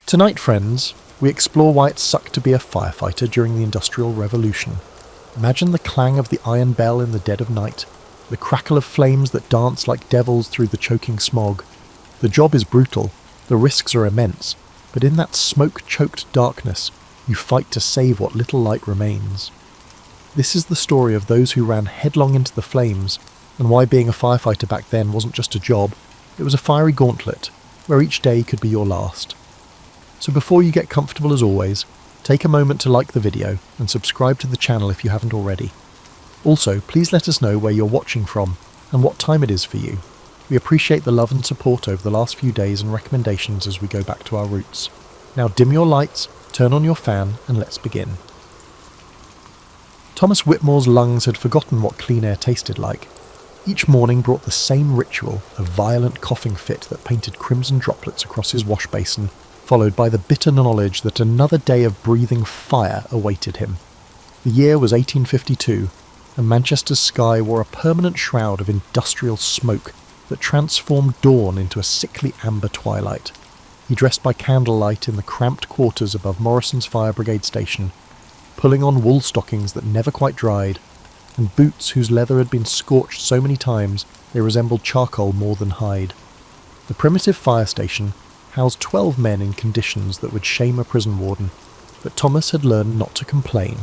Tonight, friends, we explore why it sucked to be a firefighter during the Industrial Revolution. Imagine the clang of the iron bell in the dead of night, the crackle of flames that dance like devils through the choking smog. The job is brutal, the risks are immense, but in that smoke-choked darkness, you fight to save what little light remains. This is the story of those who ran headlong into the flames, and why being a firefighter back then wasn't just a job, it was a fiery gauntlet, where each day could be your last. So before you get comfortable as always, take a moment to like the video and subscribe to the channel if you haven't already. Also, please let us know where you're watching from and what time it is for you. We appreciate the love and support over the last few days and recommendations as we go back to our roots. Now dim your lights, turn on your fan, and let's begin. Thomas Whitmore's lungs had forgotten what clean air tasted like. Each morning brought the same ritual, a violent coughing fit that painted crimson droplets across his wash basin, followed by the bitter knowledge that another day of breathing fire awaited him. The year was 1852, and Manchester's sky wore a permanent shroud of industrial smoke that transformed dawn into a sickly amber twilight. He dressed by candlelight in the cramped quarters above Morrison's Fire Brigade Station, pulling on wool stockings that never quite dried, and boots whose leather had been scorched so many times they resembled charcoal more than hide. The primitive fire station housed 12 men in conditions that would shame a prison warden, but Thomas had learned not to complain.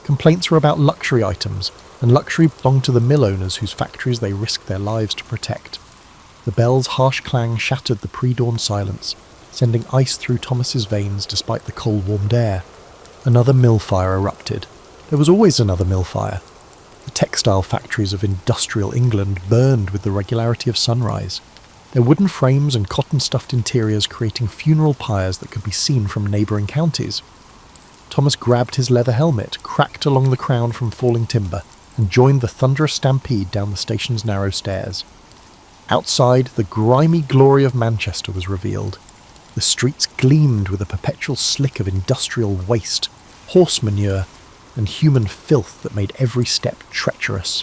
Complaints were about luxury items, and luxury belonged to the mill owners whose factories they risked their lives to protect. The bell's harsh clang shattered the pre-dawn silence, sending ice through Thomas's veins despite the cold warmed air. Another mill fire erupted. There was always another mill fire. The textile factories of industrial England burned with the regularity of sunrise, their wooden frames and cotton-stuffed interiors creating funeral pyres that could be seen from neighbouring counties. Thomas grabbed his leather helmet, cracked along the crown from falling timber, and joined the thunderous stampede down the station's narrow stairs. Outside, the grimy glory of Manchester was revealed. The streets gleamed with a perpetual slick of industrial waste, horse manure, and human filth that made every step treacherous.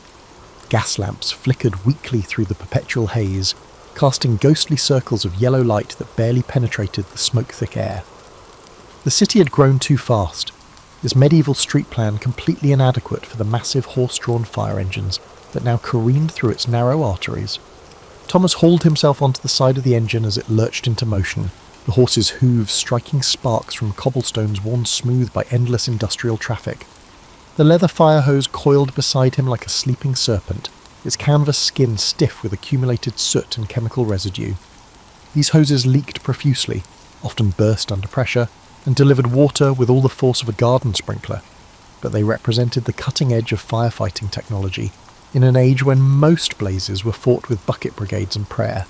Gas lamps flickered weakly through the perpetual haze, casting ghostly circles of yellow light that barely penetrated the smoke-thick air. The city had grown too fast, its medieval street plan completely inadequate for the massive horse-drawn fire engines that now careened through its narrow arteries. Thomas hauled himself onto the side of the engine as it lurched into motion, the horse's hooves striking sparks from cobblestones worn smooth by endless industrial traffic. The leather fire hose coiled beside him like a sleeping serpent, its canvas skin stiff with accumulated soot and chemical residue. These hoses leaked profusely, often burst under pressure, and delivered water with all the force of a garden sprinkler, but they represented the cutting edge of firefighting technology, in an age when most blazes were fought with bucket brigades and prayer.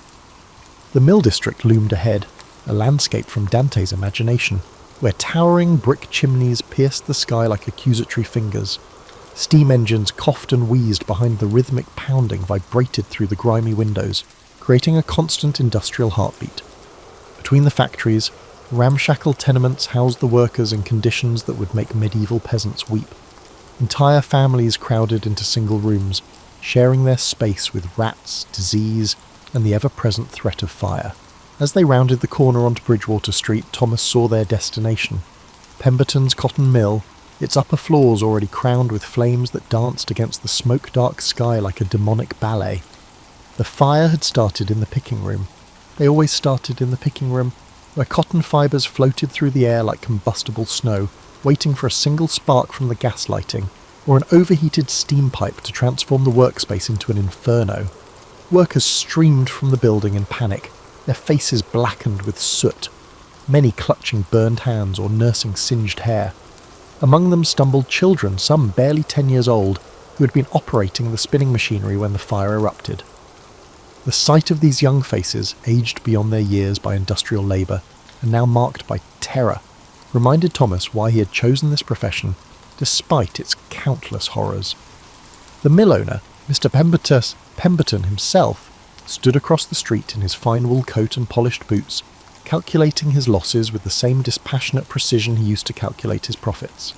The mill district loomed ahead, a landscape from Dante's imagination, where towering brick chimneys pierced the sky like accusatory fingers. Steam engines coughed and wheezed behind the rhythmic pounding vibrated through the grimy windows, creating a constant industrial heartbeat. Between the factories, ramshackle tenements housed the workers in conditions that would make medieval peasants weep. Entire families crowded into single rooms, sharing their space with rats, disease, and the ever-present threat of fire. As they rounded the corner onto Bridgewater Street, Thomas saw their destination. Pemberton's cotton mill, its upper floors already crowned with flames that danced against the smoke-dark sky like a demonic ballet. The fire had started in the picking room. They always started in the picking room, where cotton fibres floated through the air like combustible snow, waiting for a single spark from the gas lighting, or an overheated steam pipe to transform the workspace into an inferno. Workers streamed from the building in panic, their faces blackened with soot, many clutching burned hands or nursing singed hair. Among them stumbled children, some barely 10 years old, who had been operating the spinning machinery when the fire erupted. The sight of these young faces, aged beyond their years by industrial labour, and now marked by terror, reminded Thomas why he had chosen this profession, despite its countless horrors. The mill owner, Mr. Pemberton himself, stood across the street in his fine wool coat and polished boots, calculating his losses with the same dispassionate precision he used to calculate his profits.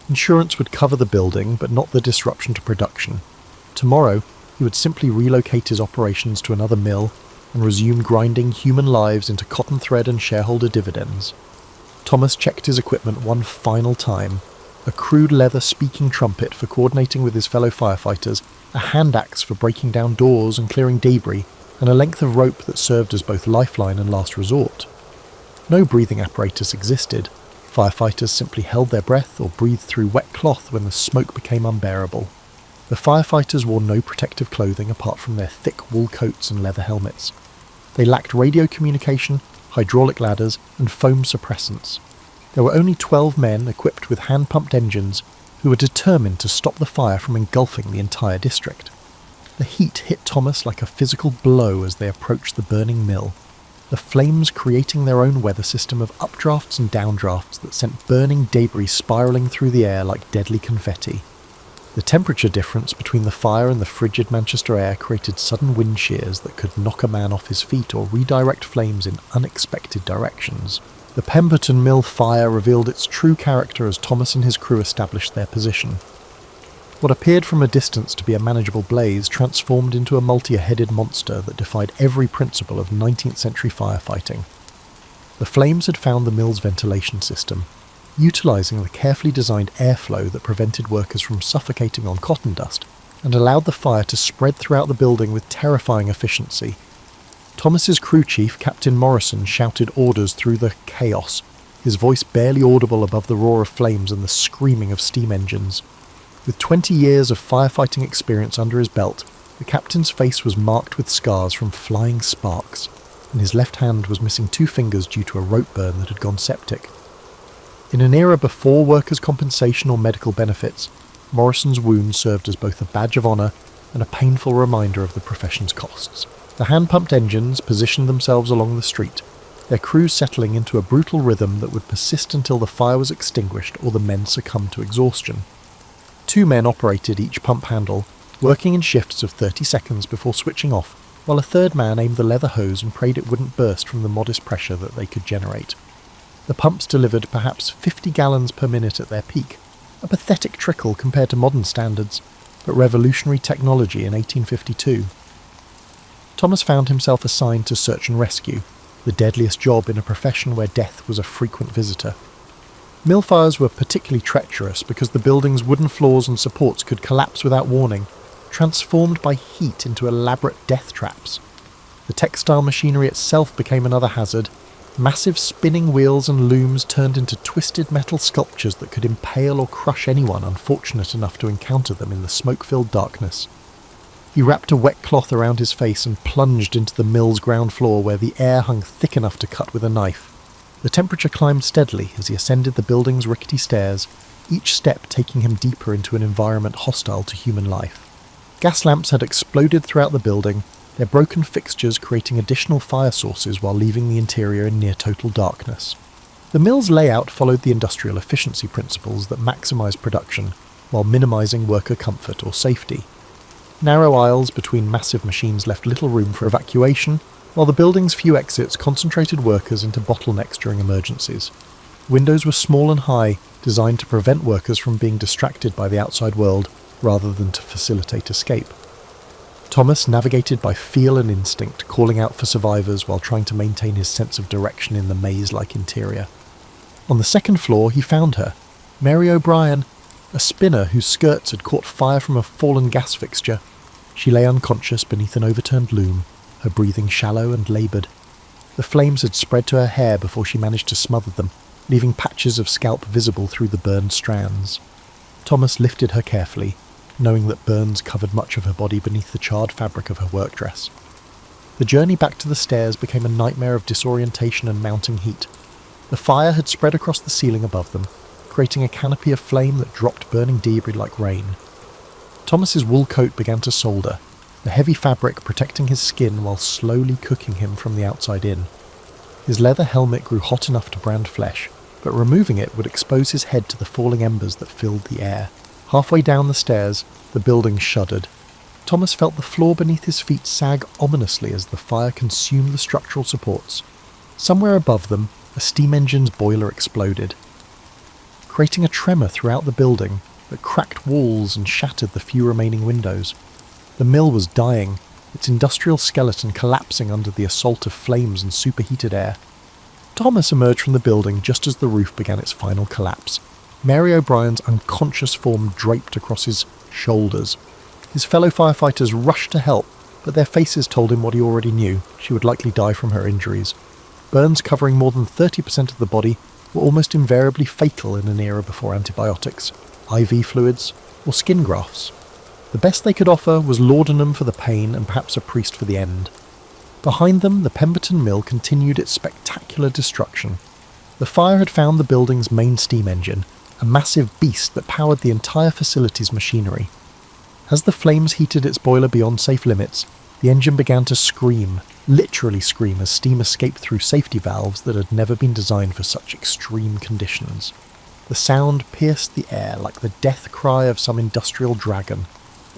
Insurance would cover the building, but not the disruption to production. Tomorrow, he would simply relocate his operations to another mill, and resumed grinding human lives into cotton thread and shareholder dividends. Thomas checked his equipment one final time: a crude leather speaking trumpet for coordinating with his fellow firefighters, a hand axe for breaking down doors and clearing debris, and a length of rope that served as both lifeline and last resort. No breathing apparatus existed. Firefighters simply held their breath or breathed through wet cloth when the smoke became unbearable. The firefighters wore no protective clothing apart from their thick wool coats and leather helmets. They lacked radio communication, hydraulic ladders, and foam suppressants. There were only 12 men equipped with hand-pumped engines who were determined to stop the fire from engulfing the entire district. The heat hit Thomas like a physical blow as they approached the burning mill, the flames creating their own weather system of updrafts and downdrafts that sent burning debris spiralling through the air like deadly confetti. The temperature difference between the fire and the frigid Manchester air created sudden wind shears that could knock a man off his feet or redirect flames in unexpected directions. The Pemberton Mill fire revealed its true character as Thomas and his crew established their position. What appeared from a distance to be a manageable blaze transformed into a multi-headed monster that defied every principle of 19th century firefighting. The flames had found the mill's ventilation system, utilising the carefully designed airflow that prevented workers from suffocating on cotton dust, and allowed the fire to spread throughout the building with terrifying efficiency. Thomas's crew chief, Captain Morrison, shouted orders through the chaos, his voice barely audible above the roar of flames and the screaming of steam engines. With 20 years of firefighting experience under his belt, the captain's face was marked with scars from flying sparks, and his left hand was missing 2 fingers due to a rope burn that had gone septic. In an era before workers' compensation or medical benefits, Morrison's wound served as both a badge of honour and a painful reminder of the profession's costs. The hand-pumped engines positioned themselves along the street, their crews settling into a brutal rhythm that would persist until the fire was extinguished or the men succumbed to exhaustion. 2 men operated each pump handle, working in shifts of 30 seconds before switching off, while a third man aimed the leather hose and prayed it wouldn't burst from the modest pressure that they could generate. The pumps delivered perhaps 50 gallons per minute at their peak, a pathetic trickle compared to modern standards, but revolutionary technology in 1852. Thomas found himself assigned to search and rescue, the deadliest job in a profession where death was a frequent visitor. Mill fires were particularly treacherous because the building's wooden floors and supports could collapse without warning, transformed by heat into elaborate death traps. The textile machinery itself became another hazard. Massive spinning wheels and looms turned into twisted metal sculptures that could impale or crush anyone unfortunate enough to encounter them in the smoke-filled darkness. He wrapped a wet cloth around his face and plunged into the mill's ground floor where the air hung thick enough to cut with a knife. The temperature climbed steadily as he ascended the building's rickety stairs, each step taking him deeper into an environment hostile to human life. Gas lamps had exploded throughout the building, their broken fixtures creating additional fire sources while leaving the interior in near-total darkness. The mill's layout followed the industrial efficiency principles that maximise production while minimising worker comfort or safety. Narrow aisles between massive machines left little room for evacuation, while the building's few exits concentrated workers into bottlenecks during emergencies. Windows were small and high, designed to prevent workers from being distracted by the outside world rather than to facilitate escape. Thomas navigated by feel and instinct, calling out for survivors while trying to maintain his sense of direction in the maze-like interior. On the second floor he found her, Mary O'Brien, a spinner whose skirts had caught fire from a fallen gas fixture. She lay unconscious beneath an overturned loom, her breathing shallow and laboured. The flames had spread to her hair before she managed to smother them, leaving patches of scalp visible through the burned strands. Thomas lifted her carefully, knowing that burns covered much of her body beneath the charred fabric of her work dress. The journey back to the stairs became a nightmare of disorientation and mounting heat. The fire had spread across the ceiling above them, creating a canopy of flame that dropped burning debris like rain. Thomas's wool coat began to solder, the heavy fabric protecting his skin while slowly cooking him from the outside in. His leather helmet grew hot enough to brand flesh, but removing it would expose his head to the falling embers that filled the air. Halfway down the stairs, the building shuddered. Thomas felt the floor beneath his feet sag ominously as the fire consumed the structural supports. Somewhere above them, a steam engine's boiler exploded, creating a tremor throughout the building that cracked walls and shattered the few remaining windows. The mill was dying, its industrial skeleton collapsing under the assault of flames and superheated air. Thomas emerged from the building just as the roof began its final collapse, Mary O'Brien's unconscious form draped across his shoulders. His fellow firefighters rushed to help, but their faces told him what he already knew: she would likely die from her injuries. Burns covering more than 30% of the body were almost invariably fatal in an era before antibiotics, IV fluids, or skin grafts. The best they could offer was laudanum for the pain and perhaps a priest for the end. Behind them, the Pemberton Mill continued its spectacular destruction. The fire had found the building's main steam engine, a massive beast that powered the entire facility's machinery. As the flames heated its boiler beyond safe limits, the engine began to scream, literally scream, as steam escaped through safety valves that had never been designed for such extreme conditions. The sound pierced the air like the death cry of some industrial dragon,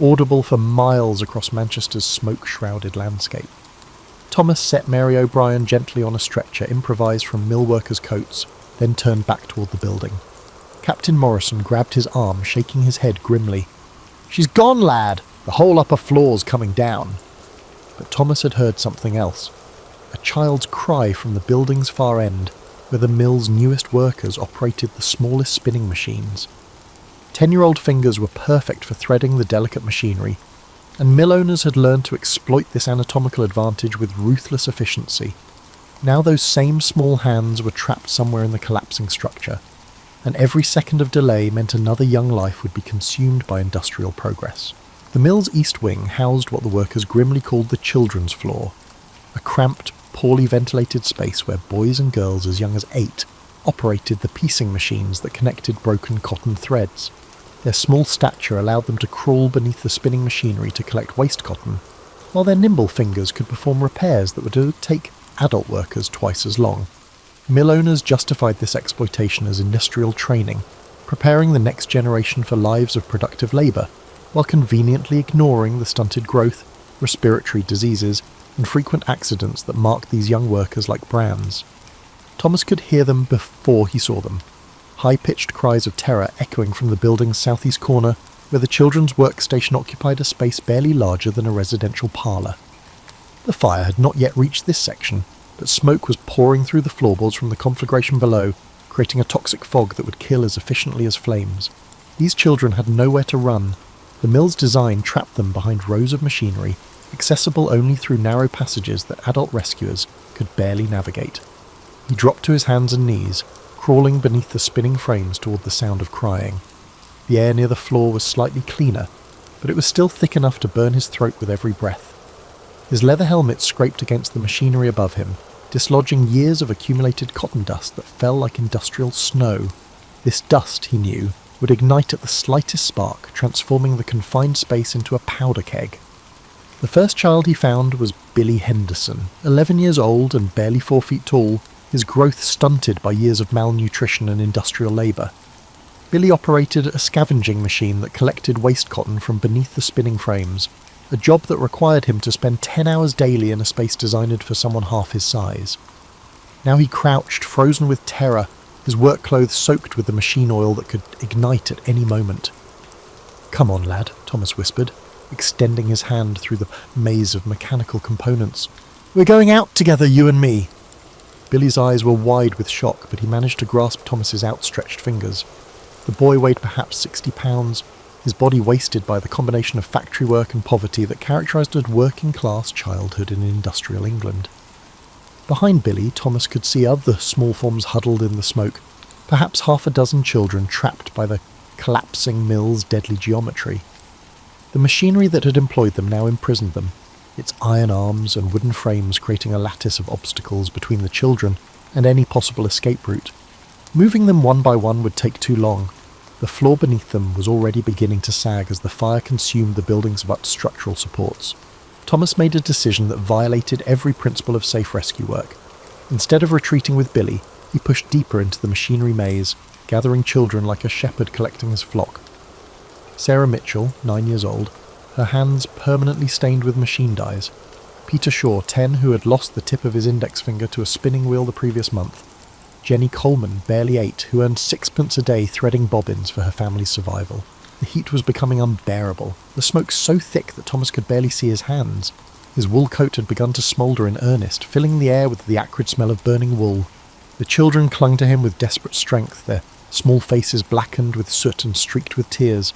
audible for miles across Manchester's smoke-shrouded landscape. Thomas set Mary O'Brien gently on a stretcher improvised from mill workers' coats, then turned back toward the building. Captain Morrison grabbed his arm, shaking his head grimly. "She's gone, lad! The whole upper floor's coming down." But Thomas had heard something else. A child's cry from the building's far end, where the mill's newest workers operated the smallest spinning machines. 10-year-old fingers were perfect for threading the delicate machinery, and mill owners had learned to exploit this anatomical advantage with ruthless efficiency. Now those same small hands were trapped somewhere in the collapsing structure, and every second of delay meant another young life would be consumed by industrial progress. The mill's east wing housed what the workers grimly called the children's floor, a cramped, poorly ventilated space where boys and girls as young as 8 operated the piecing machines that connected broken cotton threads. Their small stature allowed them to crawl beneath the spinning machinery to collect waste cotton, while their nimble fingers could perform repairs that would take adult workers twice as long. Mill owners justified this exploitation as industrial training, preparing the next generation for lives of productive labour, while conveniently ignoring the stunted growth, respiratory diseases, and frequent accidents that marked these young workers like brands. Thomas could hear them before he saw them, high-pitched cries of terror echoing from the building's southeast corner, where the children's workstation occupied a space barely larger than a residential parlour. The fire had not yet reached this section, but smoke was pouring through the floorboards from the conflagration below, creating a toxic fog that would kill as efficiently as flames. These children had nowhere to run. The mill's design trapped them behind rows of machinery, accessible only through narrow passages that adult rescuers could barely navigate. He dropped to his hands and knees, crawling beneath the spinning frames toward the sound of crying. The air near the floor was slightly cleaner, but it was still thick enough to burn his throat with every breath. His leather helmet scraped against the machinery above him, dislodging years of accumulated cotton dust that fell like industrial snow. This dust, he knew, would ignite at the slightest spark, transforming the confined space into a powder keg. The first child he found was Billy Henderson, 11 years old and barely 4 feet tall, his growth stunted by years of malnutrition and industrial labour. Billy operated a scavenging machine that collected waste cotton from beneath the spinning frames, a job that required him to spend 10 hours daily in a space designed for someone half his size. Now he crouched, frozen with terror, his work clothes soaked with the machine oil that could ignite at any moment. "Come on, lad," Thomas whispered, extending his hand through the maze of mechanical components. "We're going out together, you and me." Billy's eyes were wide with shock, but he managed to grasp Thomas's outstretched fingers. The boy weighed perhaps 60 pounds, his body wasted by the combination of factory work and poverty that characterised a working-class childhood in industrial England. Behind Billy, Thomas could see other small forms huddled in the smoke, perhaps half a dozen children trapped by the collapsing mill's deadly geometry. The machinery that had employed them now imprisoned them, its iron arms and wooden frames creating a lattice of obstacles between the children and any possible escape route. Moving them one by one would take too long. The floor beneath them was already beginning to sag as the fire consumed the building's structural supports. Thomas made a decision that violated every principle of safe rescue work. Instead of retreating with Billy, he pushed deeper into the machinery maze, gathering children like a shepherd collecting his flock. Sarah Mitchell, 9 years old, her hands permanently stained with machine dyes. Peter Shaw, 10, who had lost the tip of his index finger to a spinning wheel the previous month. Jenny Coleman, barely 8, who earned 6pence a day threading bobbins for her family's survival. The heat was becoming unbearable, the smoke so thick that Thomas could barely see his hands. His wool coat had begun to smoulder in earnest, filling the air with the acrid smell of burning wool. The children clung to him with desperate strength, their small faces blackened with soot and streaked with tears.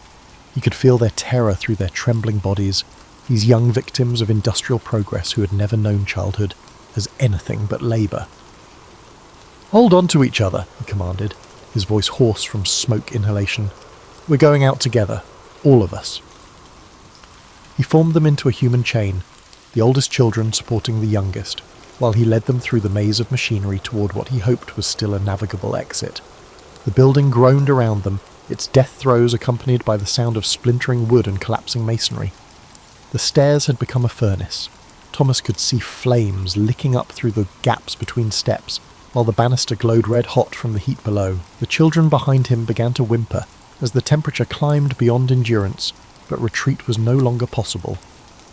He could feel their terror through their trembling bodies, these young victims of industrial progress who had never known childhood as anything but labour. "Hold on to each other," he commanded, his voice hoarse from smoke inhalation. "We're going out together, all of us." He formed them into a human chain, the oldest children supporting the youngest, while he led them through the maze of machinery toward what he hoped was still a navigable exit. The building groaned around them, its death throes accompanied by the sound of splintering wood and collapsing masonry. The stairs had become a furnace. Thomas could see flames licking up through the gaps between steps, while the banister glowed red-hot from the heat below. The children behind him began to whimper as the temperature climbed beyond endurance, but retreat was no longer possible.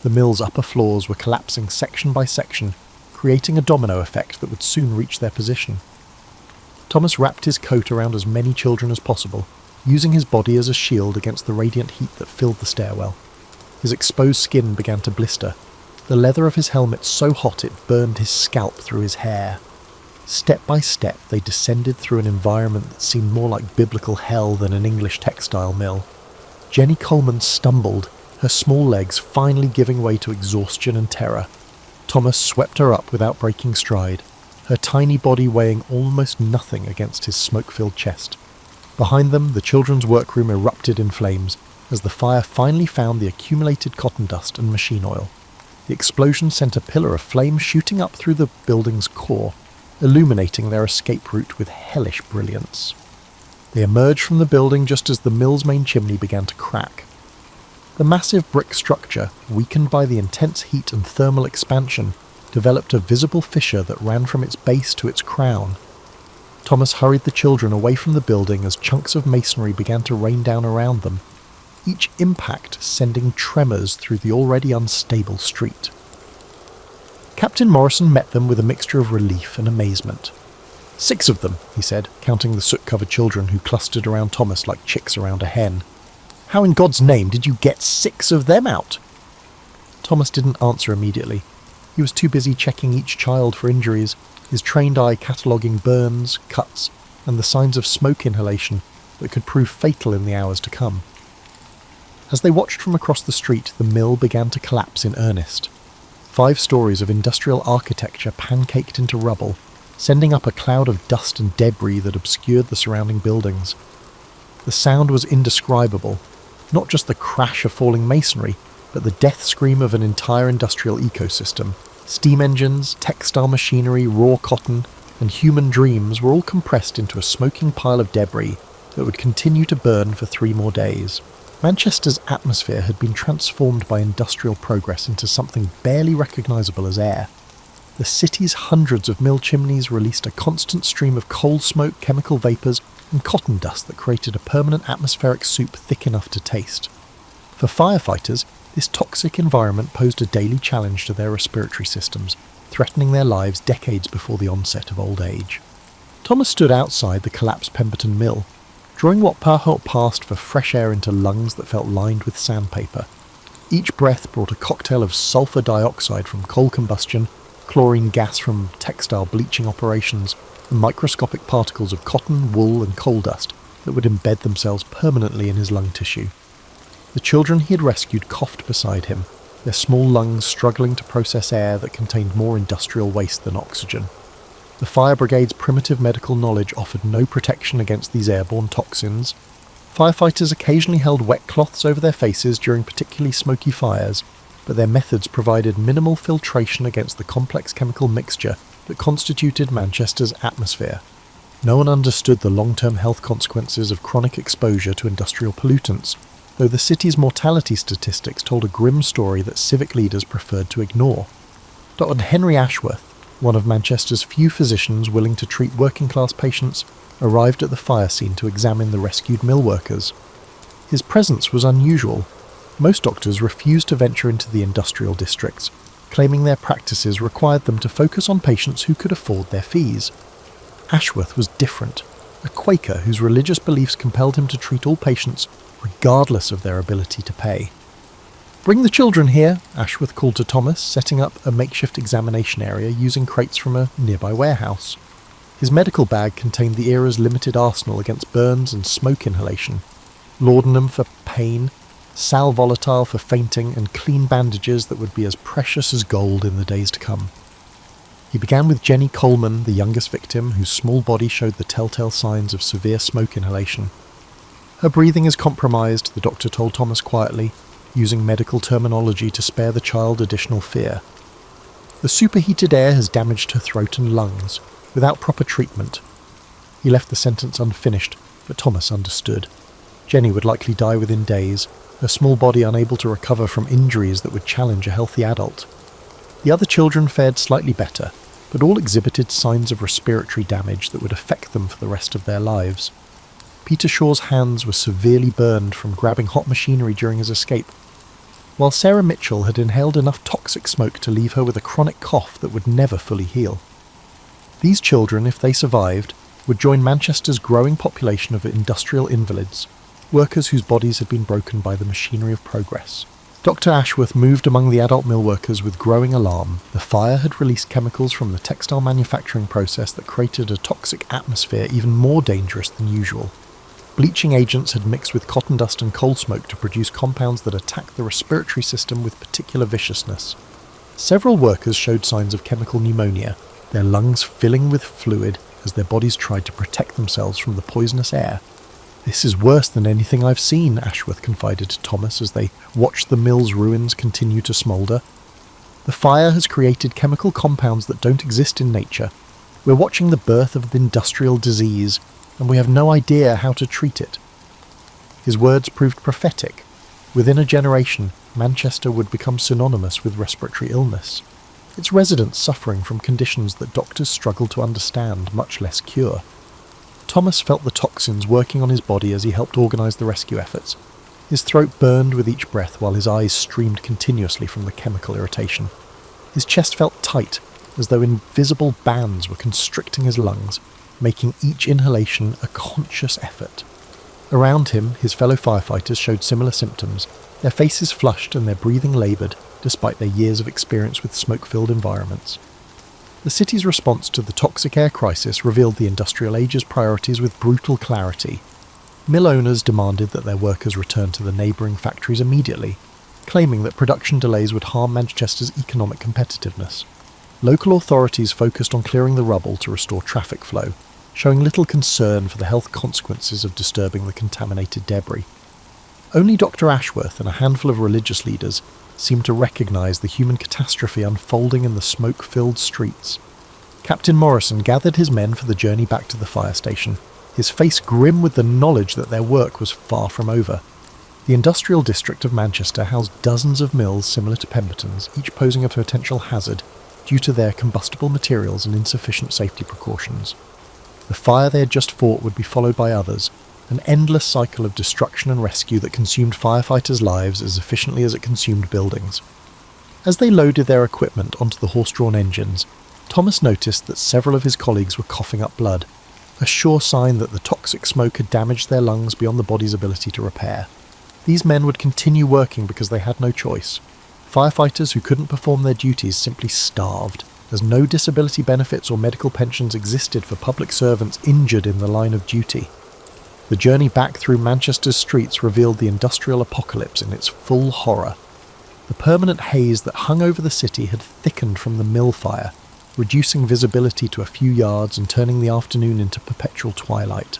The mill's upper floors were collapsing section by section, creating a domino effect that would soon reach their position. Thomas wrapped his coat around as many children as possible, using his body as a shield against the radiant heat that filled the stairwell. His exposed skin began to blister, the leather of his helmet so hot it burned his scalp through his hair. Step by step they descended through an environment that seemed more like biblical hell than an English textile mill. Jenny Coleman stumbled, her small legs finally giving way to exhaustion and terror. Thomas swept her up without breaking stride, her tiny body weighing almost nothing against his smoke-filled chest. Behind them, the children's workroom erupted in flames, as the fire finally found the accumulated cotton dust and machine oil. The explosion sent a pillar of flame shooting up through the building's core, illuminating their escape route with hellish brilliance. They emerged from the building just as the mill's main chimney began to crack. The massive brick structure, weakened by the intense heat and thermal expansion, developed a visible fissure that ran from its base to its crown. Thomas hurried the children away from the building as chunks of masonry began to rain down around them, each impact sending tremors through the already unstable street. Captain Morrison met them with a mixture of relief and amazement. "6 of them," he said, counting the soot-covered children who clustered around Thomas like chicks around a hen. "How in God's name did you get 6 of them out?" Thomas didn't answer immediately. He was too busy checking each child for injuries, his trained eye cataloguing burns, cuts, and the signs of smoke inhalation that could prove fatal in the hours to come. As they watched from across the street, the mill began to collapse in earnest. 5 stories of industrial architecture pancaked into rubble, sending up a cloud of dust and debris that obscured the surrounding buildings. The sound was indescribable, not just the crash of falling masonry, but the death scream of an entire industrial ecosystem. Steam engines, textile machinery, raw cotton, and human dreams were all compressed into a smoking pile of debris that would continue to burn for 3 more days. Manchester's atmosphere had been transformed by industrial progress into something barely recognisable as air. The city's hundreds of mill chimneys released a constant stream of coal smoke, chemical vapours, and cotton dust that created a permanent atmospheric soup thick enough to taste. For firefighters, this toxic environment posed a daily challenge to their respiratory systems, threatening their lives decades before the onset of old age. Thomas stood outside the collapsed Pemberton Mill, drawing what power passed for fresh air into lungs that felt lined with sandpaper. Each breath brought a cocktail of sulfur dioxide from coal combustion, chlorine gas from textile bleaching operations, and microscopic particles of cotton, wool, and coal dust that would embed themselves permanently in his lung tissue. The children he had rescued coughed beside him, their small lungs struggling to process air that contained more industrial waste than oxygen. The fire brigade's primitive medical knowledge offered no protection against these airborne toxins. Firefighters occasionally held wet cloths over their faces during particularly smoky fires, but their methods provided minimal filtration against the complex chemical mixture that constituted Manchester's atmosphere. No one understood the long-term health consequences of chronic exposure to industrial pollutants, though the city's mortality statistics told a grim story that civic leaders preferred to ignore. Dr. Henry Ashworth, one of Manchester's few physicians willing to treat working-class patients, arrived at the fire scene to examine the rescued mill workers. His presence was unusual. Most doctors refused to venture into the industrial districts, claiming their practices required them to focus on patients who could afford their fees. Ashworth was different, a Quaker whose religious beliefs compelled him to treat all patients regardless of their ability to pay. "Bring the children here," Ashworth called to Thomas, setting up a makeshift examination area using crates from a nearby warehouse. His medical bag contained the era's limited arsenal against burns and smoke inhalation, laudanum for pain, sal volatile for fainting, and clean bandages that would be as precious as gold in the days to come. He began with Jenny Coleman, the youngest victim, whose small body showed the telltale signs of severe smoke inhalation. "Her breathing is compromised," the doctor told Thomas quietly, using medical terminology to spare the child additional fear. "The superheated air has damaged her throat and lungs, without proper treatment." He left the sentence unfinished, but Thomas understood. Jenny would likely die within days, her small body unable to recover from injuries that would challenge a healthy adult. The other children fared slightly better, but all exhibited signs of respiratory damage that would affect them for the rest of their lives. Peter Shaw's hands were severely burned from grabbing hot machinery during his escape, while Sarah Mitchell had inhaled enough toxic smoke to leave her with a chronic cough that would never fully heal. These children, if they survived, would join Manchester's growing population of industrial invalids, workers whose bodies had been broken by the machinery of progress. Dr. Ashworth moved among the adult mill workers with growing alarm. The fire had released chemicals from the textile manufacturing process that created a toxic atmosphere even more dangerous than usual. Bleaching agents had mixed with cotton dust and coal smoke to produce compounds that attacked the respiratory system with particular viciousness. Several workers showed signs of chemical pneumonia, their lungs filling with fluid as their bodies tried to protect themselves from the poisonous air. "This is worse than anything I've seen," Ashworth confided to Thomas as they watched the mill's ruins continue to smoulder. "The fire has created chemical compounds that don't exist in nature. We're watching the birth of an industrial disease, and we have no idea how to treat it." His words proved prophetic. Within a generation, Manchester would become synonymous with respiratory illness, its residents suffering from conditions that doctors struggle to understand, much less cure. Thomas felt the toxins working on his body as he helped organise the rescue efforts. His throat burned with each breath while his eyes streamed continuously from the chemical irritation. His chest felt tight, as though invisible bands were constricting his lungs, making each inhalation a conscious effort. Around him, his fellow firefighters showed similar symptoms, their faces flushed and their breathing laboured, despite their years of experience with smoke-filled environments. The city's response to the toxic air crisis revealed the industrial age's priorities with brutal clarity. Mill owners demanded that their workers return to the neighbouring factories immediately, claiming that production delays would harm Manchester's economic competitiveness. Local authorities focused on clearing the rubble to restore traffic flow, showing little concern for the health consequences of disturbing the contaminated debris. Only Dr. Ashworth and a handful of religious leaders seemed to recognise the human catastrophe unfolding in the smoke-filled streets. Captain Morrison gathered his men for the journey back to the fire station, his face grim with the knowledge that their work was far from over. The industrial district of Manchester housed dozens of mills similar to Pemberton's, each posing a potential hazard due to their combustible materials and insufficient safety precautions. The fire they had just fought would be followed by others, an endless cycle of destruction and rescue that consumed firefighters' lives as efficiently as it consumed buildings. As they loaded their equipment onto the horse-drawn engines, Thomas noticed that several of his colleagues were coughing up blood, a sure sign that the toxic smoke had damaged their lungs beyond the body's ability to repair. These men would continue working because they had no choice. Firefighters who couldn't perform their duties simply starved, as no disability benefits or medical pensions existed for public servants injured in the line of duty. The journey back through Manchester's streets revealed the industrial apocalypse in its full horror. The permanent haze that hung over the city had thickened from the mill fire, reducing visibility to a few yards and turning the afternoon into perpetual twilight.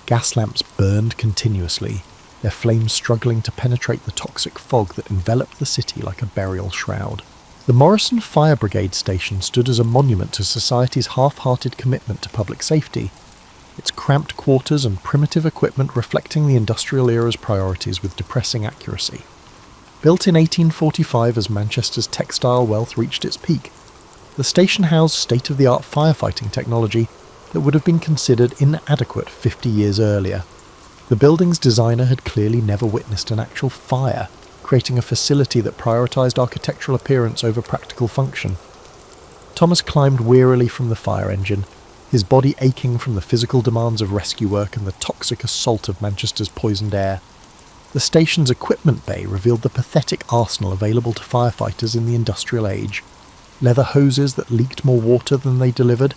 Gas lamps burned continuously, their flames struggling to penetrate the toxic fog that enveloped the city like a burial shroud. The Morrison Fire Brigade station stood as a monument to society's half-hearted commitment to public safety, its cramped quarters and primitive equipment reflecting the industrial era's priorities with depressing accuracy. Built in 1845 as Manchester's textile wealth reached its peak, the station housed state-of-the-art firefighting technology that would have been considered inadequate 50 years earlier. The building's designer had clearly never witnessed an actual fire, creating a facility that prioritised architectural appearance over practical function. Thomas climbed wearily from the fire engine, his body aching from the physical demands of rescue work and the toxic assault of Manchester's poisoned air. The station's equipment bay revealed the pathetic arsenal available to firefighters in the industrial age. Leather hoses that leaked more water than they delivered,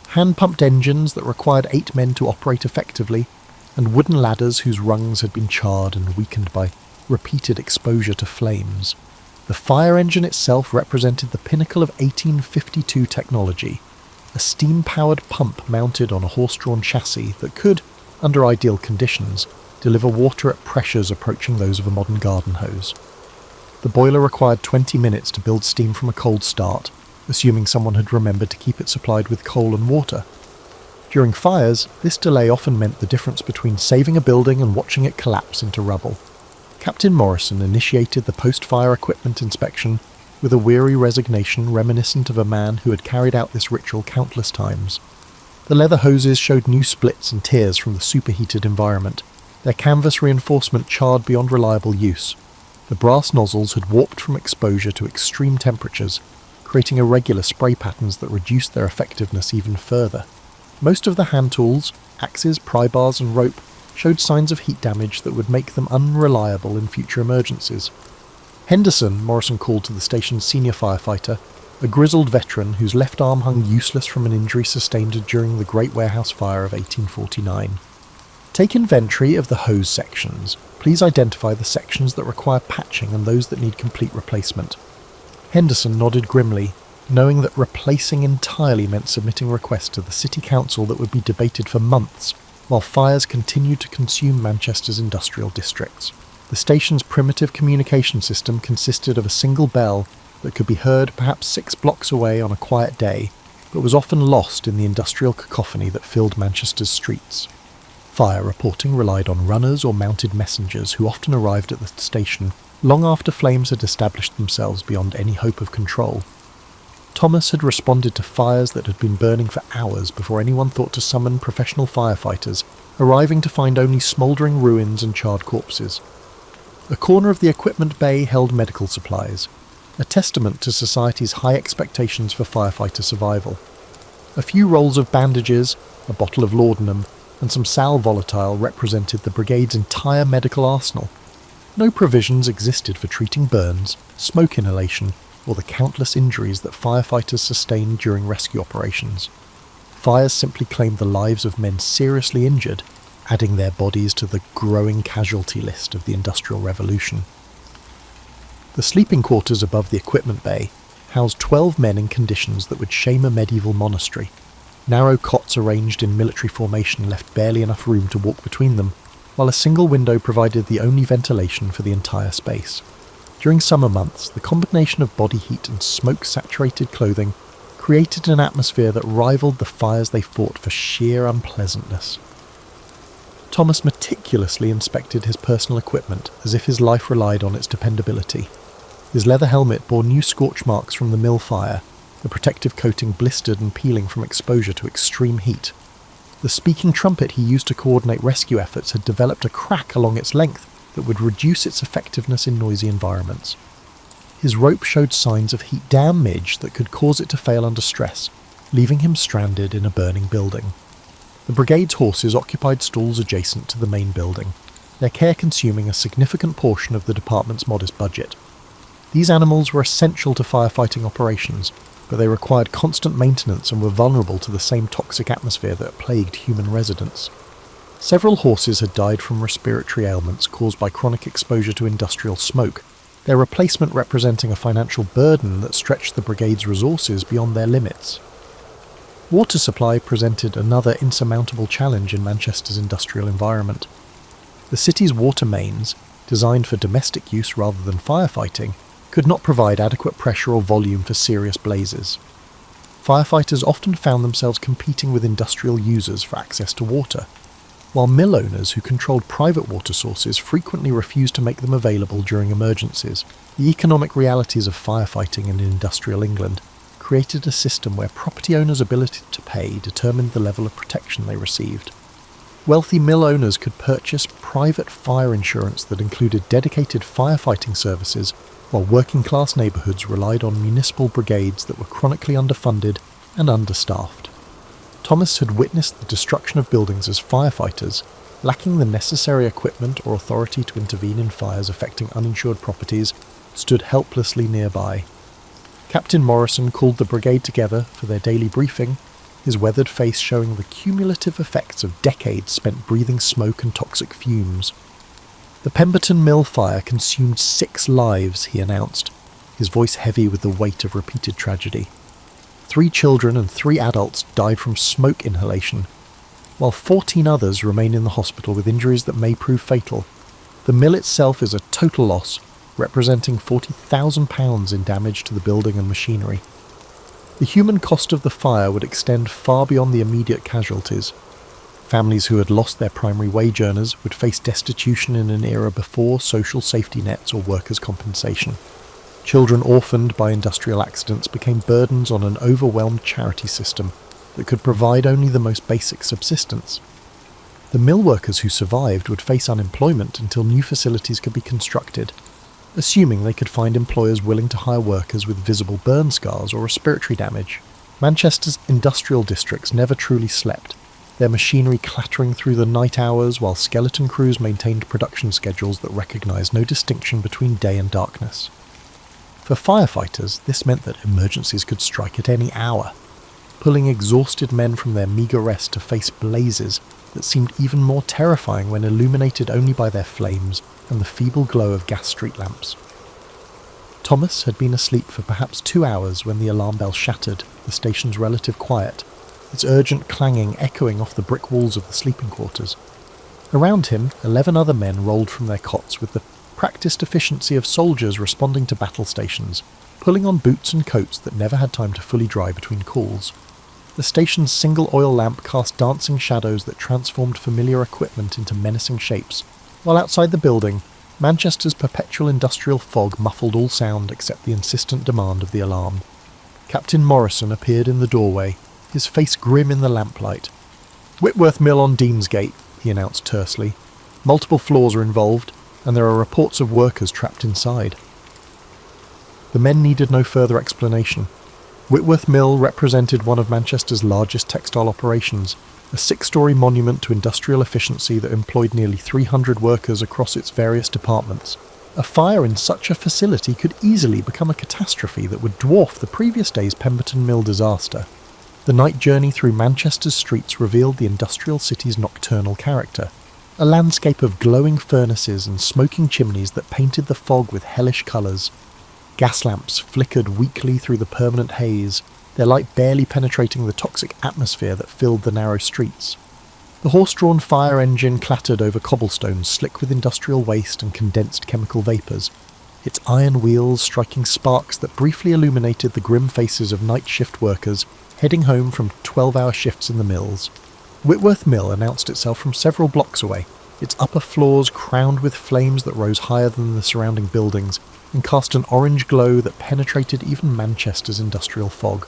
hand-pumped engines that required 8 men to operate effectively, and wooden ladders whose rungs had been charred and weakened by repeated exposure to flames. The fire engine itself represented the pinnacle of 1852 technology, a steam-powered pump mounted on a horse-drawn chassis that could, under ideal conditions, deliver water at pressures approaching those of a modern garden hose. The boiler required 20 minutes to build steam from a cold start, assuming someone had remembered to keep it supplied with coal and water. During fires, this delay often meant the difference between saving a building and watching it collapse into rubble. Captain Morrison initiated the post-fire equipment inspection with a weary resignation reminiscent of a man who had carried out this ritual countless times. The leather hoses showed new splits and tears from the superheated environment, their canvas reinforcement charred beyond reliable use. The brass nozzles had warped from exposure to extreme temperatures, creating irregular spray patterns that reduced their effectiveness even further. Most of the hand tools, axes, pry bars and rope, showed signs of heat damage that would make them unreliable in future emergencies. Henderson, Morrison called to the station's senior firefighter, a grizzled veteran whose left arm hung useless from an injury sustained during the Great Warehouse Fire of 1849. Take inventory of the hose sections. Please identify the sections that require patching and those that need complete replacement. Henderson nodded grimly, knowing that replacing entirely meant submitting requests to the city council that would be debated for months, while fires continued to consume Manchester's industrial districts. The station's primitive communication system consisted of a single bell that could be heard perhaps 6 blocks away on a quiet day, but was often lost in the industrial cacophony that filled Manchester's streets. Fire reporting relied on runners or mounted messengers who often arrived at the station long after flames had established themselves beyond any hope of control. Thomas had responded to fires that had been burning for hours before anyone thought to summon professional firefighters, arriving to find only smouldering ruins and charred corpses. A corner of the equipment bay held medical supplies, a testament to society's high expectations for firefighter survival. A few rolls of bandages, a bottle of laudanum, and some sal volatile represented the brigade's entire medical arsenal. No provisions existed for treating burns, smoke inhalation, or the countless injuries that firefighters sustained during rescue operations. Fires simply claimed the lives of men seriously injured, adding their bodies to the growing casualty list of the Industrial Revolution. The sleeping quarters above the equipment bay housed 12 men in conditions that would shame a medieval monastery. Narrow cots arranged in military formation left barely enough room to walk between them, while a single window provided the only ventilation for the entire space. During summer months, the combination of body heat and smoke-saturated clothing created an atmosphere that rivaled the fires they fought for sheer unpleasantness. Thomas meticulously inspected his personal equipment as if his life relied on its dependability. His leather helmet bore new scorch marks from the mill fire, the protective coating blistered and peeling from exposure to extreme heat. The speaking trumpet he used to coordinate rescue efforts had developed a crack along its length that would reduce its effectiveness in noisy environments. His rope showed signs of heat damage that could cause it to fail under stress, leaving him stranded in a burning building. The brigade's horses occupied stalls adjacent to the main building, their care consuming a significant portion of the department's modest budget. These animals were essential to firefighting operations, but they required constant maintenance and were vulnerable to the same toxic atmosphere that plagued human residents. Several horses had died from respiratory ailments caused by chronic exposure to industrial smoke, their replacement representing a financial burden that stretched the brigade's resources beyond their limits. Water supply presented another insurmountable challenge in Manchester's industrial environment. The city's water mains, designed for domestic use rather than firefighting, could not provide adequate pressure or volume for serious blazes. Firefighters often found themselves competing with industrial users for access to water, while mill owners who controlled private water sources frequently refused to make them available during emergencies. The economic realities of firefighting in industrial England created a system where property owners' ability to pay determined the level of protection they received. Wealthy mill owners could purchase private fire insurance that included dedicated firefighting services, while working-class neighbourhoods relied on municipal brigades that were chronically underfunded and understaffed. Thomas had witnessed the destruction of buildings as firefighters, lacking the necessary equipment or authority to intervene in fires affecting uninsured properties, stood helplessly nearby. Captain Morrison called the brigade together for their daily briefing, his weathered face showing the cumulative effects of decades spent breathing smoke and toxic fumes. "The Pemberton Mill fire consumed 6 lives," he announced, his voice heavy with the weight of repeated tragedy. 3 children and 3 adults died from smoke inhalation, while 14 others remain in the hospital with injuries that may prove fatal. The mill itself is a total loss, representing £40,000 in damage to the building and machinery. The human cost of the fire would extend far beyond the immediate casualties. Families who had lost their primary wage earners would face destitution in an era before social safety nets or workers' compensation. Children orphaned by industrial accidents became burdens on an overwhelmed charity system that could provide only the most basic subsistence. The mill workers who survived would face unemployment until new facilities could be constructed, assuming they could find employers willing to hire workers with visible burn scars or respiratory damage. Manchester's industrial districts never truly slept, their machinery clattering through the night hours while skeleton crews maintained production schedules that recognised no distinction between day and darkness. For firefighters, this meant that emergencies could strike at any hour, pulling exhausted men from their meagre rest to face blazes that seemed even more terrifying when illuminated only by their flames and the feeble glow of gas street lamps. Thomas had been asleep for perhaps 2 hours when the alarm bell shattered the station's relative quiet, its urgent clanging echoing off the brick walls of the sleeping quarters. Around him, 11 other men rolled from their cots with the practiced efficiency of soldiers responding to battle stations, pulling on boots and coats that never had time to fully dry between calls. The station's single oil lamp cast dancing shadows that transformed familiar equipment into menacing shapes, while outside the building, Manchester's perpetual industrial fog muffled all sound except the insistent demand of the alarm. Captain Morrison appeared in the doorway, his face grim in the lamplight. "Whitworth Mill on Deansgate," he announced tersely. "Multiple floors are involved, and there are reports of workers trapped inside." The men needed no further explanation. Whitworth Mill represented one of Manchester's largest textile operations, a 6-storey monument to industrial efficiency that employed nearly 300 workers across its various departments. A fire in such a facility could easily become a catastrophe that would dwarf the previous day's Pemberton Mill disaster. The night journey through Manchester's streets revealed the industrial city's nocturnal character, a landscape of glowing furnaces and smoking chimneys that painted the fog with hellish colours. Gas lamps flickered weakly through the permanent haze, their light barely penetrating the toxic atmosphere that filled the narrow streets. The horse-drawn fire engine clattered over cobblestones slick with industrial waste and condensed chemical vapours, its iron wheels striking sparks that briefly illuminated the grim faces of night shift workers heading home from 12-hour shifts in the mills. Whitworth Mill announced itself from several blocks away, its upper floors crowned with flames that rose higher than the surrounding buildings and cast an orange glow that penetrated even Manchester's industrial fog.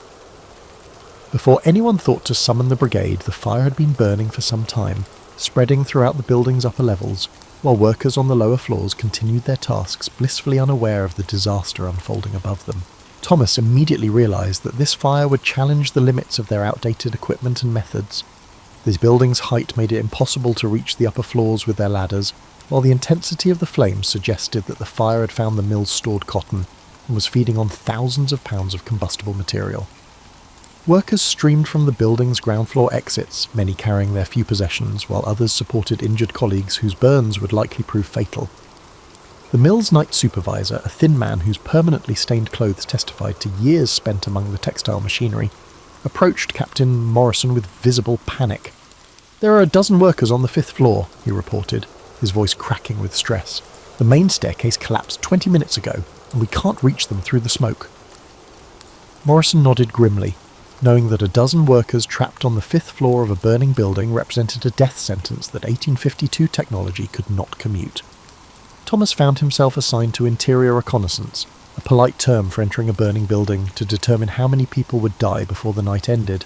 Before anyone thought to summon the brigade, the fire had been burning for some time, spreading throughout the building's upper levels, while workers on the lower floors continued their tasks, blissfully unaware of the disaster unfolding above them. Thomas immediately realised that this fire would challenge the limits of their outdated equipment and methods. This building's height made it impossible to reach the upper floors with their ladders, while the intensity of the flames suggested that the fire had found the mill's stored cotton and was feeding on thousands of pounds of combustible material. Workers streamed from the building's ground floor exits, many carrying their few possessions, while others supported injured colleagues whose burns would likely prove fatal. The mill's night supervisor, a thin man whose permanently stained clothes testified to years spent among the textile machinery, approached Captain Morrison with visible panic. "There are a dozen workers on the 5th floor," he reported, his voice cracking with stress. "The main staircase collapsed 20 minutes ago, and we can't reach them through the smoke." Morrison nodded grimly, knowing that a dozen workers trapped on the 5th floor of a burning building represented a death sentence that 1852 technology could not commute. Thomas found himself assigned to interior reconnaissance, a polite term for entering a burning building to determine how many people would die before the night ended.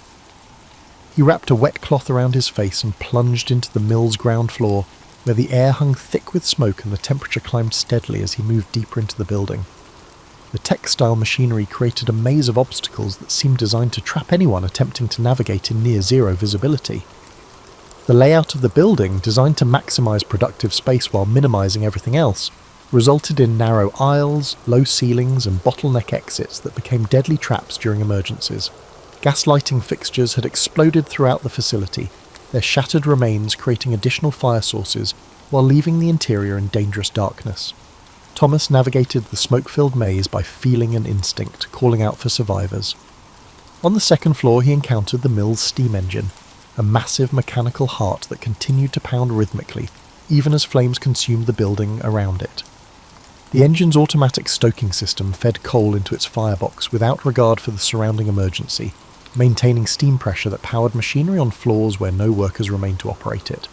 He wrapped a wet cloth around his face and plunged into the mill's ground floor, where the air hung thick with smoke and the temperature climbed steadily as he moved deeper into the building. The textile machinery created a maze of obstacles that seemed designed to trap anyone attempting to navigate in near-zero visibility. The layout of the building, designed to maximise productive space while minimising everything else, resulted in narrow aisles, low ceilings and bottleneck exits that became deadly traps during emergencies. Gas lighting fixtures had exploded throughout the facility, their shattered remains creating additional fire sources while leaving the interior in dangerous darkness. Thomas navigated the smoke-filled maze by feeling and instinct, calling out for survivors. On the second floor he encountered the mill's steam engine, a massive mechanical heart that continued to pound rhythmically, even as flames consumed the building around it. The engine's automatic stoking system fed coal into its firebox without regard for the surrounding emergency, maintaining steam pressure that powered machinery on floors where no workers remained to operate it.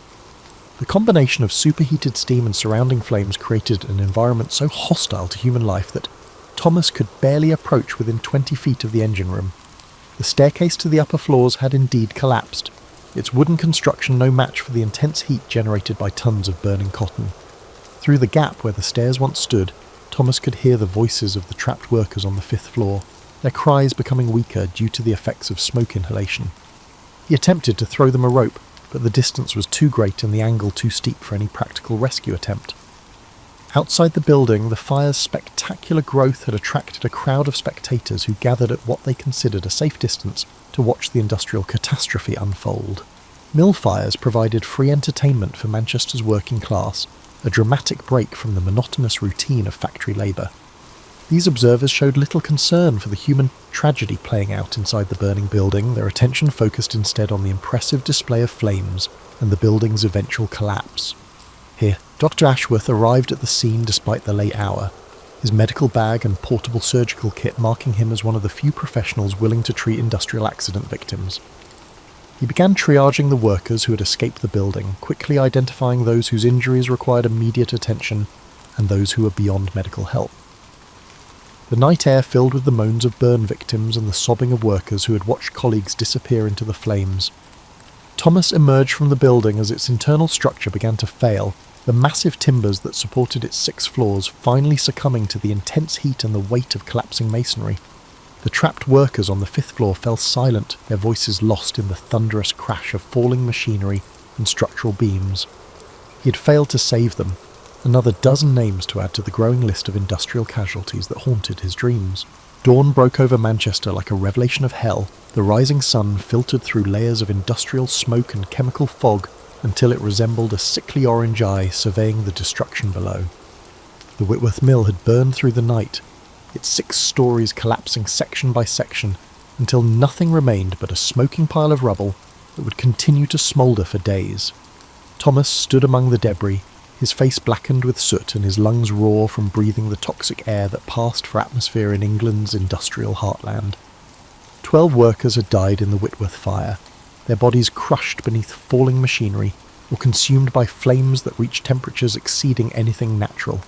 The combination of superheated steam and surrounding flames created an environment so hostile to human life that Thomas could barely approach within 20 feet of the engine room. The staircase to the upper floors had indeed collapsed, its wooden construction no match for the intense heat generated by tons of burning cotton. Through the gap where the stairs once stood, Thomas could hear the voices of the trapped workers on the 5th floor, their cries becoming weaker due to the effects of smoke inhalation. He attempted to throw them a rope, but the distance was too great and the angle too steep for any practical rescue attempt. Outside the building, the fire's spectacular growth had attracted a crowd of spectators who gathered at what they considered a safe distance to watch the industrial catastrophe unfold. Mill fires provided free entertainment for Manchester's working class, a dramatic break from the monotonous routine of factory labour. These observers showed little concern for the human tragedy playing out inside the burning building, their attention focused instead on the impressive display of flames and the building's eventual collapse. Here, Dr. Ashworth arrived at the scene despite the late hour, his medical bag and portable surgical kit marking him as one of the few professionals willing to treat industrial accident victims. He began triaging the workers who had escaped the building, quickly identifying those whose injuries required immediate attention and those who were beyond medical help. The night air filled with the moans of burn victims and the sobbing of workers who had watched colleagues disappear into the flames. Thomas emerged from the building as its internal structure began to fail, the massive timbers that supported its 6 floors finally succumbing to the intense heat and the weight of collapsing masonry. The trapped workers on the 5th floor fell silent, their voices lost in the thunderous crash of falling machinery and structural beams. He had failed to save them, another dozen names to add to the growing list of industrial casualties that haunted his dreams. Dawn broke over Manchester like a revelation of hell. The rising sun filtered through layers of industrial smoke and chemical fog until it resembled a sickly orange eye surveying the destruction below. The Whitworth Mill had burned through the night, its 6 stories collapsing section by section until nothing remained but a smoking pile of rubble that would continue to smoulder for days. Thomas stood among the debris, his face blackened with soot and his lungs raw from breathing the toxic air that passed for atmosphere in England's industrial heartland. 12 workers had died in the Whitworth fire, their bodies crushed beneath falling machinery or consumed by flames that reached temperatures exceeding anything natural.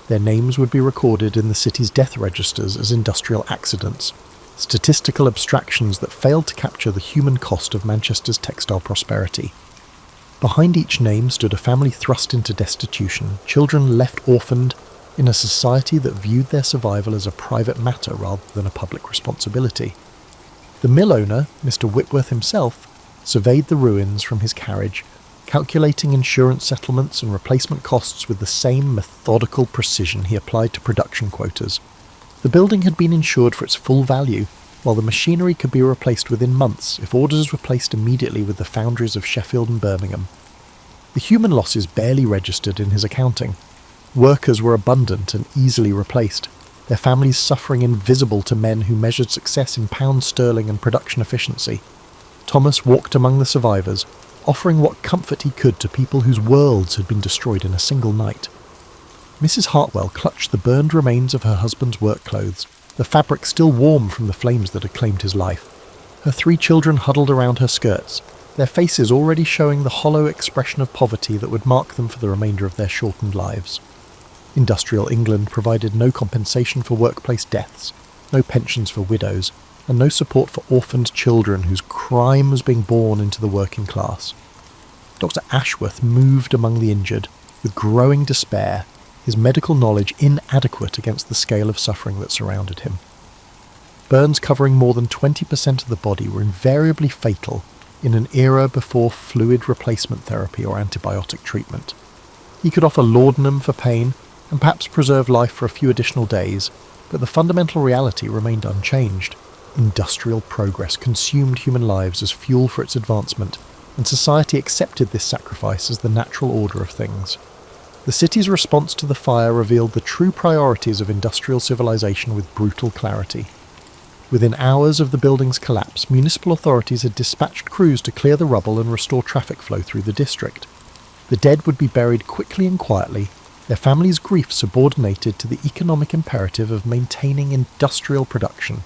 Their names would be recorded in the city's death registers as industrial accidents, statistical abstractions that failed to capture the human cost of Manchester's textile prosperity. Behind each name stood a family thrust into destitution, children left orphaned in a society that viewed their survival as a private matter rather than a public responsibility. The mill owner, Mr. Whitworth himself, surveyed the ruins from his carriage, calculating insurance settlements and replacement costs with the same methodical precision he applied to production quotas. The building had been insured for its full value, while the machinery could be replaced within months if orders were placed immediately with the foundries of Sheffield and Birmingham. The human losses barely registered in his accounting. Workers were abundant and easily replaced, their families suffering invisible to men who measured success in pounds sterling and production efficiency. Thomas walked among the survivors, offering what comfort he could to people whose worlds had been destroyed in a single night. Mrs. Hartwell clutched the burned remains of her husband's work clothes, the fabric still warm from the flames that had claimed his life. Her 3 children huddled around her skirts, their faces already showing the hollow expression of poverty that would mark them for the remainder of their shortened lives. Industrial England provided no compensation for workplace deaths, no pensions for widows, and no support for orphaned children whose crime was being born into the working class. Dr. Ashworth moved among the injured, with growing despair, his medical knowledge inadequate against the scale of suffering that surrounded him. Burns covering more than 20% of the body were invariably fatal, in an era before fluid replacement therapy or antibiotic treatment. He could offer laudanum for pain and perhaps preserve life for a few additional days, but the fundamental reality remained unchanged. Industrial progress consumed human lives as fuel for its advancement, and society accepted this sacrifice as the natural order of things. The city's response to the fire revealed the true priorities of industrial civilization with brutal clarity. Within hours of the building's collapse, municipal authorities had dispatched crews to clear the rubble and restore traffic flow through the district. The dead would be buried quickly and quietly, their families' grief subordinated to the economic imperative of maintaining industrial production.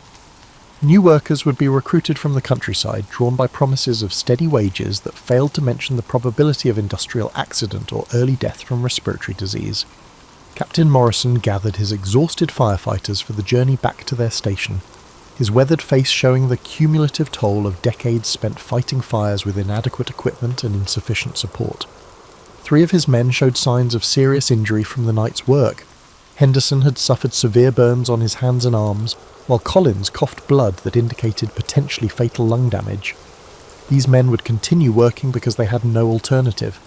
New workers would be recruited from the countryside, drawn by promises of steady wages that failed to mention the probability of industrial accident or early death from respiratory disease. Captain Morrison gathered his exhausted firefighters for the journey back to their station, his weathered face showing the cumulative toll of decades spent fighting fires with inadequate equipment and insufficient support. 3 of his men showed signs of serious injury from the night's work. Henderson had suffered severe burns on his hands and arms, while Collins coughed blood that indicated potentially fatal lung damage. These men would continue working because they had no alternative.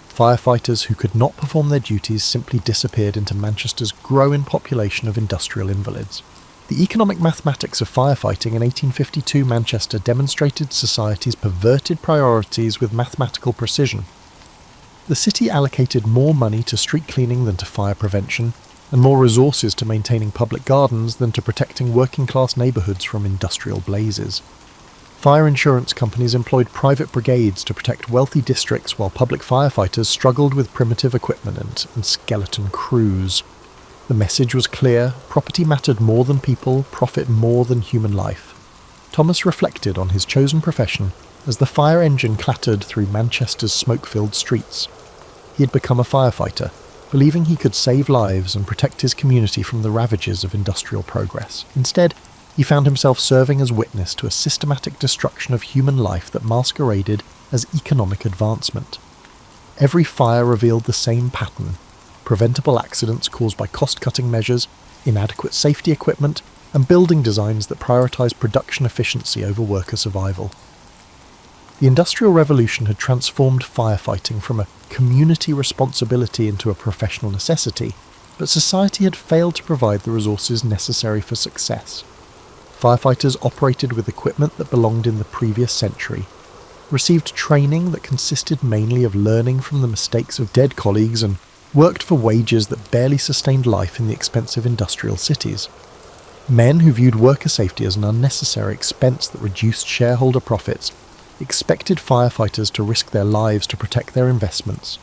Firefighters who could not perform their duties simply disappeared into Manchester's growing population of industrial invalids. The economic mathematics of firefighting in 1852 Manchester demonstrated society's perverted priorities with mathematical precision. The city allocated more money to street cleaning than to fire prevention, and more resources to maintaining public gardens than to protecting working-class neighbourhoods from industrial blazes. Fire insurance companies employed private brigades to protect wealthy districts while public firefighters struggled with primitive equipment and skeleton crews. The message was clear: property mattered more than people, profit more than human life. Thomas reflected on his chosen profession as the fire engine clattered through Manchester's smoke-filled streets. He had become a firefighter, believing he could save lives and protect his community from the ravages of industrial progress. Instead, he found himself serving as witness to a systematic destruction of human life that masqueraded as economic advancement. Every fire revealed the same pattern: preventable accidents caused by cost-cutting measures, inadequate safety equipment, and building designs that prioritized production efficiency over worker survival. The Industrial Revolution had transformed firefighting from a community responsibility into a professional necessity, but society had failed to provide the resources necessary for success. Firefighters operated with equipment that belonged in the previous century, received training that consisted mainly of learning from the mistakes of dead colleagues, and worked for wages that barely sustained life in the expensive industrial cities. Men who viewed worker safety as an unnecessary expense that reduced shareholder profits expected firefighters to risk their lives to protect their investments.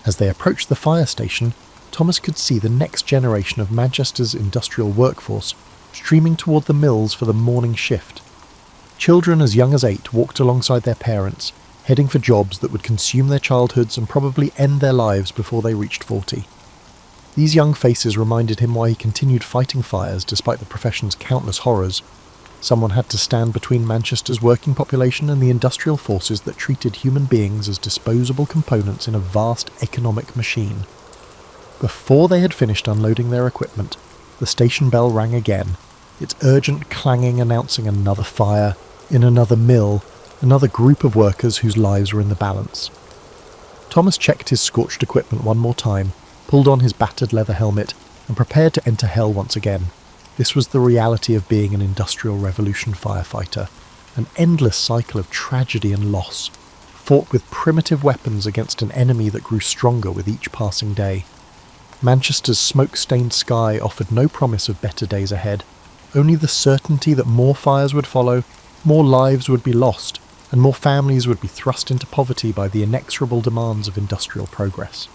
As they approached the fire station, Thomas could see the next generation of Manchester's industrial workforce streaming toward the mills for the morning shift. Children as young as 8 walked alongside their parents, heading for jobs that would consume their childhoods and probably end their lives before they reached 40. These young faces reminded him why he continued fighting fires despite the profession's countless horrors. Someone had to stand between Manchester's working population and the industrial forces that treated human beings as disposable components in a vast economic machine. Before they had finished unloading their equipment, the station bell rang again, its urgent clanging announcing another fire, in another mill, another group of workers whose lives were in the balance. Thomas checked his scorched equipment one more time, pulled on his battered leather helmet, and prepared to enter hell once again. This was the reality of being an Industrial Revolution firefighter, an endless cycle of tragedy and loss, fought with primitive weapons against an enemy that grew stronger with each passing day. Manchester's smoke-stained sky offered no promise of better days ahead, only the certainty that more fires would follow, more lives would be lost, and more families would be thrust into poverty by the inexorable demands of industrial progress.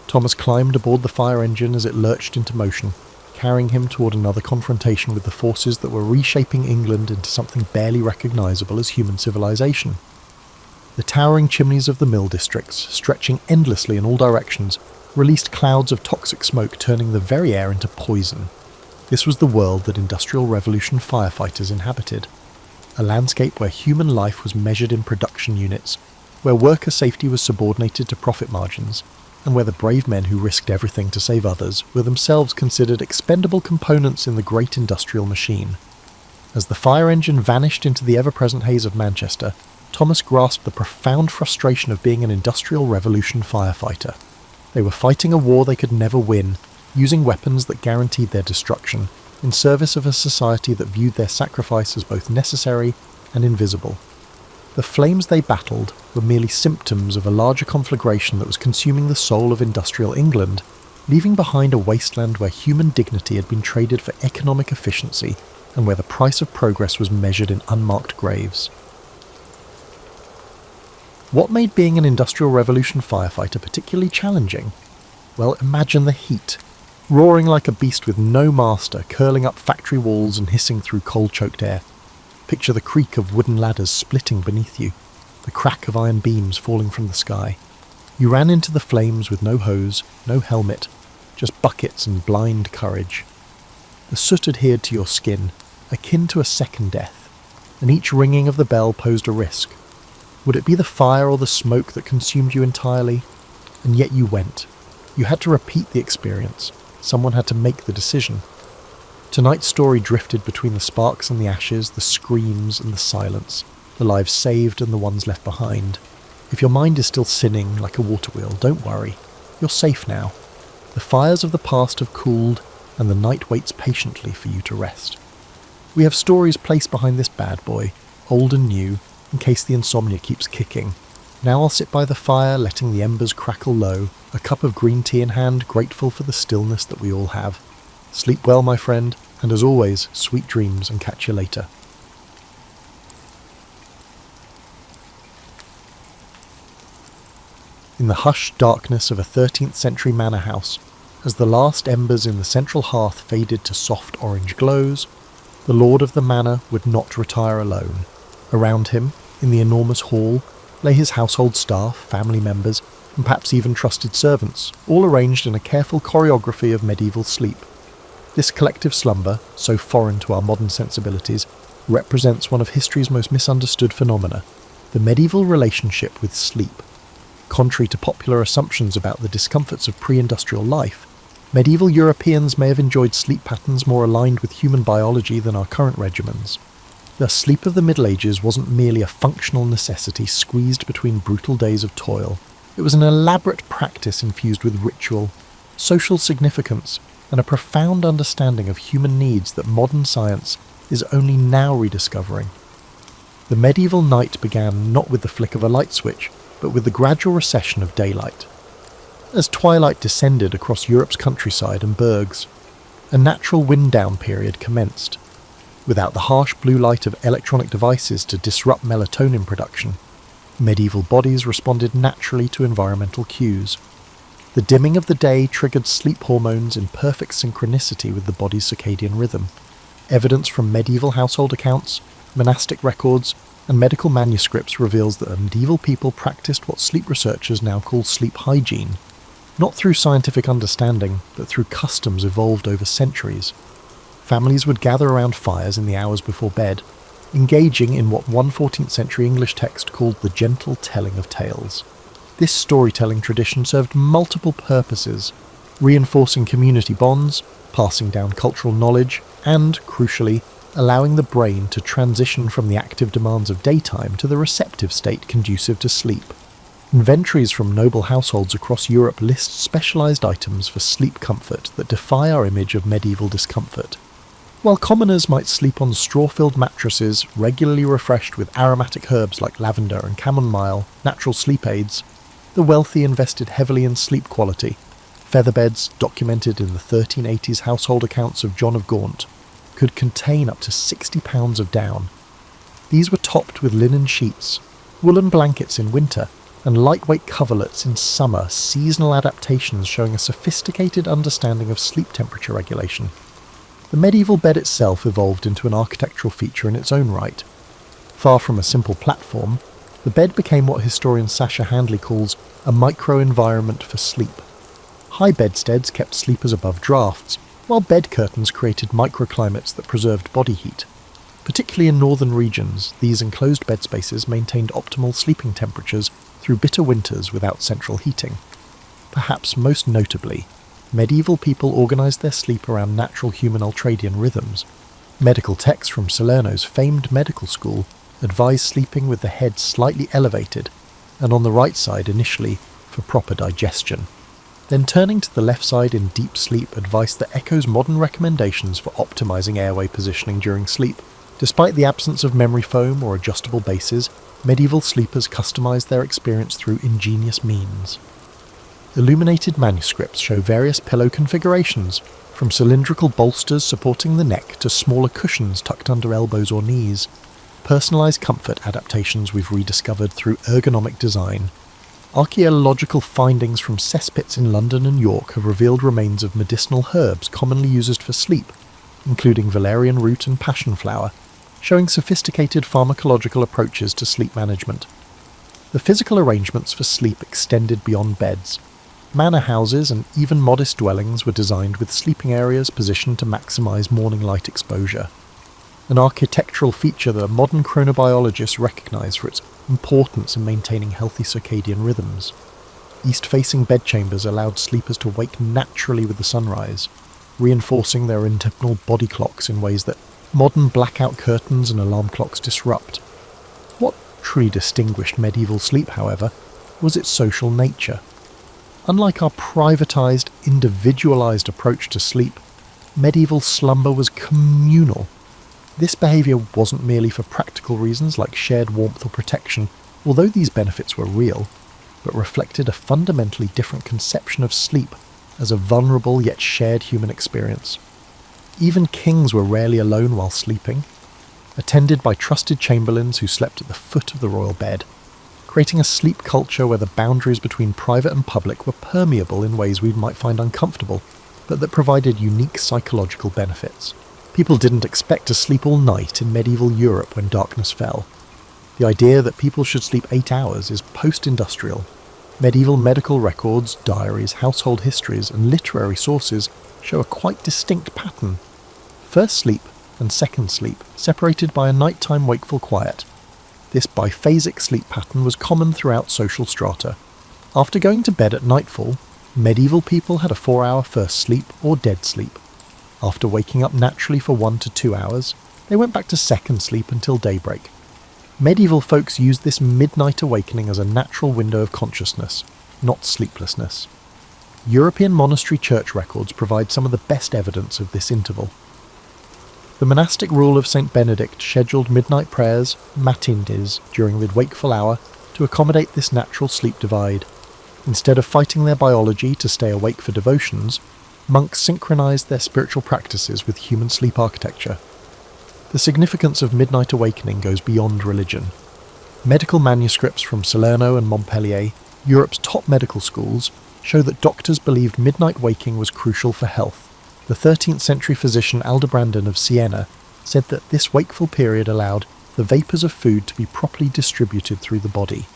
Thomas climbed aboard the fire engine as it lurched into motion, carrying him toward another confrontation with the forces that were reshaping England into something barely recognisable as human civilization. The towering chimneys of the mill districts, stretching endlessly in all directions, released clouds of toxic smoke turning the very air into poison. This was the world that Industrial Revolution firefighters inhabited. A landscape where human life was measured in production units, where worker safety was subordinated to profit margins, and where the brave men who risked everything to save others were themselves considered expendable components in the great industrial machine. As the fire engine vanished into the ever-present haze of Manchester, Thomas grasped the profound frustration of being an Industrial Revolution firefighter. They were fighting a war they could never win, using weapons that guaranteed their destruction, in service of a society that viewed their sacrifice as both necessary and invisible. The flames they battled were merely symptoms of a larger conflagration that was consuming the soul of industrial England, leaving behind a wasteland where human dignity had been traded for economic efficiency and where the price of progress was measured in unmarked graves. What made being an Industrial Revolution firefighter particularly challenging? Well, imagine the heat. Roaring like a beast with no master, curling up factory walls and hissing through coal-choked air. Picture the creak of wooden ladders splitting beneath you, the crack of iron beams falling from the sky. You ran into the flames with no hose, no helmet, just buckets and blind courage. The soot adhered to your skin, akin to a second death, and each ringing of the bell posed a risk. Would it be the fire or the smoke that consumed you entirely? And yet you went. You had to repeat the experience. Someone had to make the decision. Tonight's story drifted between the sparks and the ashes, the screams and the silence, the lives saved and the ones left behind. If your mind is still sinning like a water wheel, don't worry. You're safe now. The fires of the past have cooled, and the night waits patiently for you to rest. We have stories placed behind this bad boy, old and new, in case the insomnia keeps kicking. Now I'll sit by the fire, letting the embers crackle low, a cup of green tea in hand, grateful for the stillness that we all have. Sleep well, my friend, and as always, sweet dreams, and catch you later. In the hushed darkness of a 13th century manor house, as the last embers in the central hearth faded to soft orange glows, the lord of the manor would not retire alone. Around him, in the enormous hall, lay his household staff, family members, and perhaps even trusted servants, all arranged in a careful choreography of medieval sleep. This collective slumber, so foreign to our modern sensibilities, represents one of history's most misunderstood phenomena, the medieval relationship with sleep. Contrary to popular assumptions about the discomforts of pre-industrial life, medieval Europeans may have enjoyed sleep patterns more aligned with human biology than our current regimens. The sleep of the Middle Ages wasn't merely a functional necessity squeezed between brutal days of toil. It was an elaborate practice infused with ritual, social significance, and a profound understanding of human needs that modern science is only now rediscovering. The medieval night began not with the flick of a light switch, but with the gradual recession of daylight. As twilight descended across Europe's countryside and burgs, a natural wind-down period commenced. Without the harsh blue light of electronic devices to disrupt melatonin production, medieval bodies responded naturally to environmental cues. The dimming of the day triggered sleep hormones in perfect synchronicity with the body's circadian rhythm. Evidence from medieval household accounts, monastic records, and medical manuscripts reveals that medieval people practiced what sleep researchers now call sleep hygiene, not through scientific understanding, but through customs evolved over centuries. Families would gather around fires in the hours before bed, engaging in what one 14th century English text called the gentle telling of tales. This storytelling tradition served multiple purposes, reinforcing community bonds, passing down cultural knowledge, and, crucially, allowing the brain to transition from the active demands of daytime to the receptive state conducive to sleep. Inventories from noble households across Europe list specialised items for sleep comfort that defy our image of medieval discomfort. While commoners might sleep on straw-filled mattresses regularly refreshed with aromatic herbs like lavender and chamomile, natural sleep aids, the wealthy invested heavily in sleep quality. Featherbeds, documented in the 1380s household accounts of John of Gaunt, could contain up to 60 pounds of down. These were topped with linen sheets, woolen blankets in winter, and lightweight coverlets in summer, seasonal adaptations showing a sophisticated understanding of sleep temperature regulation. The medieval bed itself evolved into an architectural feature in its own right. Far from a simple platform, the bed became what historian Sasha Handley calls a micro-environment for sleep. High bedsteads kept sleepers above drafts, while bed curtains created microclimates that preserved body heat. Particularly in northern regions, these enclosed bed spaces maintained optimal sleeping temperatures through bitter winters without central heating. Perhaps most notably, medieval people organised their sleep around natural human ultradian rhythms. Medical texts from Salerno's famed medical school advised sleeping with the head slightly elevated, and on the right side initially for proper digestion. Then turning to the left side in deep sleep, advice that echoes modern recommendations for optimizing airway positioning during sleep. Despite the absence of memory foam or adjustable bases, medieval sleepers customized their experience through ingenious means. Illuminated manuscripts show various pillow configurations, from cylindrical bolsters supporting the neck to smaller cushions tucked under elbows or knees. Personalized comfort adaptations we've rediscovered through ergonomic design. Archaeological findings from cesspits in London and York have revealed remains of medicinal herbs commonly used for sleep, including valerian root and passion flower, showing sophisticated pharmacological approaches to sleep management. The physical arrangements for sleep extended beyond beds. Manor houses and even modest dwellings were designed with sleeping areas positioned to maximize morning light exposure. An architectural feature that modern chronobiologists recognize for its importance in maintaining healthy circadian rhythms. East-facing bedchambers allowed sleepers to wake naturally with the sunrise, reinforcing their internal body clocks in ways that modern blackout curtains and alarm clocks disrupt. What truly distinguished medieval sleep, however, was its social nature. Unlike our privatized, individualized approach to sleep, medieval slumber was communal. This behaviour wasn't merely for practical reasons like shared warmth or protection, although these benefits were real, but reflected a fundamentally different conception of sleep as a vulnerable yet shared human experience. Even kings were rarely alone while sleeping, attended by trusted chamberlains who slept at the foot of the royal bed, creating a sleep culture where the boundaries between private and public were permeable in ways we might find uncomfortable, but that provided unique psychological benefits. People didn't expect to sleep all night in medieval Europe when darkness fell. The idea that people should sleep 8 hours is post-industrial. Medieval medical records, diaries, household histories, and literary sources show a quite distinct pattern. First sleep and second sleep, separated by a nighttime wakeful quiet. This biphasic sleep pattern was common throughout social strata. After going to bed at nightfall, medieval people had a 4-hour first sleep or dead sleep. After waking up naturally for 1 to 2 hours, they went back to second sleep until daybreak. Medieval folks used this midnight awakening as a natural window of consciousness, not sleeplessness. European monastery church records provide some of the best evidence of this interval. The monastic rule of St. Benedict scheduled midnight prayers, matins, during the wakeful hour to accommodate this natural sleep divide. Instead of fighting their biology to stay awake for devotions, monks synchronized their spiritual practices with human sleep architecture. The significance of midnight awakening goes beyond religion. Medical manuscripts from Salerno and Montpellier, Europe's top medical schools, show that doctors believed midnight waking was crucial for health. The 13th century physician Aldebrandon of Siena said that this wakeful period allowed the vapours of food to be properly distributed through the body,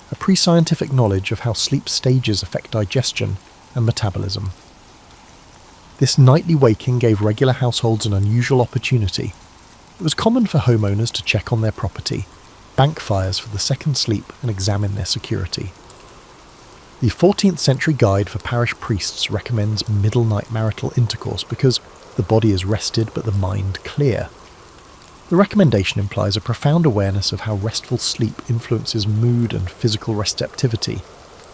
a pre-scientific knowledge of how sleep stages affect digestion and metabolism. This nightly waking gave regular households an unusual opportunity. It was common for homeowners to check on their property, bank fires for the second sleep, and examine their security. The 14th century guide for parish priests recommends middle night marital intercourse because the body is rested but the mind clear. The recommendation implies a profound awareness of how restful sleep influences mood and physical receptivity.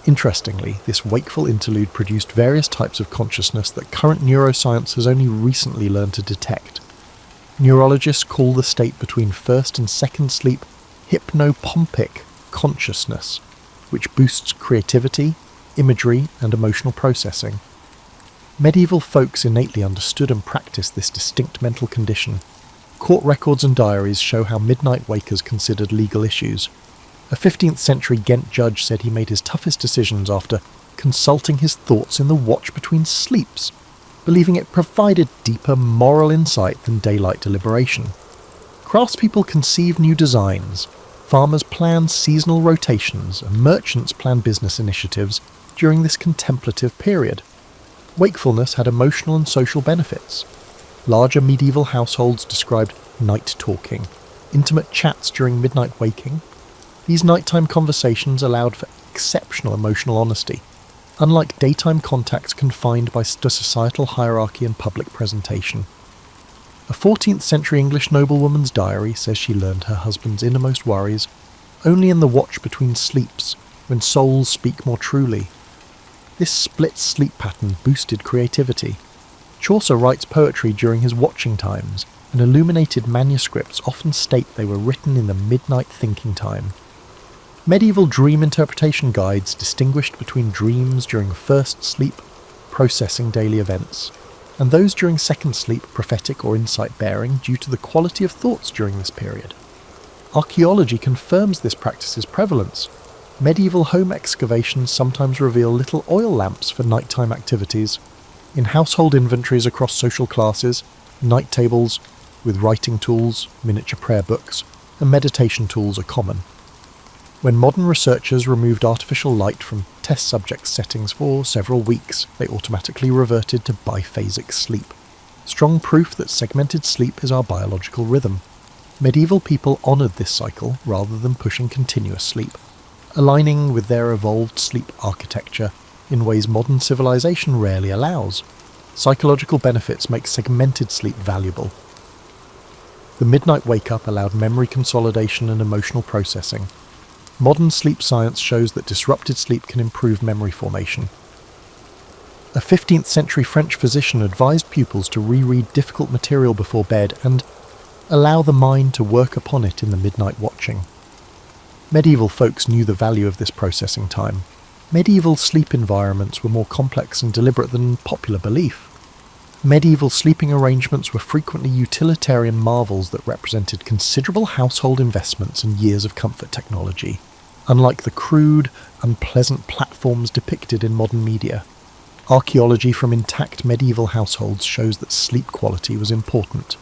Interestingly, this wakeful interlude produced various types of consciousness that current neuroscience has only recently learned to detect. Neurologists call the state between first and second sleep hypnopompic consciousness, which boosts creativity, imagery, and emotional processing. Medieval folks innately understood and practiced this distinct mental condition. Court records and diaries show how midnight wakers considered legal issues. A 15th century Ghent judge said he made his toughest decisions after consulting his thoughts in the watch between sleeps, believing it provided deeper moral insight than daylight deliberation. Craftspeople conceived new designs, farmers planned seasonal rotations, and merchants planned business initiatives during this contemplative period. Wakefulness had emotional and social benefits. Larger medieval households described night talking, intimate chats during midnight waking. These nighttime conversations allowed for exceptional emotional honesty, unlike daytime contacts confined by societal hierarchy and public presentation. A 14th century English noblewoman's diary says she learned her husband's innermost worries only in the watch between sleeps, when souls speak more truly. This split sleep pattern boosted creativity. Chaucer writes poetry during his watching times, and illuminated manuscripts often state they were written in the midnight thinking time. Medieval dream interpretation guides distinguished between dreams during first sleep, processing daily events, and those during second sleep, prophetic or insight-bearing, due to the quality of thoughts during this period. Archaeology confirms this practice's prevalence. Medieval home excavations sometimes reveal little oil lamps for nighttime activities. In household inventories across social classes, night tables with writing tools, miniature prayer books, and meditation tools are common. When modern researchers removed artificial light from test subject settings for several weeks, they automatically reverted to biphasic sleep. Strong proof that segmented sleep is our biological rhythm. Medieval people honoured this cycle rather than pushing continuous sleep, aligning with their evolved sleep architecture in ways modern civilization rarely allows. Psychological benefits make segmented sleep valuable. The midnight wake-up allowed memory consolidation and emotional processing. Modern sleep science shows that disrupted sleep can improve memory formation. A 15th century French physician advised pupils to reread difficult material before bed and allow the mind to work upon it in the midnight watching. Medieval folks knew the value of this processing time. Medieval sleep environments were more complex and deliberate than popular belief. Medieval sleeping arrangements were frequently utilitarian marvels that represented considerable household investments and years of comfort technology, unlike the crude, unpleasant platforms depicted in modern media. Archaeology from intact medieval households shows that sleep quality was important.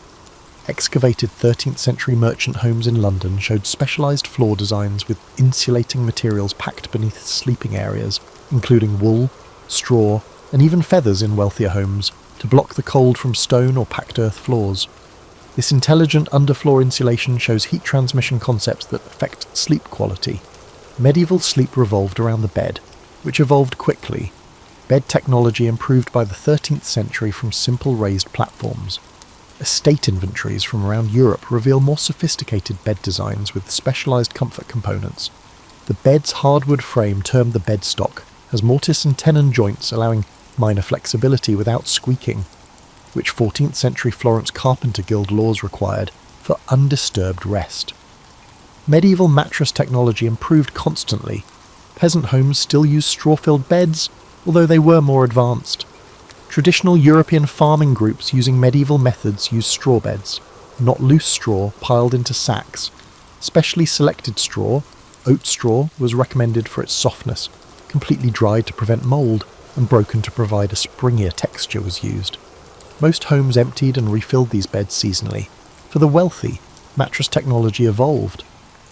Excavated 13th century merchant homes in London showed specialised floor designs with insulating materials packed beneath sleeping areas, including wool, straw, and even feathers in wealthier homes, to block the cold from stone or packed earth floors. This intelligent underfloor insulation shows heat transmission concepts that affect sleep quality. Medieval sleep revolved around the bed, which evolved quickly. Bed technology improved by the 13th century from simple raised platforms. Estate inventories from around Europe reveal more sophisticated bed designs with specialised comfort components. The bed's hardwood frame, termed the bedstock, has mortise and tenon joints allowing minor flexibility without squeaking, which 14th century Florence Carpenter Guild laws required for undisturbed rest. Medieval mattress technology improved constantly. Peasant homes still used straw-filled beds, although they were more advanced. Traditional European farming groups using medieval methods used straw beds, not loose straw piled into sacks. Specially selected straw, oat straw, was recommended for its softness. Completely dried to prevent mould and broken to provide a springier texture was used. Most homes emptied and refilled these beds seasonally. For the wealthy, mattress technology evolved.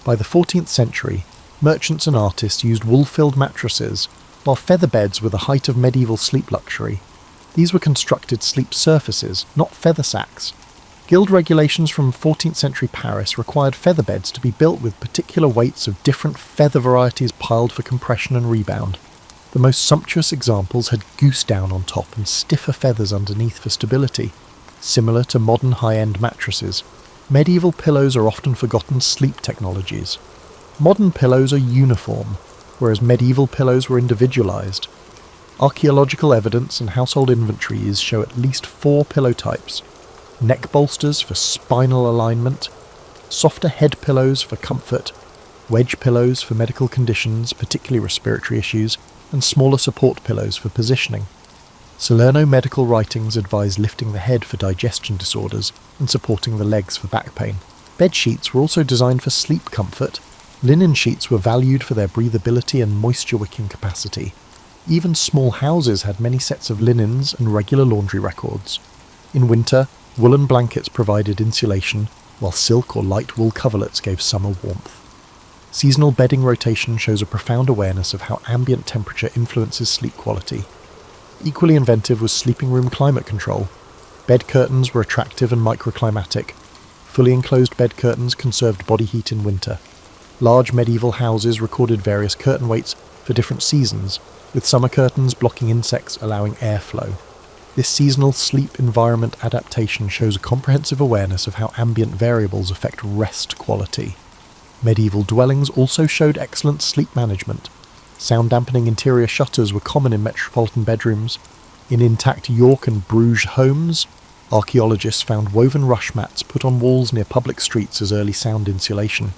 By the 14th century, merchants and artists used wool-filled mattresses, while feather beds were the height of medieval sleep luxury. These were constructed sleep surfaces, not feather sacks. Guild regulations from 14th century Paris required feather beds to be built with particular weights of different feather varieties piled for compression and rebound. The most sumptuous examples had goose down on top and stiffer feathers underneath for stability, similar to modern high-end mattresses. Medieval pillows are often forgotten sleep technologies. Modern pillows are uniform, whereas medieval pillows were individualized. Archaeological evidence and household inventories show at least 4 pillow types: neck bolsters for spinal alignment, softer head pillows for comfort, wedge pillows for medical conditions, particularly respiratory issues, and smaller support pillows for positioning. Salerno medical writings advise lifting the head for digestion disorders and supporting the legs for back pain. Bed sheets were also designed for sleep comfort. Linen sheets were valued for their breathability and moisture-wicking capacity. Even small houses had many sets of linens and regular laundry records. In winter, woolen blankets provided insulation, while silk or light wool coverlets gave summer warmth. Seasonal bedding rotation shows a profound awareness of how ambient temperature influences sleep quality. Equally inventive was sleeping room climate control. Bed curtains were attractive and microclimatic. Fully enclosed bed curtains conserved body heat in winter. Large medieval houses recorded various curtain weights for different seasons, with summer curtains blocking insects allowing airflow. This seasonal sleep environment adaptation shows a comprehensive awareness of how ambient variables affect rest quality. Medieval dwellings also showed excellent sleep management. Sound-dampening interior shutters were common in metropolitan bedrooms. In intact York and Bruges homes, archaeologists found woven rush mats put on walls near public streets as early sound insulation.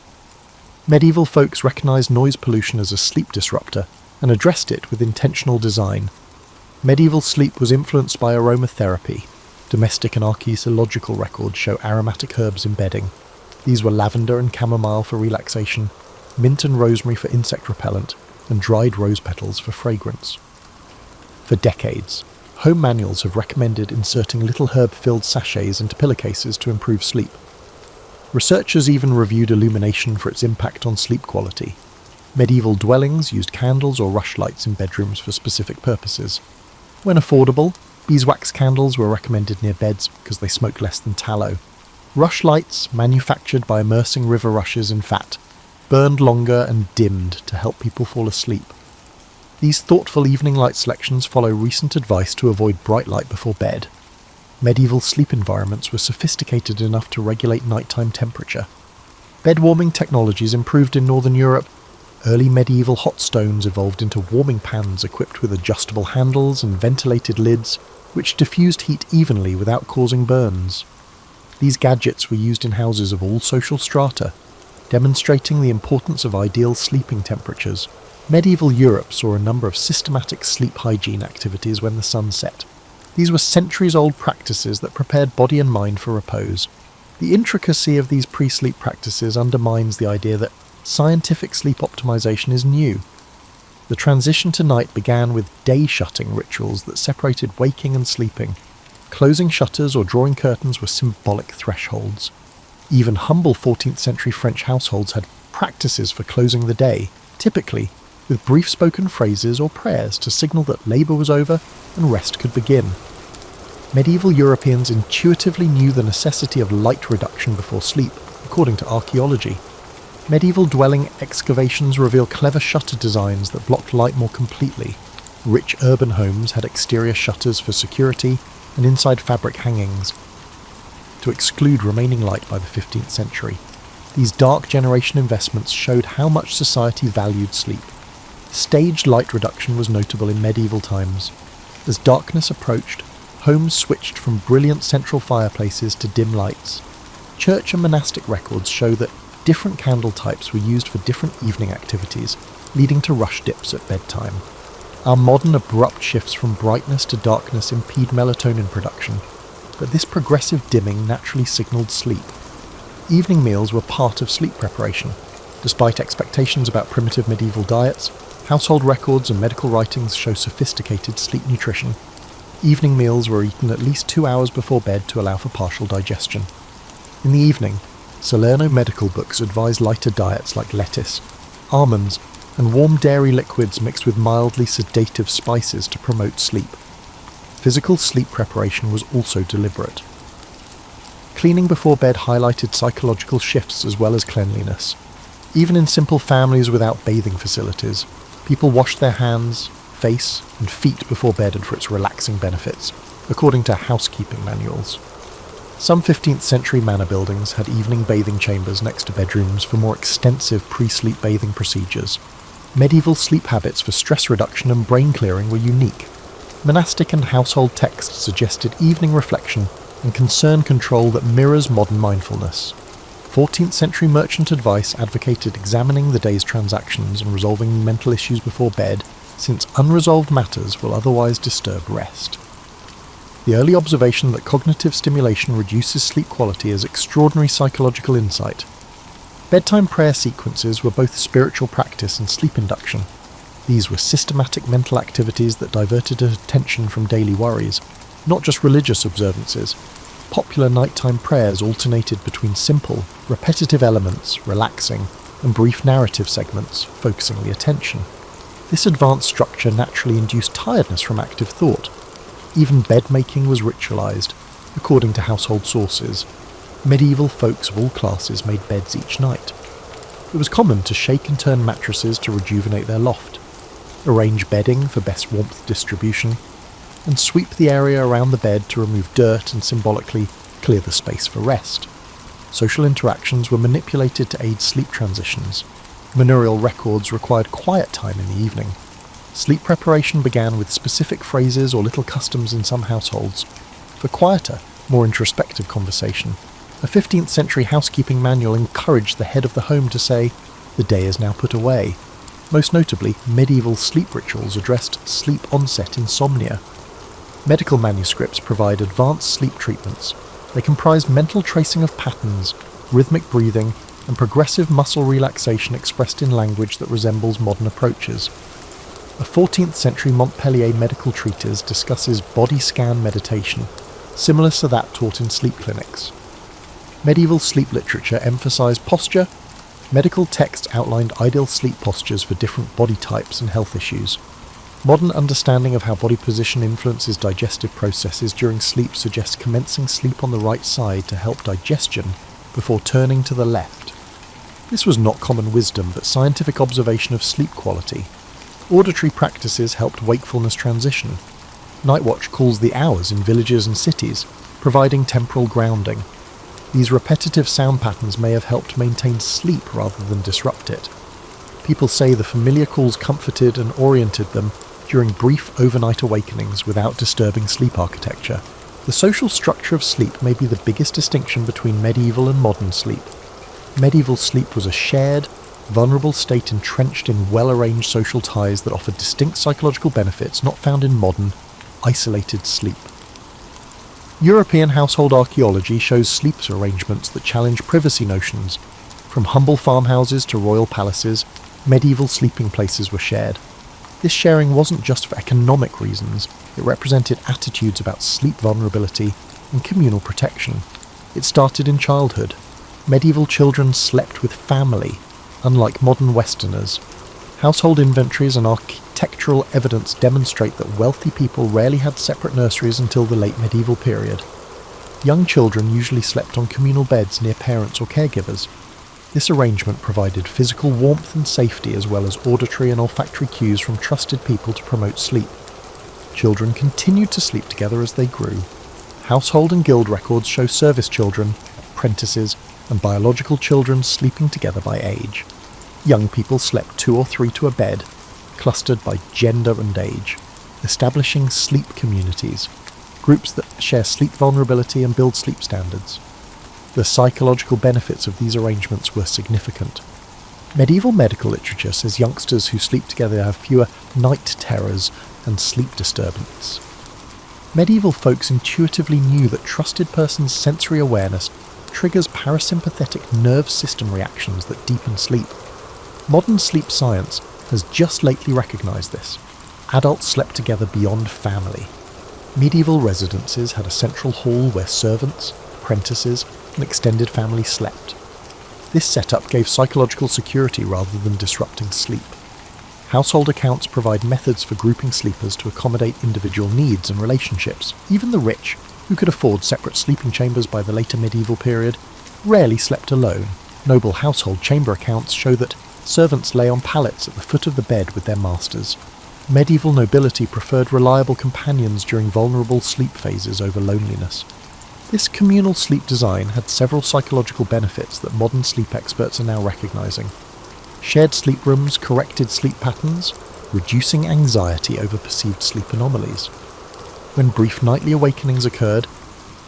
Medieval folks recognised noise pollution as a sleep disruptor and addressed it with intentional design. Medieval sleep was influenced by aromatherapy. Domestic and archaeological records show aromatic herbs in bedding. These were lavender and chamomile for relaxation, mint and rosemary for insect repellent, and dried rose petals for fragrance. For decades, home manuals have recommended inserting little herb-filled sachets into pillowcases to improve sleep. Researchers even reviewed illumination for its impact on sleep quality. Medieval dwellings used candles or rushlights in bedrooms for specific purposes. When affordable, beeswax candles were recommended near beds because they smoke less than tallow. Rushlights, manufactured by immersing river rushes in fat, burned longer and dimmed to help people fall asleep. These thoughtful evening light selections follow recent advice to avoid bright light before bed. Medieval sleep environments were sophisticated enough to regulate nighttime temperature. Bed warming technologies improved in Northern Europe. Early medieval hot stones evolved into warming pans equipped with adjustable handles and ventilated lids, which diffused heat evenly without causing burns. These gadgets were used in houses of all social strata, demonstrating the importance of ideal sleeping temperatures. Medieval Europe saw a number of systematic sleep hygiene activities when the sun set. These were centuries-old practices that prepared body and mind for repose. The intricacy of these pre-sleep practices undermines the idea that scientific sleep optimization is new. The transition to night began with day-shutting rituals that separated waking and sleeping. Closing shutters or drawing curtains were symbolic thresholds. Even humble 14th century French households had practices for closing the day, typically with brief spoken phrases or prayers to signal that labour was over and rest could begin. Medieval Europeans intuitively knew the necessity of light reduction before sleep, according to archaeology. Medieval dwelling excavations reveal clever shutter designs that blocked light more completely. Rich urban homes had exterior shutters for security and inside fabric hangings to exclude remaining light by the 15th century. These dark generation investments showed how much society valued sleep. Staged light reduction was notable in medieval times. As darkness approached, homes switched from brilliant central fireplaces to dim lights. Church and monastic records show that different candle types were used for different evening activities, leading to rush dips at bedtime. Our modern abrupt shifts from brightness to darkness impede melatonin production, but this progressive dimming naturally signalled sleep. Evening meals were part of sleep preparation. Despite expectations about primitive medieval diets, household records and medical writings show sophisticated sleep nutrition. Evening meals were eaten at least 2 hours before bed to allow for partial digestion. In the evening, Salerno medical books advise lighter diets like lettuce, almonds, and warm dairy liquids mixed with mildly sedative spices to promote sleep. Physical sleep preparation was also deliberate. Cleaning before bed highlighted psychological shifts as well as cleanliness. Even in simple families without bathing facilities, people washed their hands, face, and feet before bed and for its relaxing benefits, according to housekeeping manuals. Some 15th century manor buildings had evening bathing chambers next to bedrooms for more extensive pre-sleep bathing procedures. Medieval sleep habits for stress reduction and brain clearing were unique. Monastic and household texts suggested evening reflection and concern control that mirrors modern mindfulness. 14th century merchant advice advocated examining the day's transactions and resolving mental issues before bed, since unresolved matters will otherwise disturb rest. The early observation that cognitive stimulation reduces sleep quality is extraordinary psychological insight. Bedtime prayer sequences were both spiritual practice and sleep induction. These were systematic mental activities that diverted attention from daily worries, not just religious observances. Popular nighttime prayers alternated between simple, repetitive elements, relaxing, and brief narrative segments, focusing the attention. This advanced structure naturally induced tiredness from active thought. Even bed-making was ritualized, according to household sources. Medieval folks of all classes made beds each night. It was common to shake and turn mattresses to rejuvenate their loft, arrange bedding for best warmth distribution, and sweep the area around the bed to remove dirt and symbolically clear the space for rest. Social interactions were manipulated to aid sleep transitions. Manorial records required quiet time in the evening. Sleep preparation began with specific phrases or little customs in some households. For quieter, more introspective conversation, a 15th century housekeeping manual encouraged the head of the home to say, "The day is now put away." Most notably, medieval sleep rituals addressed sleep onset insomnia. Medical manuscripts provide advanced sleep treatments. They comprise mental tracing of patterns, rhythmic breathing, and progressive muscle relaxation expressed in language that resembles modern approaches. A 14th century Montpellier medical treatise discusses body scan meditation, similar to that taught in sleep clinics. Medieval sleep literature emphasized posture. Medical texts outlined ideal sleep postures for different body types and health issues. Modern understanding of how body position influences digestive processes during sleep suggests commencing sleep on the right side to help digestion before turning to the left. This was not common wisdom, but scientific observation of sleep quality. Auditory practices helped wakefulness transition. Night watch calls the hours in villages and cities, providing temporal grounding. These repetitive sound patterns may have helped maintain sleep rather than disrupt it. People say the familiar calls comforted and oriented them during brief overnight awakenings without disturbing sleep architecture. The social structure of sleep may be the biggest distinction between medieval and modern sleep. Medieval sleep was a shared, vulnerable state entrenched in well-arranged social ties that offered distinct psychological benefits not found in modern, isolated sleep. European household archaeology shows sleep arrangements that challenge privacy notions. From humble farmhouses to royal palaces, medieval sleeping places were shared. This sharing wasn't just for economic reasons, it represented attitudes about sleep vulnerability and communal protection. It started in childhood. Medieval children slept with family, unlike modern Westerners. Household inventories and architectural evidence demonstrate that wealthy people rarely had separate nurseries until the late medieval period. Young children usually slept on communal beds near parents or caregivers. This arrangement provided physical warmth and safety as well as auditory and olfactory cues from trusted people to promote sleep. Children continued to sleep together as they grew. Household and guild records show service children, apprentices, and biological children sleeping together by age. Young people slept 2 or 3 to a bed, clustered by gender and age, establishing sleep communities, groups that share sleep vulnerability and build sleep standards. The psychological benefits of these arrangements were significant. Medieval medical literature says youngsters who sleep together have fewer night terrors and sleep disturbance. Medieval folks intuitively knew that trusted persons' sensory awareness triggers parasympathetic nerve system reactions that deepen sleep. Modern sleep science has just lately recognized this. Adults slept together beyond family. Medieval residences had a central hall where servants, apprentices, and extended family slept. This setup gave psychological security rather than disrupting sleep. Household accounts provide methods for grouping sleepers to accommodate individual needs and relationships. Even the rich, who could afford separate sleeping chambers by the later medieval period, rarely slept alone. Noble household chamber accounts show that servants lay on pallets at the foot of the bed with their masters. Medieval nobility preferred reliable companions during vulnerable sleep phases over loneliness. This communal sleep design had several psychological benefits that modern sleep experts are now recognizing. Shared sleep rooms corrected sleep patterns, reducing anxiety over perceived sleep anomalies. When brief nightly awakenings occurred,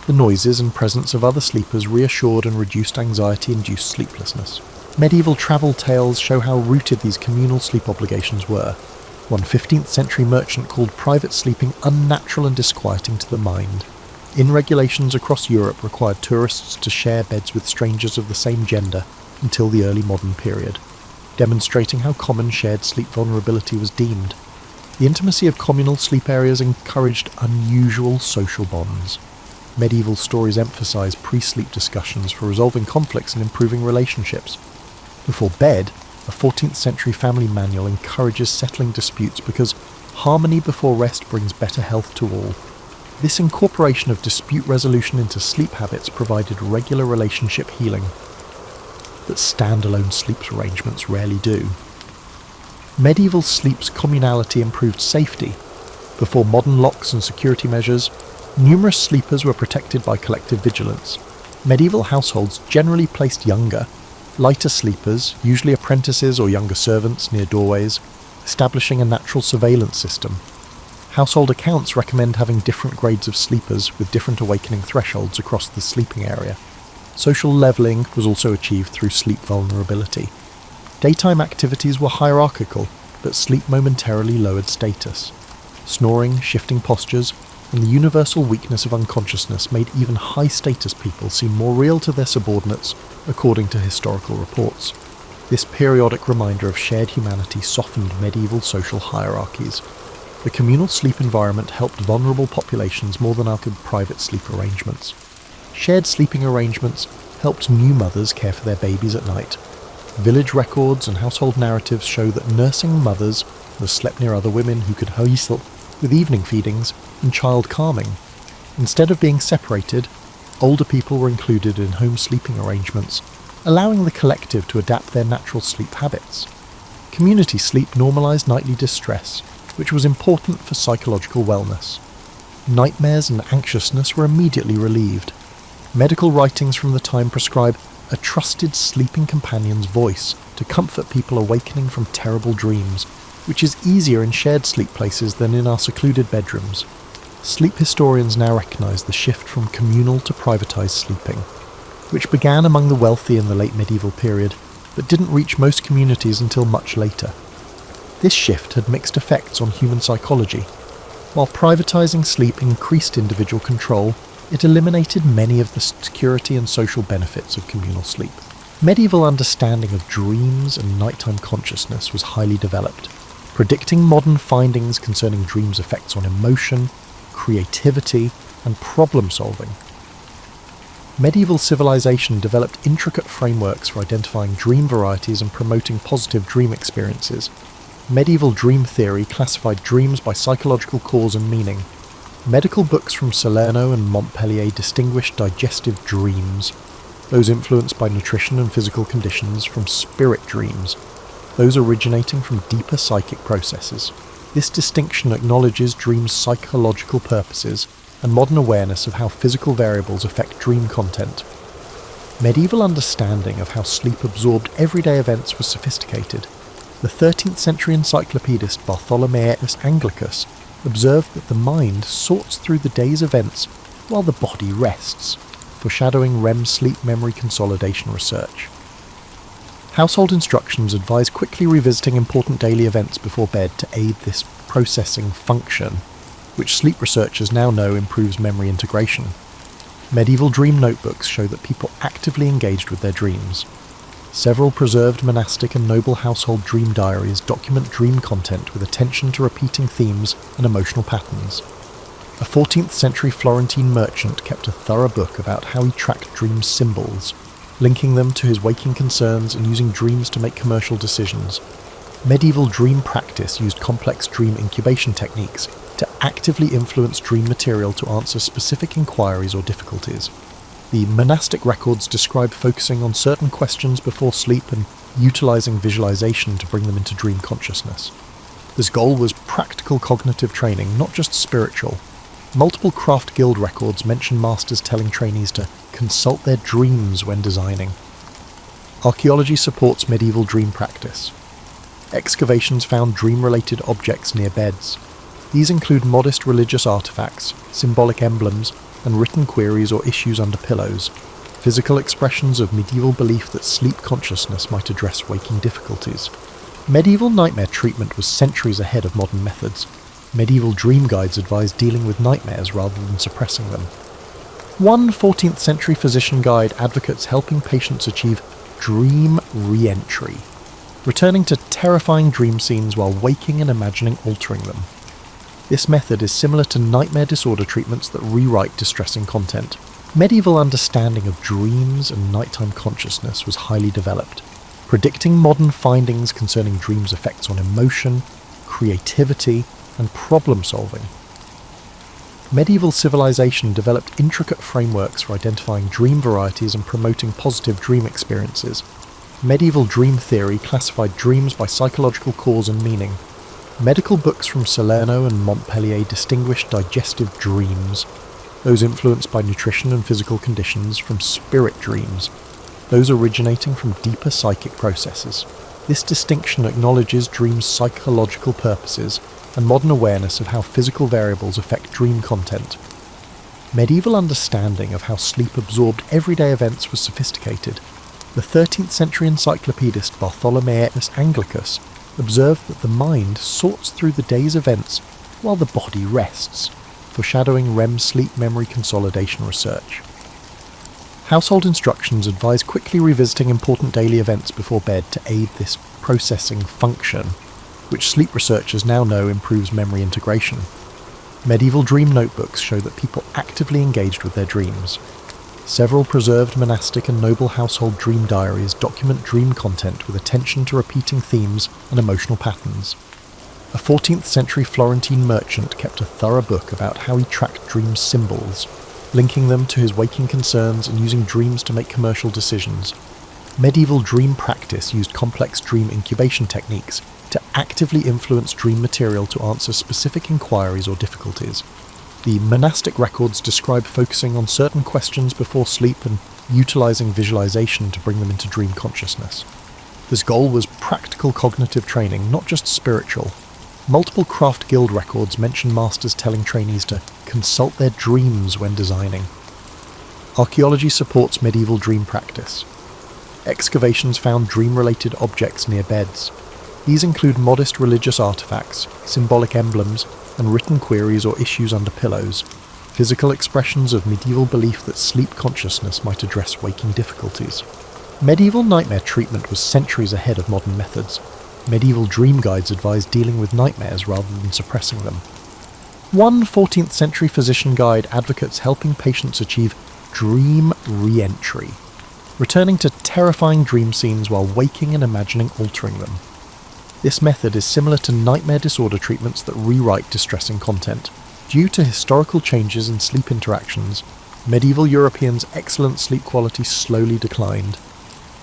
the noises and presence of other sleepers reassured and reduced anxiety-induced sleeplessness. Medieval travel tales show how rooted these communal sleep obligations were. One 15th century merchant called private sleeping unnatural and disquieting to the mind. Inn regulations across Europe required tourists to share beds with strangers of the same gender until the early modern period, demonstrating how common shared sleep vulnerability was deemed. The intimacy of communal sleep areas encouraged unusual social bonds. Medieval stories emphasize pre-sleep discussions for resolving conflicts and improving relationships. Before bed, a 14th century family manual encourages settling disputes because harmony before rest brings better health to all. This incorporation of dispute resolution into sleep habits provided regular relationship healing that standalone sleep arrangements rarely do. Medieval sleep's communality improved safety. Before modern locks and security measures, numerous sleepers were protected by collective vigilance. Medieval households generally placed younger, lighter sleepers, usually apprentices or younger servants, near doorways, establishing a natural surveillance system. Household accounts recommend having different grades of sleepers with different awakening thresholds across the sleeping area. Social levelling was also achieved through sleep vulnerability. Daytime activities were hierarchical, but sleep momentarily lowered status. Snoring, shifting postures, and the universal weakness of unconsciousness made even high-status people seem more real to their subordinates, according to historical reports. This periodic reminder of shared humanity softened medieval social hierarchies. The communal sleep environment helped vulnerable populations more than outdid private sleep arrangements. Shared sleeping arrangements helped new mothers care for their babies at night. Village records and household narratives show that nursing mothers slept near other women who could whistle, with evening feedings and child calming. Instead of being separated, older people were included in home sleeping arrangements, allowing the collective to adapt their natural sleep habits. Community sleep normalised nightly distress, which was important for psychological wellness. Nightmares and anxiousness were immediately relieved. Medical writings from the time prescribe a trusted sleeping companion's voice to comfort people awakening from terrible dreams, which is easier in shared sleep places than in our secluded bedrooms. Sleep historians now recognise the shift from communal to privatised sleeping, which began among the wealthy in the late medieval period, but didn't reach most communities until much later. This shift had mixed effects on human psychology. While privatising sleep increased individual control, it eliminated many of the security and social benefits of communal sleep. Medieval understanding of dreams and nighttime consciousness was highly developed, predicting modern findings concerning dreams' effects on emotion, creativity, and problem-solving. Medieval civilization developed intricate frameworks for identifying dream varieties and promoting positive dream experiences. Medieval dream theory classified dreams by psychological cause and meaning. Medical books from Salerno and Montpellier distinguished digestive dreams, those influenced by nutrition and physical conditions, from spirit dreams, those originating from deeper psychic processes. This distinction acknowledges dreams' psychological purposes and modern awareness of how physical variables affect dream content. Medieval understanding of how sleep absorbed everyday events was sophisticated. The 13th century encyclopedist Bartholomeus Anglicus observed that the mind sorts through the day's events while the body rests, foreshadowing REM sleep memory consolidation research. Household instructions advise quickly revisiting important daily events before bed to aid this processing function, which sleep researchers now know improves memory integration. Medieval dream notebooks show that people actively engaged with their dreams. Several preserved monastic and noble household dream diaries document dream content with attention to repeating themes and emotional patterns. A 14th century Florentine merchant kept a thorough book about how he tracked dream symbols, linking them to his waking concerns and using dreams to make commercial decisions. Medieval dream practice used complex dream incubation techniques to actively influence dream material to answer specific inquiries or difficulties. The monastic records describe focusing on certain questions before sleep and utilising visualisation to bring them into dream consciousness. This goal was practical cognitive training, not just spiritual. Multiple craft guild records mention masters telling trainees to consult their dreams when designing. Archaeology supports medieval dream practice. Excavations found dream-related objects near beds. These include modest religious artefacts, symbolic emblems, and written queries or issues under pillows, physical expressions of medieval belief that sleep consciousness might address waking difficulties. Medieval nightmare treatment was centuries ahead of modern methods. Medieval dream guides advised dealing with nightmares rather than suppressing them. One 14th century physician guide advocates helping patients achieve dream re-entry, returning to terrifying dream scenes while waking and imagining altering them. This method is similar to nightmare disorder treatments that rewrite distressing content. Medieval understanding of dreams and nighttime consciousness was highly developed, predicting modern findings concerning dreams' effects on emotion, creativity, and problem-solving. Medieval civilization developed intricate frameworks for identifying dream varieties and promoting positive dream experiences. Medieval dream theory classified dreams by psychological cause and meaning. Medical books from Salerno and Montpellier distinguished digestive dreams, those influenced by nutrition and physical conditions, from spirit dreams, those originating from deeper psychic processes. This distinction acknowledges dreams' psychological purposes and modern awareness of how physical variables affect dream content. Medieval understanding of how sleep absorbed everyday events was sophisticated. The 13th century encyclopedist Bartholomeus Anglicus observed that the mind sorts through the day's events while the body rests, foreshadowing REM sleep memory consolidation research. Household instructions advise quickly revisiting important daily events before bed to aid this processing function, which sleep researchers now know improves memory integration. Medieval dream notebooks show that people actively engaged with their dreams. Several preserved monastic and noble household dream diaries document dream content with attention to repeating themes and emotional patterns. A 14th century Florentine merchant kept a thorough book about how he tracked dream symbols, linking them to his waking concerns and using dreams to make commercial decisions. Medieval dream practice used complex dream incubation techniques to actively influence dream material to answer specific inquiries or difficulties. The monastic records describe focusing on certain questions before sleep and utilizing visualization to bring them into dream consciousness. This goal was practical cognitive training, not just spiritual. Multiple craft guild records mention masters telling trainees to consult their dreams when designing. Archaeology supports medieval dream practice. Excavations found dream-related objects near beds. These include modest religious artifacts, symbolic emblems, and written queries or issues under pillows, physical expressions of medieval belief that sleep consciousness might address waking difficulties. Medieval nightmare treatment was centuries ahead of modern methods. Medieval dream guides advised dealing with nightmares rather than suppressing them. One 14th century physician guide advocates helping patients achieve dream re-entry, returning to terrifying dream scenes while waking and imagining altering them. This method is similar to nightmare disorder treatments that rewrite distressing content. Due to historical changes in sleep interactions, medieval Europeans' excellent sleep quality slowly declined.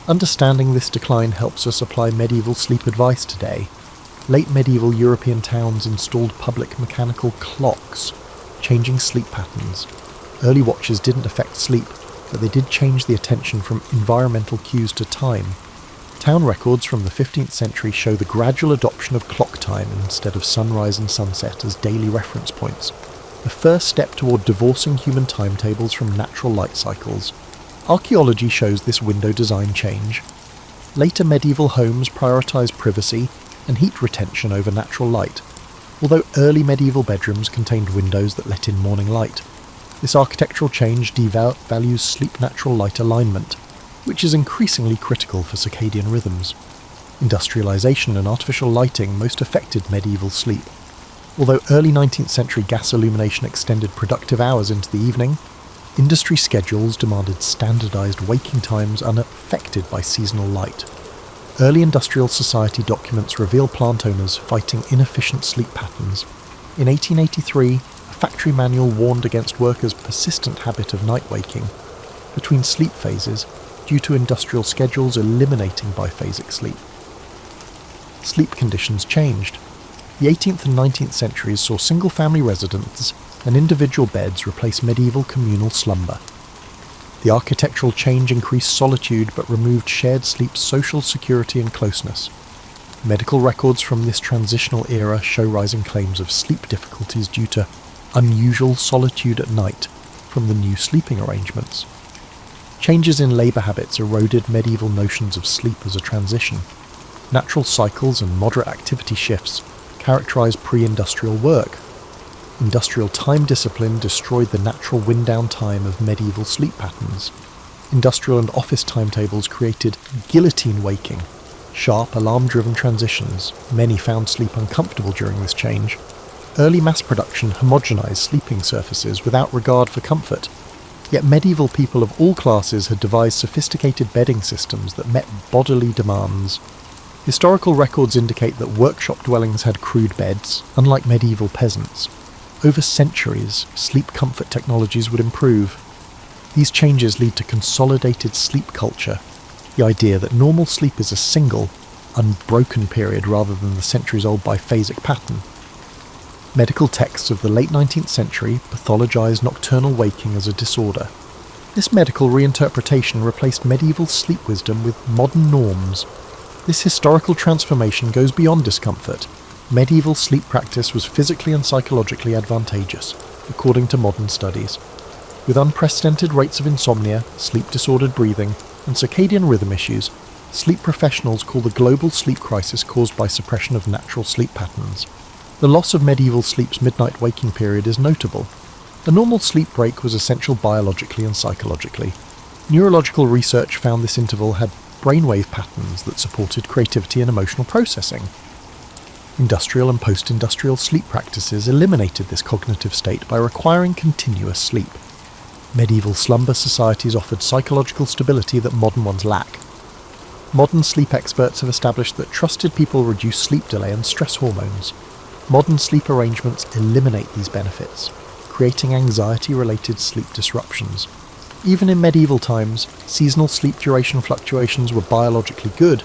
Understanding this decline helps us apply medieval sleep advice today. Late medieval European towns installed public mechanical clocks, changing sleep patterns. Early watches didn't affect sleep, but they did change the attention from environmental cues to time. Town records from the 15th century show the gradual adoption of clock time instead of sunrise and sunset as daily reference points, the first step toward divorcing human timetables from natural light cycles. Archaeology shows this window design change. Later medieval homes prioritized privacy and heat retention over natural light, although early medieval bedrooms contained windows that let in morning light. This architectural change devalues sleep-natural light alignment, which is increasingly critical for circadian rhythms. Industrialization and artificial lighting most affected medieval sleep. Although early 19th century gas illumination extended productive hours into the evening, industry schedules demanded standardized waking times unaffected by seasonal light. Early industrial society documents reveal plant owners fighting inefficient sleep patterns. In 1883, a factory manual warned against workers' persistent habit of night waking between sleep phases due to industrial schedules eliminating biphasic sleep. Sleep conditions changed. The 18th and 19th centuries saw single-family residence and individual beds replace medieval communal slumber. The architectural change increased solitude but removed shared sleep's social security and closeness. Medical records from this transitional era show rising claims of sleep difficulties due to unusual solitude at night from the new sleeping arrangements. Changes in labour habits eroded medieval notions of sleep as a transition. Natural cycles and moderate activity shifts characterised pre-industrial work. Industrial time discipline destroyed the natural wind-down time of medieval sleep patterns. Industrial and office timetables created guillotine waking, sharp, alarm-driven transitions. Many found sleep uncomfortable during this change. Early mass production homogenised sleeping surfaces without regard for comfort. Yet medieval people of all classes had devised sophisticated bedding systems that met bodily demands. Historical records indicate that workshop dwellings had crude beds, unlike medieval peasants. Over centuries, sleep comfort technologies would improve. These changes lead to consolidated sleep culture, the idea that normal sleep is a single, unbroken period rather than the centuries-old biphasic pattern. Medical texts of the late 19th century pathologized nocturnal waking as a disorder. This medical reinterpretation replaced medieval sleep wisdom with modern norms. This historical transformation goes beyond discomfort. Medieval sleep practice was physically and psychologically advantageous, according to modern studies. With unprecedented rates of insomnia, sleep-disordered breathing, and circadian rhythm issues, sleep professionals call the global sleep crisis caused by suppression of natural sleep patterns. The loss of medieval sleep's midnight waking period is notable. A normal sleep break was essential biologically and psychologically. Neurological research found this interval had brainwave patterns that supported creativity and emotional processing. Industrial and post-industrial sleep practices eliminated this cognitive state by requiring continuous sleep. Medieval slumber societies offered psychological stability that modern ones lack. Modern sleep experts have established that trusted people reduce sleep delay and stress hormones. Modern sleep arrangements eliminate these benefits, creating anxiety-related sleep disruptions. Even in medieval times, seasonal sleep duration fluctuations were biologically good.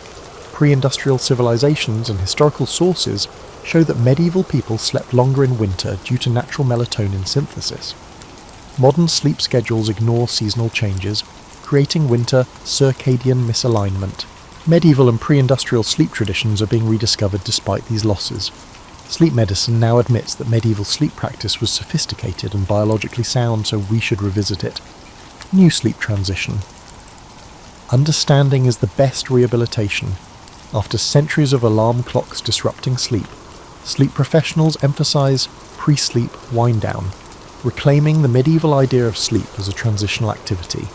Pre-industrial civilizations and historical sources show that medieval people slept longer in winter due to natural melatonin synthesis. Modern sleep schedules ignore seasonal changes, creating winter circadian misalignment. Medieval and pre-industrial sleep traditions are being rediscovered despite these losses. Sleep medicine now admits that medieval sleep practice was sophisticated and biologically sound, so we should revisit it. New sleep transition. Understanding is the best rehabilitation. After centuries of alarm clocks disrupting sleep, sleep professionals emphasize pre-sleep wind-down, reclaiming the medieval idea of sleep as a transitional activity.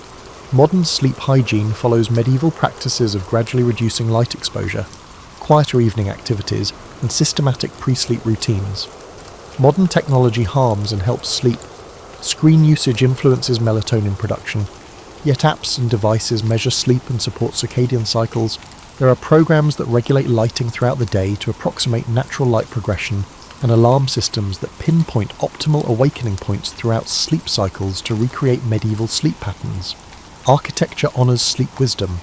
Modern sleep hygiene follows medieval practices of gradually reducing light exposure, quieter evening activities, and systematic pre-sleep routines. Modern technology harms and helps sleep. Screen usage influences melatonin production, yet apps and devices measure sleep and support circadian cycles. There are programs that regulate lighting throughout the day to approximate natural light progression, and alarm systems that pinpoint optimal awakening points throughout sleep cycles to recreate medieval sleep patterns. Architecture honours sleep wisdom.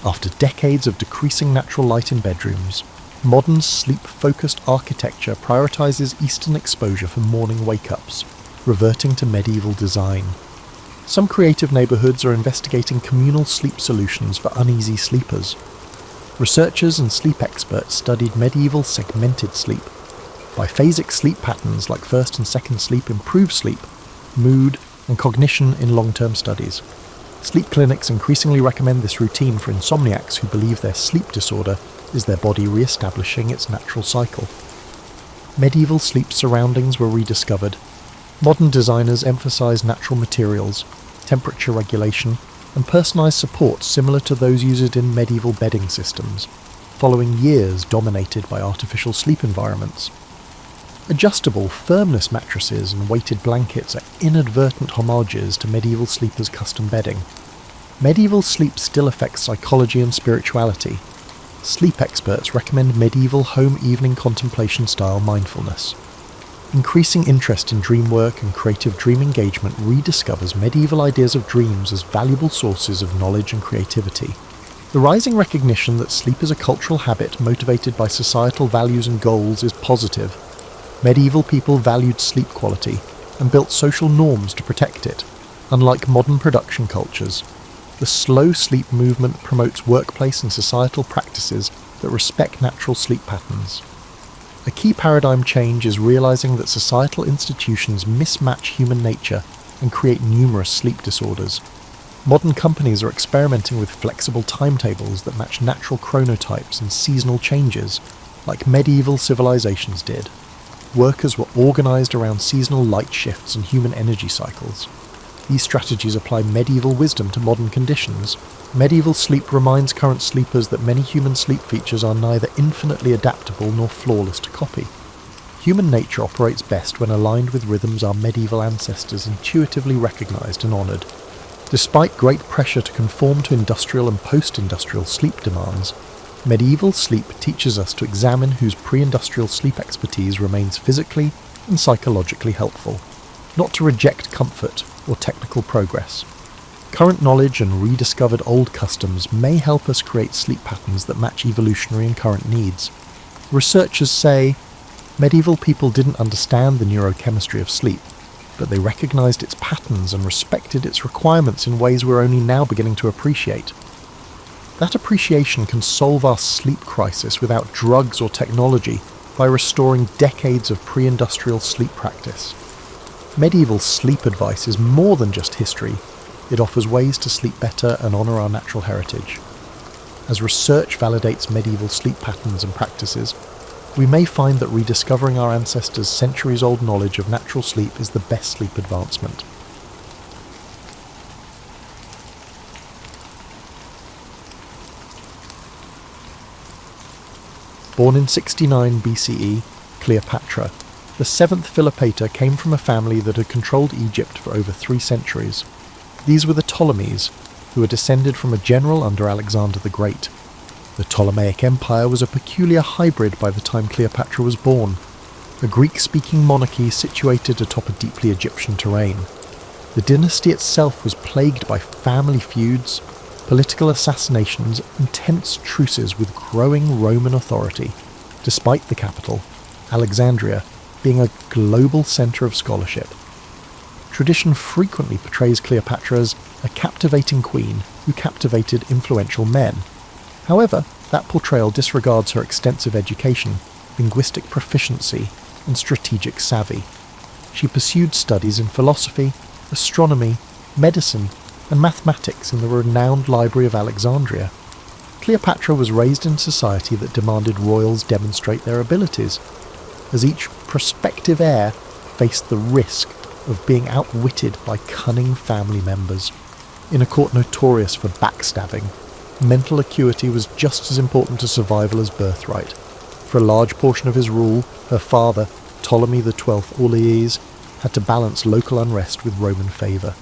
After decades of decreasing natural light in bedrooms, modern sleep-focused architecture prioritises eastern exposure for morning wake-ups, reverting to medieval design. Some creative neighbourhoods are investigating communal sleep solutions for uneasy sleepers. Researchers and sleep experts studied medieval segmented sleep. Biphasic sleep patterns like first and second sleep improve sleep, mood, and cognition in long-term studies. Sleep clinics increasingly recommend this routine for insomniacs who believe their sleep disorder is their body re-establishing its natural cycle. Medieval sleep surroundings were rediscovered. Modern designers emphasize natural materials, temperature regulation, and personalized support similar to those used in medieval bedding systems, following years dominated by artificial sleep environments. Adjustable firmness mattresses and weighted blankets are inadvertent homages to medieval sleepers' custom bedding. Medieval sleep still affects psychology and spirituality. Sleep experts recommend medieval home evening contemplation style mindfulness. Increasing interest in dream work and creative dream engagement rediscovers medieval ideas of dreams as valuable sources of knowledge and creativity. The rising recognition that sleep is a cultural habit motivated by societal values and goals is positive. Medieval people valued sleep quality and built social norms to protect it, unlike modern production cultures. The slow sleep movement promotes workplace and societal practices that respect natural sleep patterns. A key paradigm change is realizing that societal institutions mismatch human nature and create numerous sleep disorders. Modern companies are experimenting with flexible timetables that match natural chronotypes and seasonal changes, like medieval civilizations did. Workers were organized around seasonal light shifts and human energy cycles. These strategies apply medieval wisdom to modern conditions. Medieval sleep reminds current sleepers that many human sleep features are neither infinitely adaptable nor flawless to copy. Human nature operates best when aligned with rhythms our medieval ancestors intuitively recognized and honored. Despite great pressure to conform to industrial and post-industrial sleep demands, medieval sleep teaches us to examine whose pre-industrial sleep expertise remains physically and psychologically helpful, not to reject comfort or technical progress. Current knowledge and rediscovered old customs may help us create sleep patterns that match evolutionary and current needs. Researchers say medieval people didn't understand the neurochemistry of sleep, but they recognized its patterns and respected its requirements in ways we're only now beginning to appreciate. That appreciation can solve our sleep crisis without drugs or technology by restoring decades of pre-industrial sleep practice. Medieval sleep advice is more than just history. It offers ways to sleep better and honour our natural heritage. As research validates medieval sleep patterns and practices, we may find that rediscovering our ancestors' centuries-old knowledge of natural sleep is the best sleep advancement. Born in 69 BCE, Cleopatra, the seventh Philopator, came from a family that had controlled Egypt for over 3 centuries. These were the Ptolemies, who were descended from a general under Alexander the Great. The Ptolemaic Empire was a peculiar hybrid by the time Cleopatra was born, a Greek-speaking monarchy situated atop a deeply Egyptian terrain. The dynasty itself was plagued by family feuds, political assassinations, and tense truces with growing Roman authority, despite the capital, Alexandria, being a global centre of scholarship. Tradition frequently portrays Cleopatra as a captivating queen who captivated influential men. However, that portrayal disregards her extensive education, linguistic proficiency, and strategic savvy. She pursued studies in philosophy, astronomy, medicine, and mathematics in the renowned Library of Alexandria. Cleopatra was raised in a society that demanded royals demonstrate their abilities, as each prospective heir faced the risk of being outwitted by cunning family members. In a court notorious for backstabbing, mental acuity was just as important to survival as birthright. For a large portion of his rule, her father, Ptolemy XII Orleans, had to balance local unrest with Roman favour.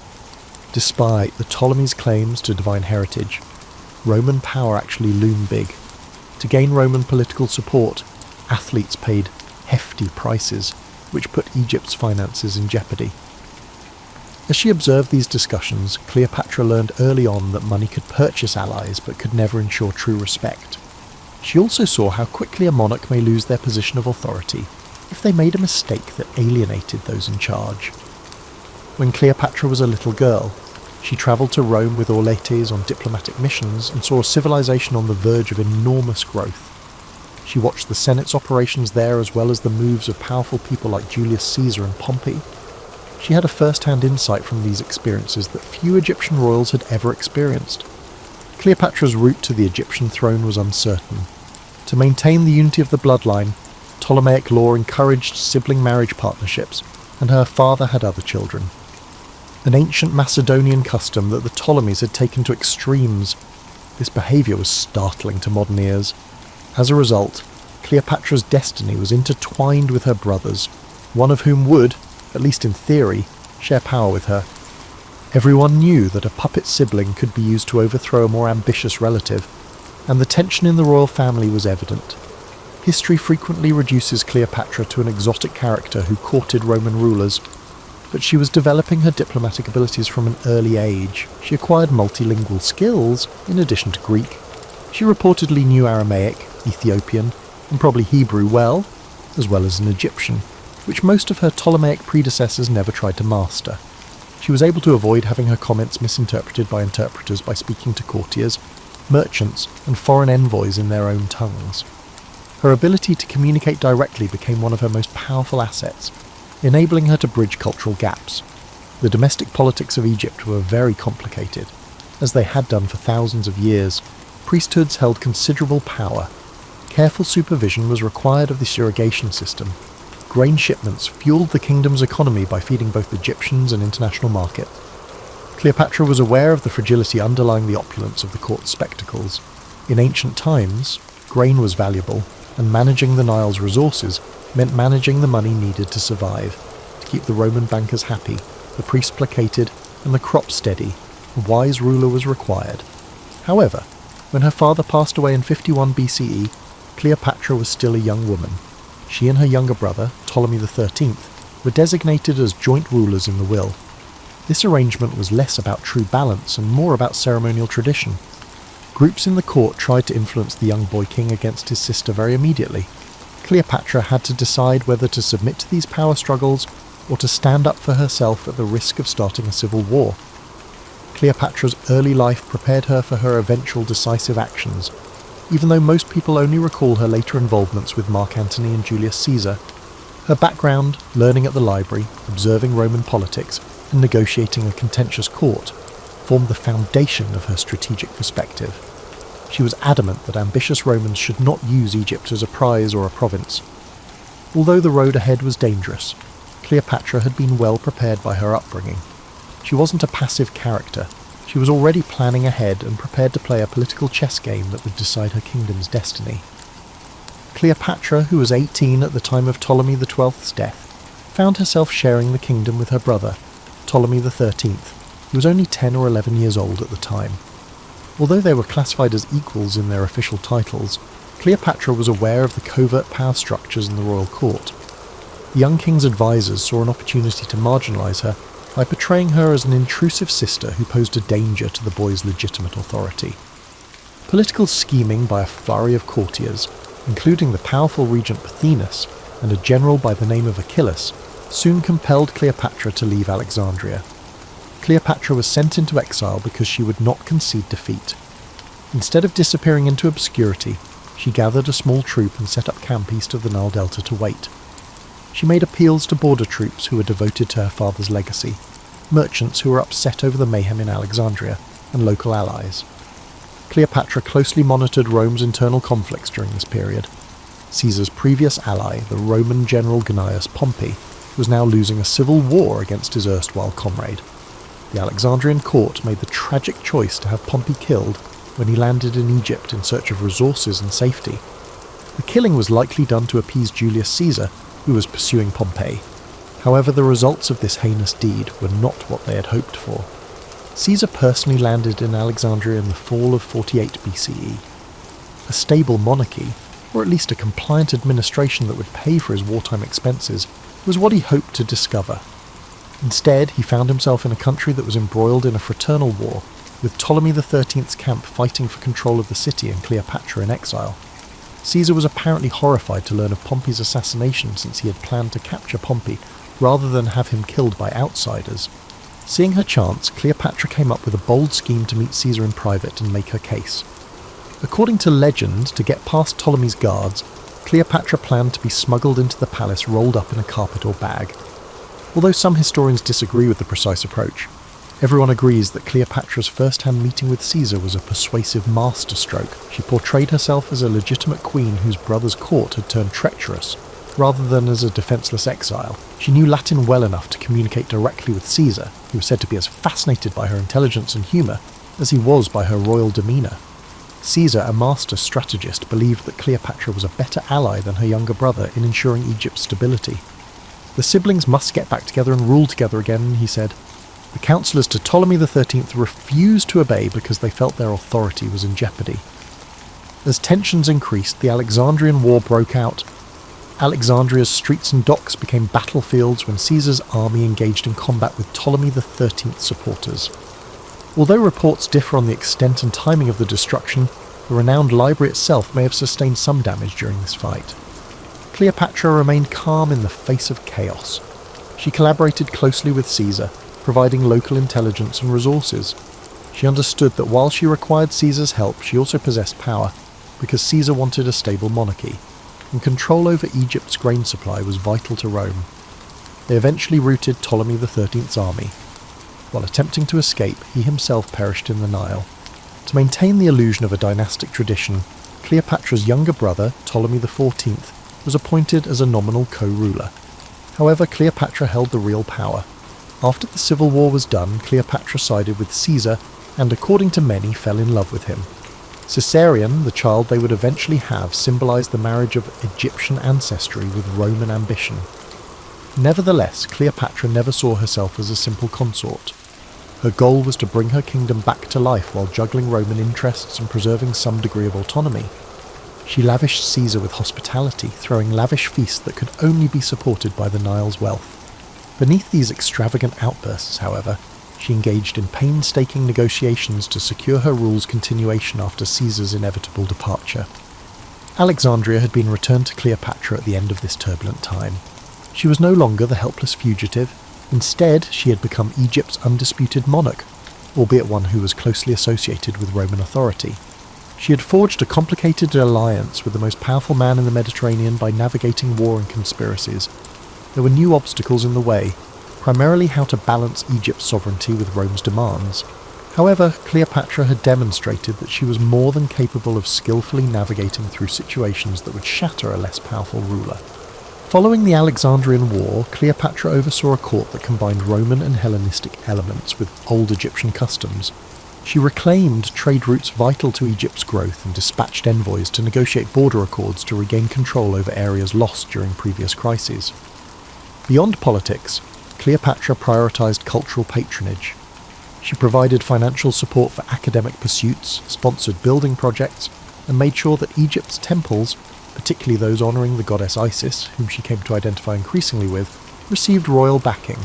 Despite the Ptolemies' claims to divine heritage, Roman power actually loomed big. To gain Roman political support, athletes paid hefty prices, which put Egypt's finances in jeopardy. As she observed these discussions, Cleopatra learned early on that money could purchase allies but could never ensure true respect. She also saw how quickly a monarch may lose their position of authority if they made a mistake that alienated those in charge. When Cleopatra was a little girl, she travelled to Rome with Auletes on diplomatic missions and saw a civilization on the verge of enormous growth. She watched the Senate's operations there as well as the moves of powerful people like Julius Caesar and Pompey. She had a first-hand insight from these experiences that few Egyptian royals had ever experienced. Cleopatra's route to the Egyptian throne was uncertain. To maintain the unity of the bloodline, Ptolemaic law encouraged sibling marriage partnerships, and her father had other children. An ancient Macedonian custom that the Ptolemies had taken to extremes, this behaviour was startling to modern ears. As a result, Cleopatra's destiny was intertwined with her brothers, one of whom would, at least in theory, share power with her. Everyone knew that a puppet sibling could be used to overthrow a more ambitious relative, and the tension in the royal family was evident. History frequently reduces Cleopatra to an exotic character who courted Roman rulers, but she was developing her diplomatic abilities from an early age. She acquired multilingual skills in addition to Greek. She reportedly knew Aramaic, Ethiopian, and probably Hebrew well as an Egyptian, which most of her Ptolemaic predecessors never tried to master. She was able to avoid having her comments misinterpreted by interpreters by speaking to courtiers, merchants, and foreign envoys in their own tongues. Her ability to communicate directly became one of her most powerful assets, enabling her to bridge cultural gaps. The domestic politics of Egypt were very complicated. As they had done for thousands of years, priesthoods held considerable power. Careful supervision was required of this irrigation system. Grain shipments fueled the kingdom's economy by feeding both Egyptians and international markets. Cleopatra was aware of the fragility underlying the opulence of the court spectacles. In ancient times, grain was valuable, and managing the Nile's resources meant managing the money needed to survive. To keep the Roman bankers happy, the priests placated, and the crops steady, a wise ruler was required. However, when her father passed away in 51 BCE, Cleopatra was still a young woman. She and her younger brother, Ptolemy XIII, were designated as joint rulers in the will. This arrangement was less about true balance and more about ceremonial tradition. Groups in the court tried to influence the young boy king against his sister very immediately. Cleopatra had to decide whether to submit to these power struggles or to stand up for herself at the risk of starting a civil war. Cleopatra's early life prepared her for her eventual decisive actions, even though most people only recall her later involvements with Mark Antony and Julius Caesar. Her background, learning at the library, observing Roman politics, and negotiating a contentious court, formed the foundation of her strategic perspective. She was adamant that ambitious Romans should not use Egypt as a prize or a province. Although the road ahead was dangerous, Cleopatra had been well prepared by her upbringing. She wasn't a passive character. She was already planning ahead and prepared to play a political chess game that would decide her kingdom's destiny. Cleopatra, who was 18 at the time of Ptolemy XII's death, found herself sharing the kingdom with her brother, Ptolemy XIII, who was only 10 or 11 years old at the time. Although they were classified as equals in their official titles, Cleopatra was aware of the covert power structures in the royal court. The young king's advisors saw an opportunity to marginalise her by portraying her as an intrusive sister who posed a danger to the boy's legitimate authority. Political scheming by a flurry of courtiers, including the powerful regent Pothinus and a general by the name of Achilles, soon compelled Cleopatra to leave Alexandria. Cleopatra was sent into exile because she would not concede defeat. Instead of disappearing into obscurity, she gathered a small troop and set up camp east of the Nile Delta to wait. She made appeals to border troops who were devoted to her father's legacy, merchants who were upset over the mayhem in Alexandria, and local allies. Cleopatra closely monitored Rome's internal conflicts during this period. Caesar's previous ally, the Roman general Gnaeus Pompey, was now losing a civil war against his erstwhile comrade. The Alexandrian court made the tragic choice to have Pompey killed when he landed in Egypt in search of resources and safety. The killing was likely done to appease Julius Caesar, who was pursuing Pompey. However, the results of this heinous deed were not what they had hoped for. Caesar personally landed in Alexandria in the fall of 48 BCE. A stable monarchy, or at least a compliant administration that would pay for his wartime expenses, was what he hoped to discover. Instead, he found himself in a country that was embroiled in a fraternal war, with Ptolemy XIII's camp fighting for control of the city and Cleopatra in exile. Caesar was apparently horrified to learn of Pompey's assassination, since he had planned to capture Pompey rather than have him killed by outsiders. Seeing her chance, Cleopatra came up with a bold scheme to meet Caesar in private and make her case. According to legend, to get past Ptolemy's guards, Cleopatra planned to be smuggled into the palace rolled up in a carpet or bag. Although some historians disagree with the precise approach, everyone agrees that Cleopatra's first-hand meeting with Caesar was a persuasive masterstroke. She portrayed herself as a legitimate queen whose brother's court had turned treacherous, rather than as a defenceless exile. She knew Latin well enough to communicate directly with Caesar, who was said to be as fascinated by her intelligence and humour as he was by her royal demeanour. Caesar, a master strategist, believed that Cleopatra was a better ally than her younger brother in ensuring Egypt's stability. The siblings must get back together and rule together again, he said. The councillors to Ptolemy XIII refused to obey because they felt their authority was in jeopardy. As tensions increased, the Alexandrian War broke out. Alexandria's streets and docks became battlefields when Caesar's army engaged in combat with Ptolemy XIII's supporters. Although reports differ on the extent and timing of the destruction, the renowned library itself may have sustained some damage during this fight. Cleopatra remained calm in the face of chaos. She collaborated closely with Caesar, providing local intelligence and resources. She understood that while she required Caesar's help, she also possessed power, because Caesar wanted a stable monarchy, and control over Egypt's grain supply was vital to Rome. They eventually routed Ptolemy XIII's army. While attempting to escape, he himself perished in the Nile. To maintain the illusion of a dynastic tradition, Cleopatra's younger brother, Ptolemy XIV, was appointed as a nominal co-ruler. However, Cleopatra held the real power. After the civil war was done, Cleopatra sided with Caesar and, according to many, fell in love with him. Caesarion, the child they would eventually have, symbolized the marriage of Egyptian ancestry with Roman ambition. Nevertheless, Cleopatra never saw herself as a simple consort. Her goal was to bring her kingdom back to life while juggling Roman interests and preserving some degree of autonomy. She lavished Caesar with hospitality, throwing lavish feasts that could only be supported by the Nile's wealth. Beneath these extravagant outbursts, however, she engaged in painstaking negotiations to secure her rule's continuation after Caesar's inevitable departure. Alexandria had been returned to Cleopatra at the end of this turbulent time. She was no longer the helpless fugitive. Instead, she had become Egypt's undisputed monarch, albeit one who was closely associated with Roman authority. She had forged a complicated alliance with the most powerful man in the Mediterranean by navigating war and conspiracies. There were new obstacles in the way, primarily how to balance Egypt's sovereignty with Rome's demands. However, Cleopatra had demonstrated that she was more than capable of skillfully navigating through situations that would shatter a less powerful ruler. Following the Alexandrian War, Cleopatra oversaw a court that combined Roman and Hellenistic elements with old Egyptian customs. She reclaimed trade routes vital to Egypt's growth and dispatched envoys to negotiate border accords to regain control over areas lost during previous crises. Beyond politics, Cleopatra prioritised cultural patronage. She provided financial support for academic pursuits, sponsored building projects, and made sure that Egypt's temples, particularly those honouring the goddess Isis, whom she came to identify increasingly with, received royal backing.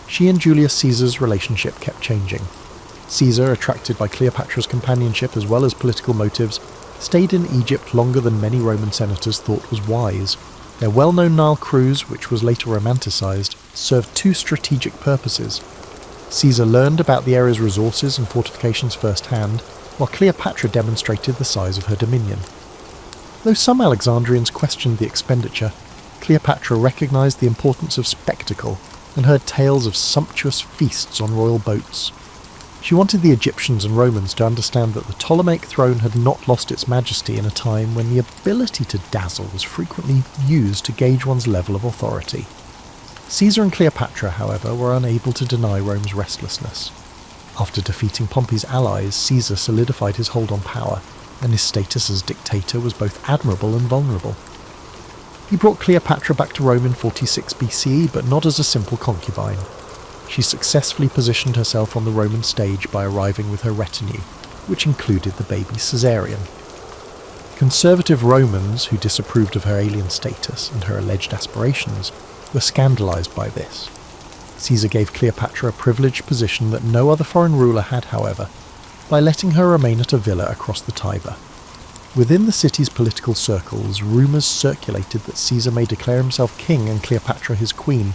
She and Julius Caesar's relationship kept changing. Caesar, attracted by Cleopatra's companionship as well as political motives, stayed in Egypt longer than many Roman senators thought was wise. Their well-known Nile cruise, which was later romanticised, served two strategic purposes. Caesar learned about the area's resources and fortifications firsthand, while Cleopatra demonstrated the size of her dominion. Though some Alexandrians questioned the expenditure, Cleopatra recognised the importance of spectacle and heard tales of sumptuous feasts on royal boats. She wanted the Egyptians and Romans to understand that the Ptolemaic throne had not lost its majesty in a time when the ability to dazzle was frequently used to gauge one's level of authority. Caesar and Cleopatra, however, were unable to deny Rome's restlessness. After defeating Pompey's allies, Caesar solidified his hold on power, and his status as dictator was both admirable and vulnerable. He brought Cleopatra back to Rome in 46 BCE, but not as a simple concubine. She successfully positioned herself on the Roman stage by arriving with her retinue, which included the baby Caesarion. Conservative Romans, who disapproved of her alien status and her alleged aspirations, were scandalised by this. Caesar gave Cleopatra a privileged position that no other foreign ruler had, however, by letting her remain at a villa across the Tiber. Within the city's political circles, rumours circulated that Caesar may declare himself king and Cleopatra his queen,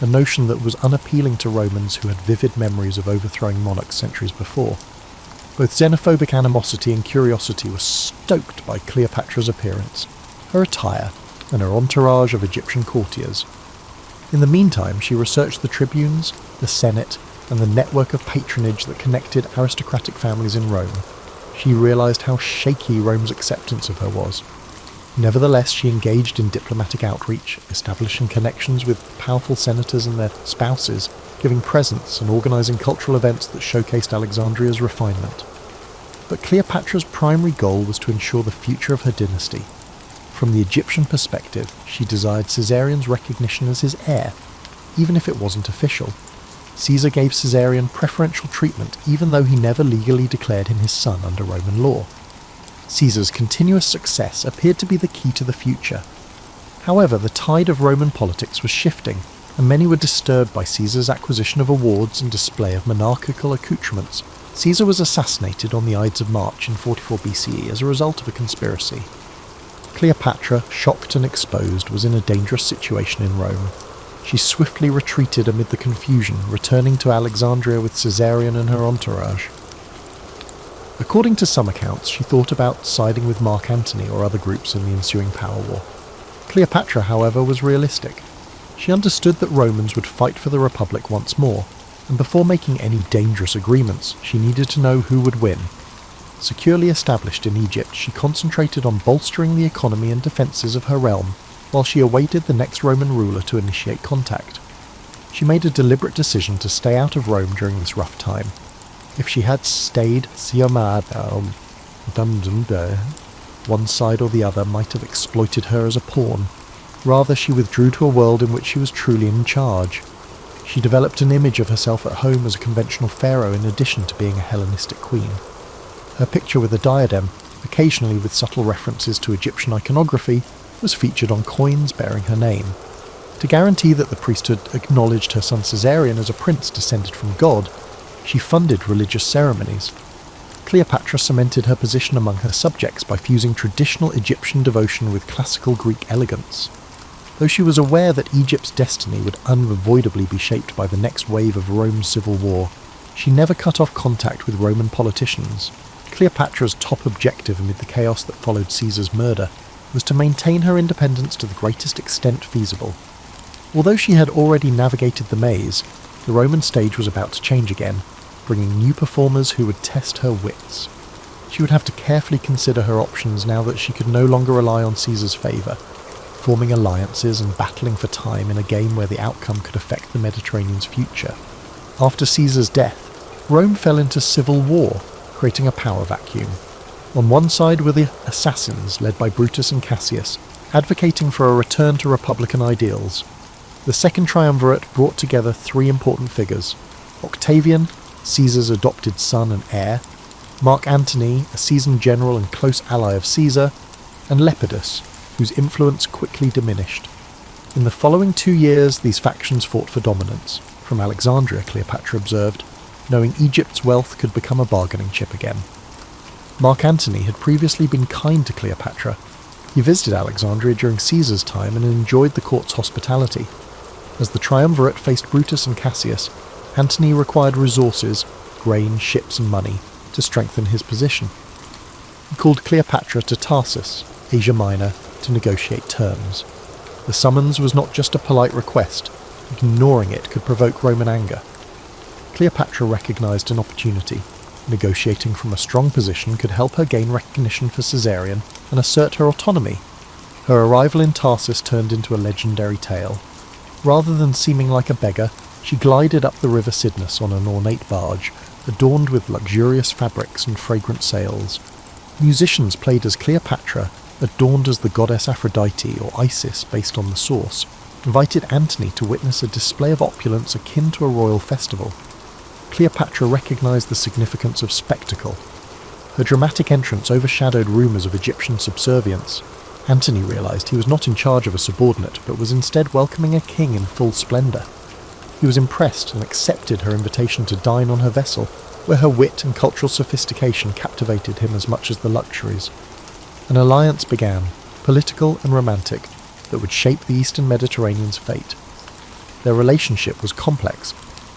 a notion that was unappealing to Romans who had vivid memories of overthrowing monarchs centuries before. Both xenophobic animosity and curiosity were stoked by Cleopatra's appearance, her attire, and her entourage of Egyptian courtiers. In the meantime, she researched the tribunes, the Senate, and the network of patronage that connected aristocratic families in Rome. She realised how shaky Rome's acceptance of her was. Nevertheless, she engaged in diplomatic outreach, establishing connections with powerful senators and their spouses, giving presents and organising cultural events that showcased Alexandria's refinement. But Cleopatra's primary goal was to ensure the future of her dynasty. From the Egyptian perspective, she desired Caesarion's recognition as his heir, even if it wasn't official. Caesar gave Caesarion preferential treatment even though he never legally declared him his son under Roman law. Caesar's continuous success appeared to be the key to the future. However, the tide of Roman politics was shifting, and many were disturbed by Caesar's acquisition of awards and display of monarchical accoutrements. Caesar was assassinated on the Ides of March in 44 BCE as a result of a conspiracy. Cleopatra, shocked and exposed, was in a dangerous situation in Rome. She swiftly retreated amid the confusion, returning to Alexandria with Caesarion and her entourage. According to some accounts, she thought about siding with Mark Antony or other groups in the ensuing power war. Cleopatra, however, was realistic. She understood that Romans would fight for the Republic once more, and before making any dangerous agreements, she needed to know who would win. Securely established in Egypt, she concentrated on bolstering the economy and defences of her realm, while she awaited the next Roman ruler to initiate contact. She made a deliberate decision to stay out of Rome during this rough time. If she had stayed, one side or the other might have exploited her as a pawn. Rather, she withdrew to a world in which she was truly in charge. She developed an image of herself at home as a conventional pharaoh in addition to being a Hellenistic queen. Her picture with a diadem, occasionally with subtle references to Egyptian iconography, was featured on coins bearing her name. To guarantee that the priesthood acknowledged her son Caesarion as a prince descended from God, she funded religious ceremonies. Cleopatra cemented her position among her subjects by fusing traditional Egyptian devotion with classical Greek elegance. Though she was aware that Egypt's destiny would unavoidably be shaped by the next wave of Rome's civil war, she never cut off contact with Roman politicians. Cleopatra's top objective amid the chaos that followed Caesar's murder was to maintain her independence to the greatest extent feasible. Although she had already navigated the maze, the Roman stage was about to change again, bringing new performers who would test her wits. She would have to carefully consider her options now that she could no longer rely on Caesar's favour, forming alliances and battling for time in a game where the outcome could affect the Mediterranean's future. After Caesar's death, Rome fell into civil war, creating a power vacuum. On one side were the assassins led by Brutus and Cassius, advocating for a return to republican ideals. The second triumvirate brought together three important figures: Octavian, Caesar's adopted son and heir, Mark Antony, a seasoned general and close ally of Caesar, and Lepidus, whose influence quickly diminished. In the following 2 years, these factions fought for dominance. From Alexandria, Cleopatra observed, knowing Egypt's wealth could become a bargaining chip again. Mark Antony had previously been kind to Cleopatra. He visited Alexandria during Caesar's time and enjoyed the court's hospitality. As the triumvirate faced Brutus and Cassius, Antony required resources, grain, ships and money, to strengthen his position. He called Cleopatra to Tarsus, Asia Minor, to negotiate terms. The summons was not just a polite request. Ignoring it could provoke Roman anger. Cleopatra recognised an opportunity. Negotiating from a strong position could help her gain recognition for Caesarion and assert her autonomy. Her arrival in Tarsus turned into a legendary tale. Rather than seeming like a beggar, she glided up the river Cydnus on an ornate barge, adorned with luxurious fabrics and fragrant sails. Musicians played as Cleopatra, adorned as the goddess Aphrodite or Isis based on the source, invited Antony to witness a display of opulence akin to a royal festival. Cleopatra recognised the significance of spectacle. Her dramatic entrance overshadowed rumours of Egyptian subservience. Antony realised he was not in charge of a subordinate, but was instead welcoming a king in full splendour. He was impressed and accepted her invitation to dine on her vessel, where her wit and cultural sophistication captivated him as much as the luxuries. An alliance began, political and romantic, that would shape the Eastern Mediterranean's fate. Their relationship was complex.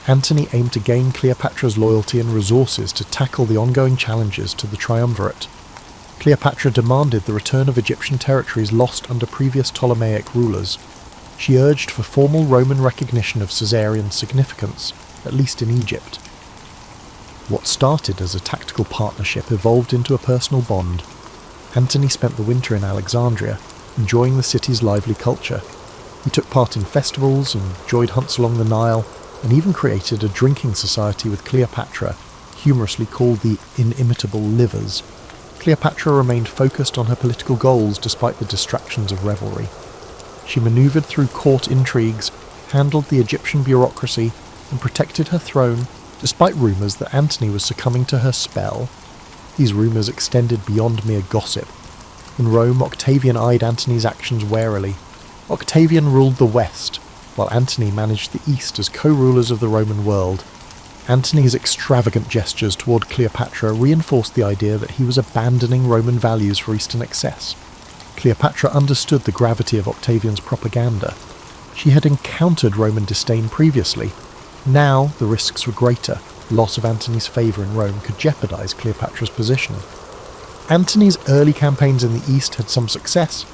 Antony aimed to gain Cleopatra's loyalty and resources to tackle the ongoing challenges to the triumvirate. Cleopatra demanded the return of Egyptian territories lost under previous Ptolemaic rulers. She urged for formal Roman recognition of Caesarion's significance, at least in Egypt. What started as a tactical partnership evolved into a personal bond. Antony spent the winter in Alexandria, enjoying the city's lively culture. He took part in festivals, enjoyed hunts along the Nile, and even created a drinking society with Cleopatra, humorously called the Inimitable Livers. Cleopatra remained focused on her political goals despite the distractions of revelry. She manoeuvred through court intrigues, handled the Egyptian bureaucracy, and protected her throne, despite rumours that Antony was succumbing to her spell. These rumours extended beyond mere gossip. In Rome, Octavian eyed Antony's actions warily. Octavian ruled the West, while Antony managed the East as co-rulers of the Roman world. Antony's extravagant gestures toward Cleopatra reinforced the idea that he was abandoning Roman values for Eastern excess. Cleopatra understood the gravity of Octavian's propaganda. She had encountered Roman disdain previously. Now the risks were greater. Loss of Antony's favour in Rome could jeopardise Cleopatra's position. Antony's early campaigns in the East had some success.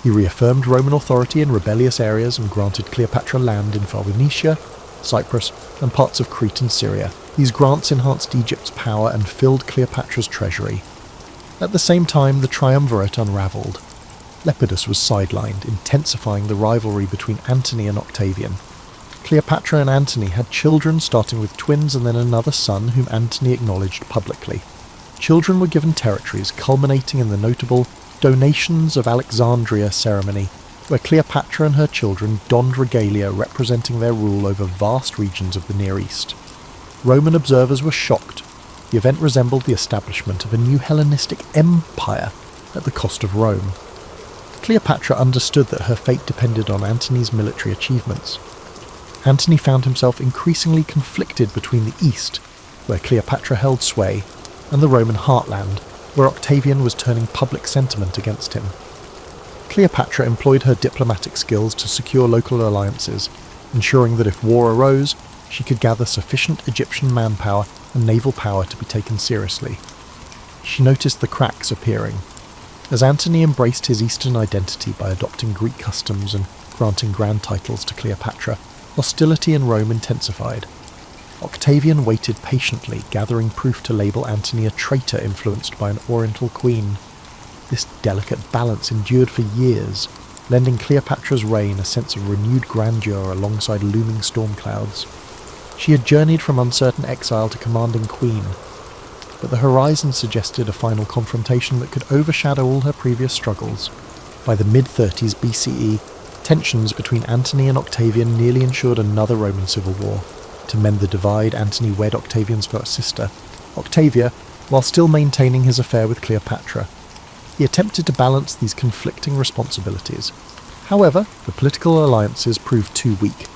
He reaffirmed Roman authority in rebellious areas and granted Cleopatra land in Phoenicia, Cyprus, and parts of Crete and Syria. These grants enhanced Egypt's power and filled Cleopatra's treasury. At the same time, the triumvirate unravelled. Lepidus was sidelined, intensifying the rivalry between Antony and Octavian. Cleopatra and Antony had children, starting with twins and then another son whom Antony acknowledged publicly. Children were given territories, culminating in the notable Donations of Alexandria ceremony, where Cleopatra and her children donned regalia representing their rule over vast regions of the Near East. Roman observers were shocked. The event resembled the establishment of a new Hellenistic empire at the cost of Rome. Cleopatra understood that her fate depended on Antony's military achievements. Antony found himself increasingly conflicted between the East, where Cleopatra held sway, and the Roman heartland, where Octavian was turning public sentiment against him. Cleopatra employed her diplomatic skills to secure local alliances, ensuring that if war arose, she could gather sufficient Egyptian manpower and naval power to be taken seriously. She noticed the cracks appearing. As Antony embraced his Eastern identity by adopting Greek customs and granting grand titles to Cleopatra, hostility in Rome intensified. Octavian waited patiently, gathering proof to label Antony a traitor influenced by an Oriental queen. This delicate balance endured for years, lending Cleopatra's reign a sense of renewed grandeur alongside looming storm clouds. She had journeyed from uncertain exile to commanding queen, but the horizon suggested a final confrontation that could overshadow all her previous struggles. By the mid-30s BCE, tensions between Antony and Octavian nearly ensured another Roman civil war. To mend the divide, Antony wed Octavian's first sister, Octavia, while still maintaining his affair with Cleopatra. He attempted to balance these conflicting responsibilities. However, the political alliances proved too weak,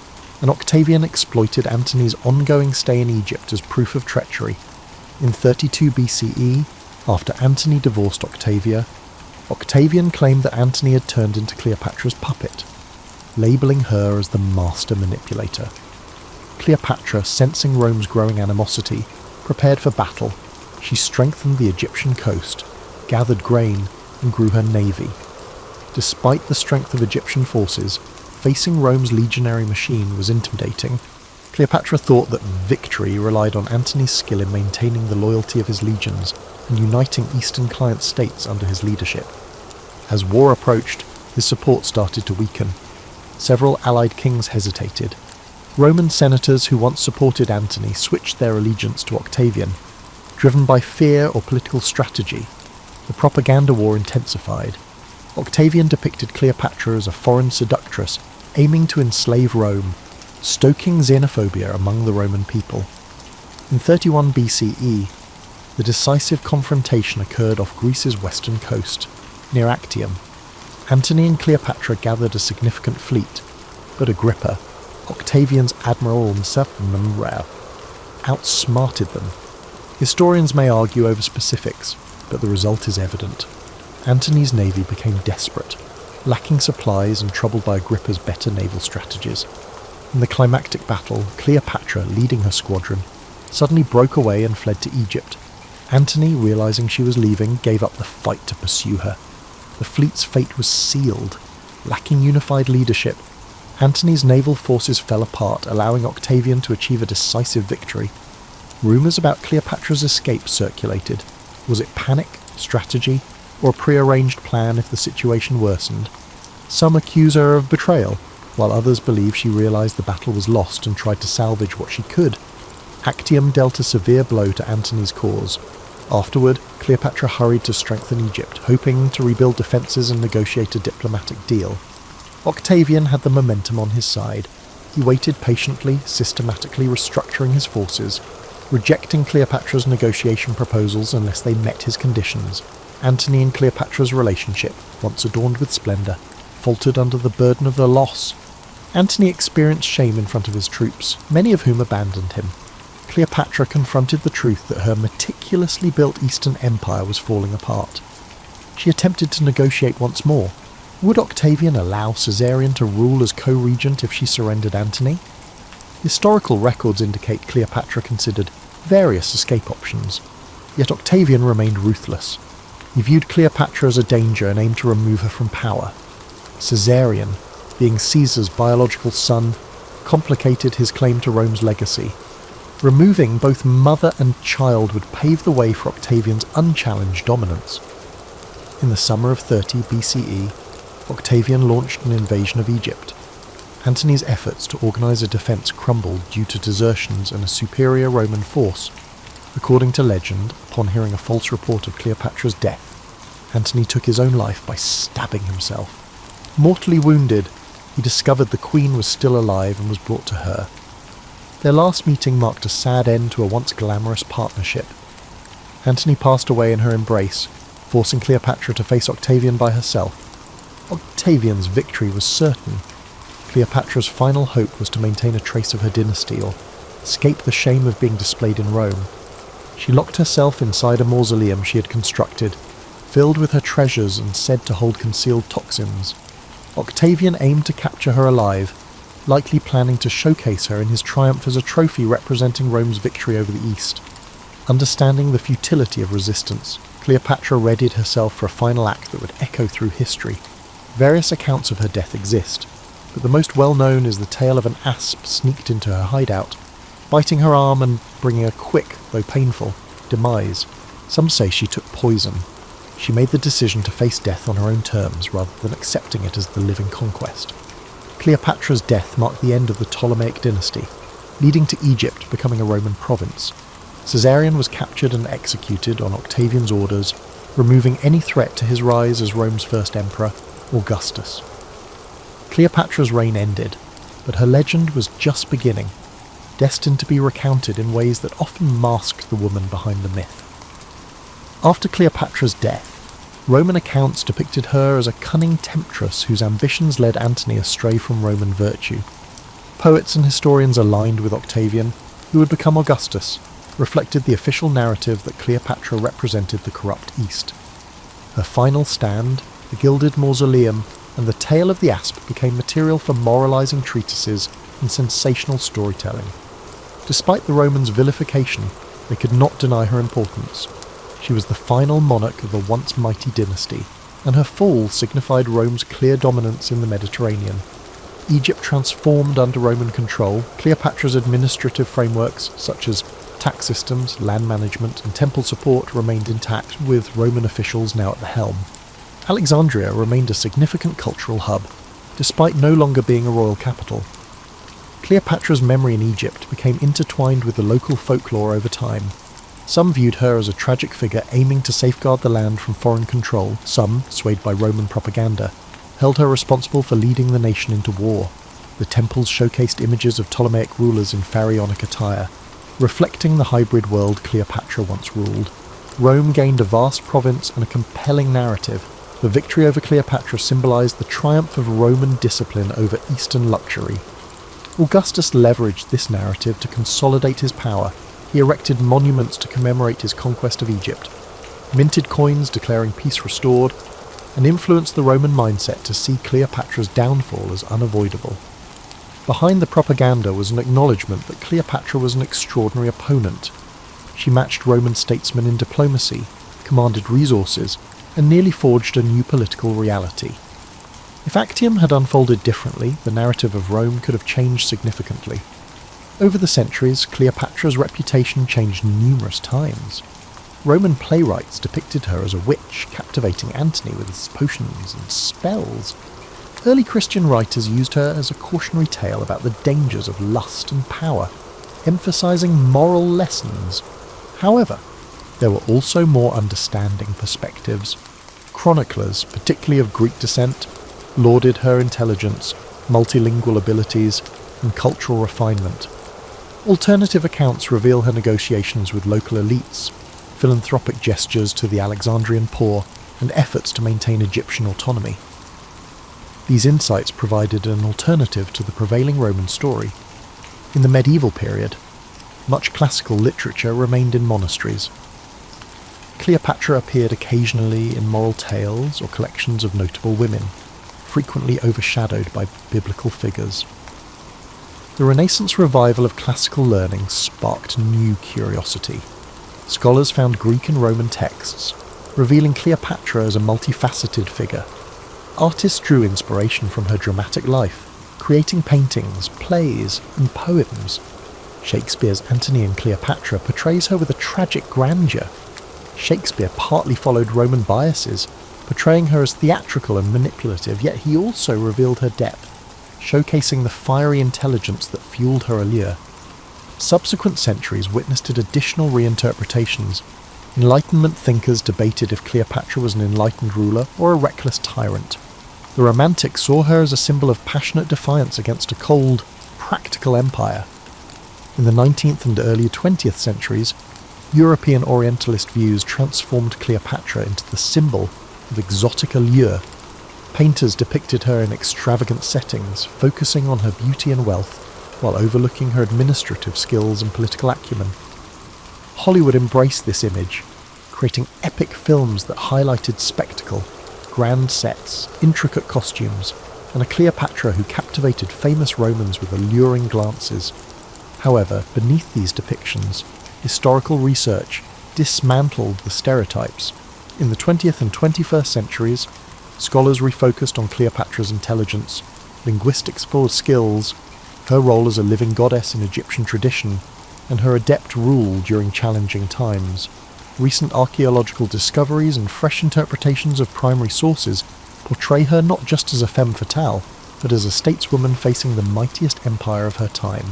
and Octavian exploited Antony's ongoing stay in Egypt as proof of treachery. In 32 BCE, after Antony divorced Octavia, Octavian claimed that Antony had turned into Cleopatra's puppet, labelling her as the master manipulator. Cleopatra, sensing Rome's growing animosity, prepared for battle. She strengthened the Egyptian coast, gathered grain, and grew her navy. Despite the strength of Egyptian forces, facing Rome's legionary machine was intimidating. Cleopatra thought that victory relied on Antony's skill in maintaining the loyalty of his legions and uniting Eastern client states under his leadership. As war approached, his support started to weaken. Several allied kings hesitated. Roman senators who once supported Antony switched their allegiance to Octavian. Driven by fear or political strategy, the propaganda war intensified. Octavian depicted Cleopatra as a foreign seductress aiming to enslave Rome, stoking xenophobia among the Roman people. In 31 BCE, the decisive confrontation occurred off Greece's western coast, near Actium. Antony and Cleopatra gathered a significant fleet, but Agrippa, Octavian's admiral and subadmiral, outsmarted them. Historians may argue over specifics, but the result is evident. Antony's navy became desperate, lacking supplies and troubled by Agrippa's better naval strategies. In the climactic battle, Cleopatra, leading her squadron, suddenly broke away and fled to Egypt. Antony, realizing she was leaving, gave up the fight to pursue her. The fleet's fate was sealed. Lacking unified leadership, Antony's naval forces fell apart, allowing Octavian to achieve a decisive victory. Rumours about Cleopatra's escape circulated. Was it panic, strategy, or a prearranged plan if the situation worsened? Some accuse her of betrayal, while others believe she realised the battle was lost and tried to salvage what she could. Actium dealt a severe blow to Antony's cause. Afterward, Cleopatra hurried to strengthen Egypt, hoping to rebuild defences and negotiate a diplomatic deal. Octavian had the momentum on his side. He waited patiently, systematically restructuring his forces, rejecting Cleopatra's negotiation proposals unless they met his conditions. Antony and Cleopatra's relationship, once adorned with splendour, faltered under the burden of the loss. Antony experienced shame in front of his troops, many of whom abandoned him. Cleopatra confronted the truth that her meticulously built Eastern Empire was falling apart. She attempted to negotiate once more. Would Octavian allow Caesarion to rule as co-regent if she surrendered Antony? Historical records indicate Cleopatra considered various escape options, yet Octavian remained ruthless. He viewed Cleopatra as a danger and aimed to remove her from power. Caesarion, being Caesar's biological son, complicated his claim to Rome's legacy. Removing both mother and child would pave the way for Octavian's unchallenged dominance. In the summer of 30 BCE, Octavian launched an invasion of Egypt. Antony's efforts to organise a defence crumbled due to desertions and a superior Roman force. According to legend, upon hearing a false report of Cleopatra's death, Antony took his own life by stabbing himself. Mortally wounded, he discovered the queen was still alive and was brought to her. Their last meeting marked a sad end to a once glamorous partnership. Antony passed away in her embrace, forcing Cleopatra to face Octavian by herself. Octavian's victory was certain. Cleopatra's final hope was to maintain a trace of her dynasty or escape the shame of being displayed in Rome. She locked herself inside a mausoleum she had constructed, filled with her treasures and said to hold concealed toxins. Octavian aimed to capture her alive, likely planning to showcase her in his triumph as a trophy representing Rome's victory over the East. Understanding the futility of resistance, Cleopatra readied herself for a final act that would echo through history. Various accounts of her death exist, but the most well-known is the tale of an asp sneaked into her hideout, biting her arm and bringing a quick, though painful, demise. Some say she took poison. She made the decision to face death on her own terms rather than accepting it as the living conquest. Cleopatra's death marked the end of the Ptolemaic dynasty, leading to Egypt becoming a Roman province. Caesarion was captured and executed on Octavian's orders, removing any threat to his rise as Rome's first emperor, Augustus. Cleopatra's reign ended, but her legend was just beginning, destined to be recounted in ways that often masked the woman behind the myth. After Cleopatra's death, Roman accounts depicted her as a cunning temptress whose ambitions led Antony astray from Roman virtue. Poets and historians aligned with Octavian, who would become Augustus, reflected the official narrative that Cleopatra represented the corrupt East. Her final stand, the gilded mausoleum, and the tale of the asp became material for moralizing treatises and sensational storytelling. Despite the Romans' vilification, they could not deny her importance. She was the final monarch of a once mighty dynasty, and her fall signified Rome's clear dominance in the Mediterranean. Egypt transformed under Roman control. Cleopatra's administrative frameworks, such as tax systems, land management, and temple support, remained intact, with Roman officials now at the helm. Alexandria remained a significant cultural hub, despite no longer being a royal capital. Cleopatra's memory in Egypt became intertwined with the local folklore over time. Some viewed her as a tragic figure aiming to safeguard the land from foreign control. Some, swayed by Roman propaganda, held her responsible for leading the nation into war. The temples showcased images of Ptolemaic rulers in pharaonic attire, reflecting the hybrid world Cleopatra once ruled. Rome gained a vast province and a compelling narrative. The victory over Cleopatra symbolized the triumph of Roman discipline over Eastern luxury. Augustus leveraged this narrative to consolidate his power. He erected monuments to commemorate his conquest of Egypt, minted coins declaring peace restored, and influenced the Roman mindset to see Cleopatra's downfall as unavoidable. Behind the propaganda was an acknowledgement that Cleopatra was an extraordinary opponent. She matched Roman statesmen in diplomacy, commanded resources, and nearly forged a new political reality. If Actium had unfolded differently, the narrative of Rome could have changed significantly. Over the centuries, Cleopatra's reputation changed numerous times. Roman playwrights depicted her as a witch, captivating Antony with his potions and spells. Early Christian writers used her as a cautionary tale about the dangers of lust and power, emphasizing moral lessons. However, there were also more understanding perspectives. Chroniclers, particularly of Greek descent, lauded her intelligence, multilingual abilities, and cultural refinement. Alternative accounts reveal her negotiations with local elites, philanthropic gestures to the Alexandrian poor, and efforts to maintain Egyptian autonomy. These insights provided an alternative to the prevailing Roman story. In the medieval period, much classical literature remained in monasteries. Cleopatra appeared occasionally in moral tales or collections of notable women, frequently overshadowed by biblical figures. The Renaissance revival of classical learning sparked new curiosity. Scholars found Greek and Roman texts, revealing Cleopatra as a multifaceted figure. Artists drew inspiration from her dramatic life, creating paintings, plays, and poems. Shakespeare's Antony and Cleopatra portrays her with a tragic grandeur. Shakespeare partly followed Roman biases, portraying her as theatrical and manipulative, yet he also revealed her depth, showcasing the fiery intelligence that fueled her allure. Subsequent centuries witnessed additional reinterpretations. Enlightenment thinkers debated if Cleopatra was an enlightened ruler or a reckless tyrant. The Romantics saw her as a symbol of passionate defiance against a cold, practical empire. In the 19th and early 20th centuries, European Orientalist views transformed Cleopatra into the symbol of exotic allure. Painters depicted her in extravagant settings, focusing on her beauty and wealth, while overlooking her administrative skills and political acumen. Hollywood embraced this image, creating epic films that highlighted spectacle, grand sets, intricate costumes, and a Cleopatra who captivated famous Romans with alluring glances. However, beneath these depictions, historical research dismantled the stereotypes. In the 20th and 21st centuries, scholars refocused on Cleopatra's intelligence, linguistic skills, her role as a living goddess in Egyptian tradition, and her adept rule during challenging times. Recent archaeological discoveries and fresh interpretations of primary sources portray her not just as a femme fatale, but as a stateswoman facing the mightiest empire of her time.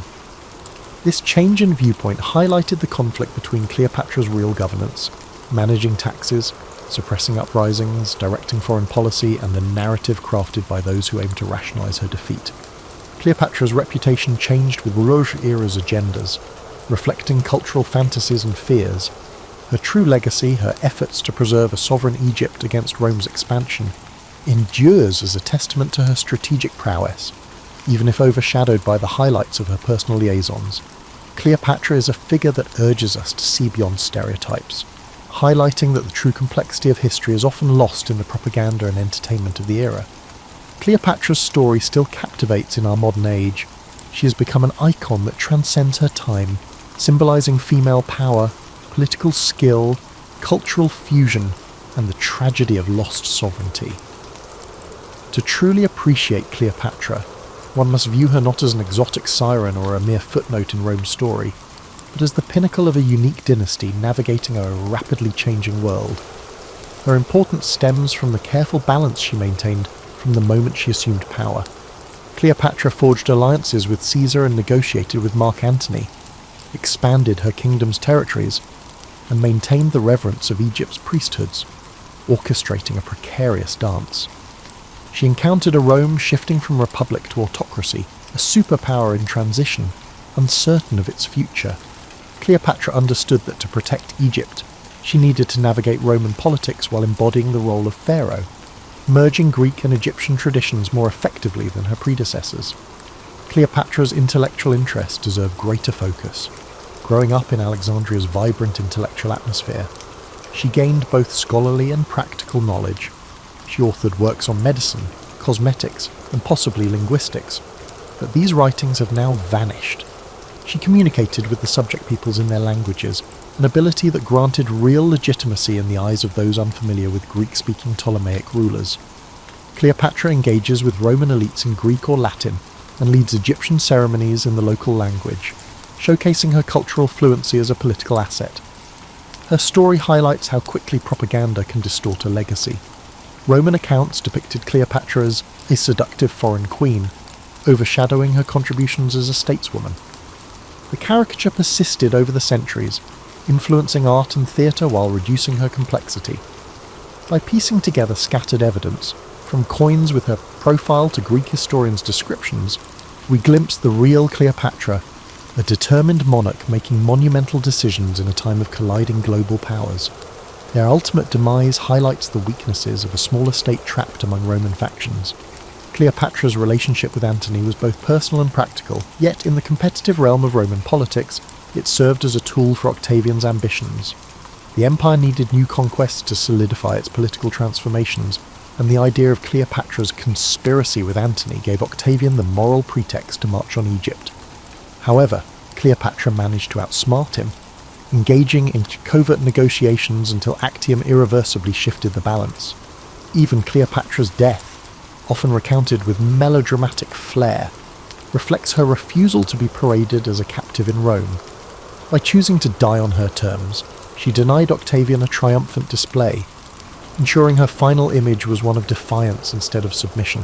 This change in viewpoint highlighted the conflict between Cleopatra's real governance, managing taxes, suppressing uprisings, directing foreign policy, and the narrative crafted by those who aimed to rationalise her defeat. Cleopatra's reputation changed with Rouge era's agendas, reflecting cultural fantasies and fears. Her true legacy, her efforts to preserve a sovereign Egypt against Rome's expansion, endures as a testament to her strategic prowess, even if overshadowed by the highlights of her personal liaisons. Cleopatra is a figure that urges us to see beyond stereotypes, highlighting that the true complexity of history is often lost in the propaganda and entertainment of the era. Cleopatra's story still captivates in our modern age. She has become an icon that transcends her time, symbolising female power, political skill, cultural fusion, and the tragedy of lost sovereignty. To truly appreciate Cleopatra, one must view her not as an exotic siren or a mere footnote in Rome's story, but as the pinnacle of a unique dynasty navigating a rapidly changing world. Her importance stems from the careful balance she maintained from the moment she assumed power. Cleopatra forged alliances with Caesar and negotiated with Mark Antony, expanded her kingdom's territories, and maintained the reverence of Egypt's priesthoods, orchestrating a precarious dance. She encountered a Rome shifting from republic to autocracy, a superpower in transition, uncertain of its future. Cleopatra understood that to protect Egypt, she needed to navigate Roman politics while embodying the role of pharaoh, merging Greek and Egyptian traditions more effectively than her predecessors. Cleopatra's intellectual interests deserve greater focus. Growing up in Alexandria's vibrant intellectual atmosphere, she gained both scholarly and practical knowledge. She authored works on medicine, cosmetics, and possibly linguistics, but these writings have now vanished. She communicated with the subject peoples in their languages, an ability that granted real legitimacy in the eyes of those unfamiliar with Greek-speaking Ptolemaic rulers. Cleopatra engages with Roman elites in Greek or Latin, and leads Egyptian ceremonies in the local language, showcasing her cultural fluency as a political asset. Her story highlights how quickly propaganda can distort a legacy. Roman accounts depicted Cleopatra as a seductive foreign queen, overshadowing her contributions as a stateswoman. The caricature persisted over the centuries, influencing art and theatre while reducing her complexity. By piecing together scattered evidence, from coins with her profile to Greek historians' descriptions, we glimpse the real Cleopatra, a determined monarch making monumental decisions in a time of colliding global powers. Their ultimate demise highlights the weaknesses of a smaller state trapped among Roman factions. Cleopatra's relationship with Antony was both personal and practical, yet in the competitive realm of Roman politics, it served as a tool for Octavian's ambitions. The empire needed new conquests to solidify its political transformations, and the idea of Cleopatra's conspiracy with Antony gave Octavian the moral pretext to march on Egypt. However, Cleopatra managed to outsmart him, engaging in covert negotiations until Actium irreversibly shifted the balance. Even Cleopatra's death, often recounted with melodramatic flair, reflects her refusal to be paraded as a captive in Rome. By choosing to die on her terms, she denied Octavian a triumphant display, ensuring her final image was one of defiance instead of submission.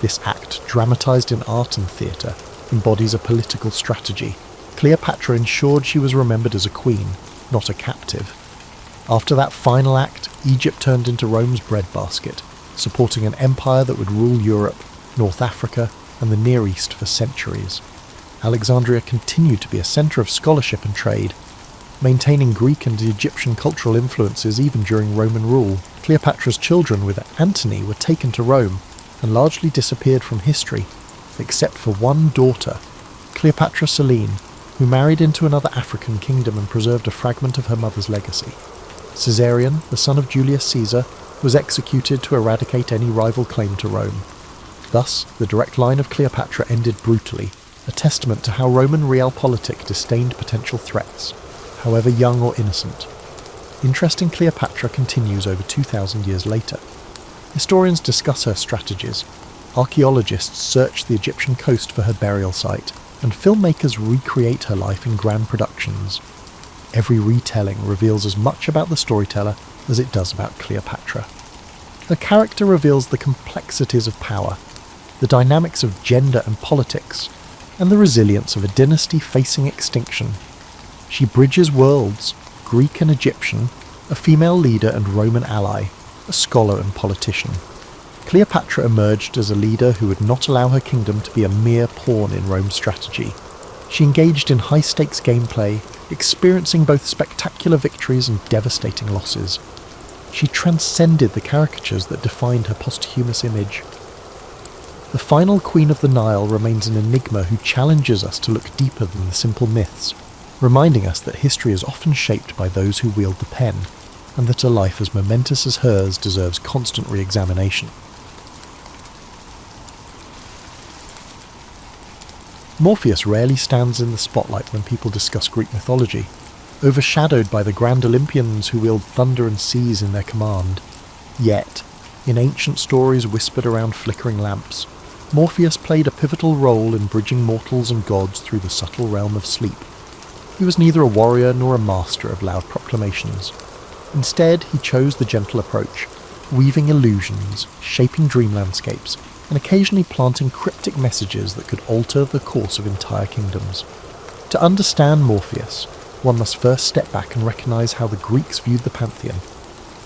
This act, dramatised in art and theatre, embodies a political strategy. Cleopatra ensured she was remembered as a queen, not a captive. After that final act, Egypt turned into Rome's breadbasket, supporting an empire that would rule Europe, North Africa, and the Near East for centuries. Alexandria continued to be a centre of scholarship and trade, maintaining Greek and Egyptian cultural influences even during Roman rule. Cleopatra's children with Antony were taken to Rome and largely disappeared from history, except for one daughter, Cleopatra Selene, who married into another African kingdom and preserved a fragment of her mother's legacy. Caesarion, the son of Julius Caesar, was executed to eradicate any rival claim to Rome. Thus, the direct line of Cleopatra ended brutally, a testament to how Roman realpolitik disdained potential threats, however young or innocent. Interest in Cleopatra continues over 2,000 years later. Historians discuss her strategies, archaeologists search the Egyptian coast for her burial site, and filmmakers recreate her life in grand productions. Every retelling reveals as much about the storyteller as it does about Cleopatra. Her character reveals the complexities of power, the dynamics of gender and politics, and the resilience of a dynasty facing extinction. She bridges worlds, Greek and Egyptian, a female leader and Roman ally, a scholar and politician. Cleopatra emerged as a leader who would not allow her kingdom to be a mere pawn in Rome's strategy. She engaged in high-stakes gameplay, experiencing both spectacular victories and devastating losses. She transcended the caricatures that defined her posthumous image. The final Queen of the Nile remains an enigma who challenges us to look deeper than the simple myths, reminding us that history is often shaped by those who wield the pen, and that a life as momentous as hers deserves constant re-examination. Morpheus rarely stands in the spotlight when people discuss Greek mythology, overshadowed by the grand Olympians who wield thunder and seas in their command. Yet, in ancient stories whispered around flickering lamps, Morpheus played a pivotal role in bridging mortals and gods through the subtle realm of sleep. He was neither a warrior nor a master of loud proclamations. Instead, he chose the gentle approach, weaving illusions, shaping dream landscapes, and occasionally planting cryptic messages that could alter the course of entire kingdoms. To understand Morpheus, one must first step back and recognise how the Greeks viewed the pantheon.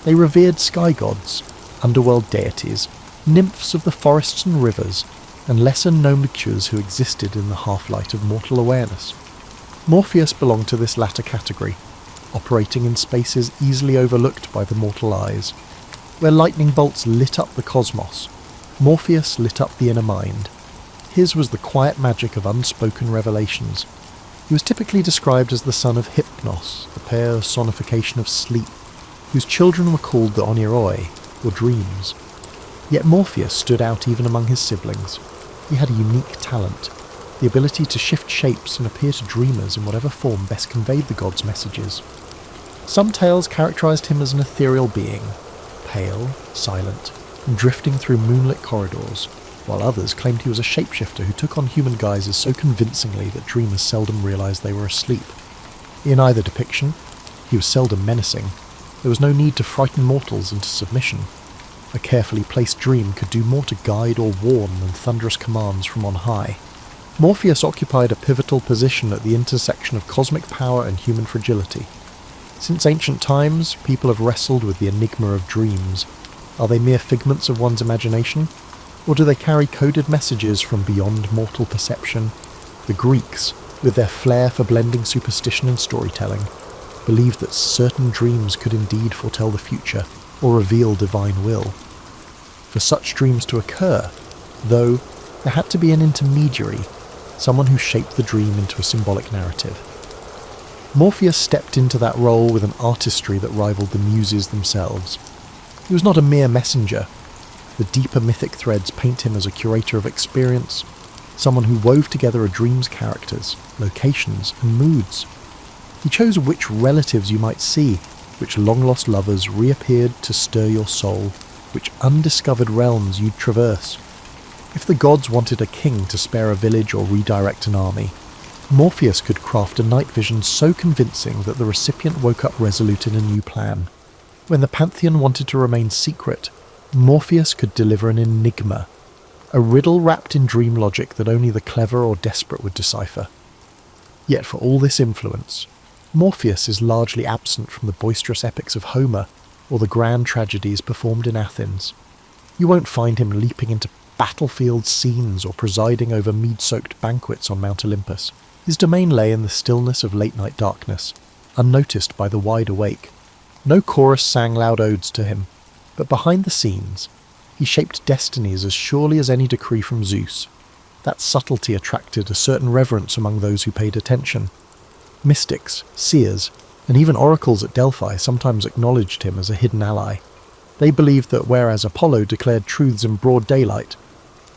They revered sky gods, underworld deities, nymphs of the forests and rivers, and lesser nomenclatures who existed in the half-light of mortal awareness. Morpheus belonged to this latter category, operating in spaces easily overlooked by the mortal eyes. Where lightning bolts lit up the cosmos, Morpheus lit up the inner mind. His was the quiet magic of unspoken revelations. He was typically described as the son of Hypnos, the personification of sleep, whose children were called the Oniroi, or dreams. Yet Morpheus stood out even among his siblings. He had a unique talent, the ability to shift shapes and appear to dreamers in whatever form best conveyed the gods' messages. Some tales characterized him as an ethereal being, pale, silent, and drifting through moonlit corridors, while others claimed he was a shapeshifter who took on human guises so convincingly that dreamers seldom realized they were asleep. In either depiction, he was seldom menacing. There was no need to frighten mortals into submission. A carefully placed dream could do more to guide or warn than thunderous commands from on high. Morpheus occupied a pivotal position at the intersection of cosmic power and human fragility. Since ancient times, people have wrestled with the enigma of dreams. Are they mere figments of one's imagination? Or do they carry coded messages from beyond mortal perception? The Greeks, with their flair for blending superstition and storytelling, believed that certain dreams could indeed foretell the future or reveal divine will. For such dreams to occur, though, there had to be an intermediary, someone who shaped the dream into a symbolic narrative. Morpheus stepped into that role with an artistry that rivaled the muses themselves. He was not a mere messenger. The deeper mythic threads paint him as a curator of experience, someone who wove together a dream's characters, locations, and moods. He chose which relatives you might see, which long-lost lovers reappeared to stir your soul, which undiscovered realms you'd traverse. If the gods wanted a king to spare a village or redirect an army, Morpheus could craft a night vision so convincing that the recipient woke up resolute in a new plan. When the pantheon wanted to remain secret, Morpheus could deliver an enigma, a riddle wrapped in dream logic that only the clever or desperate would decipher. Yet for all this influence, Morpheus is largely absent from the boisterous epics of Homer or the grand tragedies performed in Athens. You won't find him leaping into battlefield scenes or presiding over mead-soaked banquets on Mount Olympus. His domain lay in the stillness of late-night darkness, unnoticed by the wide awake. No chorus sang loud odes to him, but behind the scenes, he shaped destinies as surely as any decree from Zeus. That subtlety attracted a certain reverence among those who paid attention. Mystics, seers, and even oracles at Delphi sometimes acknowledged him as a hidden ally. They believed that whereas Apollo declared truths in broad daylight,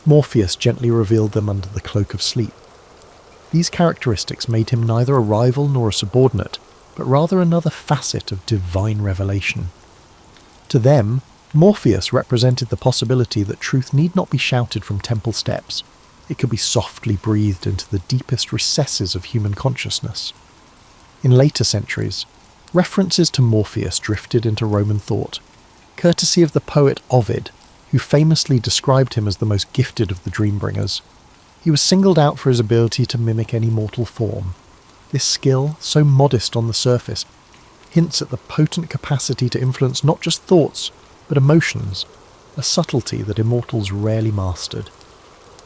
Morpheus gently revealed them under the cloak of sleep. These characteristics made him neither a rival nor a subordinate, but rather another facet of divine revelation. To them, Morpheus represented the possibility that truth need not be shouted from temple steps. It could be softly breathed into the deepest recesses of human consciousness. In later centuries, references to Morpheus drifted into Roman thought, courtesy of the poet Ovid, who famously described him as the most gifted of the dream-bringers. He was singled out for his ability to mimic any mortal form. This skill, so modest on the surface, hints at the potent capacity to influence not just thoughts, but emotions, a subtlety that immortals rarely mastered.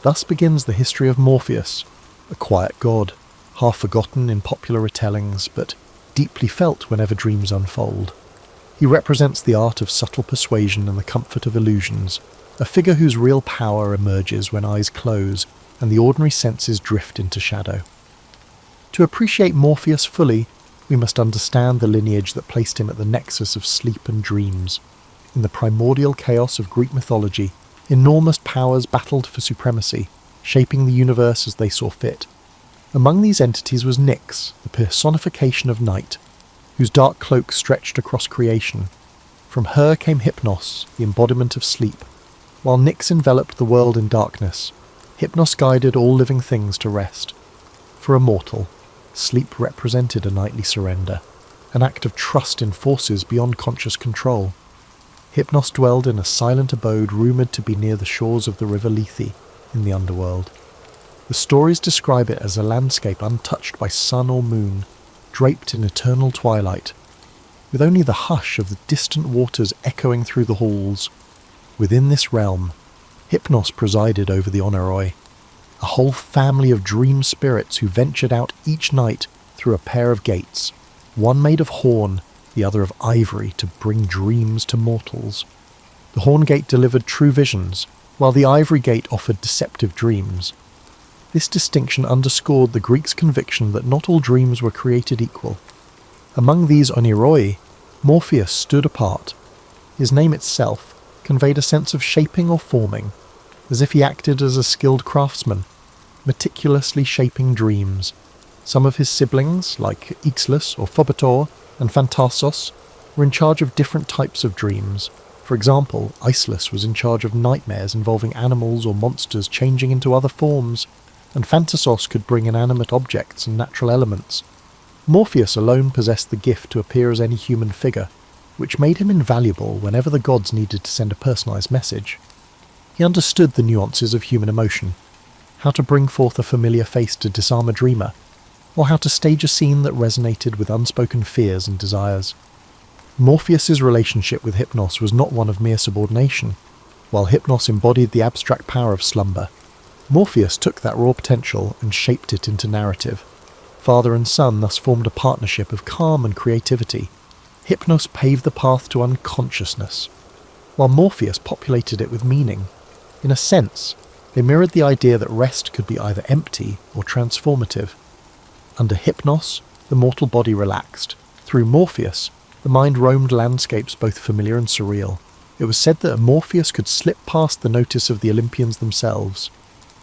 Thus begins the history of Morpheus, a quiet god, half forgotten in popular retellings, but deeply felt whenever dreams unfold. He represents the art of subtle persuasion and the comfort of illusions, a figure whose real power emerges when eyes close and the ordinary senses drift into shadow. To appreciate Morpheus fully, we must understand the lineage that placed him at the nexus of sleep and dreams. In the primordial chaos of Greek mythology, enormous powers battled for supremacy, shaping the universe as they saw fit. Among these entities was Nyx, the personification of night, whose dark cloak stretched across creation. From her came Hypnos, the embodiment of sleep. While Nyx enveloped the world in darkness, Hypnos guided all living things to rest. For a mortal, sleep represented a nightly surrender, an act of trust in forces beyond conscious control. Hypnos dwelled in a silent abode rumoured to be near the shores of the river Lethe in the underworld. The stories describe it as a landscape untouched by sun or moon, draped in eternal twilight, with only the hush of the distant waters echoing through the halls. Within this realm, Hypnos presided over the Oneiroi, a whole family of dream spirits who ventured out each night through a pair of gates, one made of horn, the other of ivory, to bring dreams to mortals. The horn gate delivered true visions, while the ivory gate offered deceptive dreams. This distinction underscored the Greeks' conviction that not all dreams were created equal. Among these Oneiroi, Morpheus stood apart. His name itself conveyed a sense of shaping or forming, as if he acted as a skilled craftsman, meticulously shaping dreams. Some of his siblings, like Ixlus or Phobator and Phantasos, were in charge of different types of dreams. For example, Icelus was in charge of nightmares involving animals or monsters changing into other forms, and Phantasos could bring inanimate objects and natural elements. Morpheus alone possessed the gift to appear as any human figure, which made him invaluable whenever the gods needed to send a personalised message. He understood the nuances of human emotion, how to bring forth a familiar face to disarm a dreamer, or how to stage a scene that resonated with unspoken fears and desires. Morpheus's relationship with Hypnos was not one of mere subordination. While Hypnos embodied the abstract power of slumber, Morpheus took that raw potential and shaped it into narrative. Father and son thus formed a partnership of calm and creativity. Hypnos paved the path to unconsciousness, while Morpheus populated it with meaning. In a sense, they mirrored the idea that rest could be either empty or transformative. Under Hypnos, the mortal body relaxed. Through Morpheus, the mind roamed landscapes both familiar and surreal. It was said that Morpheus could slip past the notice of the Olympians themselves.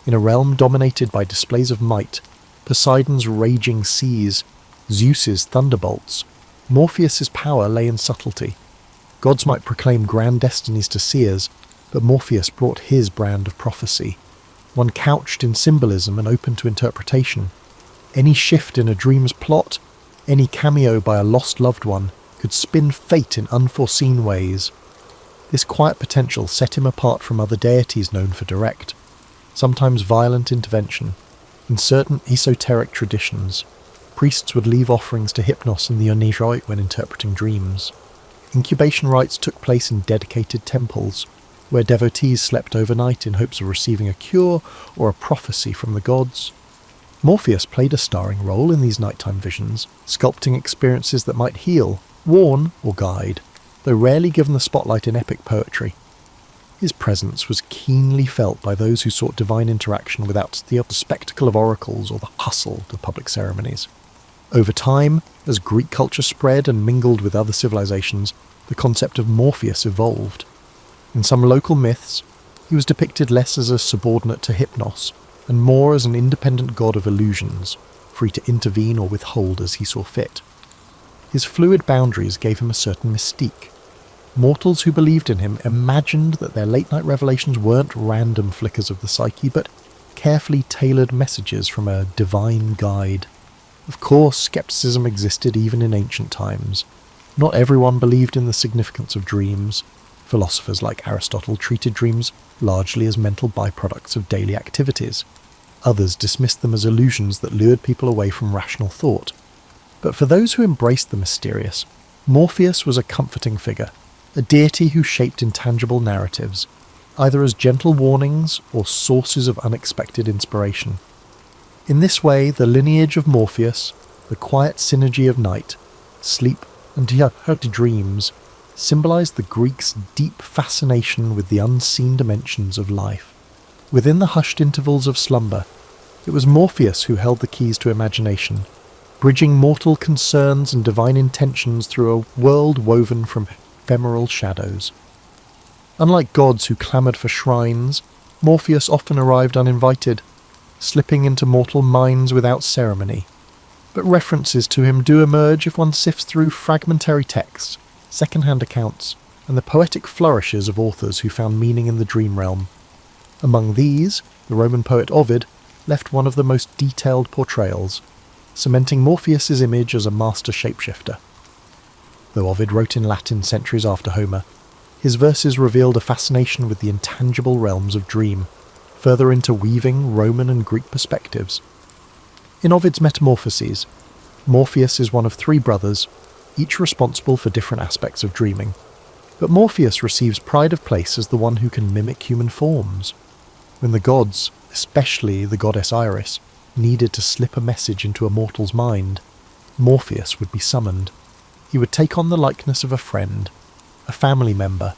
In a realm dominated by displays of might, Poseidon's raging seas, Zeus's thunderbolts, Morpheus's power lay in subtlety. Gods might proclaim grand destinies to seers, but Morpheus brought his brand of prophecy, one couched in symbolism and open to interpretation. Any shift in a dream's plot, any cameo by a lost loved one, could spin fate in unforeseen ways. This quiet potential set him apart from other deities known for direct, sometimes violent intervention. In certain esoteric traditions, priests would leave offerings to Hypnos and the Oneiroi when interpreting dreams. Incubation rites took place in dedicated temples, where devotees slept overnight in hopes of receiving a cure or a prophecy from the gods. Morpheus played a starring role in these nighttime visions, sculpting experiences that might heal, warn, or guide, though rarely given the spotlight in epic poetry. His presence was keenly felt by those who sought divine interaction without the spectacle of oracles or the hustle of public ceremonies. Over time, as Greek culture spread and mingled with other civilizations, the concept of Morpheus evolved. In some local myths, he was depicted less as a subordinate to Hypnos, and more as an independent god of illusions, free to intervene or withhold as he saw fit. His fluid boundaries gave him a certain mystique. Mortals who believed in him imagined that their late-night revelations weren't random flickers of the psyche, but carefully tailored messages from a divine guide. Of course, skepticism existed even in ancient times. Not everyone believed in the significance of dreams. Philosophers like Aristotle treated dreams largely as mental byproducts of daily activities. Others dismissed them as illusions that lured people away from rational thought. But for those who embraced the mysterious, Morpheus was a comforting figure, a deity who shaped intangible narratives, either as gentle warnings or sources of unexpected inspiration. In this way, the lineage of Morpheus, the quiet synergy of night, sleep, and dreams, symbolized the Greeks' deep fascination with the unseen dimensions of life. Within the hushed intervals of slumber, it was Morpheus who held the keys to imagination, bridging mortal concerns and divine intentions through a world woven from ephemeral shadows. Unlike gods who clamoured for shrines, Morpheus often arrived uninvited, slipping into mortal minds without ceremony. But references to him do emerge if one sifts through fragmentary texts, second-hand accounts, and the poetic flourishes of authors who found meaning in the dream realm. Among these, the Roman poet Ovid left one of the most detailed portrayals, cementing Morpheus's image as a master shapeshifter. Though Ovid wrote in Latin centuries after Homer, his verses revealed a fascination with the intangible realms of dream, further interweaving Roman and Greek perspectives. In Ovid's Metamorphoses, Morpheus is one of three brothers, each responsible for different aspects of dreaming. But Morpheus receives pride of place as the one who can mimic human forms. When the gods, especially the goddess Iris, needed to slip a message into a mortal's mind, Morpheus would be summoned. He would take on the likeness of a friend, a family member,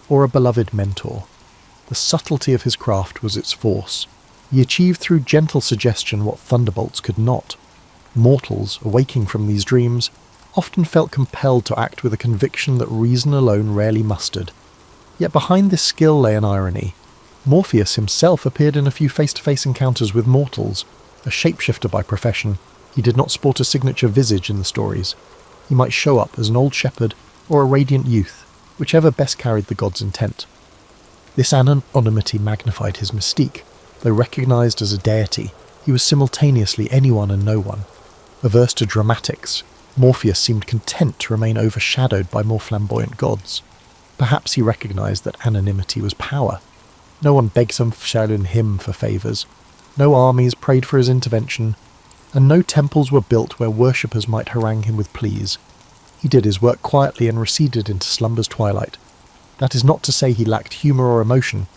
or a beloved mentor. The subtlety of his craft was its force. He achieved through gentle suggestion what thunderbolts could not. Mortals, awaking from these dreams, often felt compelled to act with a conviction that reason alone rarely mustered. Yet behind this skill lay an irony. Morpheus himself appeared in a few face-to-face encounters with mortals. A shapeshifter by profession, he did not sport a signature visage in the stories. He might show up as an old shepherd or a radiant youth, whichever best carried the god's intent. This anonymity magnified his mystique. Though recognized as a deity, he was simultaneously anyone and no one. Averse to dramatics, Morpheus seemed content to remain overshadowed by more flamboyant gods. Perhaps he recognized that anonymity was power. No one begged him for favours, no armies prayed for his intervention, and no temples were built where worshippers might harangue him with pleas. He did his work quietly and receded into slumber's twilight. That is not to say he lacked humour or emotion.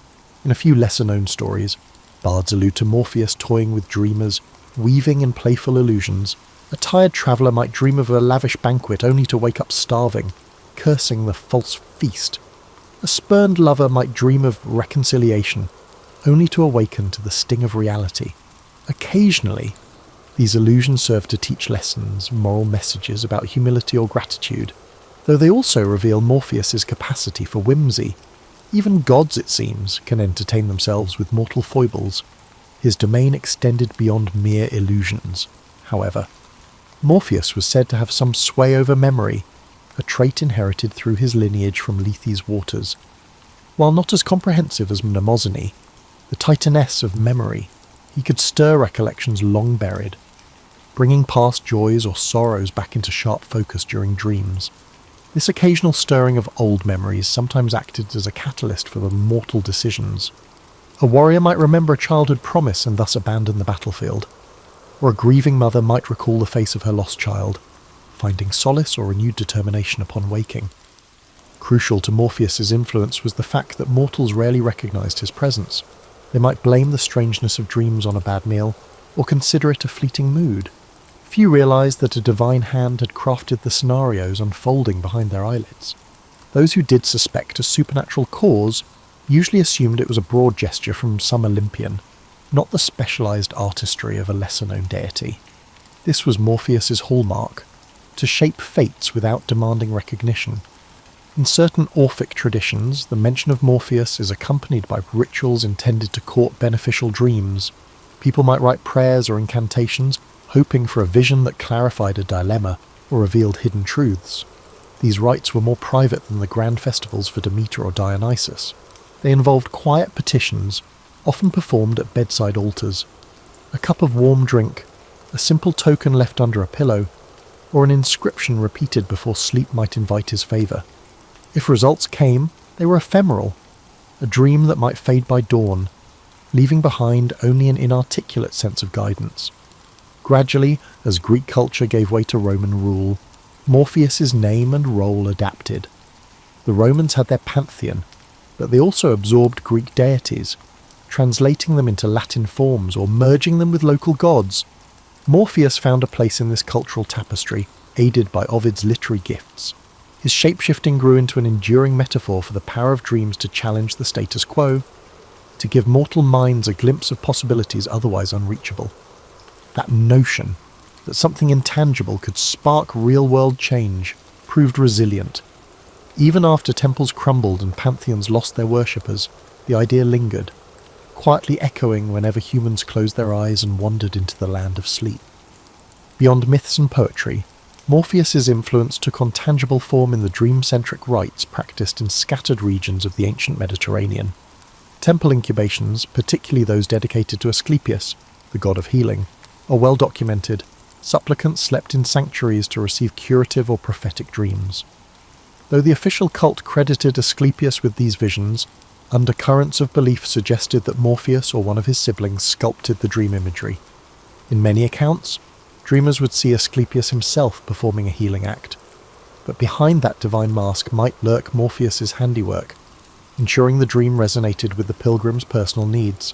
In a few lesser-known stories, bards allude to Morpheus toying with dreamers, weaving in playful illusions. A tired traveller might dream of a lavish banquet only to wake up starving, cursing the false feast. A spurned lover might dream of reconciliation, only to awaken to the sting of reality. Occasionally, these illusions serve to teach lessons, moral messages about humility or gratitude, though they also reveal Morpheus's capacity for whimsy. Even gods, it seems, can entertain themselves with mortal foibles. His domain extended beyond mere illusions, however. Morpheus was said to have some sway over memory, a trait inherited through his lineage from Lethe's waters. While not as comprehensive as Mnemosyne, the titaness of memory, he could stir recollections long buried, bringing past joys or sorrows back into sharp focus during dreams. This occasional stirring of old memories sometimes acted as a catalyst for the mortal decisions. A warrior might remember a childhood promise and thus abandon the battlefield, or a grieving mother might recall the face of her lost child, finding solace or renewed determination upon waking. Crucial to Morpheus's influence was the fact that mortals rarely recognized his presence. They might blame the strangeness of dreams on a bad meal, or consider it a fleeting mood. Few realised that a divine hand had crafted the scenarios unfolding behind their eyelids. Those who did suspect a supernatural cause usually assumed it was a broad gesture from some Olympian, not the specialised artistry of a lesser-known deity. This was Morpheus's hallmark, to shape fates without demanding recognition. In certain Orphic traditions, the mention of Morpheus is accompanied by rituals intended to court beneficial dreams. People might write prayers or incantations, hoping for a vision that clarified a dilemma or revealed hidden truths. These rites were more private than the grand festivals for Demeter or Dionysus. They involved quiet petitions, often performed at bedside altars. A cup of warm drink, a simple token left under a pillow, or an inscription repeated before sleep might invite his favour. If results came, they were ephemeral, a dream that might fade by dawn, leaving behind only an inarticulate sense of guidance. Gradually, as Greek culture gave way to Roman rule, Morpheus's name and role adapted. The Romans had their pantheon, but they also absorbed Greek deities, translating them into Latin forms or merging them with local gods. Morpheus found a place in this cultural tapestry, aided by Ovid's literary gifts. His shape-shifting grew into an enduring metaphor for the power of dreams to challenge the status quo, to give mortal minds a glimpse of possibilities otherwise unreachable. That notion that something intangible could spark real-world change proved resilient. Even after temples crumbled and pantheons lost their worshippers, the idea lingered, quietly echoing whenever humans closed their eyes and wandered into the land of sleep. Beyond myths and poetry, Morpheus's influence took on tangible form in the dream-centric rites practiced in scattered regions of the ancient Mediterranean. Temple incubations, particularly those dedicated to Asclepius, the god of healing, are well documented. Supplicants slept in sanctuaries to receive curative or prophetic dreams. Though the official cult credited Asclepius with these visions, undercurrents of belief suggested that Morpheus or one of his siblings sculpted the dream imagery. In many accounts, dreamers would see Asclepius himself performing a healing act, but behind that divine mask might lurk Morpheus's handiwork, ensuring the dream resonated with the pilgrim's personal needs.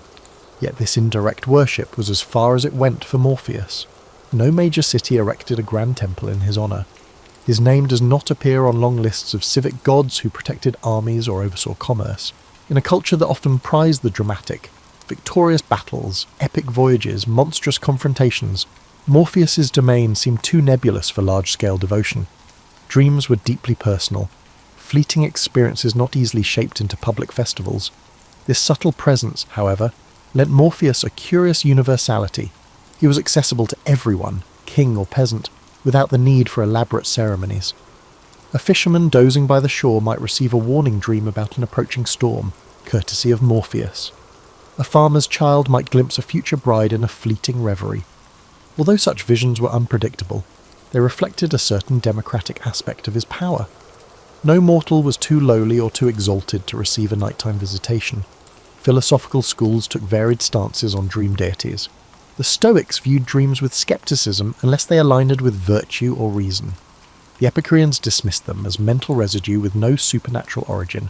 Yet this indirect worship was as far as it went for Morpheus. No major city erected a grand temple in his honour. His name does not appear on long lists of civic gods who protected armies or oversaw commerce. In a culture that often prized the dramatic, victorious battles, epic voyages, monstrous confrontations, Morpheus's domain seemed too nebulous for large-scale devotion. Dreams were deeply personal, fleeting experiences not easily shaped into public festivals. This subtle presence, however, lent Morpheus a curious universality. He was accessible to everyone, king or peasant, without the need for elaborate ceremonies. A fisherman dozing by the shore might receive a warning dream about an approaching storm, courtesy of Morpheus. A farmer's child might glimpse a future bride in a fleeting reverie. Although such visions were unpredictable, they reflected a certain democratic aspect of his power. No mortal was too lowly or too exalted to receive a nighttime visitation. Philosophical schools took varied stances on dream deities. The Stoics viewed dreams with skepticism unless they aligned with virtue or reason. The Epicureans dismissed them as mental residue with no supernatural origin.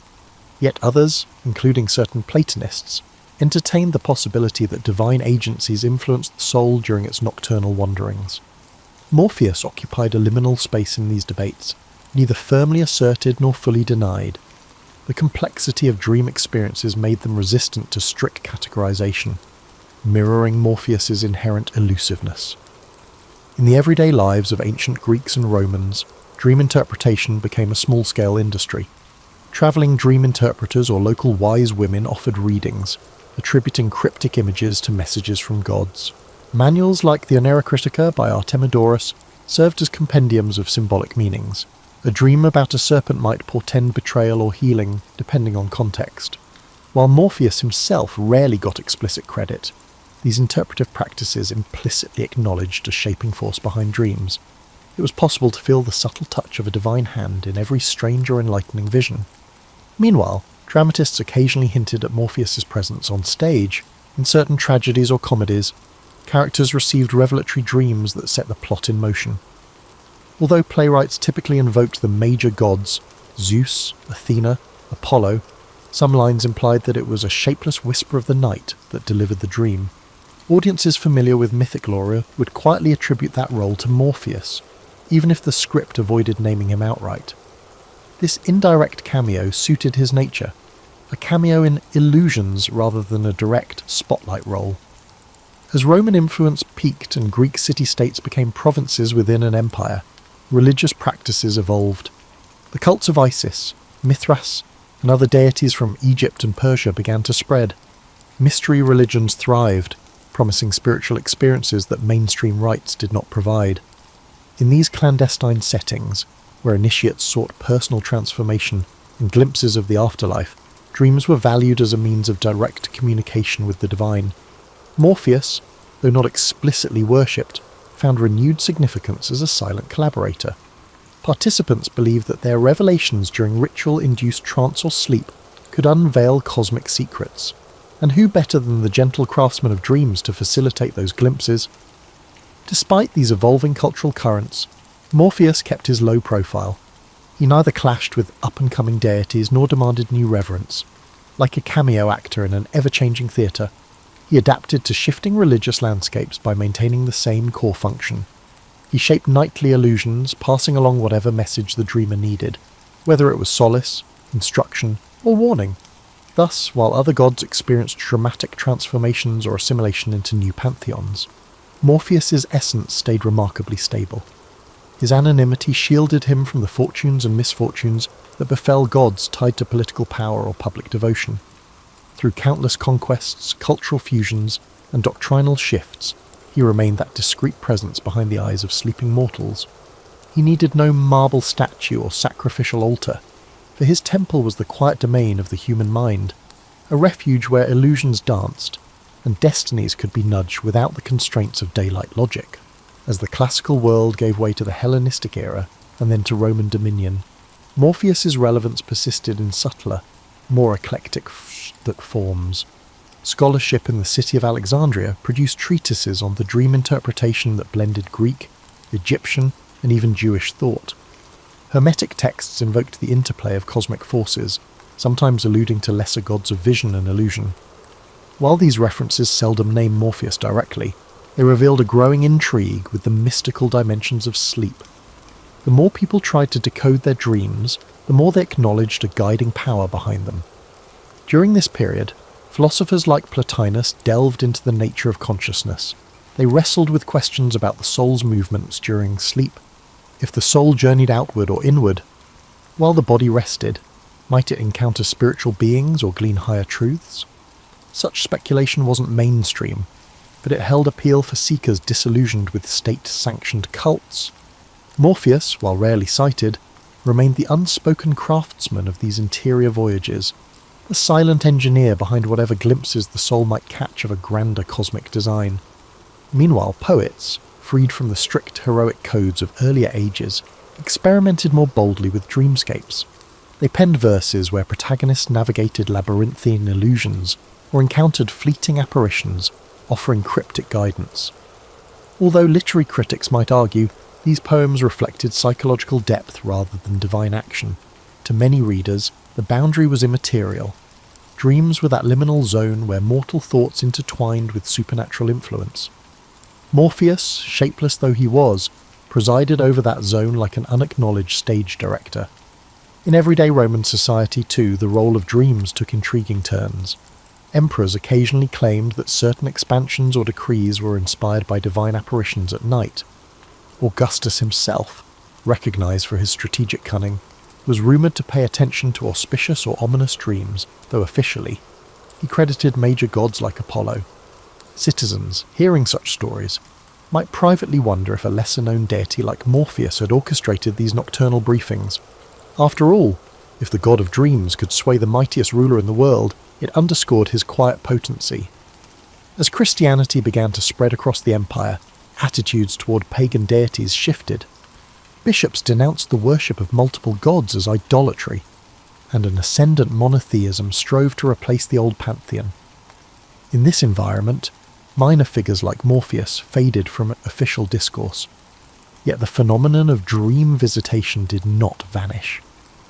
Yet others, including certain Platonists, entertained the possibility that divine agencies influenced the soul during its nocturnal wanderings. Morpheus occupied a liminal space in these debates, neither firmly asserted nor fully denied. The complexity of dream experiences made them resistant to strict categorization, mirroring Morpheus's inherent elusiveness. In the everyday lives of ancient Greeks and Romans, dream interpretation became a small-scale industry. Travelling dream interpreters or local wise women offered readings, attributing cryptic images to messages from gods. Manuals like the Onera Critica by Artemidorus served as compendiums of symbolic meanings. A dream about a serpent might portend betrayal or healing, depending on context. While Morpheus himself rarely got explicit credit, these interpretive practices implicitly acknowledged a shaping force behind dreams. It was possible to feel the subtle touch of a divine hand in every strange or enlightening vision. Meanwhile, dramatists occasionally hinted at Morpheus's presence on stage. In certain tragedies or comedies, characters received revelatory dreams that set the plot in motion. Although playwrights typically invoked the major gods, Zeus, Athena, Apollo, some lines implied that it was a shapeless whisper of the night that delivered the dream. Audiences familiar with mythic lore would quietly attribute that role to Morpheus, even if the script avoided naming him outright. This indirect cameo suited his nature, a cameo in illusions rather than a direct spotlight role. As Roman influence peaked and Greek city-states became provinces within an empire, religious practices evolved. The cults of Isis, Mithras, and other deities from Egypt and Persia began to spread. Mystery religions thrived, promising spiritual experiences that mainstream rites did not provide. In these clandestine settings, where initiates sought personal transformation and glimpses of the afterlife, dreams were valued as a means of direct communication with the divine. Morpheus, though not explicitly worshipped, found renewed significance as a silent collaborator. Participants believed that their revelations during ritual-induced trance or sleep could unveil cosmic secrets. And who better than the gentle craftsman of dreams to facilitate those glimpses? Despite these evolving cultural currents, Morpheus kept his low profile. He neither clashed with up-and-coming deities nor demanded new reverence. Like a cameo actor in an ever-changing theatre, he adapted to shifting religious landscapes by maintaining the same core function. He shaped nightly illusions, passing along whatever message the dreamer needed, whether it was solace, instruction, or warning. Thus, while other gods experienced dramatic transformations or assimilation into new pantheons, Morpheus's essence stayed remarkably stable. His anonymity shielded him from the fortunes and misfortunes that befell gods tied to political power or public devotion. Through countless conquests, cultural fusions, and doctrinal shifts, he remained that discreet presence behind the eyes of sleeping mortals. He needed no marble statue or sacrificial altar, for his temple was the quiet domain of the human mind, a refuge where illusions danced, and destinies could be nudged without the constraints of daylight logic. As the classical world gave way to the Hellenistic era, and then to Roman dominion, Morpheus's relevance persisted in subtler, more eclectic forms. Scholarship in the city of Alexandria produced treatises on the dream interpretation that blended Greek, Egyptian, and even Jewish thought. Hermetic texts invoked the interplay of cosmic forces, sometimes alluding to lesser gods of vision and illusion. While these references seldom name Morpheus directly, they revealed a growing intrigue with the mystical dimensions of sleep. The more people tried to decode their dreams, the more they acknowledged a guiding power behind them. During this period, philosophers like Plotinus delved into the nature of consciousness. They wrestled with questions about the soul's movements during sleep. If the soul journeyed outward or inward, while the body rested, might it encounter spiritual beings or glean higher truths? Such speculation wasn't mainstream, but it held appeal for seekers disillusioned with state-sanctioned cults. Morpheus, while rarely cited, remained the unspoken craftsman of these interior voyages, the silent engineer behind whatever glimpses the soul might catch of a grander cosmic design. Meanwhile, poets, freed from the strict heroic codes of earlier ages, experimented more boldly with dreamscapes. They penned verses where protagonists navigated labyrinthine illusions or encountered fleeting apparitions, offering cryptic guidance. Although literary critics might argue these poems reflected psychological depth rather than divine action, to many readers the boundary was immaterial. Dreams were that liminal zone where mortal thoughts intertwined with supernatural influence. Morpheus, shapeless though he was, presided over that zone like an unacknowledged stage director. In everyday Roman society, too, the role of dreams took intriguing turns. Emperors occasionally claimed that certain expansions or decrees were inspired by divine apparitions at night. Augustus himself, recognized for his strategic cunning, was rumoured to pay attention to auspicious or ominous dreams, though officially he credited major gods like Apollo. Citizens, hearing such stories, might privately wonder if a lesser-known deity like Morpheus had orchestrated these nocturnal briefings. After all, if the god of dreams could sway the mightiest ruler in the world, it underscored his quiet potency. As Christianity began to spread across the empire, attitudes toward pagan deities shifted. Bishops denounced the worship of multiple gods as idolatry, and an ascendant monotheism strove to replace the old pantheon. In this environment, minor figures like Morpheus faded from official discourse. Yet the phenomenon of dream visitation did not vanish.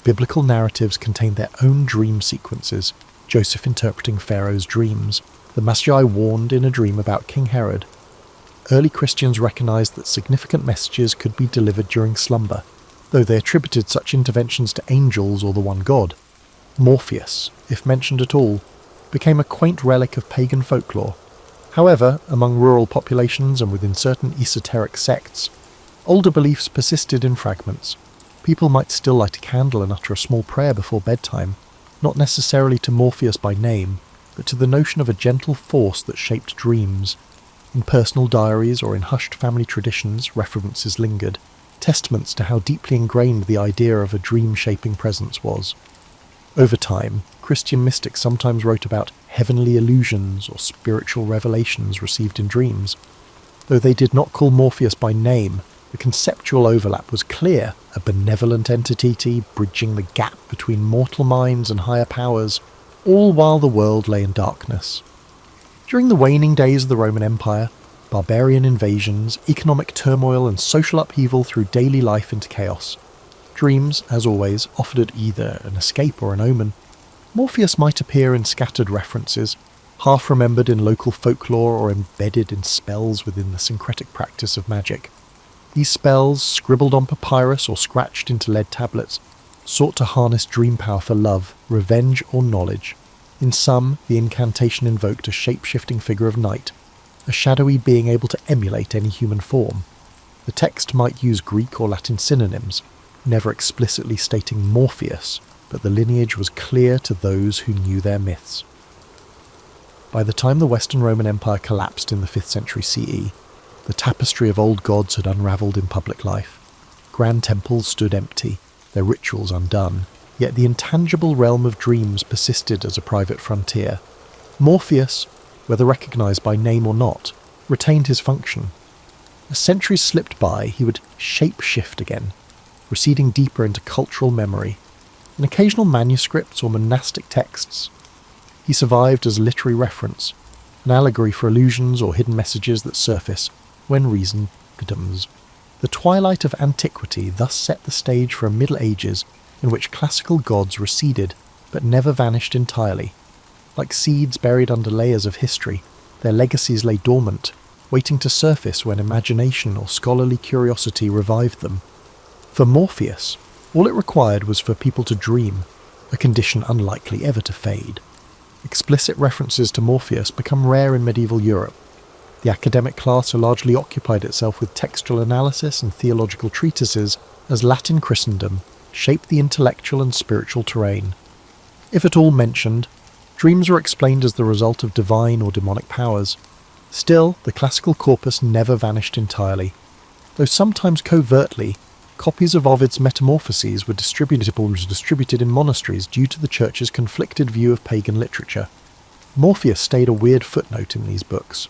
Biblical narratives contained their own dream sequences, Joseph interpreting Pharaoh's dreams, The Magi warned in a dream about King Herod. Early Christians recognized that significant messages could be delivered during slumber, though they attributed such interventions to angels or the one god. Morpheus, if mentioned at all, became a quaint relic of pagan folklore. However, among rural populations and within certain esoteric sects, older beliefs persisted in fragments. People might still light a candle and utter a small prayer before bedtime, not necessarily to Morpheus by name, but to the notion of a gentle force that shaped dreams. In personal diaries or in hushed family traditions, references lingered, testaments to how deeply ingrained the idea of a dream-shaping presence was. Over time, Christian mystics sometimes wrote about heavenly illusions or spiritual revelations received in dreams. Though they did not call Morpheus by name, the conceptual overlap was clear, a benevolent entity bridging the gap between mortal minds and higher powers, all while the world lay in darkness. During the waning days of the Roman Empire, barbarian invasions, economic turmoil and social upheaval threw daily life into chaos. Dreams, as always, offered either an escape or an omen. Morpheus might appear in scattered references, half remembered in local folklore or embedded in spells within the syncretic practice of magic. These spells, scribbled on papyrus or scratched into lead tablets, sought to harness dream power for love, revenge or knowledge. In some, the incantation invoked a shape-shifting figure of night, a shadowy being able to emulate any human form. The text might use Greek or Latin synonyms, never explicitly stating Morpheus, but the lineage was clear to those who knew their myths. By the time the Western Roman Empire collapsed in the 5th century CE, the tapestry of old gods had unravelled in public life. Grand temples stood empty, their rituals undone, yet the intangible realm of dreams persisted as a private frontier. Morpheus, whether recognised by name or not, retained his function. As centuries slipped by, he would shape-shift again, receding deeper into cultural memory. In occasional manuscripts or monastic texts, he survived as literary reference, an allegory for illusions or hidden messages that surface when reason gdoms. The twilight of antiquity thus set the stage for a Middle Ages in which classical gods receded but never vanished entirely. Like seeds buried under layers of history, their legacies lay dormant, waiting to surface when imagination or scholarly curiosity revived them. For Morpheus, all it required was for people to dream, a condition unlikely ever to fade. Explicit references to Morpheus become rare in medieval Europe. The academic class largely occupied itself with textual analysis and theological treatises as Latin Christendom shaped the intellectual and spiritual terrain. If at all mentioned, dreams were explained as the result of divine or demonic powers. Still, the classical corpus never vanished entirely. Though sometimes covertly, copies of Ovid's Metamorphoses were distributed in monasteries due to the church's conflicted view of pagan literature. Morpheus stayed a weird footnote in these books,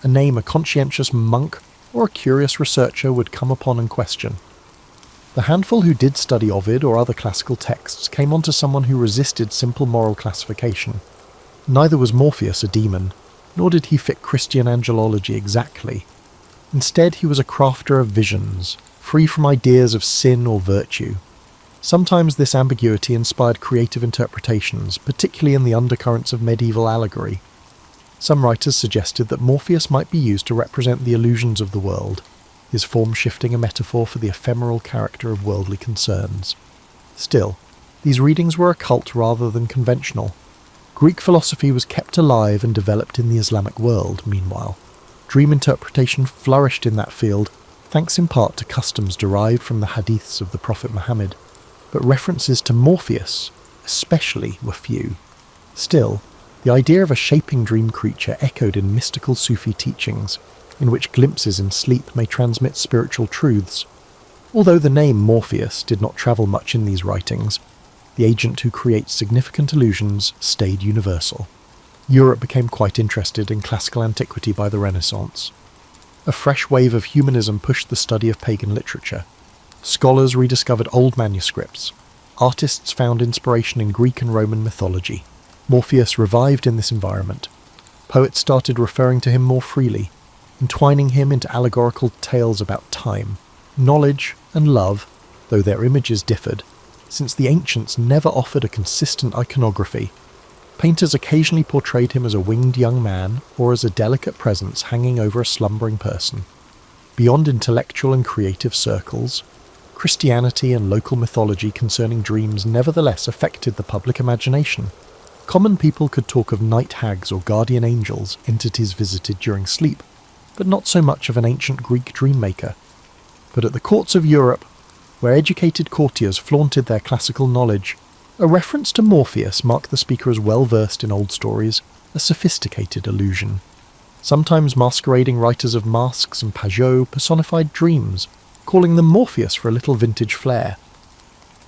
a name a conscientious monk or a curious researcher would come upon and question. The handful who did study Ovid or other classical texts came onto someone who resisted simple moral classification. Neither was Morpheus a demon, nor did he fit Christian angelology exactly. Instead, he was a crafter of visions, free from ideas of sin or virtue. Sometimes this ambiguity inspired creative interpretations, particularly in the undercurrents of medieval allegory. Some writers suggested that Morpheus might be used to represent the illusions of the world, his form shifting a metaphor for the ephemeral character of worldly concerns. Still, these readings were occult rather than conventional. Greek philosophy was kept alive and developed in the Islamic world, meanwhile. Dream interpretation flourished in that field, thanks in part to customs derived from the hadiths of the Prophet Muhammad, but references to Morpheus, especially, were few. Still, the idea of a shaping dream creature echoed in mystical Sufi teachings, in which glimpses in sleep may transmit spiritual truths. Although the name Morpheus did not travel much in these writings, the agent who creates significant illusions stayed universal. Europe became quite interested in classical antiquity by the Renaissance. A fresh wave of humanism pushed the study of pagan literature. Scholars rediscovered old manuscripts. Artists found inspiration in Greek and Roman mythology. Morpheus revived in this environment. Poets started referring to him more freely, entwining him into allegorical tales about time, knowledge, and love, though their images differed, since the ancients never offered a consistent iconography. Painters occasionally portrayed him as a winged young man or as a delicate presence hanging over a slumbering person. Beyond intellectual and creative circles, Christianity and local mythology concerning dreams nevertheless affected the public imagination. Common people could talk of night hags or guardian angels, entities visited during sleep, but not so much of an ancient Greek dream maker. But at the courts of Europe, where educated courtiers flaunted their classical knowledge, a reference to Morpheus marked the speaker as well versed in old stories, a sophisticated illusion. Sometimes masquerading writers of masks and pageaux personified dreams, calling them Morpheus for a little vintage flair.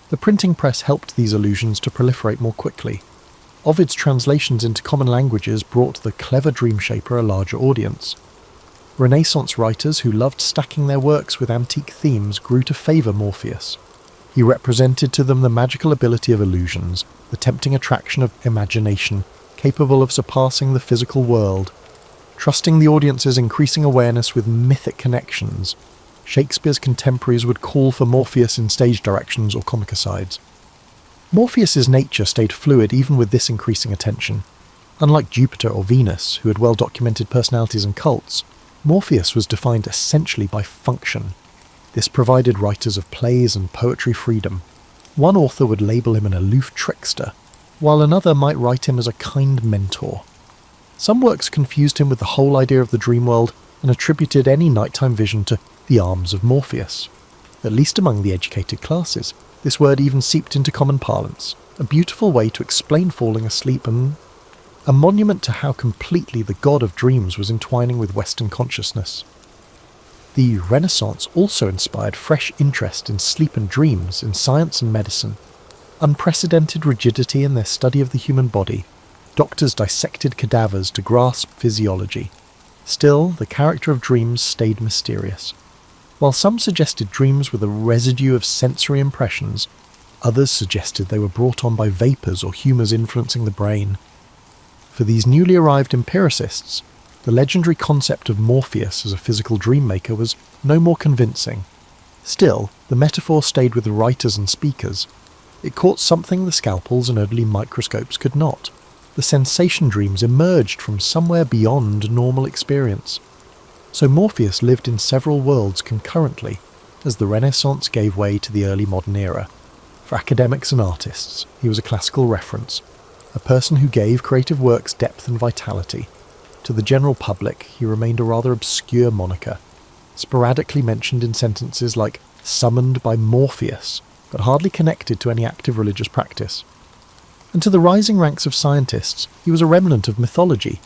The printing press helped these illusions to proliferate more quickly. Ovid's translations into common languages brought the clever dream shaper a larger audience. Renaissance writers who loved stacking their works with antique themes grew to favour Morpheus. He represented to them the magical ability of illusions, the tempting attraction of imagination, capable of surpassing the physical world. Trusting the audience's increasing awareness with mythic connections, Shakespeare's contemporaries would call for Morpheus in stage directions or comic asides. Morpheus's nature stayed fluid even with this increasing attention. Unlike Jupiter or Venus, who had well-documented personalities and cults, Morpheus was defined essentially by function. This provided writers of plays and poetry freedom. One author would label him an aloof trickster, while another might write him as a kind mentor. Some works confused him with the whole idea of the dream world and attributed any nighttime vision to the arms of Morpheus. At least among the educated classes, this word even seeped into common parlance, a beautiful way to explain falling asleep and a monument to how completely the god of dreams was entwining with Western consciousness. The Renaissance also inspired fresh interest in sleep and dreams in science and medicine. Unprecedented rigidity in their study of the human body, doctors dissected cadavers to grasp physiology. Still, the character of dreams stayed mysterious. While some suggested dreams were a residue of sensory impressions, others suggested they were brought on by vapours or humours influencing the brain. For these newly arrived empiricists, the legendary concept of Morpheus as a physical dream maker was no more convincing. Still, the metaphor stayed with the writers and speakers. It caught something the scalpels and early microscopes could not. The sensation dreams emerged from somewhere beyond normal experience. So Morpheus lived in several worlds concurrently, as the Renaissance gave way to the early modern era. For academics and artists, he was a classical reference, a person who gave creative works depth and vitality. To the general public, he remained a rather obscure moniker, sporadically mentioned in sentences like summoned by Morpheus, but hardly connected to any active religious practice. And to the rising ranks of scientists, he was a remnant of mythology,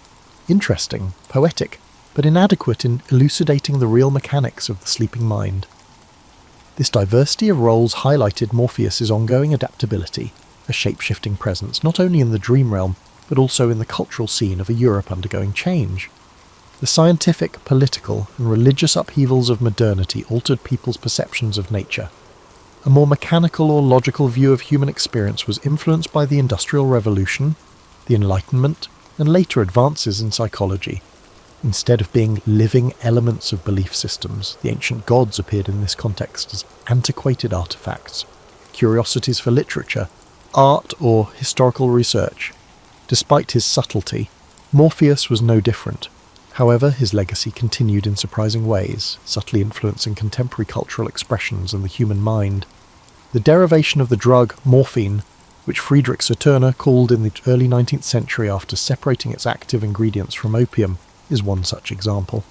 interesting, poetic, but inadequate in elucidating the real mechanics of the sleeping mind. This diversity of roles highlighted Morpheus's ongoing adaptability, a shape-shifting presence not only in the dream realm, but also in the cultural scene of a Europe undergoing change. The scientific, political, and religious upheavals of modernity altered people's perceptions of nature. A more mechanical or logical view of human experience was influenced by the Industrial Revolution, the Enlightenment, and later advances in psychology. Instead of being living elements of belief systems, the ancient gods appeared in this context as antiquated artifacts, curiosities for literature, art, or historical research. Despite his subtlety, Morpheus was no different. However, his legacy continued in surprising ways, subtly influencing contemporary cultural expressions and the human mind. The derivation of the drug morphine, which Friedrich Saturner called in the early 19th century after separating its active ingredients from opium, is one such example.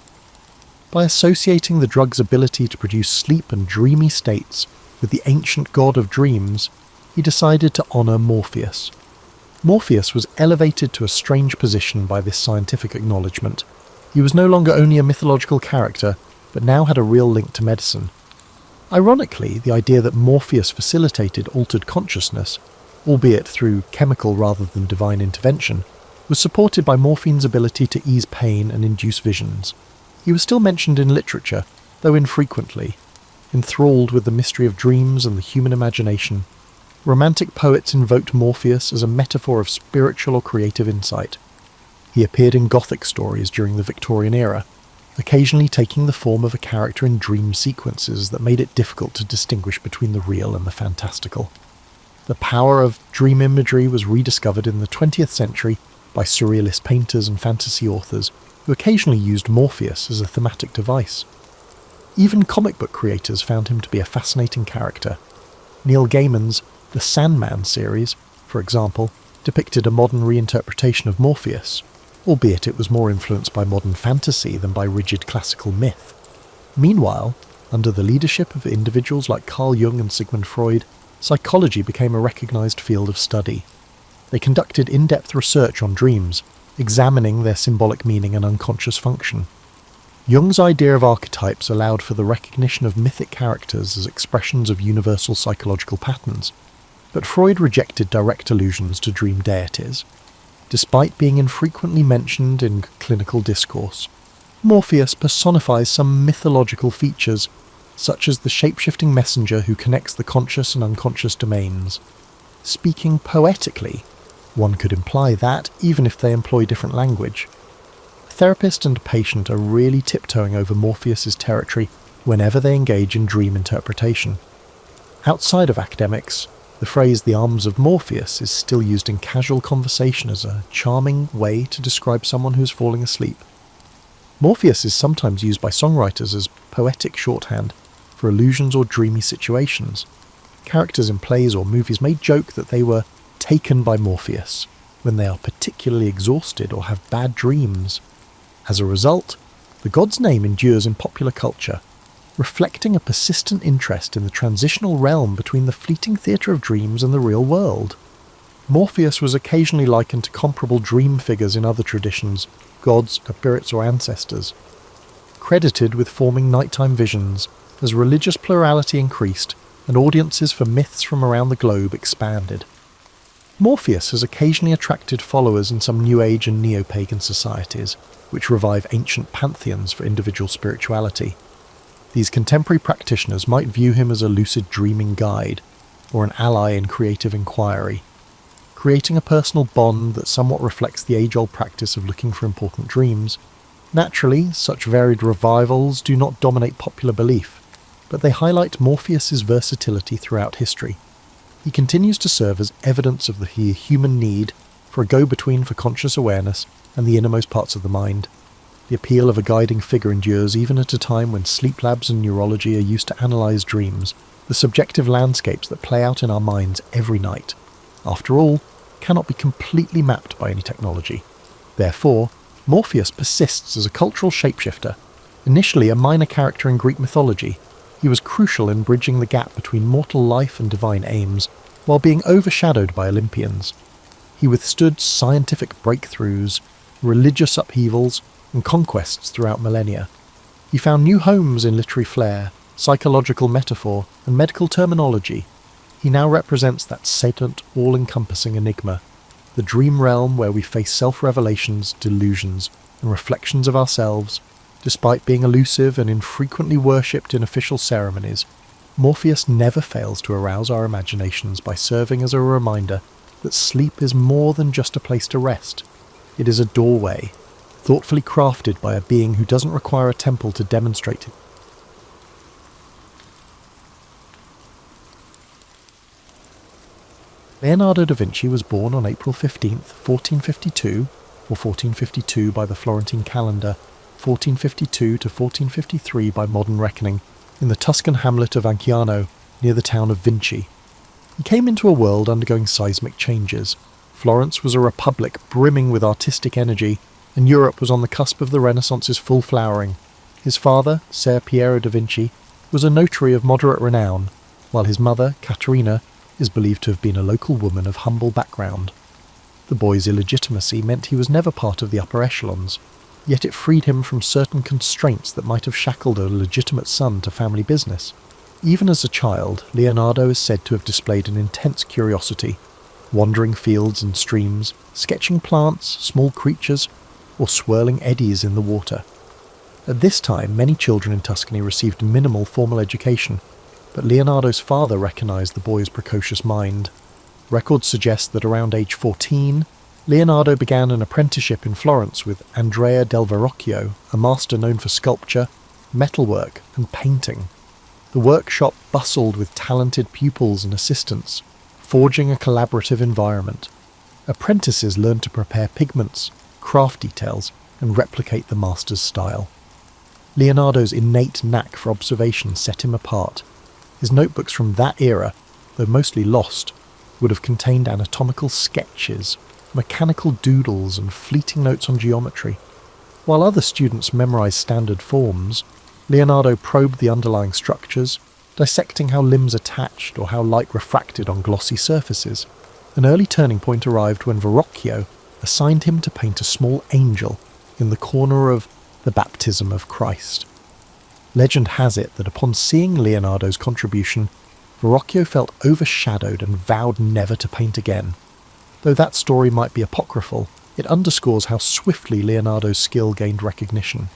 By associating the drug's ability to produce sleep and dreamy states with the ancient god of dreams, he decided to honour Morpheus. Morpheus was elevated to a strange position by this scientific acknowledgement. He was no longer only a mythological character, but now had a real link to medicine. Ironically, the idea that Morpheus facilitated altered consciousness, albeit through chemical rather than divine intervention, was supported by morphine's ability to ease pain and induce visions. He was still mentioned in literature, though infrequently. Enthralled with the mystery of dreams and the human imagination, romantic poets invoked Morpheus as a metaphor of spiritual or creative insight. He appeared in Gothic stories during the Victorian era, occasionally taking the form of a character in dream sequences that made it difficult to distinguish between the real and the fantastical. The power of dream imagery was rediscovered in the 20th century by surrealist painters and fantasy authors who occasionally used Morpheus as a thematic device. Even comic book creators found him to be a fascinating character. Neil Gaiman's The Sandman series, for example, depicted a modern reinterpretation of Morpheus, albeit it was more influenced by modern fantasy than by rigid classical myth. Meanwhile, under the leadership of individuals like Carl Jung and Sigmund Freud, psychology became a recognised field of study. They conducted in-depth research on dreams, examining their symbolic meaning and unconscious function. Jung's idea of archetypes allowed for the recognition of mythic characters as expressions of universal psychological patterns, but Freud rejected direct allusions to dream deities. Despite being infrequently mentioned in clinical discourse, Morpheus personifies some mythological features, such as the shape-shifting messenger who connects the conscious and unconscious domains. Speaking poetically, one could imply that, even if they employ different language. A therapist and a patient are really tiptoeing over Morpheus's territory whenever they engage in dream interpretation. Outside of academics, the phrase "the arms of Morpheus" is still used in casual conversation as a charming way to describe someone who is falling asleep. Morpheus is sometimes used by songwriters as poetic shorthand for illusions or dreamy situations. Characters in plays or movies may joke that they were taken by Morpheus when they are particularly exhausted or have bad dreams. As a result, the god's name endures in popular culture, reflecting a persistent interest in the transitional realm between the fleeting theatre of dreams and the real world. Morpheus was occasionally likened to comparable dream figures in other traditions, gods, spirits or ancestors. Credited with forming nighttime visions, as religious plurality increased and audiences for myths from around the globe expanded. Morpheus has occasionally attracted followers in some New Age and neo-pagan societies, which revive ancient pantheons for individual spirituality. These contemporary practitioners might view him as a lucid dreaming guide, or an ally in creative inquiry, creating a personal bond that somewhat reflects the age-old practice of looking for important dreams. Naturally, such varied revivals do not dominate popular belief, but they highlight Morpheus's versatility throughout history. He continues to serve as evidence of the human need for a go-between for conscious awareness and the innermost parts of the mind. The appeal of a guiding figure endures even at a time when sleep labs and neurology are used to analyse dreams, the subjective landscapes that play out in our minds every night. After all, cannot be completely mapped by any technology. Therefore, Morpheus persists as a cultural shapeshifter. Initially a minor character in Greek mythology, he was crucial in bridging the gap between mortal life and divine aims, while being overshadowed by Olympians. He withstood scientific breakthroughs, religious upheavals, and conquests throughout millennia. He found new homes in literary flair, psychological metaphor, and medical terminology. He now represents that sedent, all-encompassing enigma, the dream realm where we face self-revelations, delusions, and reflections of ourselves. Despite being elusive and infrequently worshipped in official ceremonies, Morpheus never fails to arouse our imaginations by serving as a reminder that sleep is more than just a place to rest. It is a doorway, thoughtfully crafted by a being who doesn't require a temple to demonstrate it. Leonardo da Vinci was born on April 15th, 1452, or 1452 by the Florentine calendar, 1452 to 1453 by modern reckoning, in the Tuscan hamlet of Anciano, near the town of Vinci. He came into a world undergoing seismic changes. Florence was a republic brimming with artistic energy, and Europe was on the cusp of the Renaissance's full flowering. His father, Ser Piero da Vinci, was a notary of moderate renown, while his mother, Caterina, is believed to have been a local woman of humble background. The boy's illegitimacy meant he was never part of the upper echelons, yet it freed him from certain constraints that might have shackled a legitimate son to family business. Even as a child, Leonardo is said to have displayed an intense curiosity, wandering fields and streams, sketching plants, small creatures, or swirling eddies in the water. At this time, many children in Tuscany received minimal formal education, but Leonardo's father recognised the boy's precocious mind. Records suggest that around age 14, Leonardo began an apprenticeship in Florence with Andrea del Verrocchio, a master known for sculpture, metalwork, and painting. The workshop bustled with talented pupils and assistants, forging a collaborative environment. Apprentices learned to prepare pigments, craft details, and replicate the master's style. Leonardo's innate knack for observation set him apart. His notebooks from that era, though mostly lost, would have contained anatomical sketches, mechanical doodles, and fleeting notes on geometry. While other students memorized standard forms, Leonardo probed the underlying structures, dissecting how limbs attached or how light refracted on glossy surfaces. An early turning point arrived when Verrocchio assigned him to paint a small angel in the corner of the Baptism of Christ. Legend has it that upon seeing Leonardo's contribution, Verrocchio felt overshadowed and vowed never to paint again. Though that story might be apocryphal, it underscores how swiftly Leonardo's skill gained recognition.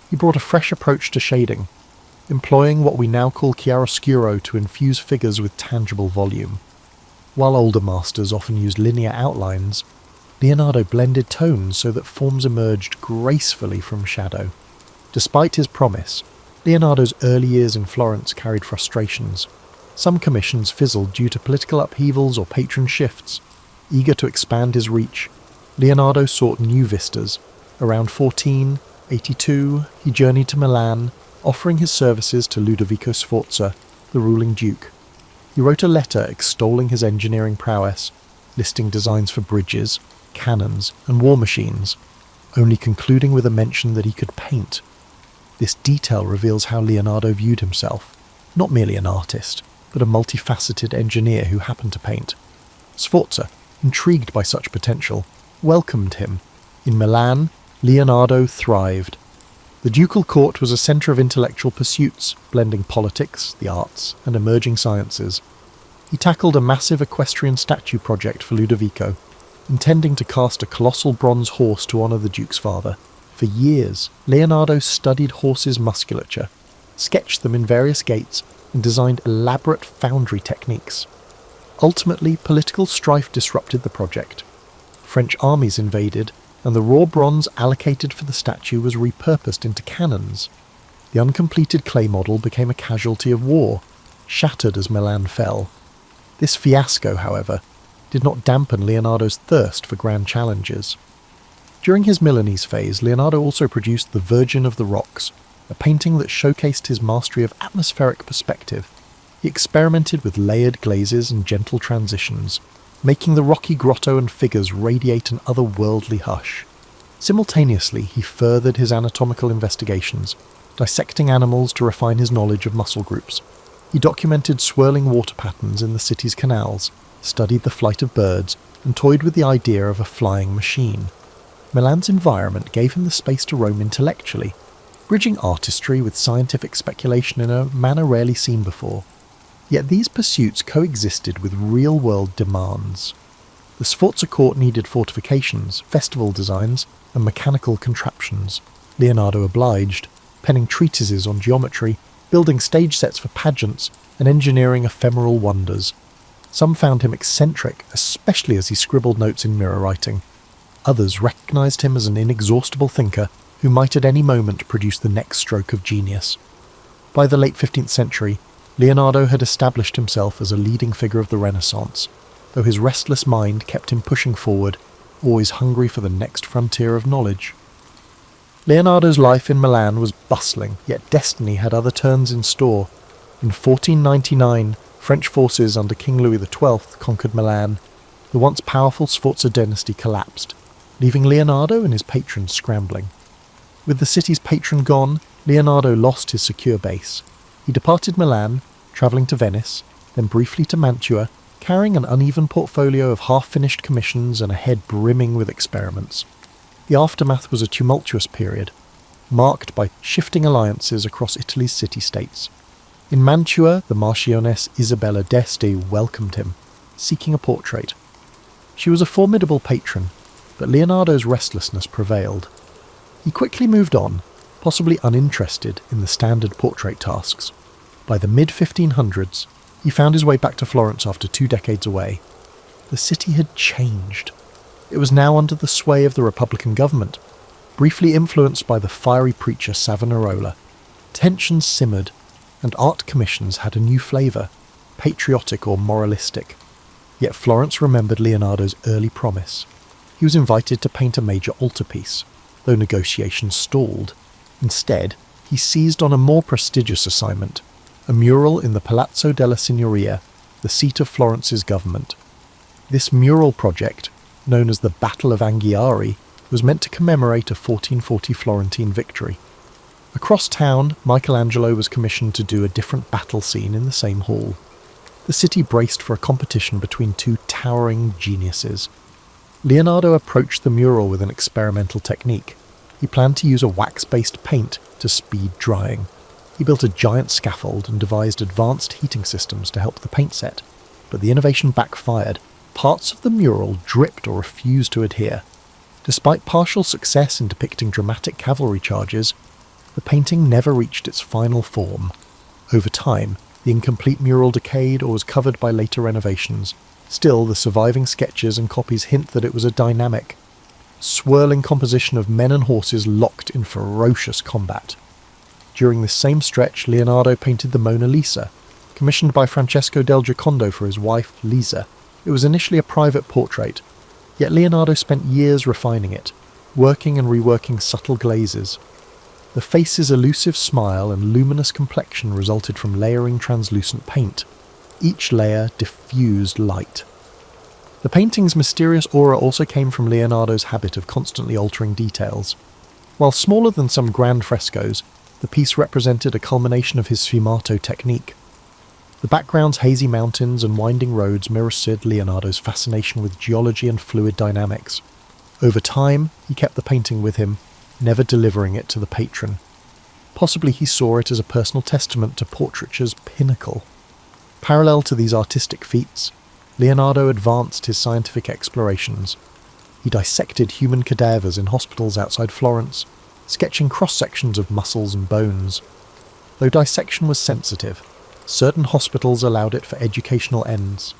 He brought a fresh approach to shading, employing what we now call chiaroscuro to infuse figures with tangible volume. While older masters often used linear outlines, Leonardo blended tones so that forms emerged gracefully from shadow. Despite his promise, Leonardo's early years in Florence carried frustrations. Some commissions fizzled due to political upheavals or patron shifts. Eager to expand his reach, Leonardo sought new vistas. Around 1482, he journeyed to Milan, offering his services to Ludovico Sforza, the ruling duke. He wrote a letter extolling his engineering prowess, listing designs for bridges, cannons, and war machines, only concluding with a mention that he could paint. This detail reveals how Leonardo viewed himself, not merely an artist, but a multifaceted engineer who happened to paint. Sforza, intrigued by such potential, welcomed him. In Milan, Leonardo thrived. The ducal court was a centre of intellectual pursuits, blending politics, the arts, and emerging sciences. He tackled a massive equestrian statue project for Ludovico, intending to cast a colossal bronze horse to honour the duke's father. For years, Leonardo studied horses' musculature, sketched them in various gaits, and designed elaborate foundry techniques. Ultimately, political strife disrupted the project. French armies invaded, and the raw bronze allocated for the statue was repurposed into cannons. The uncompleted clay model became a casualty of war, shattered as Milan fell. This fiasco, however, did not dampen Leonardo's thirst for grand challenges. During his Milanese phase, Leonardo also produced The Virgin of the Rocks, a painting that showcased his mastery of atmospheric perspective. He experimented with layered glazes and gentle transitions, making the rocky grotto and figures radiate an otherworldly hush. Simultaneously, he furthered his anatomical investigations, dissecting animals to refine his knowledge of muscle groups. He documented swirling water patterns in the city's canals, studied the flight of birds, and toyed with the idea of a flying machine. Milan's environment gave him the space to roam intellectually, bridging artistry with scientific speculation in a manner rarely seen before. Yet these pursuits coexisted with real-world demands. The Sforza court needed fortifications, festival designs, and mechanical contraptions. Leonardo obliged, penning treatises on geometry, building stage sets for pageants, and engineering ephemeral wonders. Some found him eccentric, especially as he scribbled notes in mirror writing. Others recognised him as an inexhaustible thinker who might at any moment produce the next stroke of genius. By the late 15th century, Leonardo had established himself as a leading figure of the Renaissance, though his restless mind kept him pushing forward, always hungry for the next frontier of knowledge. Leonardo's life in Milan was bustling, yet destiny had other turns in store. In 1499, French forces under King Louis XII conquered Milan. The once powerful Sforza dynasty collapsed, leaving Leonardo and his patrons scrambling. With the city's patron gone, Leonardo lost his secure base. He departed Milan, travelling to Venice, then briefly to Mantua, carrying an uneven portfolio of half-finished commissions and a head brimming with experiments. The aftermath was a tumultuous period, marked by shifting alliances across Italy's city-states. In Mantua, the Marchioness Isabella d'Este welcomed him, seeking a portrait. She was a formidable patron, but Leonardo's restlessness prevailed. He quickly moved on, possibly uninterested in the standard portrait tasks. By the mid-1500s, he found his way back to Florence after 2 decades away. The city had changed. It was now under the sway of the Republican government, briefly influenced by the fiery preacher Savonarola. Tensions simmered, and art commissions had a new flavour, patriotic or moralistic. Yet Florence remembered Leonardo's early promise. He was invited to paint a major altarpiece, though negotiations stalled. Instead, he seized on a more prestigious assignment, a mural in the Palazzo della Signoria, the seat of Florence's government. This mural project, known as the Battle of Anghiari, was meant to commemorate a 1440 Florentine victory. Across town, Michelangelo was commissioned to do a different battle scene in the same hall. The city braced for a competition between two towering geniuses. Leonardo approached the mural with an experimental technique. He planned to use a wax-based paint to speed drying. He built a giant scaffold and devised advanced heating systems to help the paint set. But the innovation backfired. Parts of the mural dripped or refused to adhere. Despite partial success in depicting dramatic cavalry charges, the painting never reached its final form. Over time, the incomplete mural decayed or was covered by later renovations. Still, the surviving sketches and copies hint that it was a dynamic, swirling composition of men and horses locked in ferocious combat. During this same stretch, Leonardo painted the Mona Lisa, commissioned by Francesco del Giocondo for his wife, Lisa. It was initially a private portrait, yet Leonardo spent years refining it, working and reworking subtle glazes. The face's elusive smile and luminous complexion resulted from layering translucent paint. Each layer diffused light. The painting's mysterious aura also came from Leonardo's habit of constantly altering details. While smaller than some grand frescoes, the piece represented a culmination of his sfumato technique. The background's hazy mountains and winding roads mirrored Leonardo's fascination with geology and fluid dynamics. Over time, he kept the painting with him, never delivering it to the patron. Possibly he saw it as a personal testament to portraiture's pinnacle. Parallel to these artistic feats, Leonardo advanced his scientific explorations. He dissected human cadavers in hospitals outside Florence, sketching cross-sections of muscles and bones. Though dissection was sensitive, certain hospitals allowed it for educational ends.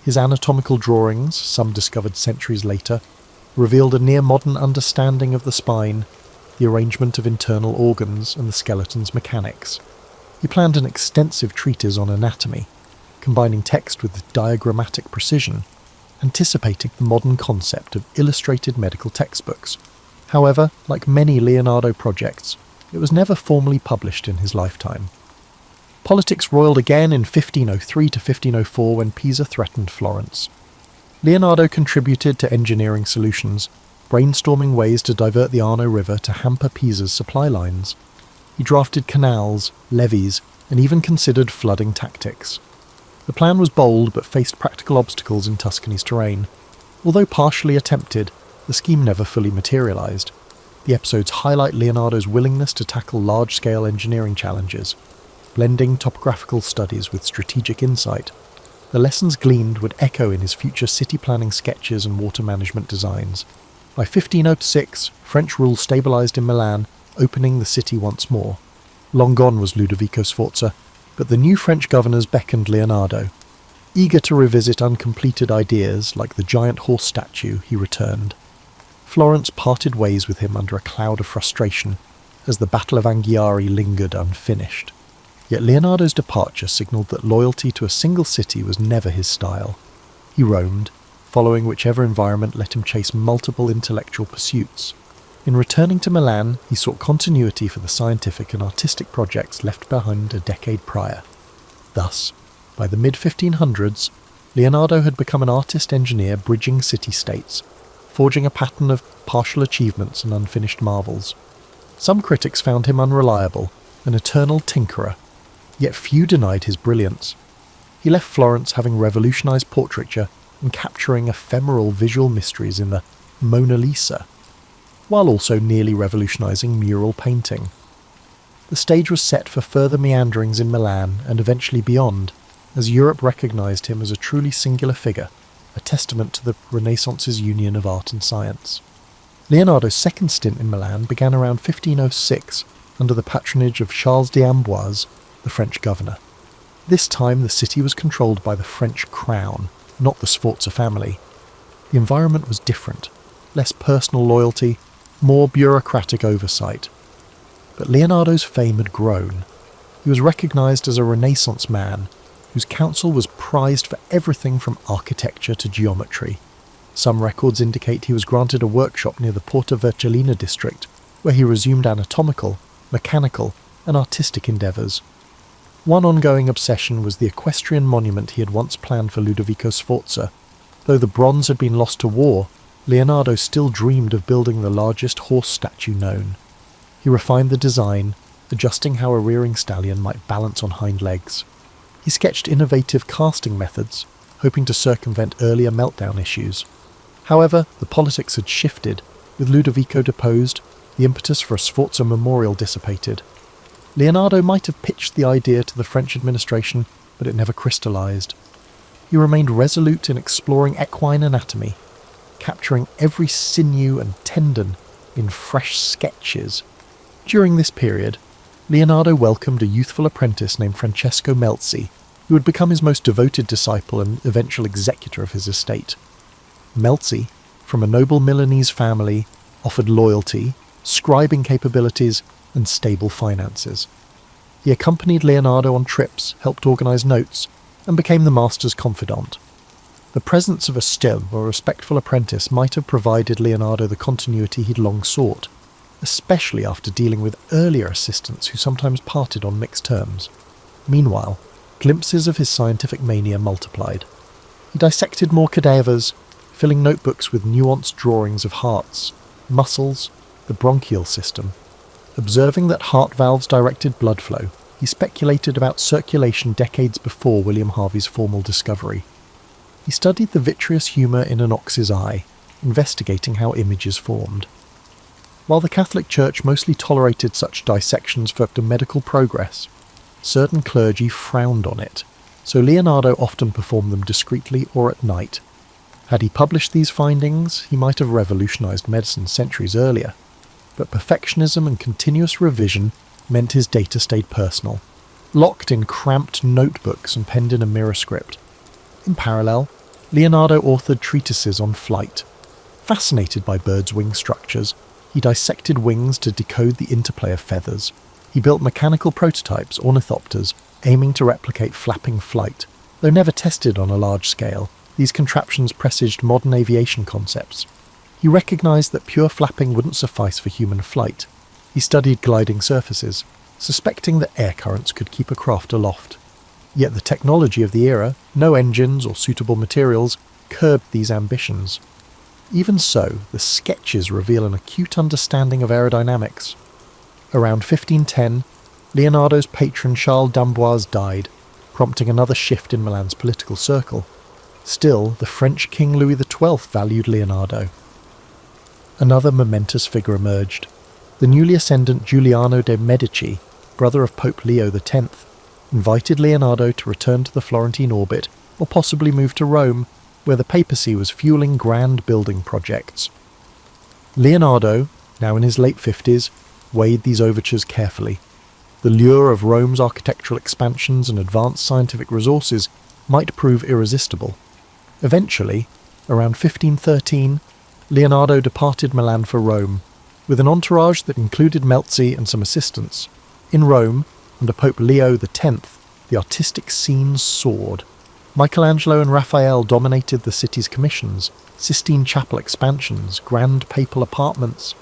His anatomical drawings, some discovered centuries later, revealed a near-modern understanding of the spine, the arrangement of internal organs, and the skeleton's mechanics. He planned an extensive treatise on anatomy, combining text with diagrammatic precision, anticipating the modern concept of illustrated medical textbooks. However, like many Leonardo projects, it was never formally published in his lifetime. Politics roiled again in 1503 to 1504 when Pisa threatened Florence. Leonardo contributed to engineering solutions, brainstorming ways to divert the Arno River to hamper Pisa's supply lines. He drafted canals, levees, and even considered flooding tactics. The plan was bold but faced practical obstacles in Tuscany's terrain. Although partially attempted, the scheme never fully materialized. The episodes highlight Leonardo's willingness to tackle large-scale engineering challenges, blending topographical studies with strategic insight. The lessons gleaned would echo in his future city planning sketches and water management designs. By 1506, French rule stabilized in Milan, opening the city once more. Long gone was Ludovico Sforza, but the new French governors beckoned Leonardo. Eager to revisit uncompleted ideas like the giant horse statue, he returned. Florence parted ways with him under a cloud of frustration, as the Battle of Anghiari lingered unfinished. Yet Leonardo's departure signalled that loyalty to a single city was never his style. He roamed, following whichever environment let him chase multiple intellectual pursuits. In returning to Milan, he sought continuity for the scientific and artistic projects left behind a decade prior. Thus, by the mid-1500s, Leonardo had become an artist-engineer bridging city-states, forging a pattern of partial achievements and unfinished marvels. Some critics found him unreliable, an eternal tinkerer, yet few denied his brilliance. He left Florence having revolutionized portraiture and capturing ephemeral visual mysteries in the Mona Lisa, while also nearly revolutionizing mural painting. The stage was set for further meanderings in Milan and eventually beyond, as Europe recognized him as a truly singular figure, a testament to the Renaissance's union of art and science. Leonardo's second stint in Milan began around 1506 under the patronage of Charles d'Amboise, the French governor. This time the city was controlled by the French crown, not the Sforza family. The environment was different, less personal loyalty, more bureaucratic oversight. But Leonardo's fame had grown. He was recognized as a Renaissance man, whose counsel was prized for everything from architecture to geometry. Some records indicate he was granted a workshop near the Porta Vercellina district, where he resumed anatomical, mechanical, and artistic endeavours. One ongoing obsession was the equestrian monument he had once planned for Ludovico Sforza. Though the bronze had been lost to war, Leonardo still dreamed of building the largest horse statue known. He refined the design, adjusting how a rearing stallion might balance on hind legs. He sketched innovative casting methods, hoping to circumvent earlier meltdown issues. However, the politics had shifted. With Ludovico deposed, the impetus for a Sforza memorial dissipated. Leonardo might have pitched the idea to the French administration, but it never crystallised. He remained resolute in exploring equine anatomy, capturing every sinew and tendon in fresh sketches. During this period, Leonardo welcomed a youthful apprentice named Francesco Melzi, who would become his most devoted disciple and eventual executor of his estate. Melzi, from a noble Milanese family, offered loyalty, scribing capabilities, and stable finances. He accompanied Leonardo on trips, helped organise notes, and became the master's confidant. The presence of a stern or respectful apprentice might have provided Leonardo the continuity he'd long sought, especially after dealing with earlier assistants who sometimes parted on mixed terms. Meanwhile, glimpses of his scientific mania multiplied. He dissected more cadavers, filling notebooks with nuanced drawings of hearts, muscles, the bronchial system. Observing that heart valves directed blood flow, he speculated about circulation decades before William Harvey's formal discovery. He studied the vitreous humour in an ox's eye, investigating how images formed. While the Catholic Church mostly tolerated such dissections for medical progress, certain clergy frowned on it, so Leonardo often performed them discreetly or at night. Had he published these findings, he might have revolutionised medicine centuries earlier, but perfectionism and continuous revision meant his data stayed personal, locked in cramped notebooks and penned in a mirror script. In parallel, Leonardo authored treatises on flight. Fascinated by birds' wing structures, he dissected wings to decode the interplay of feathers. He built mechanical prototypes, ornithopters, aiming to replicate flapping flight. Though never tested on a large scale, these contraptions presaged modern aviation concepts. He recognised that pure flapping wouldn't suffice for human flight. He studied gliding surfaces, suspecting that air currents could keep a craft aloft. Yet the technology of the era, no engines or suitable materials, curbed these ambitions. Even so, the sketches reveal an acute understanding of aerodynamics. Around 1510, Leonardo's patron Charles d'Amboise died, prompting another shift in Milan's political circle. Still, the French King Louis XII valued Leonardo. Another momentous figure emerged. The newly ascendant Giuliano de' Medici, brother of Pope Leo X, invited Leonardo to return to the Florentine orbit or possibly move to Rome, where the papacy was fueling grand building projects. Leonardo, now in his late 50s, weighed these overtures carefully. The lure of Rome's architectural expansions and advanced scientific resources might prove irresistible. Eventually, around 1513, Leonardo departed Milan for Rome, with an entourage that included Melzi and some assistants. In Rome, under Pope Leo X, the artistic scene soared. Michelangelo and Raphael dominated the city's commissions, Sistine Chapel expansions, grand papal apartments.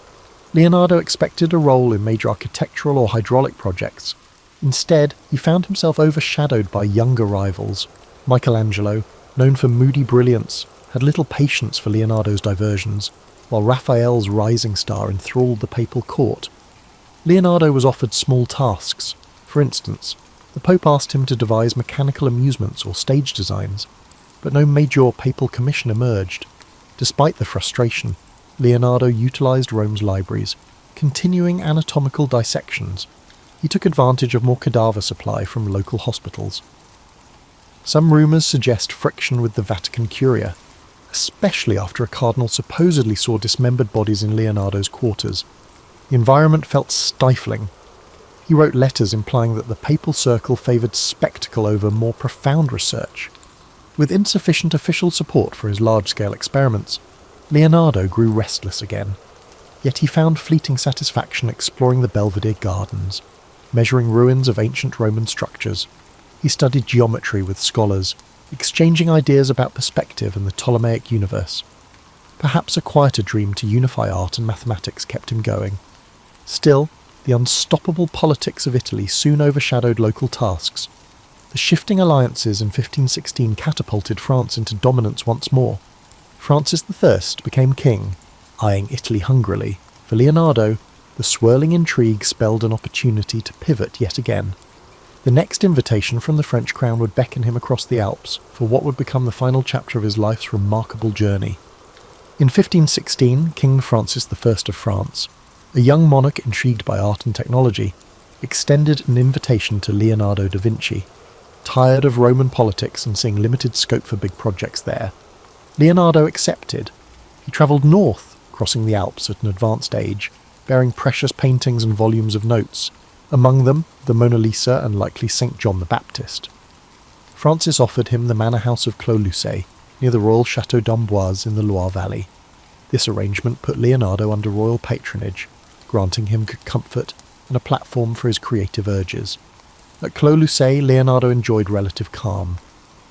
Leonardo expected a role in major architectural or hydraulic projects. Instead, he found himself overshadowed by younger rivals. Michelangelo, known for moody brilliance, had little patience for Leonardo's diversions, while Raphael's rising star enthralled the papal court. Leonardo was offered small tasks. For instance, the Pope asked him to devise mechanical amusements or stage designs, but no major papal commission emerged. Despite the frustration, Leonardo utilised Rome's libraries, continuing anatomical dissections. He took advantage of more cadaver supply from local hospitals. Some rumours suggest friction with the Vatican Curia, especially after a cardinal supposedly saw dismembered bodies in Leonardo's quarters. The environment felt stifling. He wrote letters implying that the papal circle favoured spectacle over more profound research. With insufficient official support for his large-scale experiments, Leonardo grew restless again. Yet he found fleeting satisfaction exploring the Belvedere Gardens, measuring ruins of ancient Roman structures. He studied geometry with scholars, exchanging ideas about perspective and the Ptolemaic universe. Perhaps a quieter dream to unify art and mathematics kept him going. Still, the unstoppable politics of Italy soon overshadowed local tasks. The shifting alliances in 1516 catapulted France into dominance once more. Francis I became king, eyeing Italy hungrily. For Leonardo, the swirling intrigue spelled an opportunity to pivot yet again. The next invitation from the French crown would beckon him across the Alps for what would become the final chapter of his life's remarkable journey. In 1516, King Francis I of France, a young monarch intrigued by art and technology, extended an invitation to Leonardo da Vinci. Tired of Roman politics and seeing limited scope for big projects there, Leonardo accepted. He travelled north, crossing the Alps at an advanced age, bearing precious paintings and volumes of notes, among them the Mona Lisa and likely St. John the Baptist. Francis offered him the manor house of Cleopatra, near the royal Château d'Amboise in the Loire Valley. This arrangement put Leonardo under royal patronage, granting him good comfort and a platform for his creative urges. At Cleopatra, Leonardo enjoyed relative calm,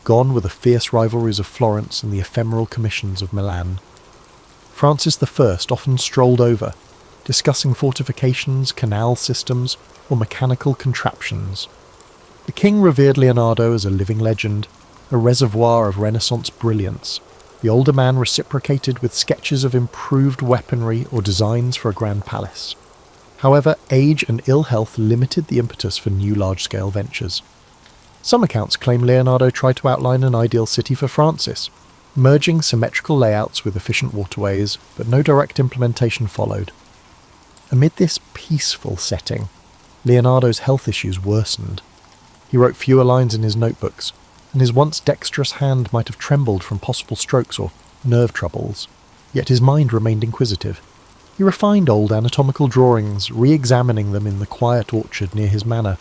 gone were the fierce rivalries of Florence and the ephemeral commissions of Milan. Francis I often strolled over, discussing fortifications, canal systems, or mechanical contraptions. The king revered Leonardo as a living legend, a reservoir of Renaissance brilliance. The older man reciprocated with sketches of improved weaponry or designs for a grand palace. However, age and ill health limited the impetus for new large-scale ventures. Some accounts claim Leonardo tried to outline an ideal city for Francis, merging symmetrical layouts with efficient waterways, but no direct implementation followed. Amid this peaceful setting, Leonardo's health issues worsened. He wrote fewer lines in his notebooks, and his once dexterous hand might have trembled from possible strokes or nerve troubles, yet his mind remained inquisitive. He refined old anatomical drawings, re-examining them in the quiet orchard near his manor.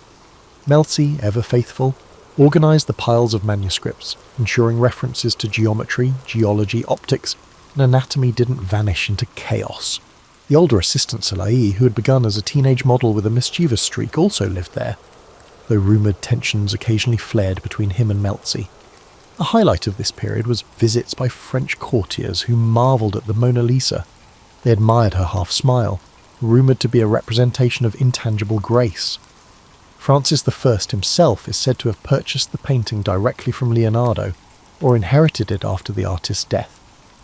Melzi, ever faithful, organised the piles of manuscripts, ensuring references to geometry, geology, optics, and anatomy didn't vanish into chaos. The older assistant Salai, who had begun as a teenage model with a mischievous streak, also lived there, though rumoured tensions occasionally flared between him and Melzi. A highlight of this period was visits by French courtiers who marvelled at the Mona Lisa. They admired her half-smile, rumoured to be a representation of intangible grace. Francis I himself is said to have purchased the painting directly from Leonardo, or inherited it after the artist's death,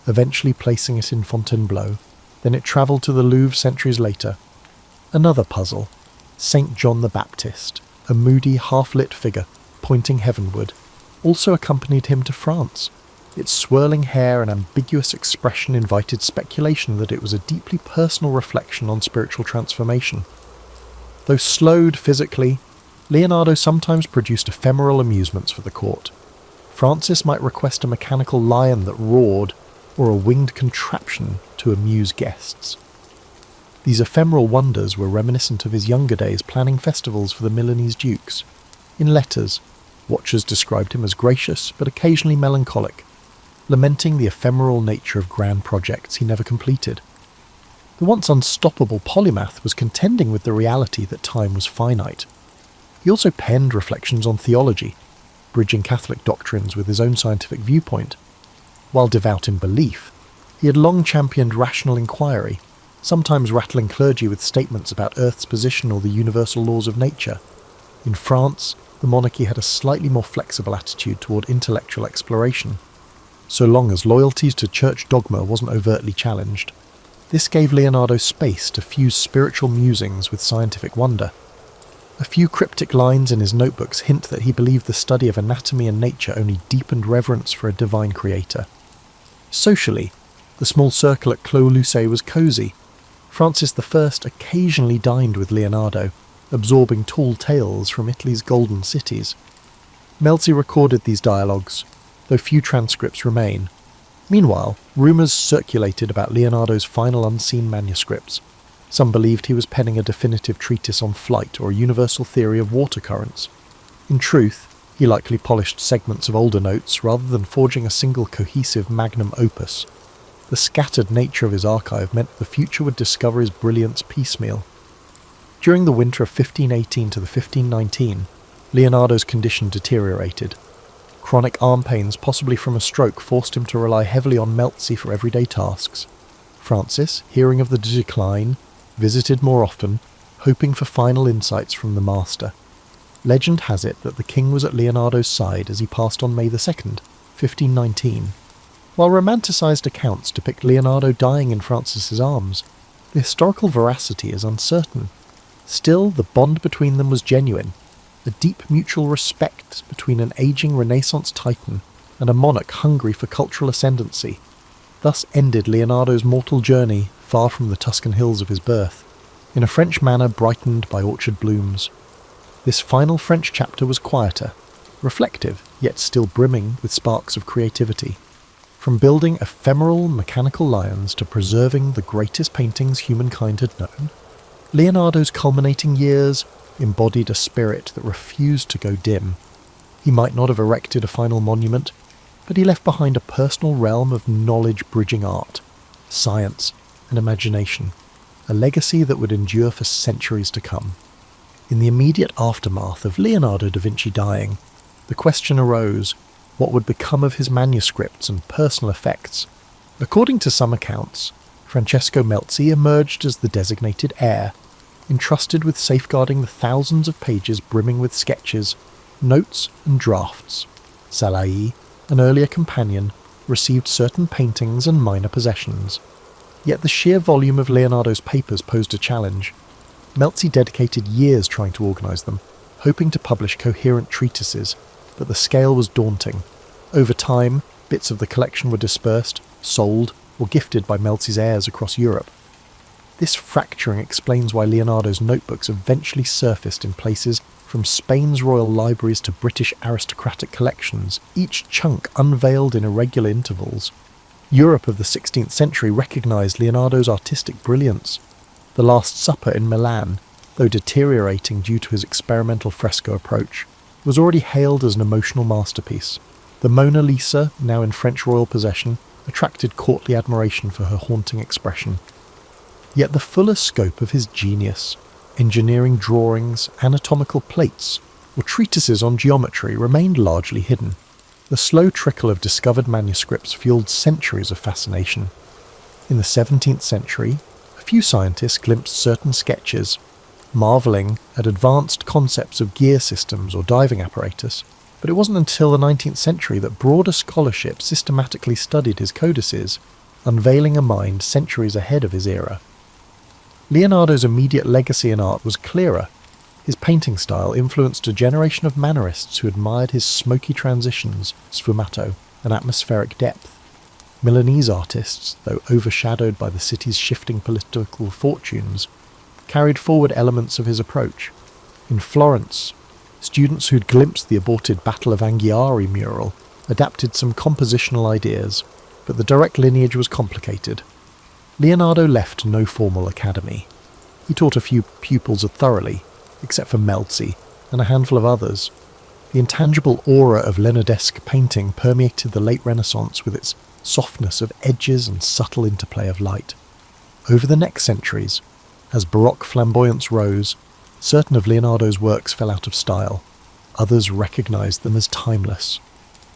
eventually placing it in Fontainebleau. Then it travelled to the Louvre centuries later. Another puzzle, St. John the Baptist, a moody, half-lit figure, pointing heavenward, also accompanied him to France. Its swirling hair and ambiguous expression invited speculation that it was a deeply personal reflection on spiritual transformation. Though slowed physically, Leonardo sometimes produced ephemeral amusements for the court. Francis might request a mechanical lion that roared, or a winged contraption to amuse guests. These ephemeral wonders were reminiscent of his younger days planning festivals for the Milanese dukes. In letters, watchers described him as gracious but occasionally melancholic, lamenting the ephemeral nature of grand projects he never completed. The once unstoppable polymath was contending with the reality that time was finite. He also penned reflections on theology, bridging Catholic doctrines with his own scientific viewpoint. While devout in belief, he had long championed rational inquiry, sometimes rattling clergy with statements about Earth's position or the universal laws of nature. In France, the monarchy had a slightly more flexible attitude toward intellectual exploration, so long as loyalty to church dogma wasn't overtly challenged. This gave Leonardo space to fuse spiritual musings with scientific wonder. A few cryptic lines in his notebooks hint that he believed the study of anatomy and nature only deepened reverence for a divine creator. Socially, the small circle at Clos-Lucé was cosy. Francis I occasionally dined with Leonardo, absorbing tall tales from Italy's golden cities. Melzi recorded these dialogues, though few transcripts remain. Meanwhile, rumours circulated about Leonardo's final unseen manuscripts. Some believed he was penning a definitive treatise on flight or a universal theory of water currents. In truth, he likely polished segments of older notes rather than forging a single cohesive magnum opus. The scattered nature of his archive meant the future would discover his brilliance piecemeal. During the winter of 1518 to the 1519, Leonardo's condition deteriorated. Chronic arm pains, possibly from a stroke, forced him to rely heavily on Melzi for everyday tasks. Francis, hearing of the decline, visited more often, hoping for final insights from the master. Legend has it that the king was at Leonardo's side as he passed on May 2nd, 1519. While romanticised accounts depict Leonardo dying in Francis's arms, the historical veracity is uncertain. Still, the bond between them was genuine, a deep mutual respect between an ageing Renaissance titan and a monarch hungry for cultural ascendancy. Thus ended Leonardo's mortal journey far from the Tuscan hills of his birth, in a French manor brightened by orchard blooms. This final French chapter was quieter, reflective, yet still brimming with sparks of creativity. From building ephemeral mechanical lions to preserving the greatest paintings humankind had known, Leonardo's culminating years embodied a spirit that refused to go dim. He might not have erected a final monument, but he left behind a personal realm of knowledge-bridging art, science, and imagination, a legacy that would endure for centuries to come. In the immediate aftermath of Leonardo da Vinci dying, the question arose, what would become of his manuscripts and personal effects? According to some accounts, Francesco Melzi emerged as the designated heir, entrusted with safeguarding the thousands of pages brimming with sketches, notes and drafts. Salai, an earlier companion, received certain paintings and minor possessions. Yet the sheer volume of Leonardo's papers posed a challenge. Melzi dedicated years trying to organise them, hoping to publish coherent treatises, but the scale was daunting. Over time, bits of the collection were dispersed, sold, or gifted by Melzi's heirs across Europe. This fracturing explains why Leonardo's notebooks eventually surfaced in places from Spain's royal libraries to British aristocratic collections, each chunk unveiled in irregular intervals. Europe of the 16th century recognised Leonardo's artistic brilliance. The Last Supper in Milan, though deteriorating due to his experimental fresco approach, was already hailed as an emotional masterpiece. The Mona Lisa, now in French royal possession, attracted courtly admiration for her haunting expression. Yet the fuller scope of his genius, engineering drawings, anatomical plates, or treatises on geometry remained largely hidden. The slow trickle of discovered manuscripts fueled centuries of fascination. In the 17th century, a few scientists glimpsed certain sketches, marvelling at advanced concepts of gear systems or diving apparatus, but it wasn't until the 19th century that broader scholarship systematically studied his codices, unveiling a mind centuries ahead of his era. Leonardo's immediate legacy in art was clearer. His painting style influenced a generation of Mannerists who admired his smoky transitions, sfumato, and atmospheric depth. Milanese artists, though overshadowed by the city's shifting political fortunes, carried forward elements of his approach. In Florence, students who'd glimpsed the aborted Battle of Anghiari mural adapted some compositional ideas, but the direct lineage was complicated. Leonardo left no formal academy. He taught a few pupils thoroughly, except for Melzi and a handful of others. The intangible aura of Leonardesque painting permeated the late Renaissance with its softness of edges and subtle interplay of light. Over the next centuries, as Baroque flamboyance rose, certain of Leonardo's works fell out of style. Others recognised them as timeless.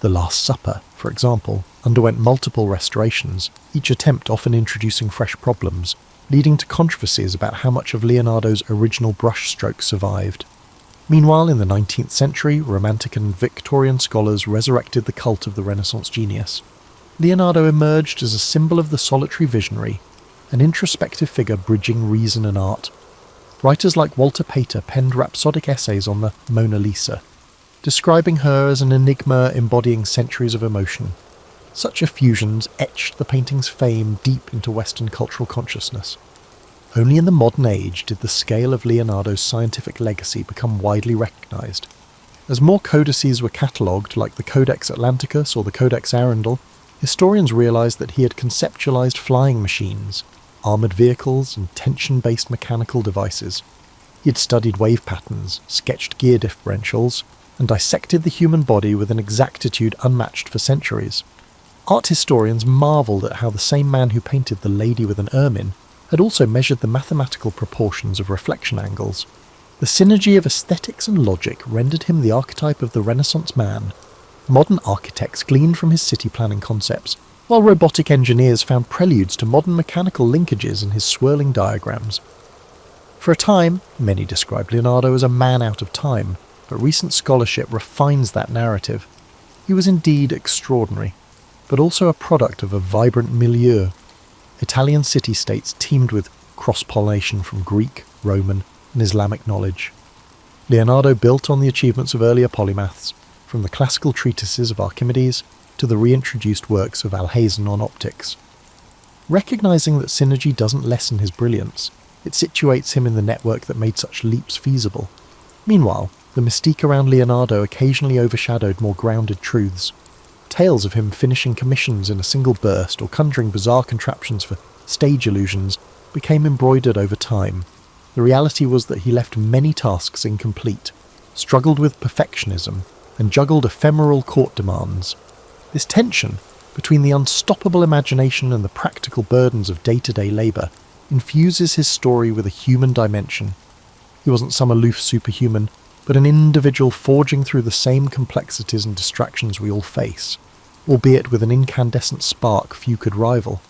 The Last Supper, for example, underwent multiple restorations, each attempt often introducing fresh problems, leading to controversies about how much of Leonardo's original brushstrokes survived. Meanwhile, in the 19th century, Romantic and Victorian scholars resurrected the cult of the Renaissance genius. Leonardo emerged as a symbol of the solitary visionary, an introspective figure bridging reason and art. Writers like Walter Pater penned rhapsodic essays on the Mona Lisa, describing her as an enigma embodying centuries of emotion. Such effusions etched the painting's fame deep into Western cultural consciousness. Only in the modern age did the scale of Leonardo's scientific legacy become widely recognised. As more codices were catalogued, like the Codex Atlanticus or the Codex Arundel, historians realised that he had conceptualised flying machines, armoured vehicles, and tension-based mechanical devices. He had studied wave patterns, sketched gear differentials, and dissected the human body with an exactitude unmatched for centuries. Art historians marvelled at how the same man who painted the lady with an ermine had also measured the mathematical proportions of reflection angles. The synergy of aesthetics and logic rendered him the archetype of the Renaissance man. Modern architects gleaned from his city planning concepts, while robotic engineers found preludes to modern mechanical linkages in his swirling diagrams. For a time, many described Leonardo as a man out of time, but recent scholarship refines that narrative. He was indeed extraordinary, but also a product of a vibrant milieu. Italian city-states teemed with cross-pollination from Greek, Roman, and Islamic knowledge. Leonardo built on the achievements of earlier polymaths, from the classical treatises of Archimedes to the reintroduced works of Alhazen on optics. Recognizing that synergy doesn't lessen his brilliance, it situates him in the network that made such leaps feasible. Meanwhile, the mystique around Leonardo occasionally overshadowed more grounded truths. Tales of him finishing commissions in a single burst or conjuring bizarre contraptions for stage illusions became embroidered over time. The reality was that he left many tasks incomplete, struggled with perfectionism, and juggled ephemeral court demands. This tension between the unstoppable imagination and the practical burdens of day-to-day labour infuses his story with a human dimension. He wasn't some aloof superhuman, but an individual forging through the same complexities and distractions we all face, albeit with an incandescent spark few could rival.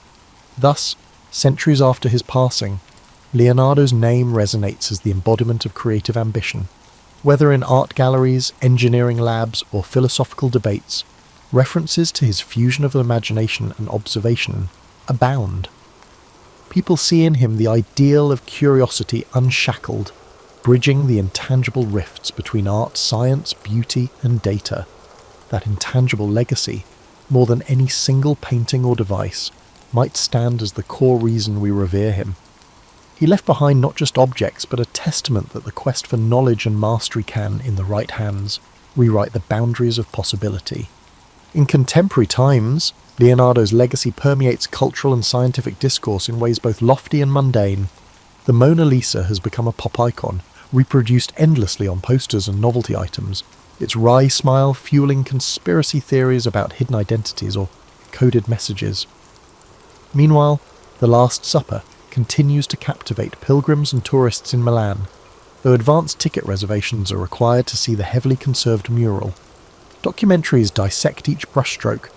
Thus, centuries after his passing, Leonardo's name resonates as the embodiment of creative ambition. Whether in art galleries, engineering labs, or philosophical debates, references to his fusion of imagination and observation abound. People see in him the ideal of curiosity unshackled, bridging the intangible rifts between art, science, beauty, and data. That intangible legacy, more than any single painting or device, might stand as the core reason we revere him. He left behind not just objects, but a testament that the quest for knowledge and mastery can, in the right hands, rewrite the boundaries of possibility. In contemporary times, Leonardo's legacy permeates cultural and scientific discourse in ways both lofty and mundane. The Mona Lisa has become a pop icon, reproduced endlessly on posters and novelty items, its wry smile fueling conspiracy theories about hidden identities or coded messages. Meanwhile, The Last Supper continues to captivate pilgrims and tourists in Milan, though advanced ticket reservations are required to see the heavily conserved mural. Documentaries dissect each brushstroke,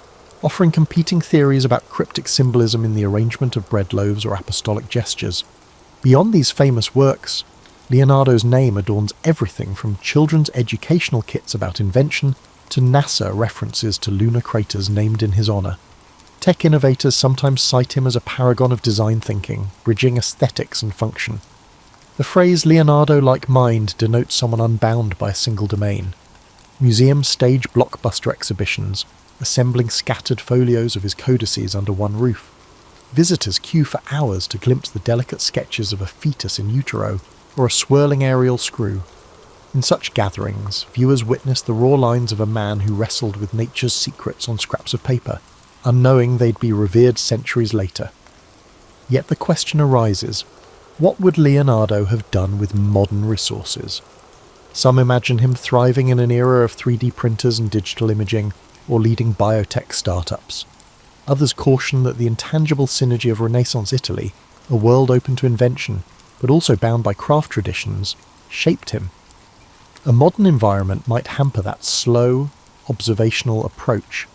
offering competing theories about cryptic symbolism in the arrangement of bread loaves or apostolic gestures. Beyond these famous works, Leonardo's name adorns everything from children's educational kits about invention to NASA references to lunar craters named in his honour. Tech innovators sometimes cite him as a paragon of design thinking, bridging aesthetics and function. The phrase Leonardo-like mind denotes someone unbound by a single domain. Museums stage blockbuster exhibitions, assembling scattered folios of his codices under one roof. Visitors queue for hours to glimpse the delicate sketches of a fetus in utero or a swirling aerial screw. In such gatherings, viewers witness the raw lines of a man who wrestled with nature's secrets on scraps of paper, unknowing they'd be revered centuries later. Yet the question arises, what would Leonardo have done with modern resources? Some imagine him thriving in an era of 3D printers and digital imaging, or leading biotech startups. Others caution that the intangible synergy of Renaissance Italy, a world open to invention, but also bound by craft traditions, shaped him. A modern environment might hamper that slow, observational approach.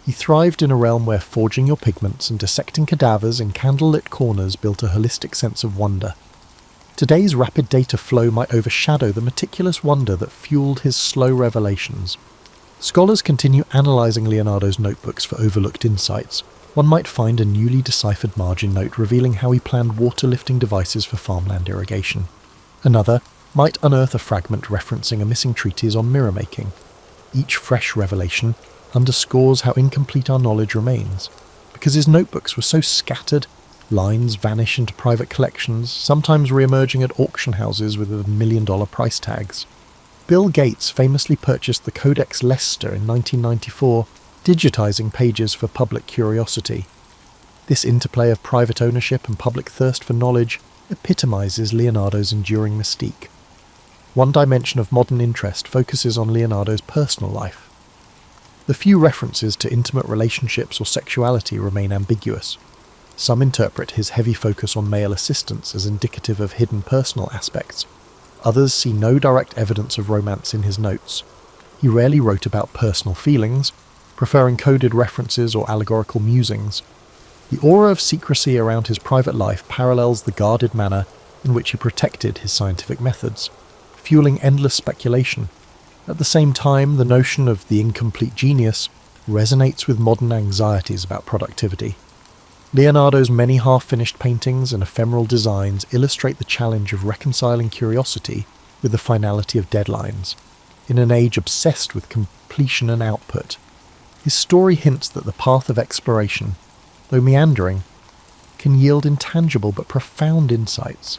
He thrived in a realm where forging your pigments and dissecting cadavers in candlelit corners built a holistic sense of wonder. Today's rapid data flow might overshadow the meticulous wonder that fueled his slow revelations. Scholars continue analysing Leonardo's notebooks for overlooked insights. One might find a newly deciphered margin note revealing how he planned water lifting devices for farmland irrigation. Another might unearth a fragment referencing a missing treatise on mirror making. Each fresh revelation underscores how incomplete our knowledge remains. Because his notebooks were so scattered, lines vanish into private collections, sometimes re-emerging at auction houses with $1 million price tags. Bill Gates famously purchased the Codex Leicester in 1994, digitizing pages for public curiosity. This interplay of private ownership and public thirst for knowledge epitomizes Leonardo's enduring mystique. One dimension of modern interest focuses on Leonardo's personal life. The few references to intimate relationships or sexuality remain ambiguous. Some interpret his heavy focus on male assistance as indicative of hidden personal aspects. Others see no direct evidence of romance in his notes. He rarely wrote about personal feelings, preferring coded references or allegorical musings. The aura of secrecy around his private life parallels the guarded manner in which he protected his scientific methods, fueling endless speculation. At the same time, the notion of the incomplete genius resonates with modern anxieties about productivity. Leonardo's many half-finished paintings and ephemeral designs illustrate the challenge of reconciling curiosity with the finality of deadlines. In an age obsessed with completion and output, his story hints that the path of exploration, though meandering, can yield intangible but profound insights.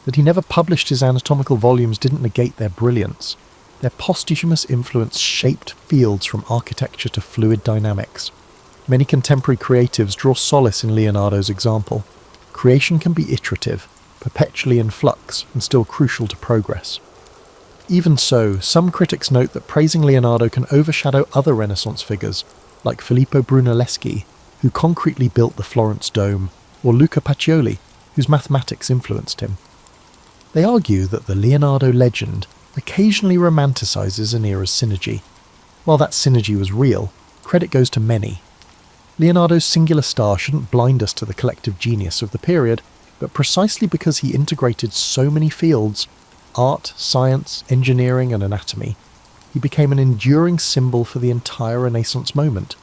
That he never published his anatomical volumes didn't negate their brilliance. Their posthumous influence shaped fields from architecture to fluid dynamics. Many contemporary creatives draw solace in Leonardo's example. Creation can be iterative, perpetually in flux, and still crucial to progress. Even so, some critics note that praising Leonardo can overshadow other Renaissance figures, like Filippo Brunelleschi, who concretely built the Florence Dome, or Luca Pacioli, whose mathematics influenced him. They argue that the Leonardo legend occasionally romanticizes an era's synergy. While that synergy was real, credit goes to many. Leonardo's singular star shouldn't blind us to the collective genius of the period, but precisely because he integrated so many fields, art, science, engineering and anatomy, he became an enduring symbol for the entire Renaissance moment,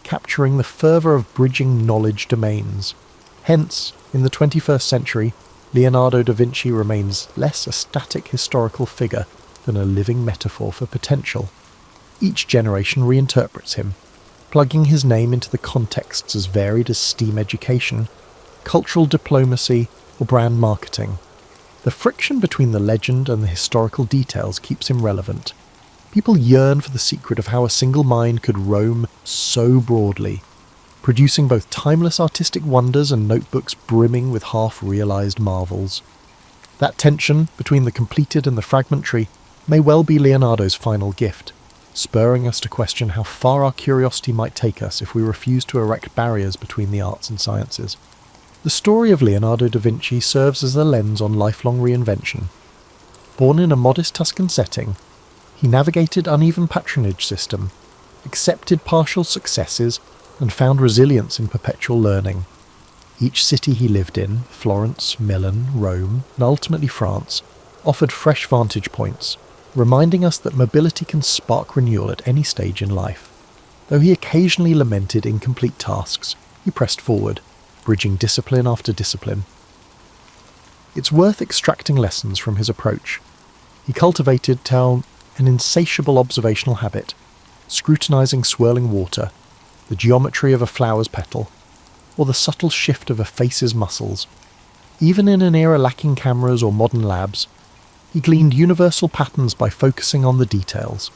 capturing the fervour of bridging knowledge domains. Hence, in the 21st century, Leonardo da Vinci remains less a static historical figure than a living metaphor for potential. Each generation reinterprets him, plugging his name into the contexts as varied as STEAM education, cultural diplomacy, or brand marketing. The friction between the legend and the historical details keeps him relevant. People yearn for the secret of how a single mind could roam so broadly, producing both timeless artistic wonders and notebooks brimming with half-realised marvels. That tension between the completed and the fragmentary may well be Leonardo's final gift, spurring us to question how far our curiosity might take us if we refuse to erect barriers between the arts and sciences. The story of Leonardo da Vinci serves as a lens on lifelong reinvention. Born in a modest Tuscan setting, he navigated uneven patronage system, accepted partial successes, and found resilience in perpetual learning. Each city he lived in, Florence, Milan, Rome, and ultimately France, offered fresh vantage points, reminding us that mobility can spark renewal at any stage in life. Though he occasionally lamented incomplete tasks, he pressed forward, bridging discipline after discipline. It's worth extracting lessons from his approach. He cultivated an insatiable observational habit, scrutinizing swirling water, the geometry of a flower's petal, or the subtle shift of a face's muscles. Even in an era lacking cameras or modern labs, he gleaned universal patterns by focusing on the details.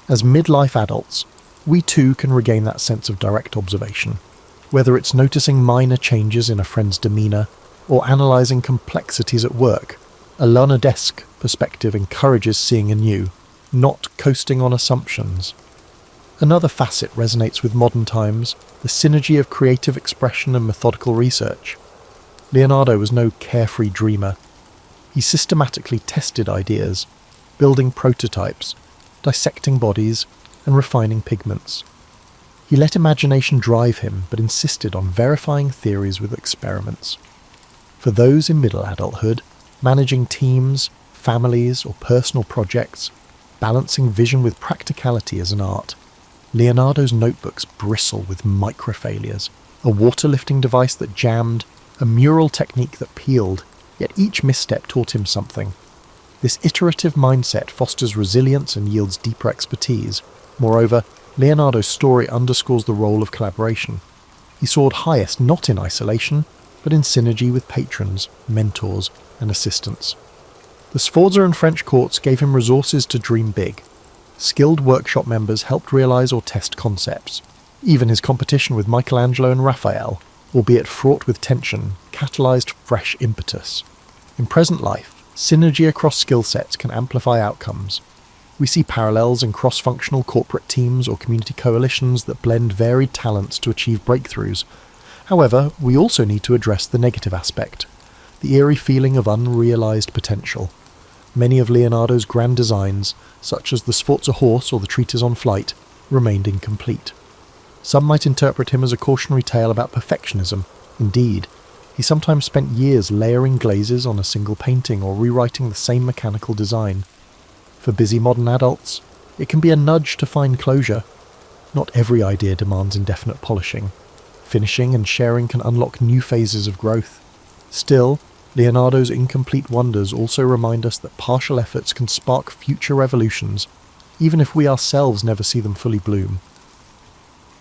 As midlife adults, we too can regain that sense of direct observation, whether it's noticing minor changes in a friend's demeanour or analysing complexities at work. A Leonardesque perspective encourages seeing anew, not coasting on assumptions. Another facet resonates with modern times, the synergy of creative expression and methodical research. Leonardo was no carefree dreamer. He systematically tested ideas, building prototypes, dissecting bodies, and refining pigments. He let imagination drive him, but insisted on verifying theories with experiments. For those in middle adulthood, managing teams, families, or personal projects, balancing vision with practicality is an art. Leonardo's notebooks bristle with micro-failures, a water-lifting device that jammed, a mural technique that peeled, yet each misstep taught him something. This iterative mindset fosters resilience and yields deeper expertise. Moreover, Leonardo's story underscores the role of collaboration. He soared highest not in isolation, but in synergy with patrons, mentors, and assistants. The Sforza and French courts gave him resources to dream big. Skilled workshop members helped realise or test concepts. Even his competition with Michelangelo and Raphael, albeit fraught with tension, catalysed fresh impetus. In present life, synergy across skill sets can amplify outcomes. We see parallels in cross-functional corporate teams or community coalitions that blend varied talents to achieve breakthroughs. However, we also need to address the negative aspect, the eerie feeling of unrealised potential. many of Leonardo's grand designs, such as the Sforza horse or the treatise on flight, remained incomplete. Some might interpret him as a cautionary tale about perfectionism. Indeed, he sometimes spent years layering glazes on a single painting or rewriting the same mechanical design. For busy modern adults, it can be a nudge to find closure. Not every idea demands indefinite polishing. Finishing and sharing can unlock new phases of growth. Still, Leonardo's incomplete wonders also remind us that partial efforts can spark future revolutions, even if we ourselves never see them fully bloom.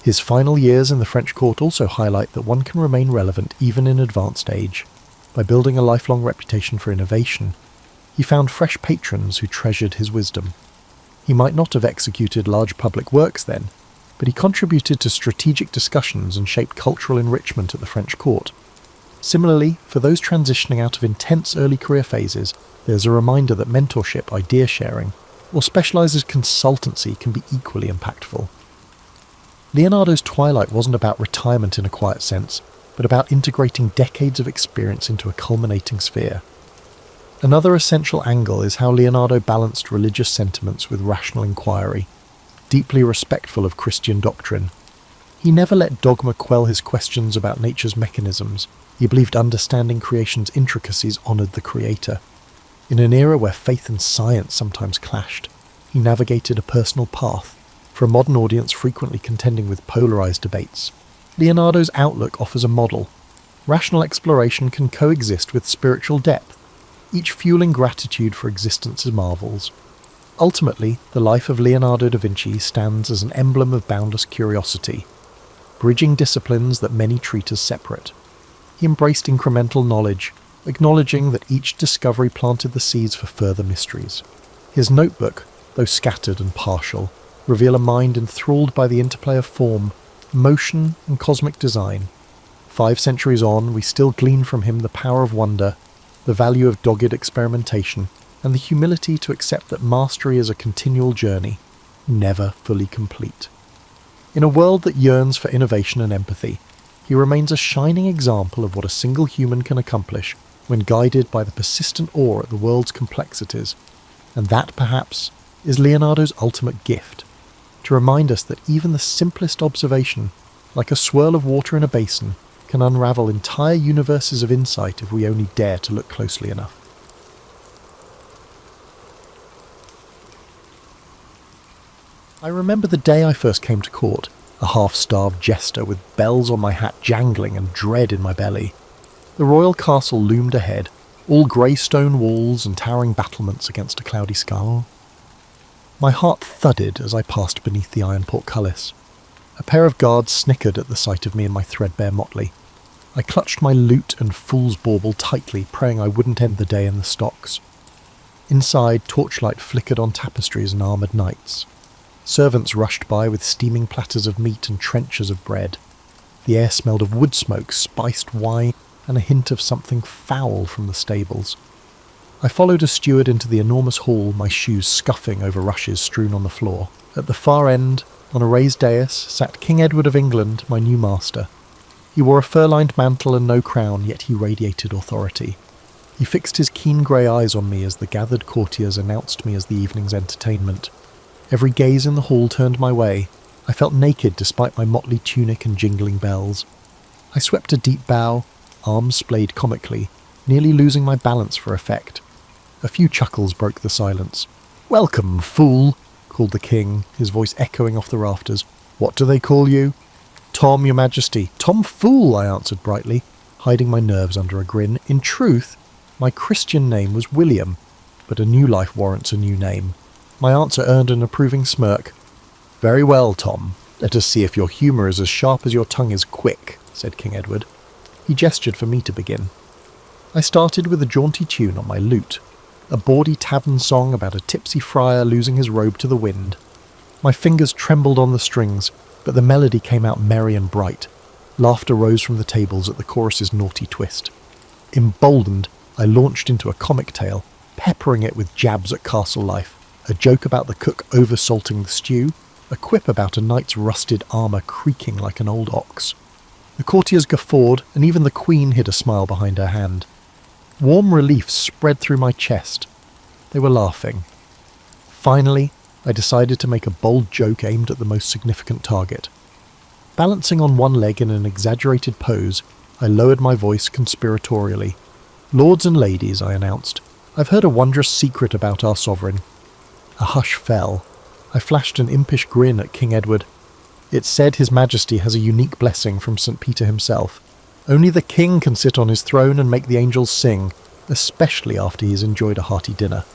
His final years in the French court also highlight that one can remain relevant even in advanced age. By building a lifelong reputation for innovation, he found fresh patrons who treasured his wisdom. He might not have executed large public works then, but he contributed to strategic discussions and shaped cultural enrichment at the French court. Similarly, for those transitioning out of intense early career phases, there's a reminder that mentorship, idea sharing, or specialised as consultancy can be equally impactful. Leonardo's twilight wasn't about retirement in a quiet sense, but about integrating decades of experience into a culminating sphere. Another essential angle is how Leonardo balanced religious sentiments with rational inquiry, deeply respectful of Christian doctrine. He never let dogma quell his questions about nature's mechanisms. He believed understanding creation's intricacies honoured the Creator. In an era where faith and science sometimes clashed, he navigated a personal path, for a modern audience frequently contending with polarised debates. Leonardo's outlook offers a model. Rational exploration can coexist with spiritual depth, each fueling gratitude for existence's marvels. Ultimately, the life of Leonardo da Vinci stands as an emblem of boundless curiosity, bridging disciplines that many treat as separate. He embraced incremental knowledge, acknowledging that each discovery planted the seeds for further mysteries. His notebook, though scattered and partial, reveal a mind enthralled by the interplay of form, motion, and cosmic design. 5 centuries on, we still glean from him the power of wonder, the value of dogged experimentation, and the humility to accept that mastery is a continual journey, never fully complete. In a world that yearns for innovation and empathy, he remains a shining example of what a single human can accomplish when guided by the persistent awe at the world's complexities, and that, perhaps, is Leonardo's ultimate gift, to remind us that even the simplest observation, like a swirl of water in a basin, can unravel entire universes of insight if we only dare to look closely enough. I remember the day I first came to court, a half-starved jester with bells on my hat jangling and dread in my belly. The royal castle loomed ahead, all grey stone walls and towering battlements against a cloudy sky. My heart thudded as I passed beneath the iron portcullis. A pair of guards snickered at the sight of me in my threadbare motley. I clutched my lute and fool's bauble tightly, praying I wouldn't end the day in the stocks. Inside, torchlight flickered on tapestries and armoured knights. Servants rushed by with steaming platters of meat and trenchers of bread. The air smelled of wood smoke, spiced wine, and a hint of something foul from the stables. I followed a steward into the enormous hall, my shoes scuffing over rushes strewn on the floor. At the far end, on a raised dais, sat King Edward of England, my new master. He wore a fur-lined mantle and no crown, yet he radiated authority. He fixed his keen grey eyes on me as the gathered courtiers announced me as the evening's entertainment. Every gaze in the hall turned my way. I felt naked despite my motley tunic and jingling bells. I swept a deep bow, arms splayed comically, nearly losing my balance for effect. A few chuckles broke the silence. "Welcome, fool," called the king, his voice echoing off the rafters. "What do they call you?" "Tom, your majesty." "Tom Fool," I answered brightly, hiding my nerves under a grin. In truth, my Christian name was William, but a new life warrants a new name. My answer earned an approving smirk. "Very well, Tom. Let us see if your humour is as sharp as your tongue is quick," said King Edward. He gestured for me to begin. I started with a jaunty tune on my lute, a bawdy tavern song about a tipsy friar losing his robe to the wind. My fingers trembled on the strings, but the melody came out merry and bright. Laughter rose from the tables at the chorus's naughty twist. Emboldened, I launched into a comic tale, peppering it with jabs at castle life, a joke about the cook over-salting the stew, a quip about a knight's rusted armour creaking like an old ox. The courtiers guffawed, and even the queen hid a smile behind her hand. Warm relief spread through my chest. They were laughing. Finally, I decided to make a bold joke aimed at the most significant target. Balancing on one leg in an exaggerated pose, I lowered my voice conspiratorially. "Lords and ladies," I announced, "I've heard a wondrous secret about our sovereign." A hush fell. I flashed an impish grin at King Edward. "It's said His Majesty has a unique blessing from St. Peter himself. Only the king can sit on his throne and make the angels sing, especially after he's enjoyed a hearty dinner."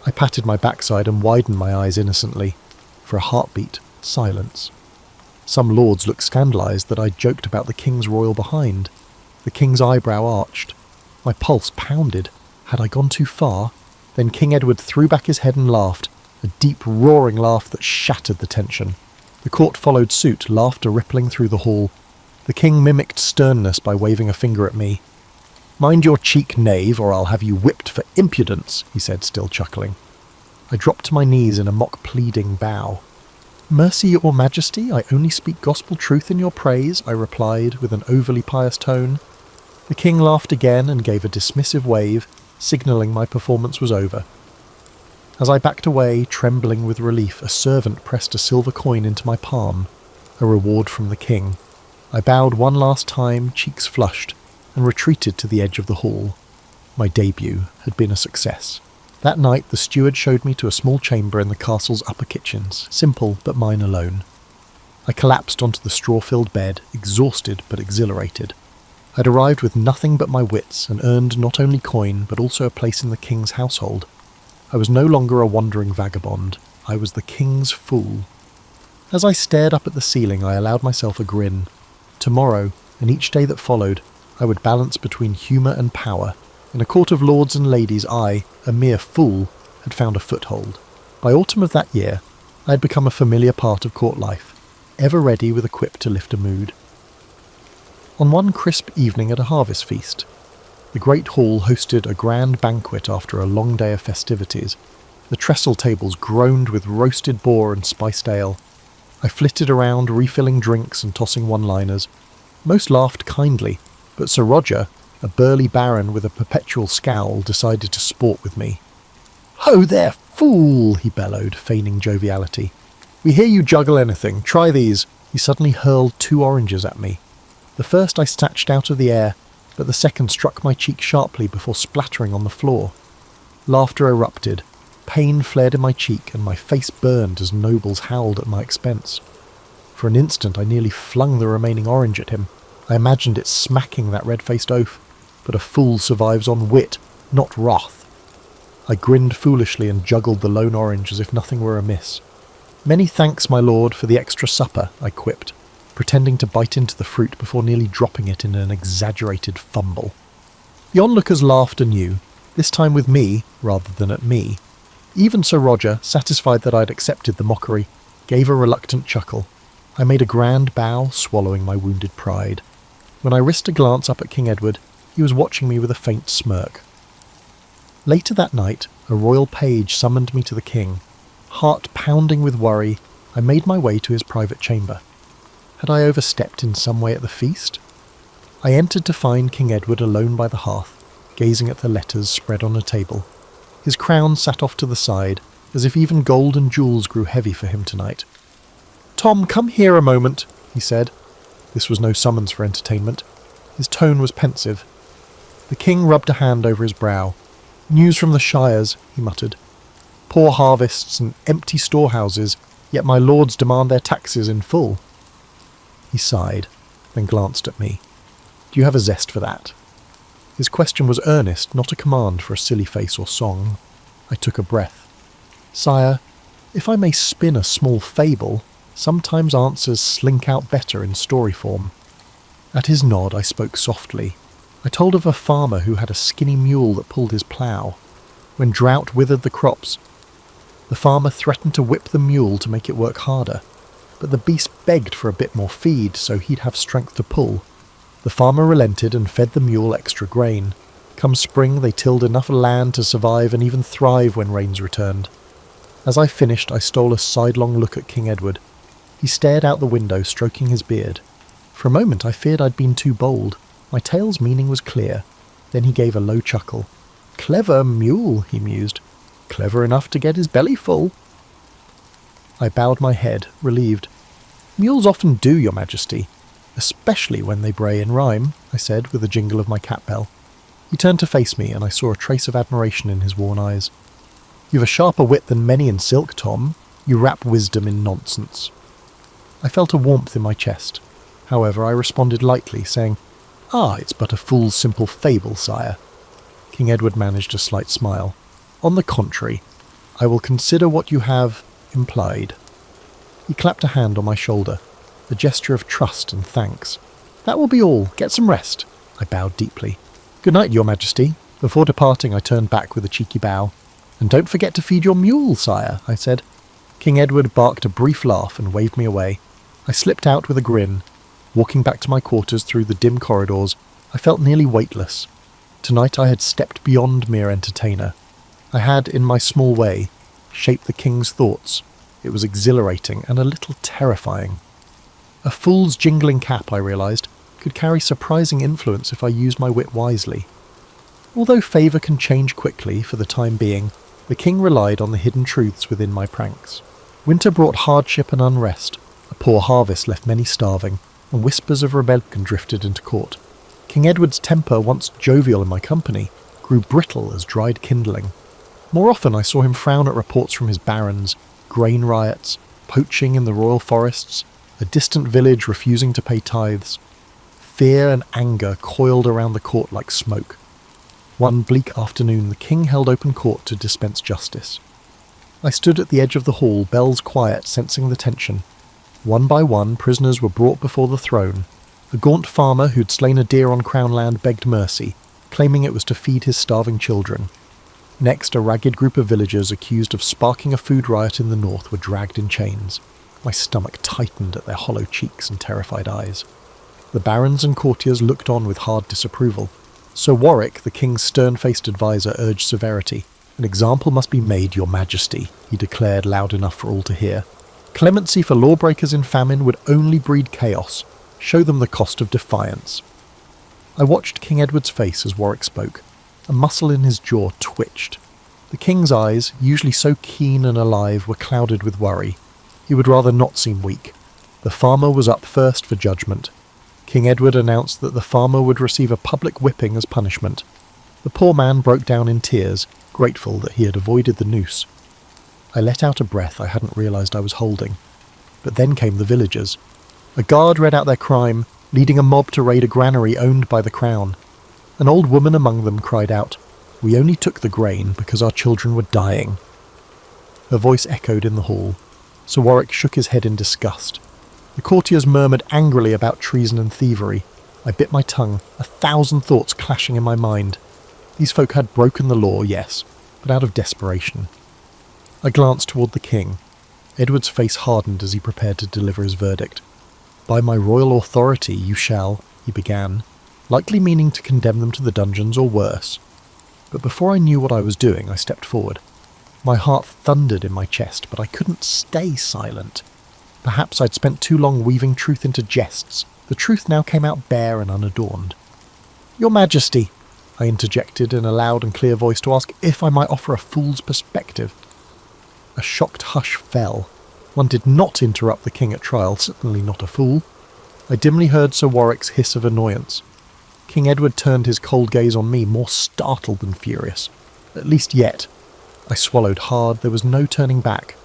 I patted my backside and widened my eyes innocently. For a heartbeat, silence. Some lords looked scandalised that I'd joked about the king's royal behind. The king's eyebrow arched. My pulse pounded. Had I gone too far? Then King Edward threw back his head and laughed, a deep, roaring laugh that shattered the tension. The court followed suit, laughter rippling through the hall. The king mimicked sternness by waving a finger at me. "Mind your cheek, knave, or I'll have you whipped for impudence," he said, still chuckling. I dropped to my knees in a mock pleading bow. "Mercy, your majesty, I only speak gospel truth in your praise," I replied with an overly pious tone. The king laughed again and gave a dismissive wave, signalling my performance was over. As I backed away, trembling with relief, a servant pressed a silver coin into my palm, a reward from the king. I bowed one last time, cheeks flushed, and retreated to the edge of the hall. My debut had been a success. That night the steward showed me to a small chamber in the castle's upper kitchens, simple but mine alone. I collapsed onto the straw-filled bed, exhausted but exhilarated. I'd arrived with nothing but my wits and earned not only coin but also a place in the king's household. I was no longer a wandering vagabond. I was the king's fool. As I stared up at the ceiling, I allowed myself a grin. Tomorrow, and each day that followed, I would balance between humour and power. In a court of lords and ladies, I, a mere fool, had found a foothold. By autumn of that year, I had become a familiar part of court life, ever ready with a quip to lift a mood. On one crisp evening at a harvest feast, the great hall hosted a grand banquet after a long day of festivities. The trestle tables groaned with roasted boar and spiced ale. I flitted around, refilling drinks and tossing one-liners. Most laughed kindly, but Sir Roger, a burly baron with a perpetual scowl, decided to sport with me. "Ho there, fool!" he bellowed, feigning joviality. "We hear you juggle anything. Try these." He suddenly hurled 2 oranges at me. The first I snatched out of the air, but the second struck my cheek sharply before splattering on the floor. Laughter erupted. Pain flared in my cheek, and my face burned as nobles howled at my expense. For an instant I nearly flung the remaining orange at him. I imagined it smacking that red-faced oaf, but a fool survives on wit, not wrath. I grinned foolishly and juggled the lone orange as if nothing were amiss. "Many thanks, my lord, for the extra supper," I quipped, pretending to bite into the fruit before nearly dropping it in an exaggerated fumble. The onlookers laughed anew, this time with me rather than at me. Even Sir Roger, satisfied that I'd accepted the mockery, gave a reluctant chuckle. I made a grand bow, swallowing my wounded pride. When I risked a glance up at King Edward, he was watching me with a faint smirk. Later that night, a royal page summoned me to the king. Heart pounding with worry, I made my way to his private chamber. Had I overstepped in some way at the feast? I entered to find King Edward alone by the hearth, gazing at the letters spread on a table. His crown sat off to the side, as if even gold and jewels grew heavy for him tonight. "Tom, come here a moment," he said. This was no summons for entertainment. His tone was pensive. The king rubbed a hand over his brow. "News from the shires," he muttered. "Poor harvests and empty storehouses, yet my lords demand their taxes in full." He sighed, then glanced at me. "Do you have a zest for that?" His question was earnest, not a command for a silly face or song. I took a breath. "Sire, if I may spin a small fable, sometimes answers slink out better in story form." At his nod I spoke softly. I told of a farmer who had a skinny mule that pulled his plough. When drought withered the crops, the farmer threatened to whip the mule to make it work harder, but the beast begged for a bit more feed so he'd have strength to pull. The farmer relented and fed the mule extra grain. Come spring, they tilled enough land to survive and even thrive when rains returned. As I finished, I stole a sidelong look at King Edward. He stared out the window, stroking his beard. For a moment I feared I'd been too bold. My tale's meaning was clear. Then he gave a low chuckle. "Clever mule," he mused. Clever enough to get his belly full." I bowed my head, relieved. "Mules often do, Your Majesty, especially when they bray in rhyme," I said with a jingle of my cat bell. He turned to face me, and I saw a trace of admiration in his worn eyes. "You've a sharper wit than many in silk, Tom. You wrap wisdom in nonsense." I felt a warmth in my chest. However, I responded lightly, saying, "It's but a fool's simple fable, sire." King Edward managed a slight smile. "On the contrary, I will consider what you have implied." He clapped a hand on my shoulder, a gesture of trust and thanks. "That will be all. Get some rest." I bowed deeply. "Good night, Your Majesty." Before departing, I turned back with a cheeky bow. "And don't forget to feed your mule, sire," I said. King Edward barked a brief laugh and waved me away. I slipped out with a grin. Walking back to my quarters through the dim corridors, I felt nearly weightless. Tonight I had stepped beyond mere entertainer. I had, in my small way, shaped the king's thoughts. It was exhilarating and a little terrifying. A fool's jingling cap, I realised, could carry surprising influence if I used my wit wisely. Although favour can change quickly for the time being, the king relied on the hidden truths within my pranks. Winter brought hardship and unrest. A poor harvest left many starving, and whispers of rebellion drifted into court. King Edward's temper, once jovial in my company, grew brittle as dried kindling. More often I saw him frown at reports from his barons, grain riots, poaching in the royal forests, a distant village refusing to pay tithes. Fear and anger coiled around the court like smoke. One bleak afternoon the king held open court to dispense justice. I stood at the edge of the hall, bells quiet, sensing the tension. One by one, prisoners were brought before the throne. A gaunt farmer who'd slain a deer on Crown land begged mercy, claiming it was to feed his starving children. Next, a ragged group of villagers accused of sparking a food riot in the north were dragged in chains. My stomach tightened at their hollow cheeks and terrified eyes. The barons and courtiers looked on with hard disapproval. Sir Warwick, the king's stern-faced adviser, urged severity. "An example must be made, Your Majesty," he declared loud enough for all to hear. "Clemency for lawbreakers in famine would only breed chaos. Show them the cost of defiance." I watched King Edward's face as Warwick spoke. A muscle in his jaw twitched. The king's eyes, usually so keen and alive, were clouded with worry. He would rather not seem weak. The farmer was up first for judgment. King Edward announced that the farmer would receive a public whipping as punishment. The poor man broke down in tears, grateful that he had avoided the noose. I let out a breath I hadn't realised I was holding. But then came the villagers. A guard read out their crime, leading a mob to raid a granary owned by the crown. An old woman among them cried out, "We only took the grain because our children were dying." Her voice echoed in the hall. Sir Warwick shook his head in disgust. The courtiers murmured angrily about treason and thievery. I bit my tongue, 1,000 thoughts clashing in my mind. These folk had broken the law, yes, but out of desperation. I glanced toward the king. Edward's face hardened as he prepared to deliver his verdict. "By my royal authority you shall," he began, likely meaning to condemn them to the dungeons or worse. But before I knew what I was doing, I stepped forward. My heart thundered in my chest, but I couldn't stay silent. Perhaps I'd spent too long weaving truth into jests. The truth now came out bare and unadorned. "Your Majesty," I interjected in a loud and clear voice to ask if I might offer a fool's perspective. A shocked hush fell. One did not interrupt the king at trial, certainly not a fool. I dimly heard Sir Warwick's hiss of annoyance. King Edward turned his cold gaze on me, more startled than furious. At least yet. I swallowed hard. There was no turning back.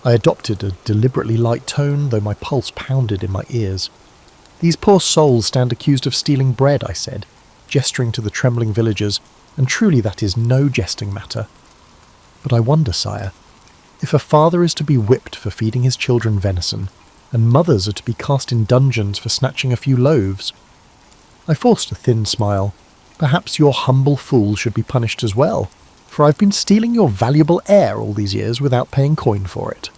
I adopted a deliberately light tone, though my pulse pounded in my ears. "These poor souls stand accused of stealing bread," I said, gesturing to the trembling villagers, "and truly that is no jesting matter. But I wonder, sire, if a father is to be whipped for feeding his children venison, and mothers are to be cast in dungeons for snatching a few loaves." I forced a thin smile. "Perhaps your humble fool should be punished as well, for I've been stealing your valuable air all these years without paying coin for it."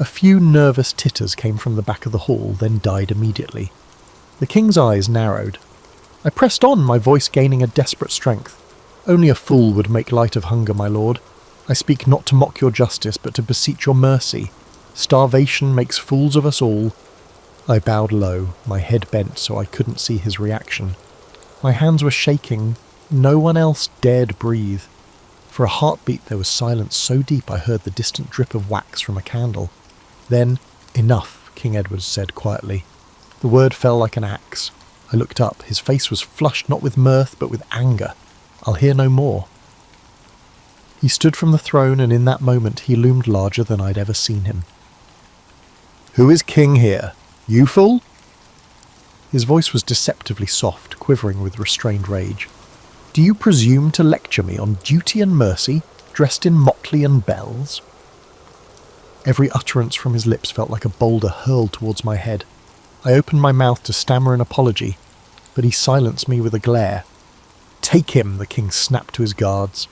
A few nervous titters came from the back of the hall, then died immediately. The king's eyes narrowed. I pressed on, my voice gaining a desperate strength. "Only a fool would make light of hunger, my lord. I speak not to mock your justice, but to beseech your mercy. Starvation makes fools of us all." I bowed low, my head bent so I couldn't see his reaction. My hands were shaking. No one else dared breathe. For a heartbeat there was silence so deep I heard the distant drip of wax from a candle. Then, "Enough," King Edward said quietly. The word fell like an axe. I looked up. His face was flushed not with mirth but with anger. "I'll hear no more." He stood from the throne, and in that moment he loomed larger than I'd ever seen him. "Who is king here? You fool?" His voice was deceptively soft, quivering with restrained rage. "Do you presume to lecture me on duty and mercy, dressed in motley and bells?" Every utterance from his lips felt like a boulder hurled towards my head. I opened my mouth to stammer an apology, but he silenced me with a glare. "Take him," the king snapped to his guards.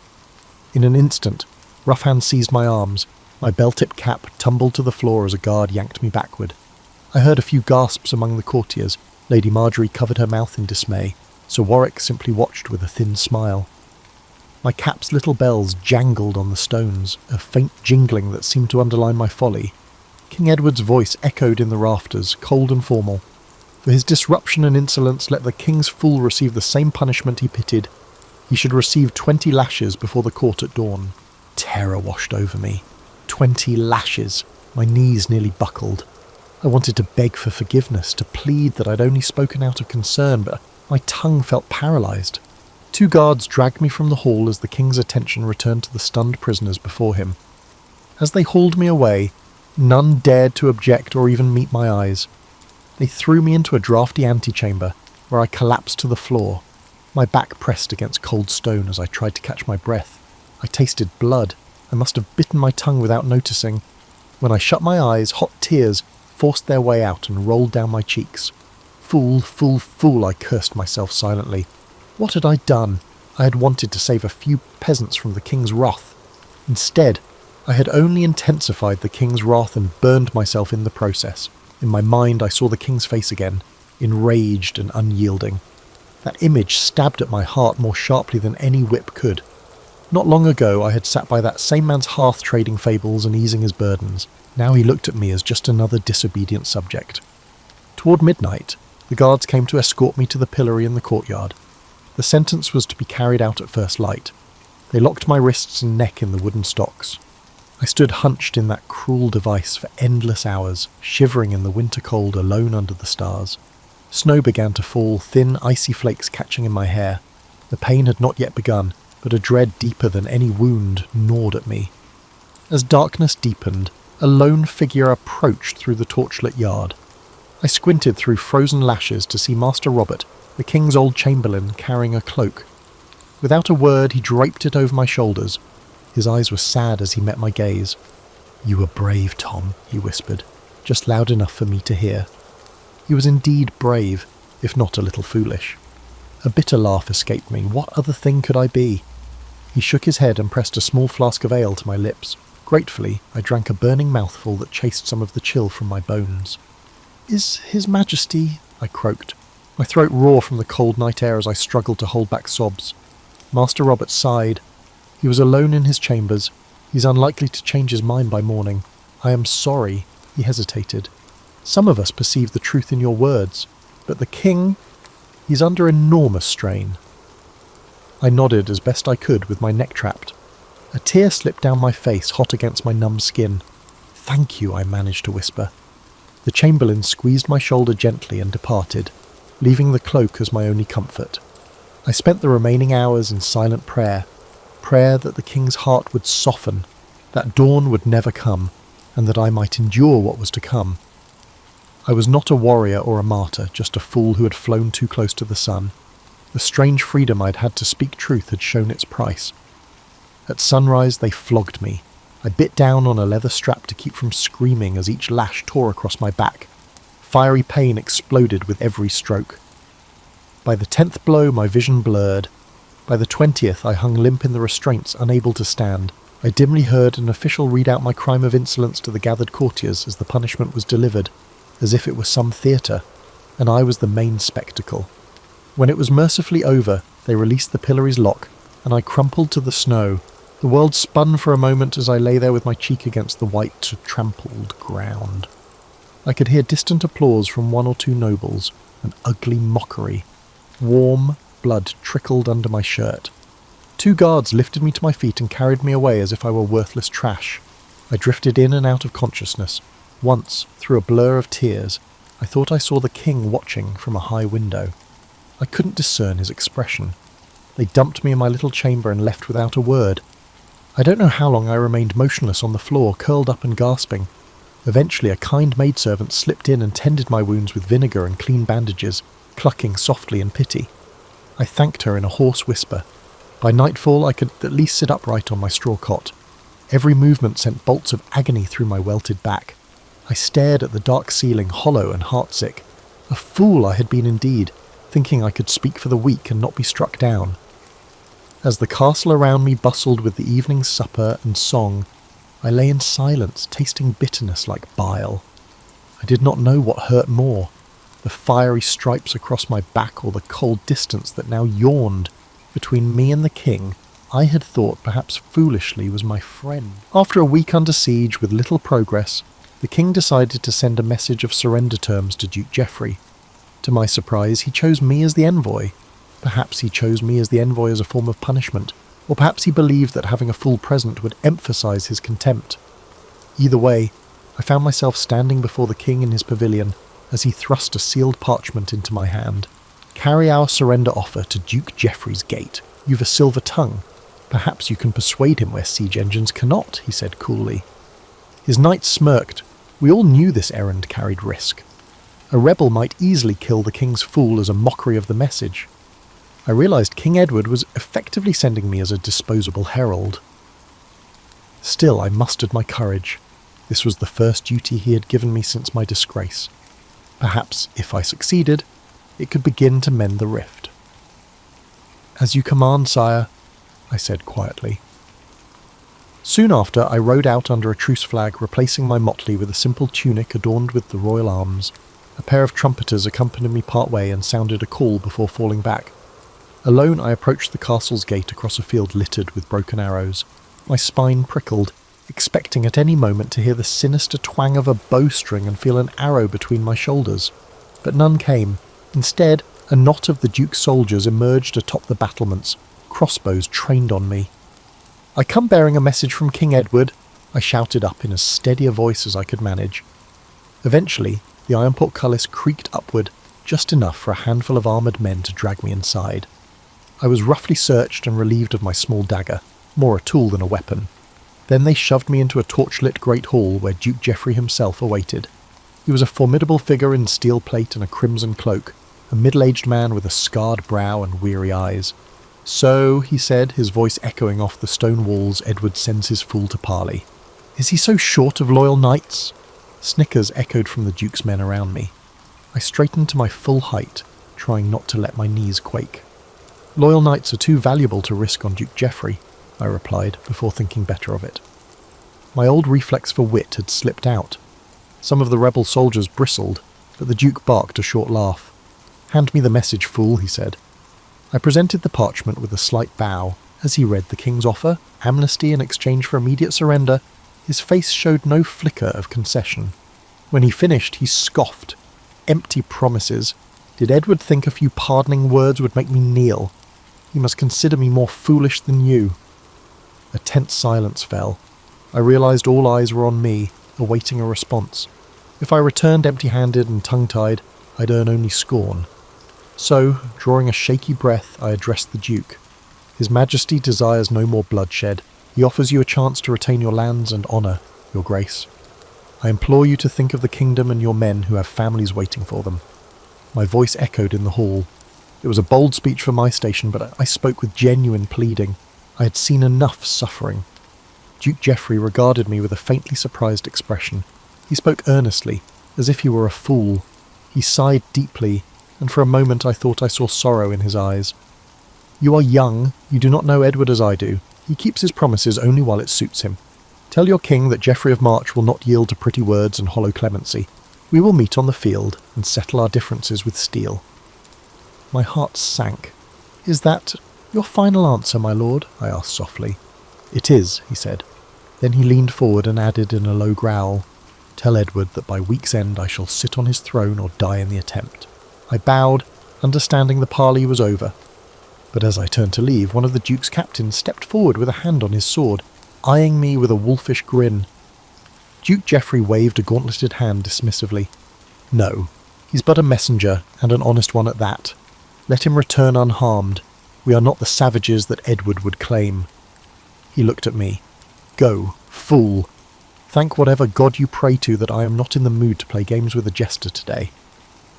In an instant, rough hands seized my arms. My bell-tip cap tumbled to the floor as a guard yanked me backward. I heard a few gasps among the courtiers. Lady Marjorie covered her mouth in dismay. Sir Warwick simply watched with a thin smile. My cap's little bells jangled on the stones, a faint jingling that seemed to underline my folly. King Edward's voice echoed in the rafters, cold and formal. For his disruption and insolence, let the king's fool receive the same punishment he pitied. He should receive 20 lashes before the court at dawn. Terror washed over me. 20 lashes. My knees nearly buckled. I wanted to beg for forgiveness, to plead that I'd only spoken out of concern, but my tongue felt paralysed. 2 guards dragged me from the hall as the king's attention returned to the stunned prisoners before him. As they hauled me away, none dared to object or even meet my eyes. They threw me into a draughty antechamber, where I collapsed to the floor. My back pressed against cold stone as I tried to catch my breath. I tasted blood. I must have bitten my tongue without noticing. When I shut my eyes, hot tears forced their way out and rolled down my cheeks. Fool, fool, fool, I cursed myself silently. What had I done? I had wanted to save a few peasants from the king's wrath. Instead, I had only intensified the king's wrath and burned myself in the process. In my mind I saw the king's face again, enraged and unyielding. That image stabbed at my heart more sharply than any whip could. Not long ago I had sat by that same man's hearth trading fables and easing his burdens. Now he looked at me as just another disobedient subject. Toward midnight, the guards came to escort me to the pillory in the courtyard. The sentence was to be carried out at first light. They locked my wrists and neck in the wooden stocks. I stood hunched in that cruel device for endless hours, shivering in the winter cold alone under the stars. Snow began to fall, thin, icy flakes catching in my hair. The pain had not yet begun, but a dread deeper than any wound gnawed at me. As darkness deepened, a lone figure approached through the torchlit yard. I squinted through frozen lashes to see Master Robert, the king's old chamberlain, carrying a cloak. Without a word, he draped it over my shoulders. His eyes were sad as he met my gaze. "You were brave, Tom," he whispered, just loud enough for me to hear. He was indeed brave, if not a little foolish. A bitter laugh escaped me. What other thing could I be? He shook his head and pressed a small flask of ale to my lips. Gratefully, I drank a burning mouthful that chased some of the chill from my bones. "Is His Majesty—" I croaked. My throat raw from the cold night air as I struggled to hold back sobs. Master Robert sighed. He was alone in his chambers. He's unlikely to change his mind by morning. "I am sorry," he hesitated. "Some of us perceive the truth in your words, but the king, he's under enormous strain." I nodded as best I could with my neck trapped. A tear slipped down my face, hot against my numb skin. "Thank you," I managed to whisper. The chamberlain squeezed my shoulder gently and departed, leaving the cloak as my only comfort. I spent the remaining hours in silent prayer that the king's heart would soften, that dawn would never come, and that I might endure what was to come. I was not a warrior or a martyr, just a fool who had flown too close to the sun. The strange freedom I'd had to speak truth had shown its price. At sunrise they flogged me. I bit down on a leather strap to keep from screaming as each lash tore across my back. Fiery pain exploded with every stroke. By the 10th blow my vision blurred. By the 20th I hung limp in the restraints, unable to stand. I dimly heard an official read out my crime of insolence to the gathered courtiers as the punishment was delivered, as if it were some theatre, and I was the main spectacle. When it was mercifully over, they released the pillory's lock, and I crumpled to the snow. The world spun for a moment as I lay there with my cheek against the white, trampled ground. I could hear distant applause from 1 or 2 nobles, an ugly mockery. Warm blood trickled under my shirt. 2 guards lifted me to my feet and carried me away as if I were worthless trash. I drifted in and out of consciousness. Once, through a blur of tears, I thought I saw the king watching from a high window. I couldn't discern his expression. They dumped me in my little chamber and left without a word. I don't know how long I remained motionless on the floor, curled up and gasping. Eventually a kind maidservant slipped in and tended my wounds with vinegar and clean bandages, clucking softly in pity. I thanked her in a hoarse whisper. By nightfall I could at least sit upright on my straw cot. Every movement sent bolts of agony through my welted back. I stared at the dark ceiling, hollow and heartsick. A fool I had been indeed, thinking I could speak for the weak and not be struck down. As the castle around me bustled with the evening supper and song, I lay in silence, tasting bitterness like bile. I did not know what hurt more, the fiery stripes across my back or the cold distance that now yawned between me and the king I had thought perhaps foolishly was my friend. After a week under siege with little progress, the king decided to send a message of surrender terms to Duke Geoffrey. To my surprise, he chose me as the envoy. Perhaps he chose me as the envoy as a form of punishment, or perhaps he believed that having a fool present would emphasize his contempt. Either way, I found myself standing before the king in his pavilion as he thrust a sealed parchment into my hand. "Carry our surrender offer to Duke Geoffrey's gate. You've a silver tongue. Perhaps you can persuade him where siege engines cannot," he said coolly. His knights smirked. We all knew this errand carried risk. A rebel might easily kill the king's fool as a mockery of the message. I realized King Edward was effectively sending me as a disposable herald. Still, I mustered my courage. This was the first duty he had given me since my disgrace. Perhaps, if I succeeded, it could begin to mend the rift. "As you command, sire," I said quietly. Soon after, I rode out under a truce flag, replacing my motley with a simple tunic adorned with the royal arms. A pair of trumpeters accompanied me part way and sounded a call before falling back. Alone, I approached the castle's gate across a field littered with broken arrows. My spine prickled, expecting at any moment to hear the sinister twang of a bowstring and feel an arrow between my shoulders. But none came. Instead, a knot of the Duke's soldiers emerged atop the battlements, crossbows trained on me. "I come bearing a message from King Edward," I shouted up in as steady a voice as I could manage. Eventually, the iron portcullis creaked upward, just enough for a handful of armoured men to drag me inside. I was roughly searched and relieved of my small dagger, more a tool than a weapon. Then they shoved me into a torchlit great hall where Duke Geoffrey himself awaited. He was a formidable figure in steel plate and a crimson cloak, a middle-aged man with a scarred brow and weary eyes. "So," he said, his voice echoing off the stone walls, "Edward sends his fool to parley. Is he so short of loyal knights?" Snickers echoed from the Duke's men around me. I straightened to my full height, trying not to let my knees quake. "Loyal knights are too valuable to risk on Duke Geoffrey," I replied, before thinking better of it. My old reflex for wit had slipped out. Some of the rebel soldiers bristled, but the Duke barked a short laugh. "Hand me the message, fool," he said. I presented the parchment with a slight bow. As he read the king's offer, amnesty in exchange for immediate surrender, his face showed no flicker of concession. When he finished, he scoffed. "Empty promises. Did Edward think a few pardoning words would make me kneel? He must consider me more foolish than you." A tense silence fell. I realized all eyes were on me, awaiting a response. If I returned empty-handed and tongue-tied, I'd earn only scorn. So, drawing a shaky breath, I addressed the Duke. "His Majesty desires no more bloodshed. He offers you a chance to retain your lands and honour, Your Grace. I implore you to think of the kingdom and your men who have families waiting for them." My voice echoed in the hall. It was a bold speech for my station, but I spoke with genuine pleading. I had seen enough suffering. Duke Geoffrey regarded me with a faintly surprised expression. He spoke earnestly, as if he were a fool. He sighed deeply, and for a moment I thought I saw sorrow in his eyes. "You are young. You do not know Edward as I do. He keeps his promises only while it suits him. Tell your king that Geoffrey of March will not yield to pretty words and hollow clemency. We will meet on the field and settle our differences with steel." My heart sank. "Is that your final answer, my lord?" I asked softly. "It is," he said. Then he leaned forward and added in a low growl, "Tell Edward that by week's end I shall sit on his throne or die in the attempt." I bowed, understanding the parley was over. But as I turned to leave, one of the Duke's captains stepped forward with a hand on his sword, eyeing me with a wolfish grin. Duke Geoffrey waved a gauntleted hand dismissively. "No, he's but a messenger, and an honest one at that. Let him return unharmed. We are not the savages that Edward would claim." He looked at me. "Go, fool. Thank whatever god you pray to that I am not in the mood to play games with a jester today."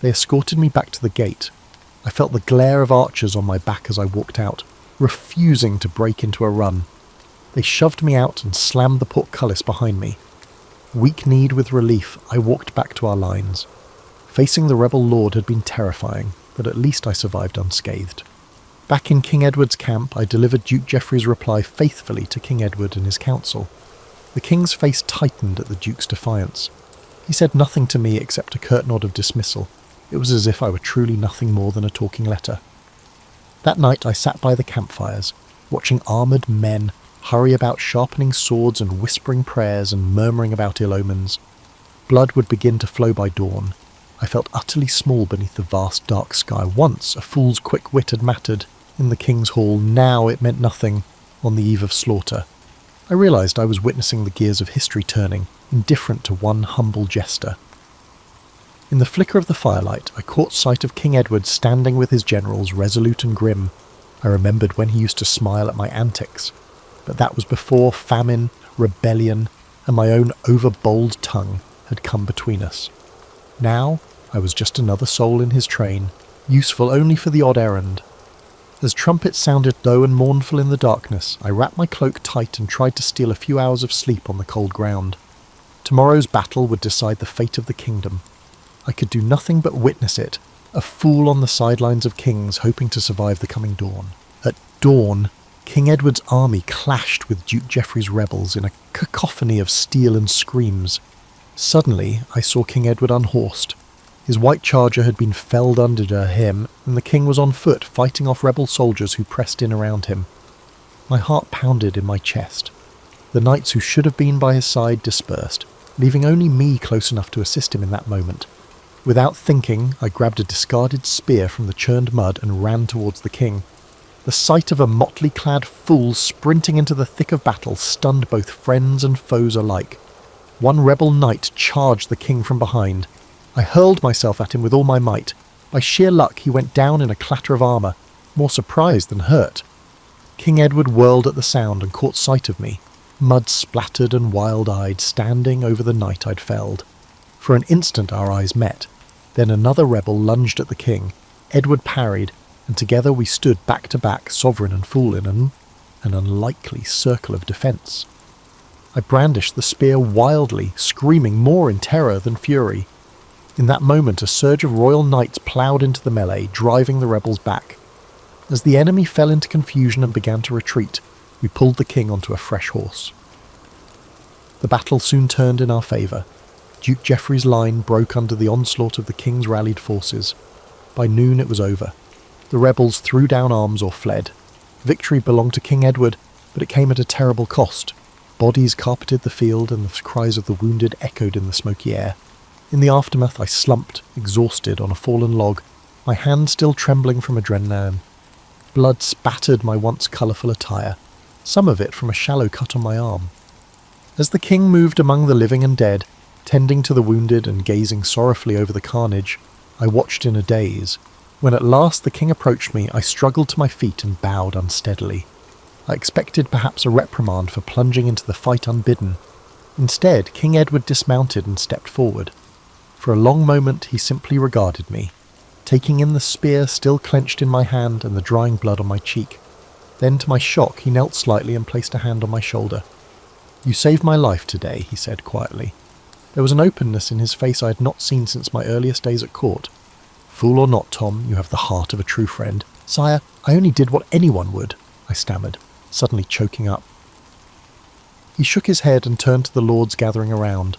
They escorted me back to the gate. I felt the glare of archers on my back as I walked out, refusing to break into a run. They shoved me out and slammed the portcullis behind me. Weak-kneed with relief, I walked back to our lines. Facing the rebel lord had been terrifying, but at least I survived unscathed. Back in King Edward's camp, I delivered Duke Geoffrey's reply faithfully to King Edward and his council. The king's face tightened at the Duke's defiance. He said nothing to me except a curt nod of dismissal. It was as if I were truly nothing more than a talking letter. That night I sat by the campfires, watching armoured men hurry about sharpening swords and whispering prayers and murmuring about ill omens. Blood would begin to flow by dawn. I felt utterly small beneath the vast dark sky. Once a fool's quick wit had mattered in the king's hall, now it meant nothing on the eve of slaughter. I realised I was witnessing the gears of history turning, indifferent to one humble jester. In the flicker of the firelight, I caught sight of King Edward standing with his generals, resolute and grim. I remembered when he used to smile at my antics, but that was before famine, rebellion, and my own overbold tongue had come between us. Now I was just another soul in his train, useful only for the odd errand. As trumpets sounded low and mournful in the darkness, I wrapped my cloak tight and tried to steal a few hours of sleep on the cold ground. Tomorrow's battle would decide the fate of the kingdom. I could do nothing but witness it, a fool on the sidelines of kings hoping to survive the coming dawn. At dawn, King Edward's army clashed with Duke Geoffrey's rebels in a cacophony of steel and screams. Suddenly, I saw King Edward unhorsed. His white charger had been felled under him, and the king was on foot fighting off rebel soldiers who pressed in around him. My heart pounded in my chest. The knights who should have been by his side dispersed, leaving only me close enough to assist him in that moment. Without thinking, I grabbed a discarded spear from the churned mud and ran towards the king. The sight of a motley-clad fool sprinting into the thick of battle stunned both friends and foes alike. One rebel knight charged the king from behind. I hurled myself at him with all my might. By sheer luck, he went down in a clatter of armour, more surprised than hurt. King Edward whirled at the sound and caught sight of me, mud-splattered and wild-eyed, standing over the knight I'd felled. For an instant our eyes met. Then another rebel lunged at the king. Edward parried, and together we stood back to back, sovereign and fool, in an unlikely circle of defence. I brandished the spear wildly, screaming more in terror than fury. In that moment a surge of royal knights ploughed into the melee, driving the rebels back. As the enemy fell into confusion and began to retreat, we pulled the king onto a fresh horse. The battle soon turned in our favour. Duke Geoffrey's line broke under the onslaught of the king's rallied forces. By noon it was over. The rebels threw down arms or fled. Victory belonged to King Edward, but it came at a terrible cost. Bodies carpeted the field and the cries of the wounded echoed in the smoky air. In the aftermath I slumped, exhausted, on a fallen log, my hand still trembling from adrenaline. Blood spattered my once colourful attire, some of it from a shallow cut on my arm. As the king moved among the living and dead, tending to the wounded and gazing sorrowfully over the carnage, I watched in a daze. When at last the king approached me, I struggled to my feet and bowed unsteadily. I expected perhaps a reprimand for plunging into the fight unbidden. Instead, King Edward dismounted and stepped forward. For a long moment he simply regarded me, taking in the spear still clenched in my hand and the drying blood on my cheek. Then, to my shock, he knelt slightly and placed a hand on my shoulder. "You saved my life today," he said quietly. There was an openness in his face I had not seen since my earliest days at court. "Fool or not, Tom, you have the heart of a true friend." "Sire, I only did what anyone would," I stammered, suddenly choking up. He shook his head and turned to the lords gathering around.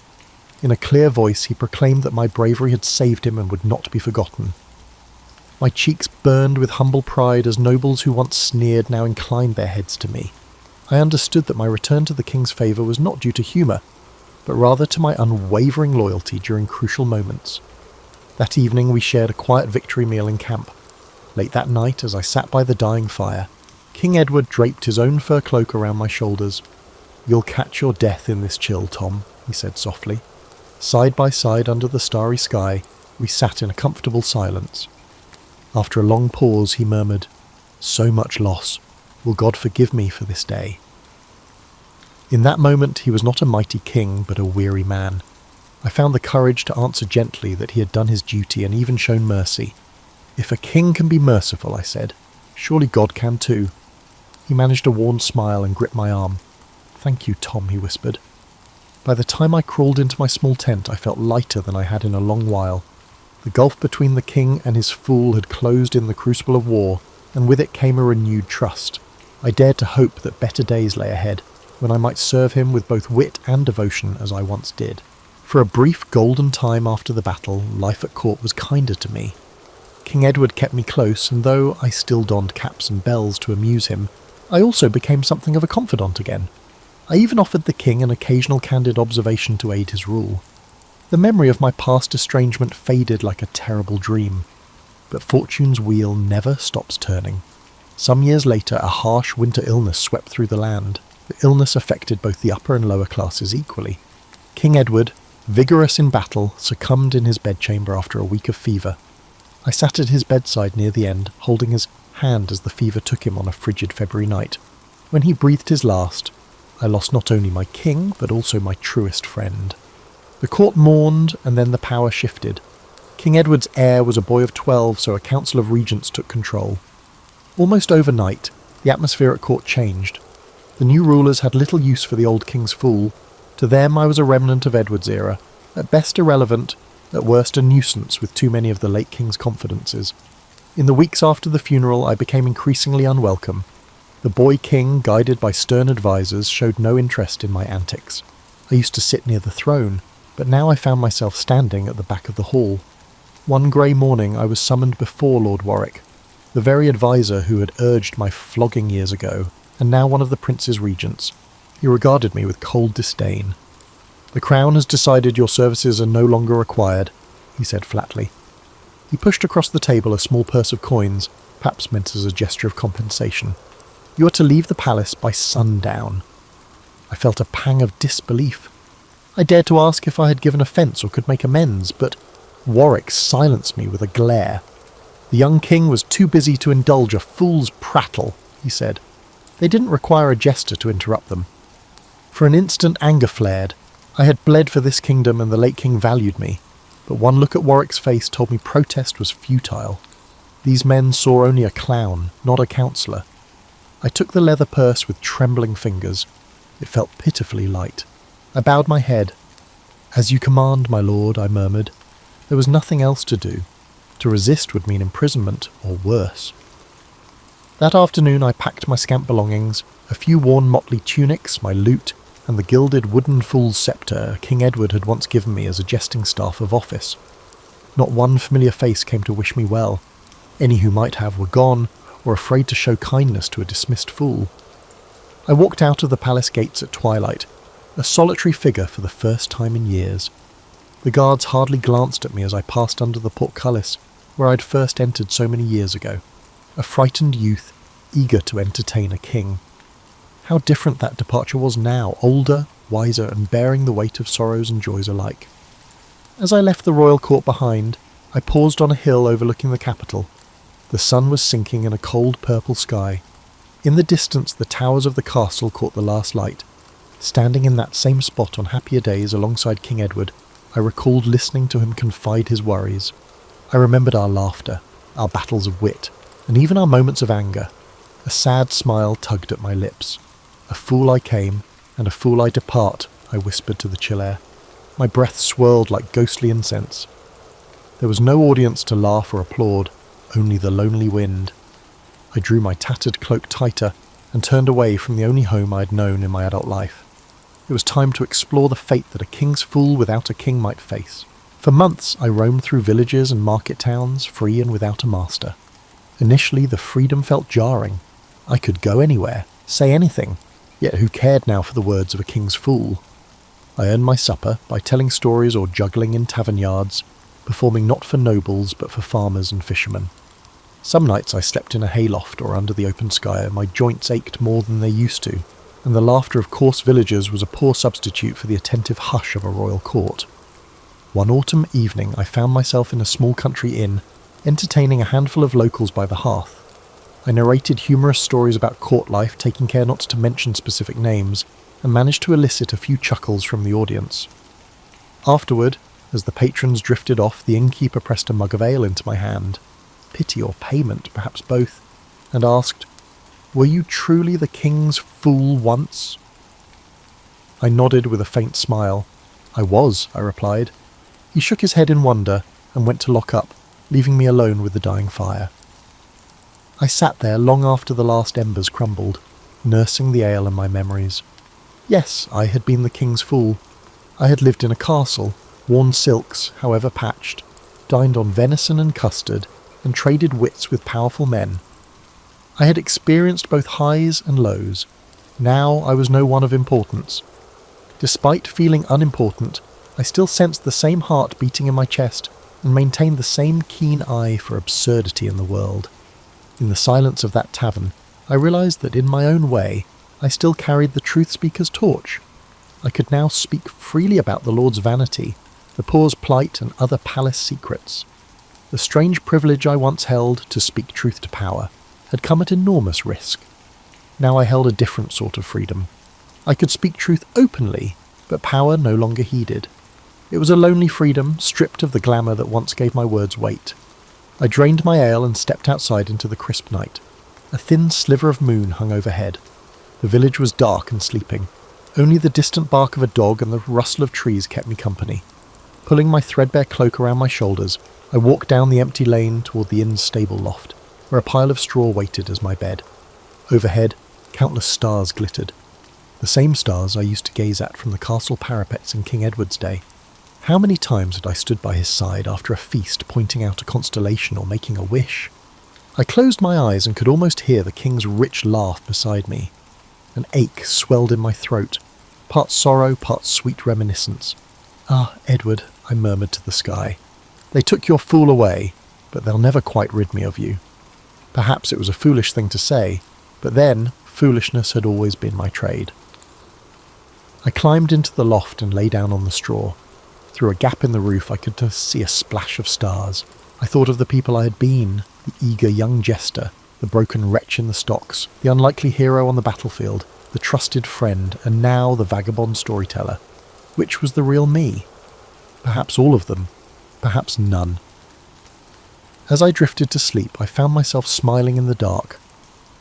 In a clear voice he proclaimed that my bravery had saved him and would not be forgotten. My cheeks burned with humble pride as nobles who once sneered now inclined their heads to me. I understood that my return to the king's favour was not due to humour, but rather to my unwavering loyalty during crucial moments. That evening we shared a quiet victory meal in camp. Late that night, as I sat by the dying fire, King Edward draped his own fur cloak around my shoulders. "You'll catch your death in this chill, Tom," he said softly. Side by side under the starry sky, we sat in a comfortable silence. After a long pause, he murmured, "So much loss. Will God forgive me for this day?" In that moment, he was not a mighty king, but a weary man. I found the courage to answer gently that he had done his duty and even shown mercy. "If a king can be merciful," I said, "surely God can too." He managed a worn smile and gripped my arm. "Thank you, Tom," he whispered. By the time I crawled into my small tent, I felt lighter than I had in a long while. The gulf between the king and his fool had closed in the crucible of war, and with it came a renewed trust. I dared to hope that better days lay ahead, when I might serve him with both wit and devotion as I once did. For a brief golden time after the battle, life at court was kinder to me. King Edward kept me close, and though I still donned caps and bells to amuse him, I also became something of a confidant again. I even offered the king an occasional candid observation to aid his rule. The memory of my past estrangement faded like a terrible dream. But fortune's wheel never stops turning. Some years later, a harsh winter illness swept through the land. The illness affected both the upper and lower classes equally. King Edward, vigorous in battle, succumbed in his bedchamber after a week of fever. I sat at his bedside near the end, holding his hand as the fever took him on a frigid February night. When he breathed his last, I lost not only my king, but also my truest friend. The court mourned, and then the power shifted. King Edward's heir was a boy of 12, so a council of regents took control. Almost overnight, the atmosphere at court changed. The new rulers had little use for the old king's fool. To them I was a remnant of Edward's era, at best irrelevant, at worst a nuisance with too many of the late king's confidences. In the weeks after the funeral, I became increasingly unwelcome. The boy king, guided by stern advisers, showed no interest in my antics. I used to sit near the throne, but now I found myself standing at the back of the hall. One grey morning I was summoned before Lord Warwick, the very adviser who had urged my flogging years ago, and now one of the prince's regents. He regarded me with cold disdain. "The Crown has decided your services are no longer required," he said flatly. He pushed across the table a small purse of coins, perhaps meant as a gesture of compensation. "You are to leave the palace by sundown." I felt a pang of disbelief. I dared to ask if I had given offence or could make amends, but Warwick silenced me with a glare. "The young king was too busy to indulge a fool's prattle," he said. They didn't require a jester to interrupt them. For an instant anger flared. I had bled for this kingdom and the late king valued me, but one look at Warwick's face told me protest was futile. These men saw only a clown, not a counsellor. I took the leather purse with trembling fingers. It felt pitifully light. I bowed my head. "As you command, my lord," I murmured. There was nothing else to do. To resist would mean imprisonment, or worse. That afternoon I packed my scant belongings, a few worn motley tunics, my lute, and the gilded wooden fool's sceptre King Edward had once given me as a jesting staff of office. Not one familiar face came to wish me well. Any who might have were gone, or afraid to show kindness to a dismissed fool. I walked out of the palace gates at twilight, a solitary figure for the first time in years. The guards hardly glanced at me as I passed under the portcullis, where I'd first entered so many years ago, a frightened youth, eager to entertain a king. How different that departure was now, older, wiser, and bearing the weight of sorrows and joys alike. As I left the royal court behind, I paused on a hill overlooking the capital. The sun was sinking in a cold purple sky. In the distance the towers of the castle caught the last light. Standing in that same spot on happier days alongside King Edward, I recalled listening to him confide his worries. I remembered our laughter, our battles of wit, and even our moments of anger. A sad smile tugged at my lips. "A fool I came, and a fool I depart," I whispered to the chill air. My breath swirled like ghostly incense. There was no audience to laugh or applaud, only the lonely wind. I drew my tattered cloak tighter and turned away from the only home I had known in my adult life. It was time to explore the fate that a king's fool without a king might face. For months I roamed through villages and market towns, free and without a master. Initially the freedom felt jarring. I could go anywhere, say anything, yet who cared now for the words of a king's fool? I earned my supper by telling stories or juggling in tavern yards, performing not for nobles but for farmers and fishermen. Some nights I slept in a hayloft or under the open sky, and my joints ached more than they used to, and the laughter of coarse villagers was a poor substitute for the attentive hush of a royal court. One autumn evening I found myself in a small country inn, entertaining a handful of locals by the hearth. I narrated humorous stories about court life, taking care not to mention specific names, and managed to elicit a few chuckles from the audience. Afterward, as the patrons drifted off, the innkeeper pressed a mug of ale into my hand, pity or payment, perhaps both, and asked, "Were you truly the king's fool once?" I nodded with a faint smile. "I was," I replied. He shook his head in wonder and went to lock up, leaving me alone with the dying fire. I sat there long after the last embers crumbled, nursing the ale and my memories. Yes, I had been the king's fool. I had lived in a castle, worn silks, however patched, dined on venison and custard, and traded wits with powerful men. I had experienced both highs and lows. Now I was no one of importance. Despite feeling unimportant, I still sensed the same heart beating in my chest and maintained the same keen eye for absurdity in the world. In the silence of that tavern, I realized that in my own way, I still carried the truth speaker's torch. I could now speak freely about the Lord's vanity, the poor's plight, and other palace secrets. The strange privilege I once held to speak truth to power had come at enormous risk. Now I held a different sort of freedom. I could speak truth openly, but power no longer heeded. It was a lonely freedom, stripped of the glamour that once gave my words weight. I drained my ale and stepped outside into the crisp night. A thin sliver of moon hung overhead. The village was dark and sleeping. Only the distant bark of a dog and the rustle of trees kept me company. Pulling my threadbare cloak around my shoulders, I walked down the empty lane toward the inn's stable loft, where a pile of straw waited as my bed. Overhead, countless stars glittered. The same stars I used to gaze at from the castle parapets in King Edward's day. How many times had I stood by his side after a feast, pointing out a constellation or making a wish? I closed my eyes and could almost hear the king's rich laugh beside me. An ache swelled in my throat, part sorrow, part sweet reminiscence. "Ah, Edward," I murmured to the sky. "They took your fool away, but they'll never quite rid me of you." Perhaps it was a foolish thing to say, but then foolishness had always been my trade. I climbed into the loft and lay down on the straw. Through a gap in the roof I could see a splash of stars. I thought of the people I had been, the eager young jester, the broken wretch in the stocks, the unlikely hero on the battlefield, the trusted friend, and now the vagabond storyteller. Which was the real me? Perhaps all of them, perhaps none. As I drifted to sleep, I found myself smiling in the dark.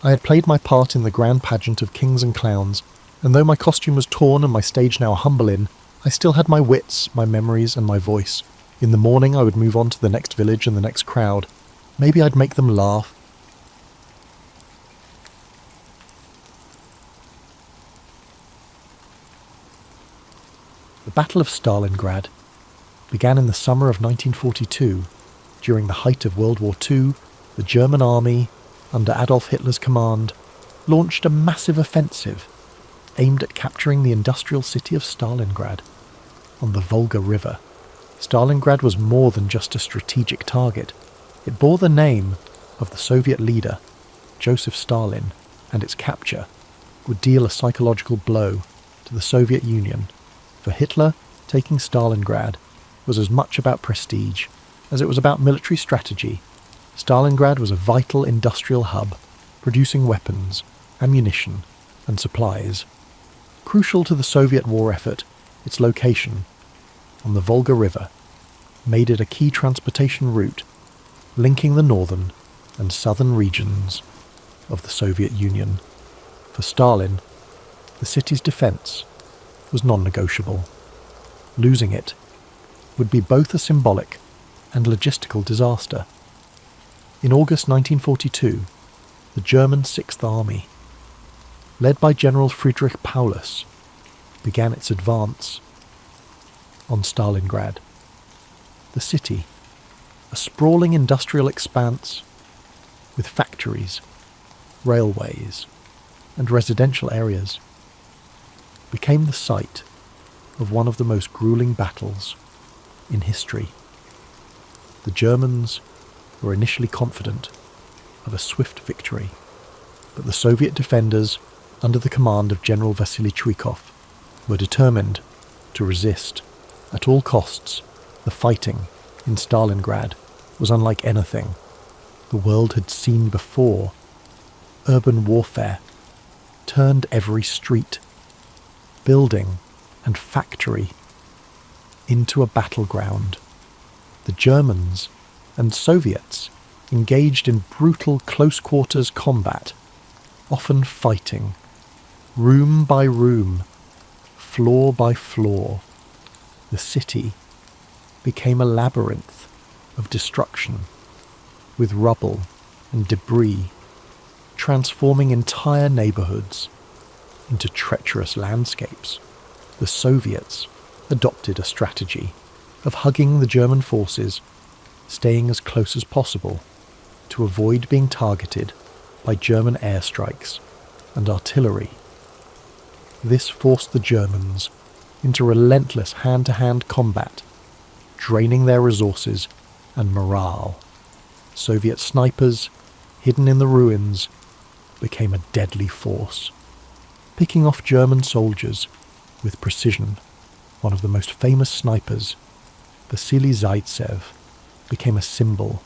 I had played my part in the grand pageant of kings and clowns, and though my costume was torn and my stage now a humble inn, I still had my wits, my memories, and my voice. In the morning I would move on to the next village and the next crowd. Maybe I'd make them laugh. The Battle of Stalingrad began in the summer of 1942. During the height of World War II, the German army, under Adolf Hitler's command, launched a massive offensive aimed at capturing the industrial city of Stalingrad on the Volga River. Stalingrad was more than just a strategic target. It bore the name of the Soviet leader, Joseph Stalin, and its capture would deal a psychological blow to the Soviet Union. For Hitler, taking Stalingrad was as much about prestige as it was about military strategy. Stalingrad was a vital industrial hub, producing weapons, ammunition, and supplies. Crucial to the Soviet war effort, its location, on the Volga River, made it a key transportation route, linking the northern and southern regions of the Soviet Union. For Stalin, the city's defense was non-negotiable. Losing it would be both a symbolic and logistical disaster. In August 1942, the German Sixth Army, led by General Friedrich Paulus, began its advance on Stalingrad. The city, a sprawling industrial expanse with factories, railways, and residential areas, became the site of one of the most grueling battles in history. The Germans were initially confident of a swift victory. But the Soviet defenders, under the command of General Vasily Chuikov, were determined to resist. At all costs, the fighting in Stalingrad was unlike anything the world had seen before. Urban warfare turned every street, building and factory into a battleground. The Germans and Soviets engaged in brutal close-quarters combat, often fighting, room by room, floor by floor. The city became a labyrinth of destruction, with rubble and debris transforming entire neighborhoods into treacherous landscapes. The Soviets adopted a strategy of hugging the German forces, staying as close as possible to avoid being targeted by German airstrikes and artillery. This forced the Germans into relentless hand-to-hand combat, draining their resources and morale. Soviet snipers, hidden in the ruins, became a deadly force, picking off German soldiers with precision. One of the most famous snipers, Vasily Zaitsev, became a symbol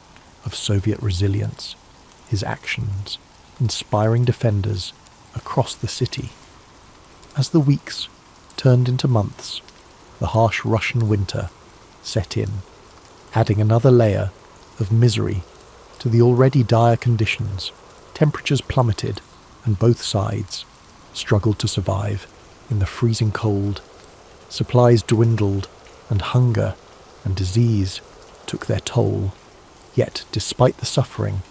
of Soviet resilience, his actions inspiring defenders across the city. As the weeks turned into months, the harsh Russian winter set in, adding another layer of misery to the already dire conditions. Temperatures plummeted, and both sides struggled to survive in the freezing cold. Supplies dwindled, and hunger and disease took their toll. Yet, despite the suffering,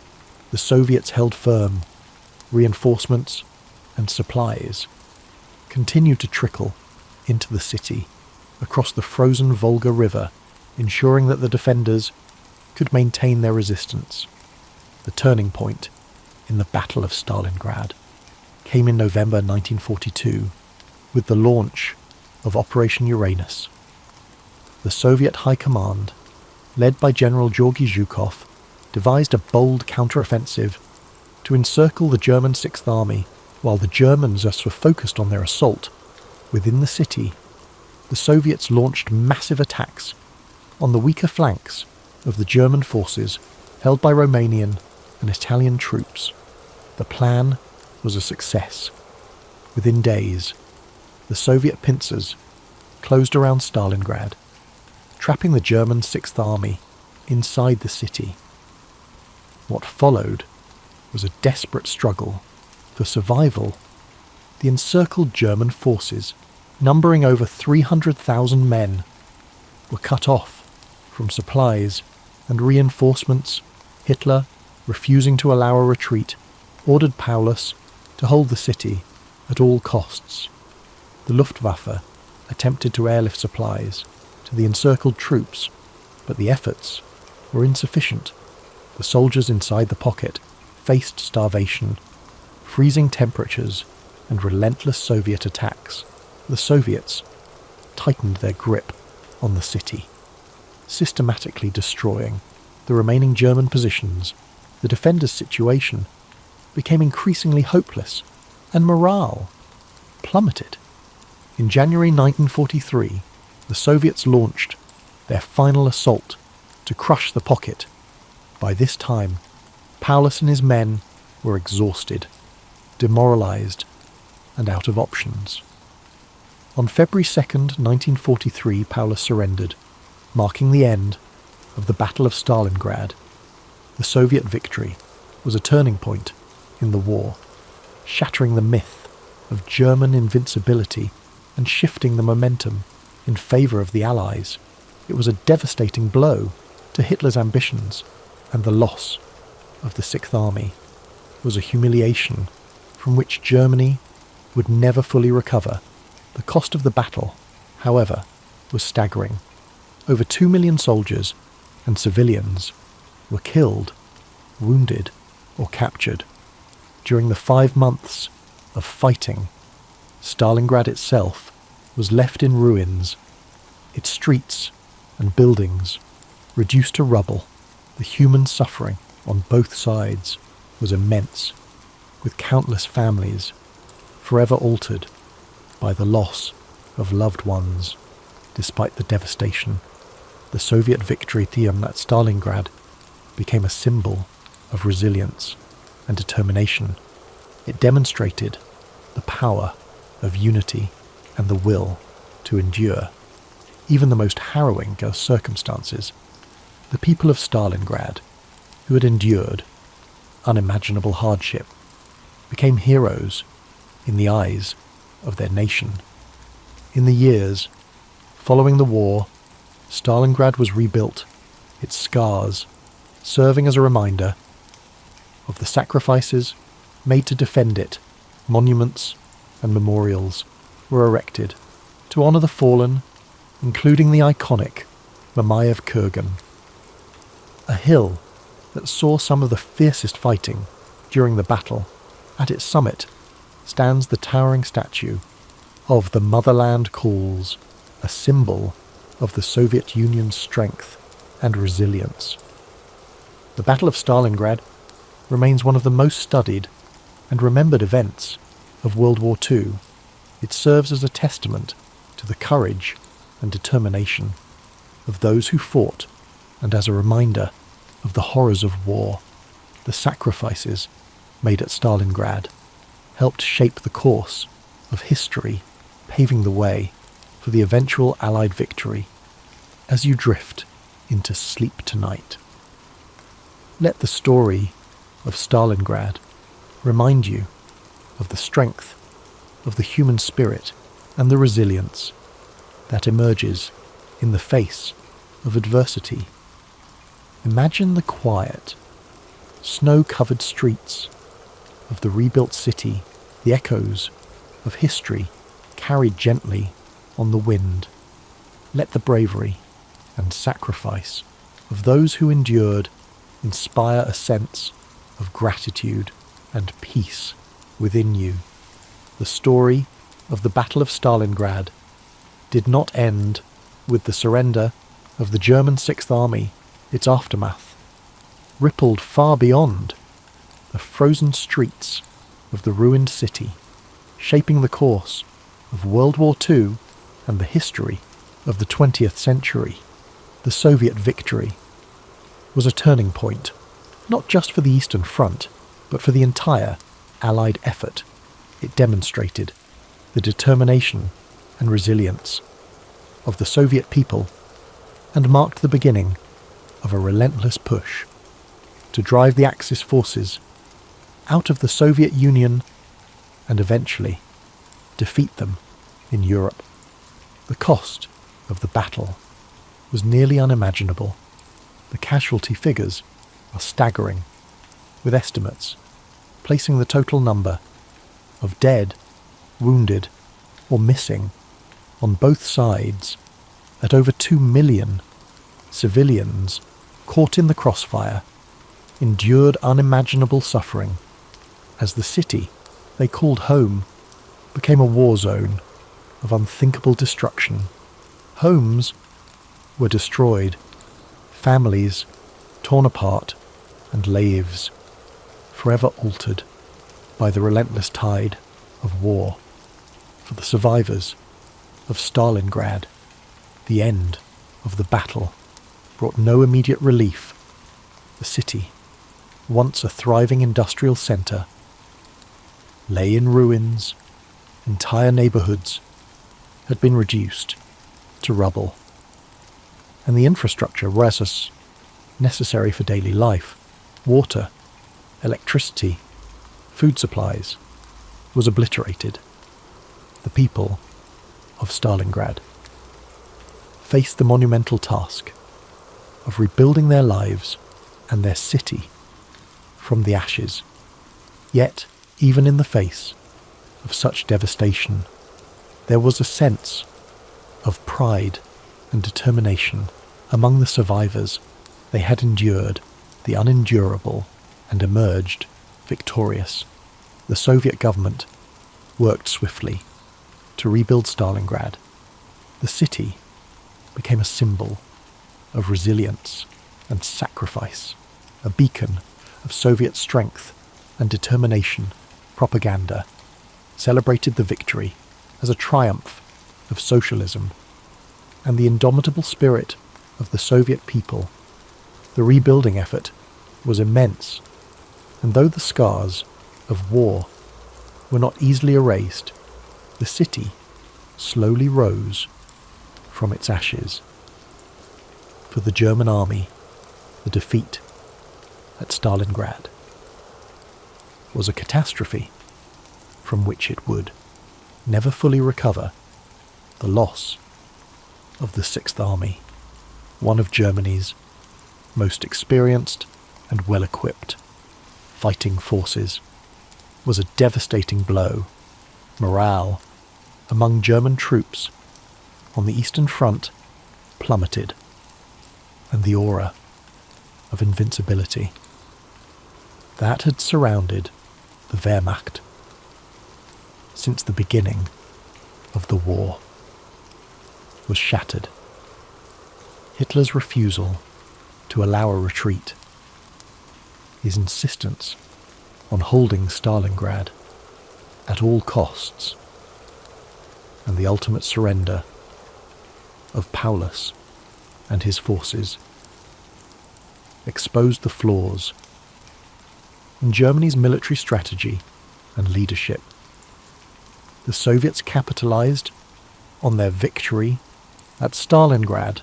the Soviets held firm. Reinforcements and supplies continued to trickle into the city across the frozen Volga River, ensuring that the defenders could maintain their resistance. The turning point in the Battle of Stalingrad came in November 1942 with the launch of Operation Uranus. The Soviet High Command, led by General Georgy Zhukov, devised a bold counteroffensive to encircle the German Sixth Army. While the Germans were focused on their assault within the city, the Soviets launched massive attacks on the weaker flanks of the German forces held by Romanian and Italian troops. The plan was a success. Within days, the Soviet pincers closed around Stalingrad, trapping the German Sixth Army inside the city. What followed was a desperate struggle for survival. The encircled German forces, numbering over 300,000 men, were cut off from supplies and reinforcements. Hitler, refusing to allow a retreat, ordered Paulus to hold the city at all costs. The Luftwaffe attempted to airlift supplies to the encircled troops, but the efforts were insufficient. The soldiers inside the pocket faced starvation, freezing temperatures, and relentless Soviet attacks. The Soviets tightened their grip on the city, systematically destroying the remaining German positions. The defenders' situation became increasingly hopeless, and morale plummeted. In January 1943, the Soviets launched their final assault to crush the pocket. By this time, Paulus and his men were exhausted, demoralized, and out of options. On February 2nd, 1943, Paulus surrendered, marking the end of the Battle of Stalingrad. The Soviet victory was a turning point in the war, shattering the myth of German invincibility and shifting the momentum in favor of the Allies. It was a devastating blow to Hitler's ambitions, and the loss of the Sixth Army was a humiliation from which Germany would never fully recover. The cost of the battle, however, was staggering. Over 2 million soldiers and civilians were killed, wounded, or captured. During the 5 months of fighting, Stalingrad itself was left in ruins, its streets and buildings reduced to rubble. The human suffering on both sides was immense, with countless families forever altered by the loss of loved ones. Despite the devastation, the Soviet victory at Stalingrad became a symbol of resilience and determination. It demonstrated the power of unity and the will to endure even the most harrowing of circumstances. The people of Stalingrad, who had endured unimaginable hardship, became heroes in the eyes of their nation. In the years following the war, Stalingrad was rebuilt, its scars serving as a reminder of the sacrifices made to defend it. Monuments and memorials were erected to honour the fallen, including the iconic Mamayev Kurgan, a hill that saw some of the fiercest fighting during the battle. At its summit stands the towering statue of "The Motherland Calls," a symbol of the Soviet Union's strength and resilience. The Battle of Stalingrad remains one of the most studied and remembered events of World War II. It serves as a testament to the courage and determination of those who fought, and as a reminder of the horrors of war. The sacrifices made at Stalingrad helped shape the course of history, paving the way for the eventual Allied victory. As you drift into sleep tonight, let the story of Stalingrad remind you of the strength of the human spirit and the resilience that emerges in the face of adversity. Imagine the quiet, snow-covered streets of the rebuilt city, the echoes of history carried gently on the wind. Let the bravery and sacrifice of those who endured inspire a sense of gratitude and peace within you. The story of the Battle of Stalingrad did not end with the surrender of the German Sixth Army. Its aftermath rippled far beyond the frozen streets of the ruined city, shaping the course of World War II and the history of the 20th century. The Soviet victory was a turning point, not just for the Eastern Front, but for the entire Allied effort. It demonstrated the determination and resilience of the Soviet people and marked the beginning of a relentless push to drive the Axis forces out of the Soviet Union and eventually defeat them in Europe. The cost of the battle was nearly unimaginable. The casualty figures are staggering, with estimates placing the total number of dead, wounded, or missing on both sides at over 2 million. Civilians caught in the crossfire endured unimaginable suffering as the city they called home became a war zone of unthinkable destruction. Homes were destroyed, families torn apart, and lives forever altered by the relentless tide of war. For the survivors of Stalingrad, the end of the battle brought no immediate relief. The city, once a thriving industrial centre, lay in ruins. Entire neighbourhoods had been reduced to rubble, and the infrastructure was necessary for daily life, water, electricity, food supplies, was obliterated. The people of Stalingrad faced the monumental task of rebuilding their lives and their city from the ashes. Yet, even in the face of such devastation, there was a sense of pride and determination among the survivors. They had endured the unendurable and emerged victorious. The Soviet government worked swiftly to rebuild Stalingrad. The city became a symbol of resilience and sacrifice, a beacon of Soviet strength and determination propaganda celebrated the victory as a triumph of socialism and the indomitable spirit of the Soviet people. The rebuilding effort was immense, and though the scars of war were not easily erased, the city slowly rose from its ashes. For the German army, the defeat at Stalingrad was a catastrophe from which it would never fully recover. The loss of the Sixth Army, one of Germany's most experienced and well-equipped fighting forces, was a devastating blow. Morale among German troops on the Eastern Front plummeted, and the aura of invincibility that had surrounded the Wehrmacht since the beginning of the war was shattered. Hitler's refusal to allow a retreat, his insistence on holding Stalingrad at all costs, and the ultimate surrender of Paulus and his forces exposed the flaws in Germany's military strategy and leadership. The Soviets capitalized on their victory at Stalingrad,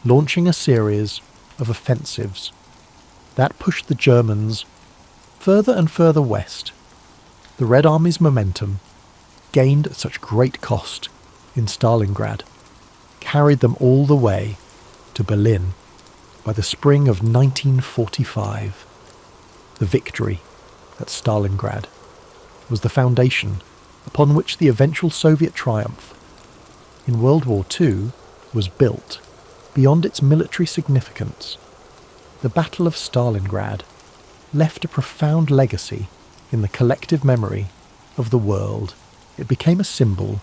launching a series of offensives that pushed the Germans further and further west. The Red Army's momentum, gained at such great cost in Stalingrad, carried them all the way to Berlin by the spring of 1945. The victory at Stalingrad was the foundation upon which the eventual Soviet triumph in World War II was built. Beyond its military significance, the Battle of Stalingrad left a profound legacy in the collective memory of the world. It became a symbol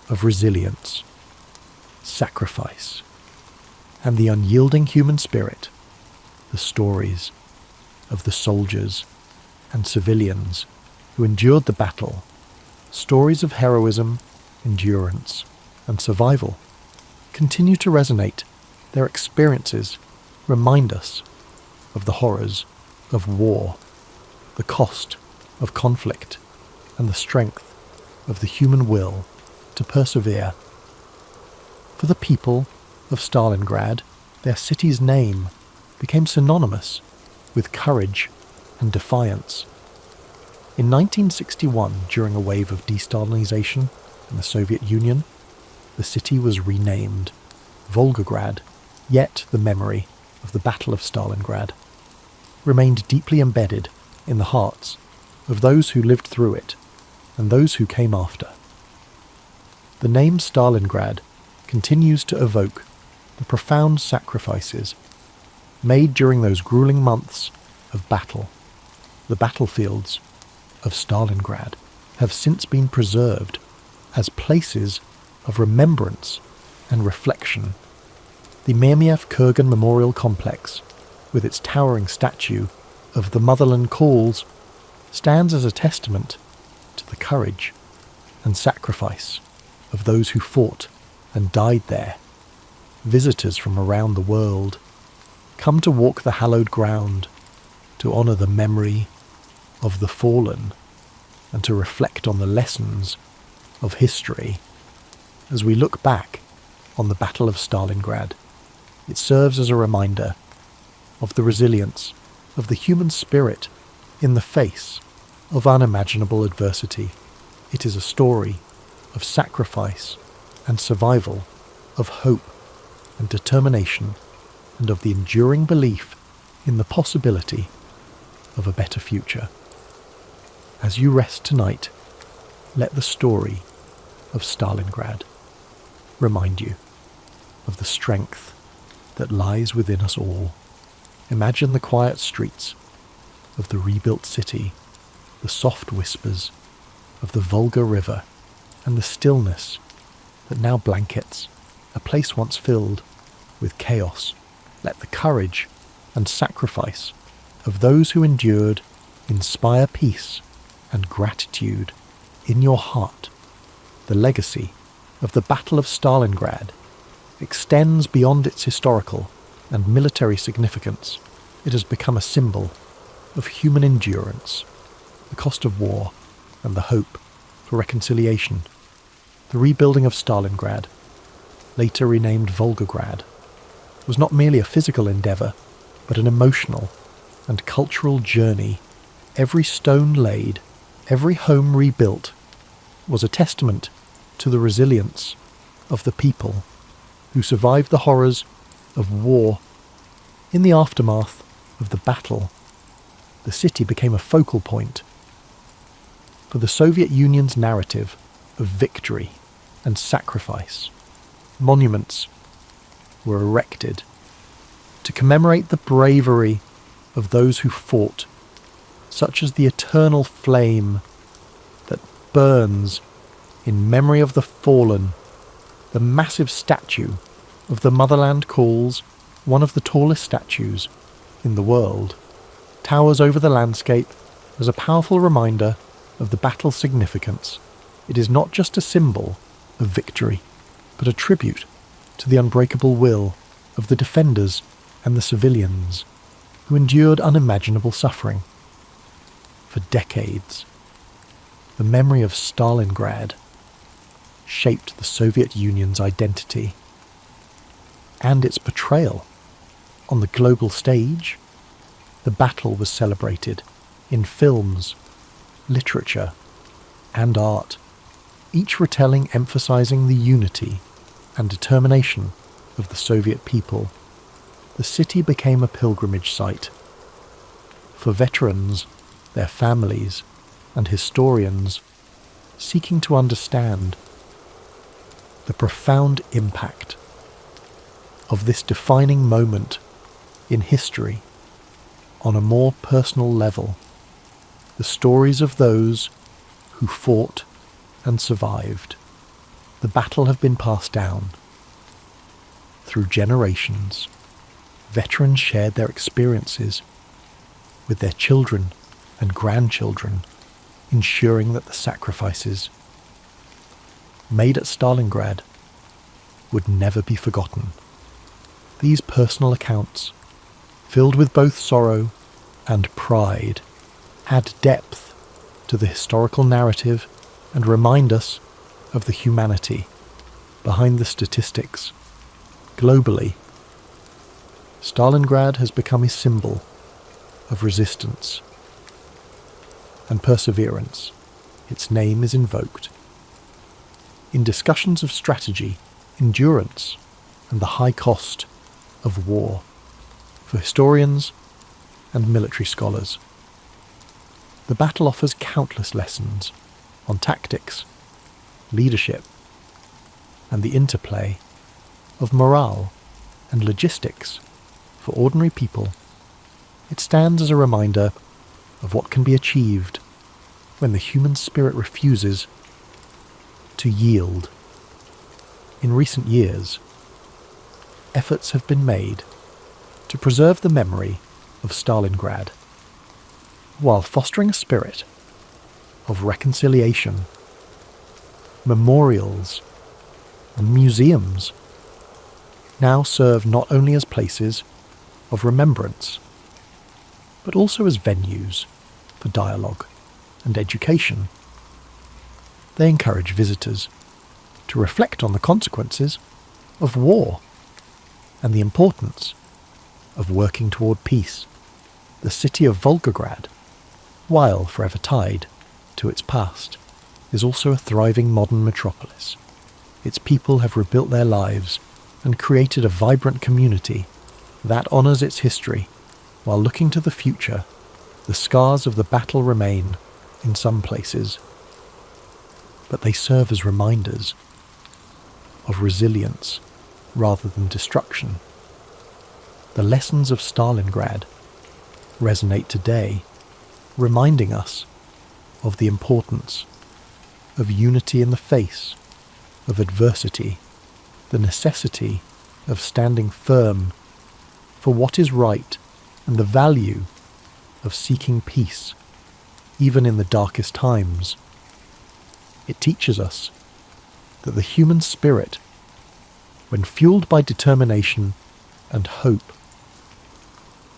of resilience, sacrifice, and the unyielding human spirit. The stories of the soldiers and civilians who endured the battle, stories of heroism, endurance, and survival, continue to resonate. Their experiences remind us of the horrors of war, the cost of conflict, and the strength of the human will to persevere. For the people of Stalingrad, their city's name became synonymous with courage and defiance. In 1961, during a wave of de-Stalinization in the Soviet Union, the city was renamed Volgograd, yet the memory of the Battle of Stalingrad remained deeply embedded in the hearts of those who lived through it and those who came after. The name Stalingrad continues to evoke the profound sacrifices made during those grueling months of battle. The battlefields of Stalingrad have since been preserved as places of remembrance and reflection. The Myrmiev-Kurgan Memorial Complex, with its towering statue of the Motherland Calls, stands as a testament to the courage and sacrifice of those who fought and died there. Visitors from around the world come to walk the hallowed ground, to honour the memory of the fallen, and to reflect on the lessons of history. As we look back on the Battle of Stalingrad, it serves as a reminder of the resilience of the human spirit in the face of unimaginable adversity. It is a story of sacrifice and survival, of hope and determination, and of the enduring belief in the possibility of a better future. As you rest tonight, let the story of Stalingrad remind you of the strength that lies within us all. Imagine the quiet streets of the rebuilt city, the soft whispers of the Volga River, and the stillness that now blankets a place once filled with chaos. Let the courage and sacrifice of those who endured inspire peace and gratitude in your heart. The legacy of the Battle of Stalingrad extends beyond its historical and military significance. It has become a symbol of human endurance, the cost of war, and the hope for reconciliation. The rebuilding of Stalingrad, later renamed Volgograd, was not merely a physical endeavour, but an emotional and cultural journey. Every stone laid, every home rebuilt, was a testament to the resilience of the people who survived the horrors of war. In the aftermath of the battle, the city became a focal point for the Soviet Union's narrative of victory and sacrifice. Monuments were erected to commemorate the bravery of those who fought, such as the eternal flame that burns in memory of the fallen. The massive statue of the Motherland Calls, one of the tallest statues in the world, towers over the landscape as a powerful reminder of the battle's significance. It is not just a symbol of victory, but a tribute to the unbreakable will of the defenders and the civilians who endured unimaginable suffering. For decades, the memory of Stalingrad shaped the Soviet Union's identity and its portrayal on the global stage. The battle was celebrated in films, literature, and art, each retelling emphasizing the unity and determination of the Soviet people. The city became a pilgrimage site for veterans, their families, and historians seeking to understand the profound impact of this defining moment in history on a more personal level. The stories of those who fought and survived the battle have been passed down through generations. Veterans shared their experiences with their children and grandchildren, ensuring that the sacrifices made at Stalingrad would never be forgotten. These personal accounts, filled with both sorrow and pride, add depth to the historical narrative and remind us of the humanity behind the statistics. Globally, Stalingrad has become a symbol of resistance and perseverance. Its name is invoked in discussions of strategy, endurance, and the high cost of war for historians and military scholars. The battle offers countless lessons on tactics, leadership, and the interplay of morale and logistics for ordinary people. It stands as a reminder of what can be achieved when the human spirit refuses to yield. In recent years, efforts have been made to preserve the memory of Stalingrad while fostering a spirit of reconciliation. Memorials and museums now serve not only as places of remembrance, but also as venues for dialogue and education. They encourage visitors to reflect on the consequences of war and the importance of working toward peace. The city of Volgograd, while forever tied to its past, is also a thriving modern metropolis. Its people have rebuilt their lives and created a vibrant community that honours its history while looking to the future. The scars of the battle remain in some places, but they serve as reminders of resilience rather than destruction. The lessons of Stalingrad resonate today, reminding us of the importance of unity in the face of adversity, the necessity of standing firm for what is right, and the value of seeking peace even in the darkest times. It teaches us that the human spirit, when fueled by determination and hope,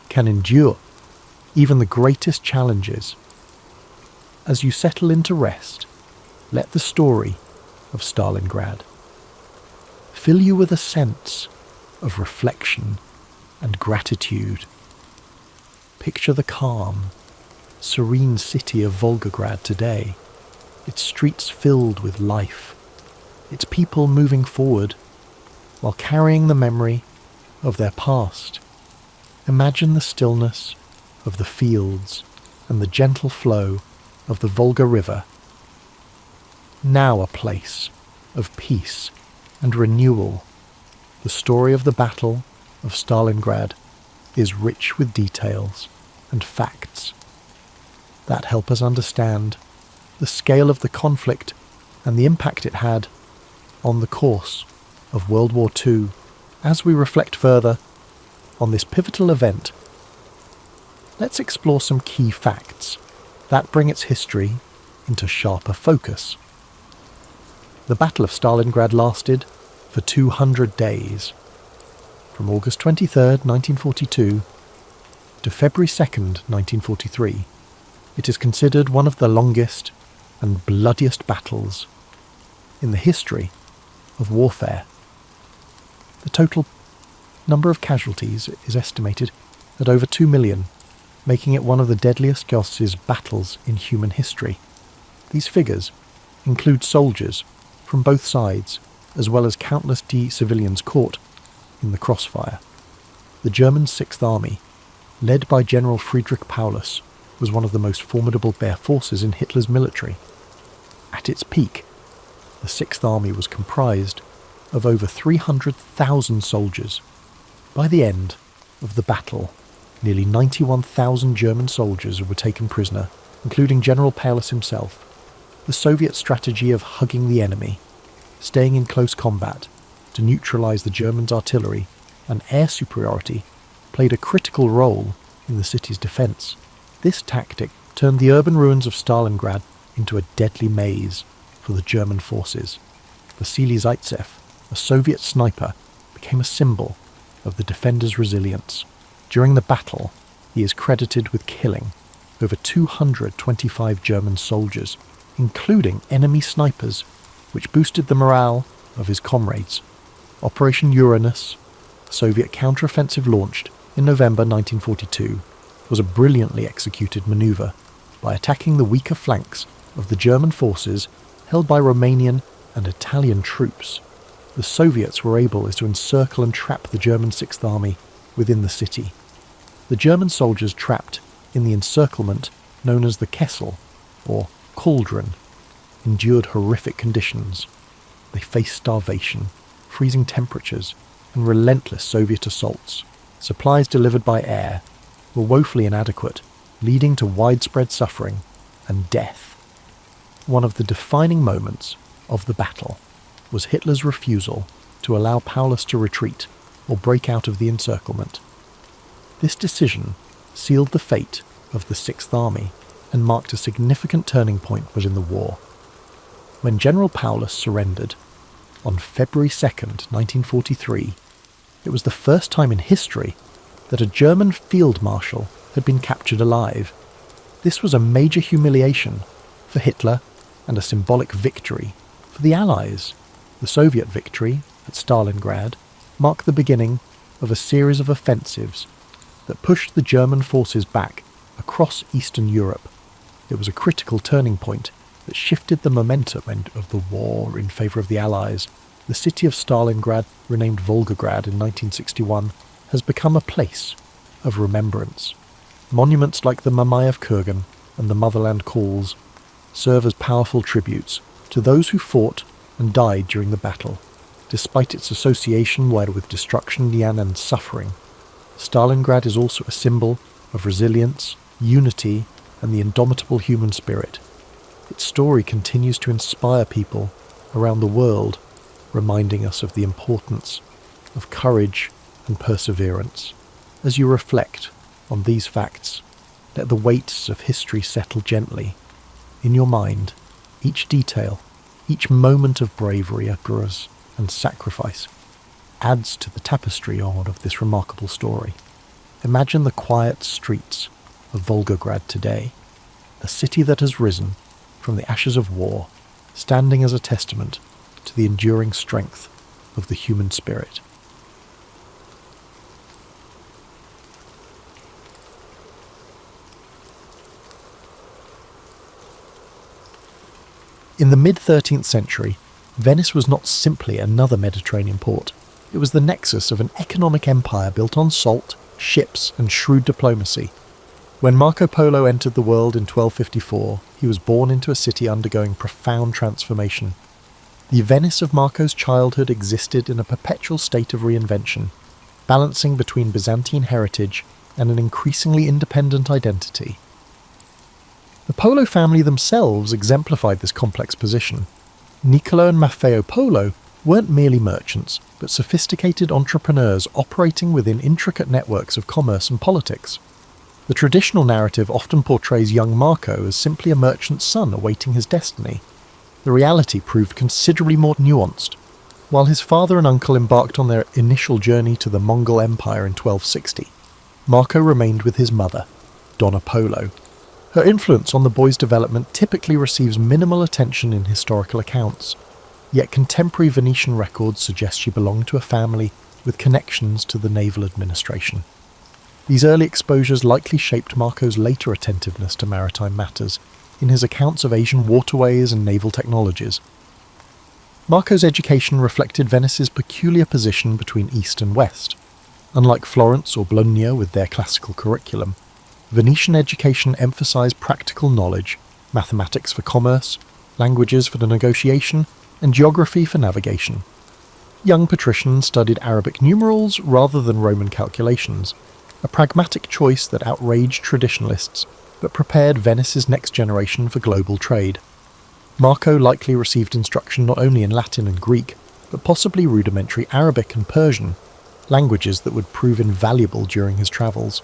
can endure even the greatest challenges. As you settle into rest, let the story of Stalingrad fill you with a sense of reflection and gratitude. Picture the calm, serene city of Volgograd today, its streets filled with life, its people moving forward while carrying the memory of their past. Imagine the stillness of the fields and the gentle flow of the Volga River, now a place of peace and renewal. The story of the Battle of Stalingrad is rich with details and facts that help us understand the scale of the conflict and the impact it had on the course of World War II. As we reflect further on this pivotal event, let's explore some key facts that bring its history into sharper focus. The Battle of Stalingrad lasted for 200 days, from August 23rd, 1942 to February 2nd, 1943. It is considered one of the longest and bloodiest battles in the history of warfare. The total number of casualties is estimated at over 2 million, making it one of the deadliest battles in human history. These figures include soldiers from both sides, as well as countless civilians caught in the crossfire. The German Sixth Army, led by General Friedrich Paulus, was one of the most formidable forces in Hitler's military. At its peak, the Sixth Army was comprised of over 300,000 soldiers. By the end of the battle, nearly 91,000 German soldiers were taken prisoner, including General Paulus himself. The Soviet strategy of hugging the enemy, staying in close combat to neutralize the Germans' artillery and air superiority, played a critical role in the city's defense. This tactic turned the urban ruins of Stalingrad into a deadly maze for the German forces. Vasily Zaitsev, a Soviet sniper, became a symbol of the defenders' resilience. During the battle, he is credited with killing over 225 German soldiers, including enemy snipers, which boosted the morale of his comrades. Operation Uranus, a Soviet counteroffensive launched in November 1942, was a brilliantly executed maneuver. By attacking the weaker flanks of the German forces held by Romanian and Italian troops, the Soviets were able to encircle and trap the German Sixth Army within the city. The German soldiers trapped in the encirclement known as the Kessel, or cauldron, endured horrific conditions. They faced starvation, freezing temperatures, and relentless Soviet assaults. Supplies delivered by air were woefully inadequate, leading to widespread suffering and death. One of the defining moments of the battle was Hitler's refusal to allow Paulus to retreat or break out of the encirclement. This decision sealed the fate of the Sixth Army and marked a significant turning point within the war. When General Paulus surrendered on February 2nd, 1943, it was the first time in history that a German field marshal had been captured alive. This was a major humiliation for Hitler and a symbolic victory for the Allies. The Soviet victory at Stalingrad marked the beginning of a series of offensives that pushed the German forces back across Eastern Europe. It was a critical turning point that shifted the momentum of the war in favour of the Allies. The city of Stalingrad, renamed Volgograd in 1961, has become a place of remembrance. Monuments like the Mamayev Kurgan and the Motherland Calls serve as powerful tributes to those who fought and died during the battle. Despite its association with destruction and suffering, Stalingrad is also a symbol of resilience, unity, and the indomitable human spirit. Its story continues to inspire people around the world, reminding us of the importance of courage and perseverance. As you reflect on these facts, let the weights of history settle gently. In your mind, each detail, each moment of bravery, uproars, and sacrifice adds to the tapestry of this remarkable story. Imagine the quiet streets of Volgograd today, a city that has risen from the ashes of war, standing as a testament to the enduring strength of the human spirit. In the mid-13th century, Venice was not simply another Mediterranean port. It was the nexus of an economic empire built on salt, ships, and shrewd diplomacy. When Marco Polo entered the world in 1254, he was born into a city undergoing profound transformation. The Venice of Marco's childhood existed in a perpetual state of reinvention, balancing between Byzantine heritage and an increasingly independent identity. The Polo family themselves exemplified this complex position. Niccolo and Maffeo Polo weren't merely merchants, but sophisticated entrepreneurs operating within intricate networks of commerce and politics. The traditional narrative often portrays young Marco as simply a merchant's son awaiting his destiny. The reality proved considerably more nuanced. While his father and uncle embarked on their initial journey to the Mongol Empire in 1260, Marco remained with his mother, Donna Polo. Her influence on the boy's development typically receives minimal attention in historical accounts, yet contemporary Venetian records suggest she belonged to a family with connections to the naval administration. These early exposures likely shaped Marco's later attentiveness to maritime matters in his accounts of Asian waterways and naval technologies. Marco's education reflected Venice's peculiar position between East and West. Unlike Florence or Bologna with their classical curriculum, Venetian education emphasized practical knowledge, mathematics for commerce, languages for the negotiation, and geography for navigation. Young patricians studied Arabic numerals rather than Roman calculations, a pragmatic choice that outraged traditionalists but prepared Venice's next generation for global trade. Marco likely received instruction not only in Latin and Greek, but possibly rudimentary Arabic and Persian, languages that would prove invaluable during his travels.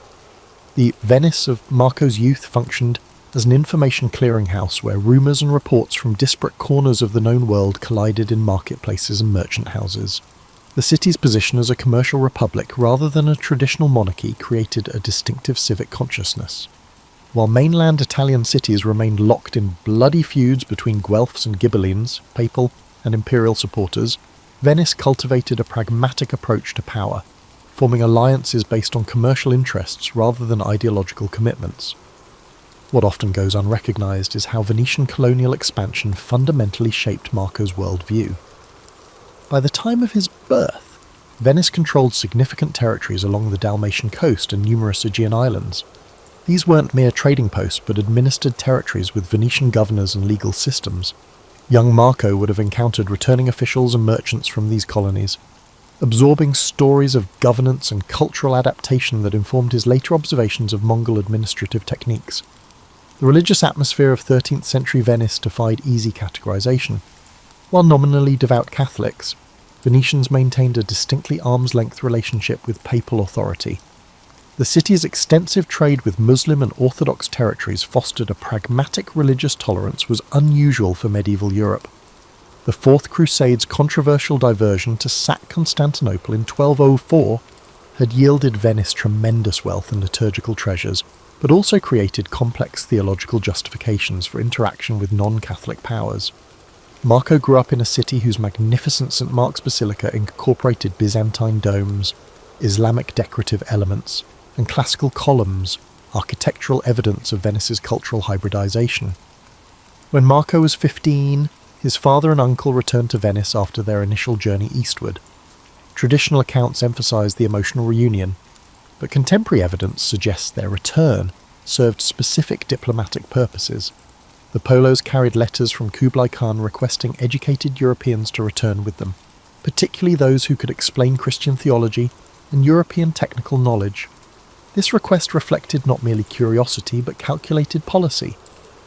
The Venice of Marco's youth functioned as an information clearinghouse where rumours and reports from disparate corners of the known world collided in marketplaces and merchant houses. The city's position as a commercial republic rather than a traditional monarchy created a distinctive civic consciousness. While mainland Italian cities remained locked in bloody feuds between Guelphs and Ghibellines, papal and imperial supporters, Venice cultivated a pragmatic approach to power, forming alliances based on commercial interests rather than ideological commitments. What often goes unrecognised is how Venetian colonial expansion fundamentally shaped Marco's worldview. By the time of his birth, Venice controlled significant territories along the Dalmatian coast and numerous Aegean islands. These weren't mere trading posts but administered territories with Venetian governors and legal systems. Young Marco would have encountered returning officials and merchants from these colonies, absorbing stories of governance and cultural adaptation that informed his later observations of Mongol administrative techniques. The religious atmosphere of 13th century Venice defied easy categorization. While nominally devout Catholics, Venetians maintained a distinctly arm's-length relationship with papal authority. The city's extensive trade with Muslim and Orthodox territories fostered a pragmatic religious tolerance was unusual for medieval Europe. The Fourth Crusade's controversial diversion to sack Constantinople in 1204 had yielded Venice tremendous wealth and liturgical treasures, but also created complex theological justifications for interaction with non-Catholic powers. Marco grew up in a city whose magnificent St. Mark's Basilica incorporated Byzantine domes, Islamic decorative elements, and classical columns, architectural evidence of Venice's cultural hybridization. When Marco was 15, his father and uncle returned to Venice after their initial journey eastward. Traditional accounts emphasize the emotional reunion, but contemporary evidence suggests their return served specific diplomatic purposes. The Polos carried letters from Kublai Khan requesting educated Europeans to return with them, particularly those who could explain Christian theology and European technical knowledge. This request reflected not merely curiosity but calculated policy.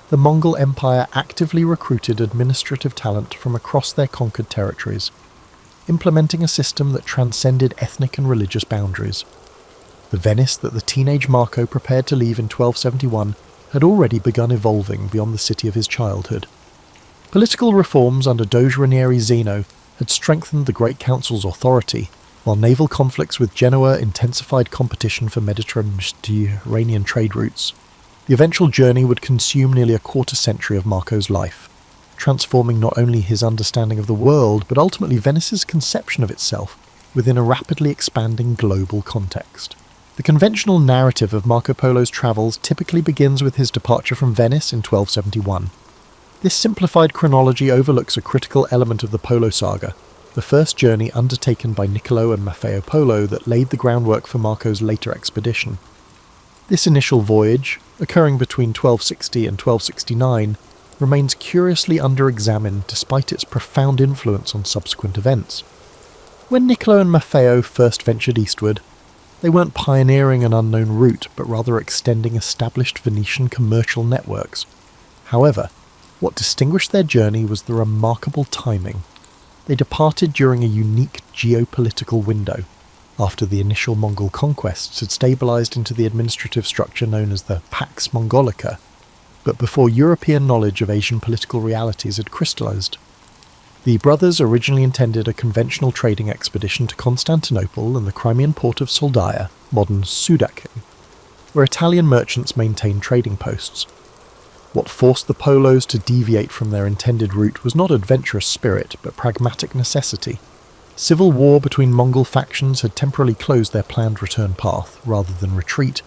The Mongol Empire actively recruited administrative talent from across their conquered territories, implementing a system that transcended ethnic and religious boundaries. The Venice that the teenage Marco prepared to leave in 1271 had already begun evolving beyond the city of his childhood. Political reforms under Doge Ranieri Zeno had strengthened the Great Council's authority, while naval conflicts with Genoa intensified competition for Mediterranean trade routes. The eventual journey would consume nearly a quarter century of Marco's life, transforming not only his understanding of the world, but ultimately Venice's conception of itself within a rapidly expanding global context. The conventional narrative of Marco Polo's travels typically begins with his departure from Venice in 1271. This simplified chronology overlooks a critical element of the Polo saga, the first journey undertaken by Niccolo and Maffeo Polo that laid the groundwork for Marco's later expedition. This initial voyage, occurring between 1260 and 1269, remains curiously under-examined despite its profound influence on subsequent events. When Niccolo and Maffeo first ventured eastward, they weren't pioneering an unknown route, but rather extending established Venetian commercial networks. However, what distinguished their journey was the remarkable timing. They departed during a unique geopolitical window, after the initial Mongol conquests had stabilised into the administrative structure known as the Pax Mongolica, but before European knowledge of Asian political realities had crystallised. The brothers originally intended a conventional trading expedition to Constantinople and the Crimean port of Soldaia, modern Sudakin, where Italian merchants maintained trading posts. What forced the Polos to deviate from their intended route was not adventurous spirit, but pragmatic necessity. Civil war between Mongol factions had temporarily closed their planned return path. Rather than retreat,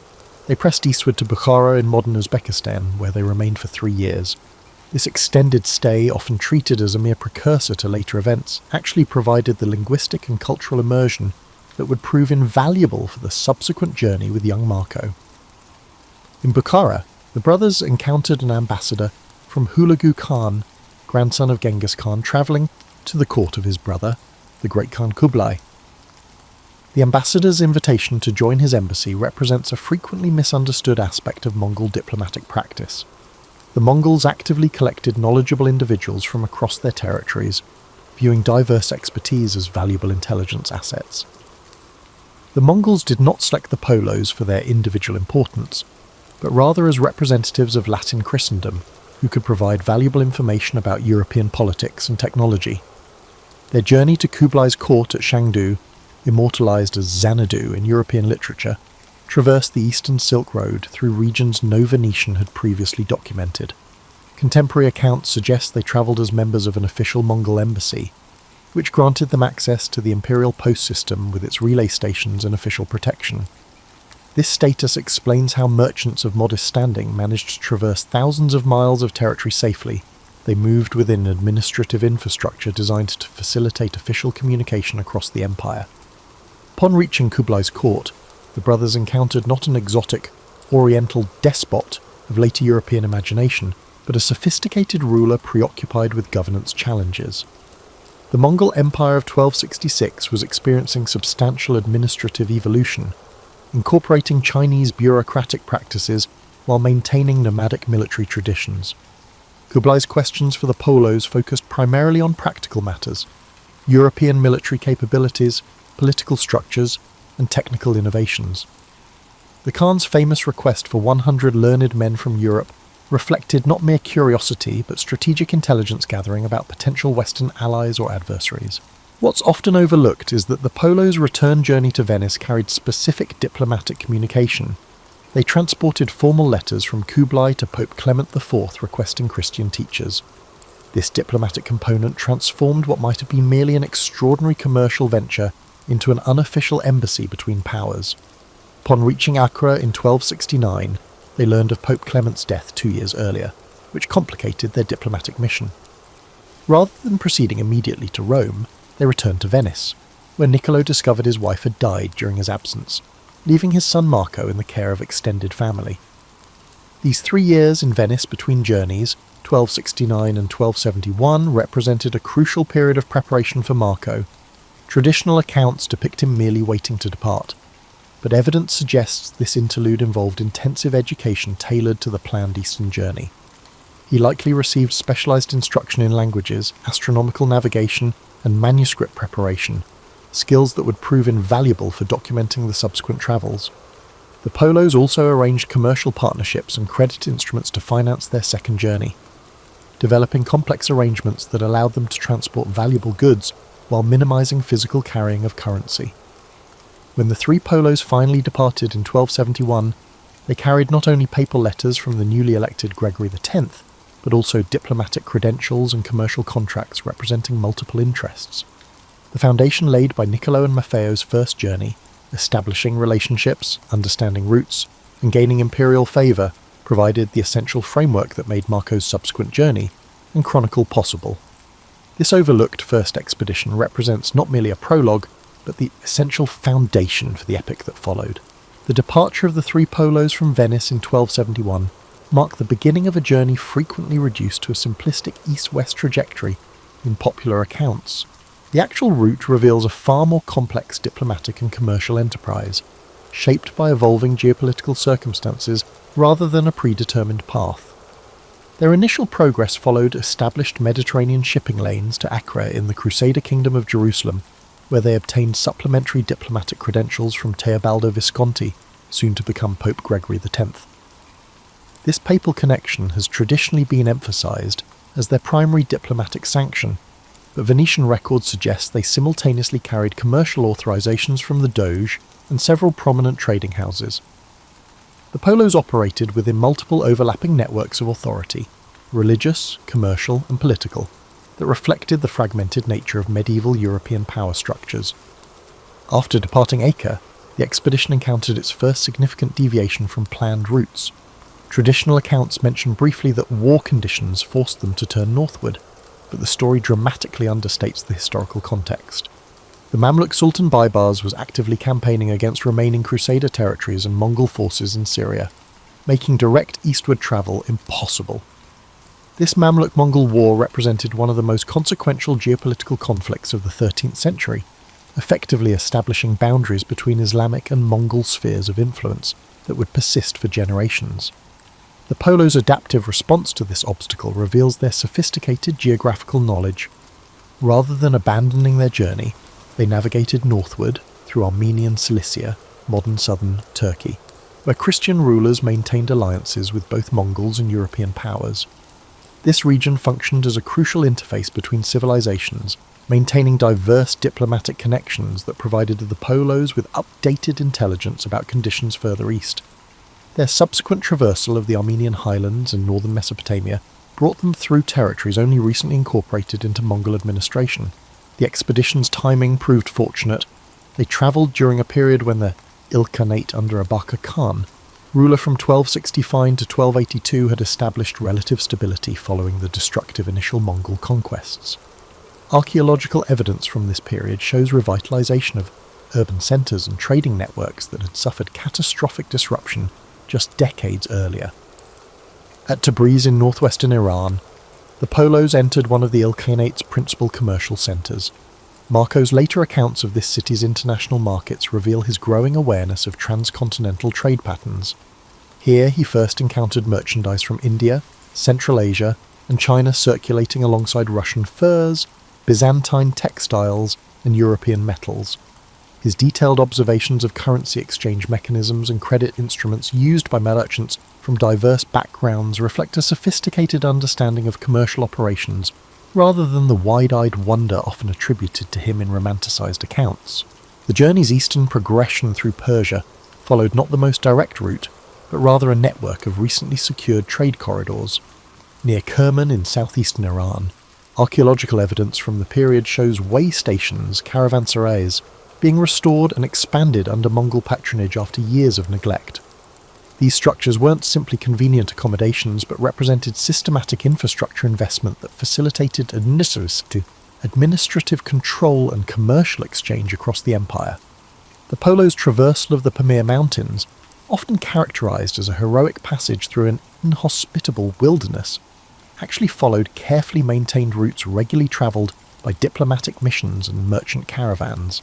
they pressed eastward to Bukhara in modern Uzbekistan, where they remained for 3 years. This extended stay, often treated as a mere precursor to later events, actually provided the linguistic and cultural immersion that would prove invaluable for the subsequent journey with young Marco. In Bukhara, the brothers encountered an ambassador from Hulagu Khan, grandson of Genghis Khan, travelling to the court of his brother, the great Khan Kublai. The ambassador's invitation to join his embassy represents a frequently misunderstood aspect of Mongol diplomatic practice. The Mongols actively collected knowledgeable individuals from across their territories, viewing diverse expertise as valuable intelligence assets. The Mongols did not select the Polos for their individual importance, but rather as representatives of Latin Christendom, who could provide valuable information about European politics and technology. Their journey to Kublai's court at Shangdu, immortalised as Xanadu in European literature, traversed the Eastern Silk Road through regions no Venetian had previously documented. Contemporary accounts suggest they travelled as members of an official Mongol embassy, which granted them access to the imperial post system with its relay stations and official protection. This status explains how merchants of modest standing managed to traverse thousands of miles of territory safely. They moved within administrative infrastructure designed to facilitate official communication across the empire. Upon reaching Kublai's court, the brothers encountered not an exotic, oriental despot of later European imagination, but a sophisticated ruler preoccupied with governance challenges. The Mongol Empire of 1266 was experiencing substantial administrative evolution, incorporating Chinese bureaucratic practices while maintaining nomadic military traditions. Kublai's questions for the Polos focused primarily on practical matters: European military capabilities, political structures, and technical innovations. The Khan's famous request for 100 learned men from Europe reflected not mere curiosity, but strategic intelligence gathering about potential Western allies or adversaries. What's often overlooked is that the Polos' return journey to Venice carried specific diplomatic communication. They transported formal letters from Kublai to Pope Clement IV requesting Christian teachers. This diplomatic component transformed what might have been merely an extraordinary commercial venture into an unofficial embassy between powers. Upon reaching Accra in 1269, they learned of Pope Clement's death 2 years earlier, which complicated their diplomatic mission. Rather than proceeding immediately to Rome, they returned to Venice, where Niccolo discovered his wife had died during his absence, leaving his son Marco in the care of extended family. These 3 years in Venice between journeys, 1269 and 1271, represented a crucial period of preparation for Marco. Traditional accounts depict him merely waiting to depart, but evidence suggests this interlude involved intensive education tailored to the planned Eastern journey. He likely received specialised instruction in languages, astronomical navigation, and manuscript preparation, skills that would prove invaluable for documenting the subsequent travels. The Polos also arranged commercial partnerships and credit instruments to finance their second journey, developing complex arrangements that allowed them to transport valuable goods while minimizing physical carrying of currency. When the three Polos finally departed in 1271, they carried not only papal letters from the newly elected Gregory X, but also diplomatic credentials and commercial contracts representing multiple interests. The foundation laid by Niccolo and Maffeo's first journey, establishing relationships, understanding routes, and gaining imperial favour, provided the essential framework that made Marco's subsequent journey and chronicle possible. This overlooked first expedition represents not merely a prologue, but the essential foundation for the epic that followed. The departure of the three Polos from Venice in 1271 marked the beginning of a journey frequently reduced to a simplistic east-west trajectory in popular accounts. The actual route reveals a far more complex diplomatic and commercial enterprise, shaped by evolving geopolitical circumstances rather than a predetermined path. Their initial progress followed established Mediterranean shipping lanes to Acre in the Crusader Kingdom of Jerusalem, where they obtained supplementary diplomatic credentials from Teobaldo Visconti, soon to become Pope Gregory X. This papal connection has traditionally been emphasised as their primary diplomatic sanction, but Venetian records suggest they simultaneously carried commercial authorisations from the Doge and several prominent trading houses. The Polos operated within multiple overlapping networks of authority, religious, commercial and political, that reflected the fragmented nature of medieval European power structures. After departing Acre, the expedition encountered its first significant deviation from planned routes. Traditional accounts mention briefly that war conditions forced them to turn northward, but the story dramatically understates the historical context. The Mamluk Sultan Baybars was actively campaigning against remaining Crusader territories and Mongol forces in Syria, making direct eastward travel impossible. This Mamluk-Mongol war represented one of the most consequential geopolitical conflicts of the 13th century, effectively establishing boundaries between Islamic and Mongol spheres of influence that would persist for generations. The Polos' adaptive response to this obstacle reveals their sophisticated geographical knowledge. Rather than abandoning their journey, they navigated northward through Armenian Cilicia, modern southern Turkey, where Christian rulers maintained alliances with both Mongols and European powers. This region functioned as a crucial interface between civilizations, maintaining diverse diplomatic connections that provided the Polos with updated intelligence about conditions further east. Their subsequent traversal of the Armenian highlands and northern Mesopotamia brought them through territories only recently incorporated into Mongol administration. The expedition's timing proved fortunate. They travelled during a period when the Ilkhanate under Abaka Khan, ruler from 1265 to 1282, had established relative stability following the destructive initial Mongol conquests. Archaeological evidence from this period shows revitalisation of urban centres and trading networks that had suffered catastrophic disruption just decades earlier. At Tabriz in northwestern Iran, the Polos entered one of the Ilkhanate's principal commercial centres. Marco's later accounts of this city's international markets reveal his growing awareness of transcontinental trade patterns. Here he first encountered merchandise from India, Central Asia, and China circulating alongside Russian furs, Byzantine textiles, and European metals. His detailed observations of currency exchange mechanisms and credit instruments used by merchants from diverse backgrounds reflect a sophisticated understanding of commercial operations, rather than the wide-eyed wonder often attributed to him in romanticised accounts. The journey's eastern progression through Persia followed not the most direct route, but rather a network of recently secured trade corridors. Near Kerman in southeastern Iran, archaeological evidence from the period shows way stations, caravanserais, being restored and expanded under Mongol patronage after years of neglect. These structures weren't simply convenient accommodations, but represented systematic infrastructure investment that facilitated administrative control and commercial exchange across the empire. The Polo's traversal of the Pamir Mountains, often characterized as a heroic passage through an inhospitable wilderness, actually followed carefully maintained routes regularly travelled by diplomatic missions and merchant caravans.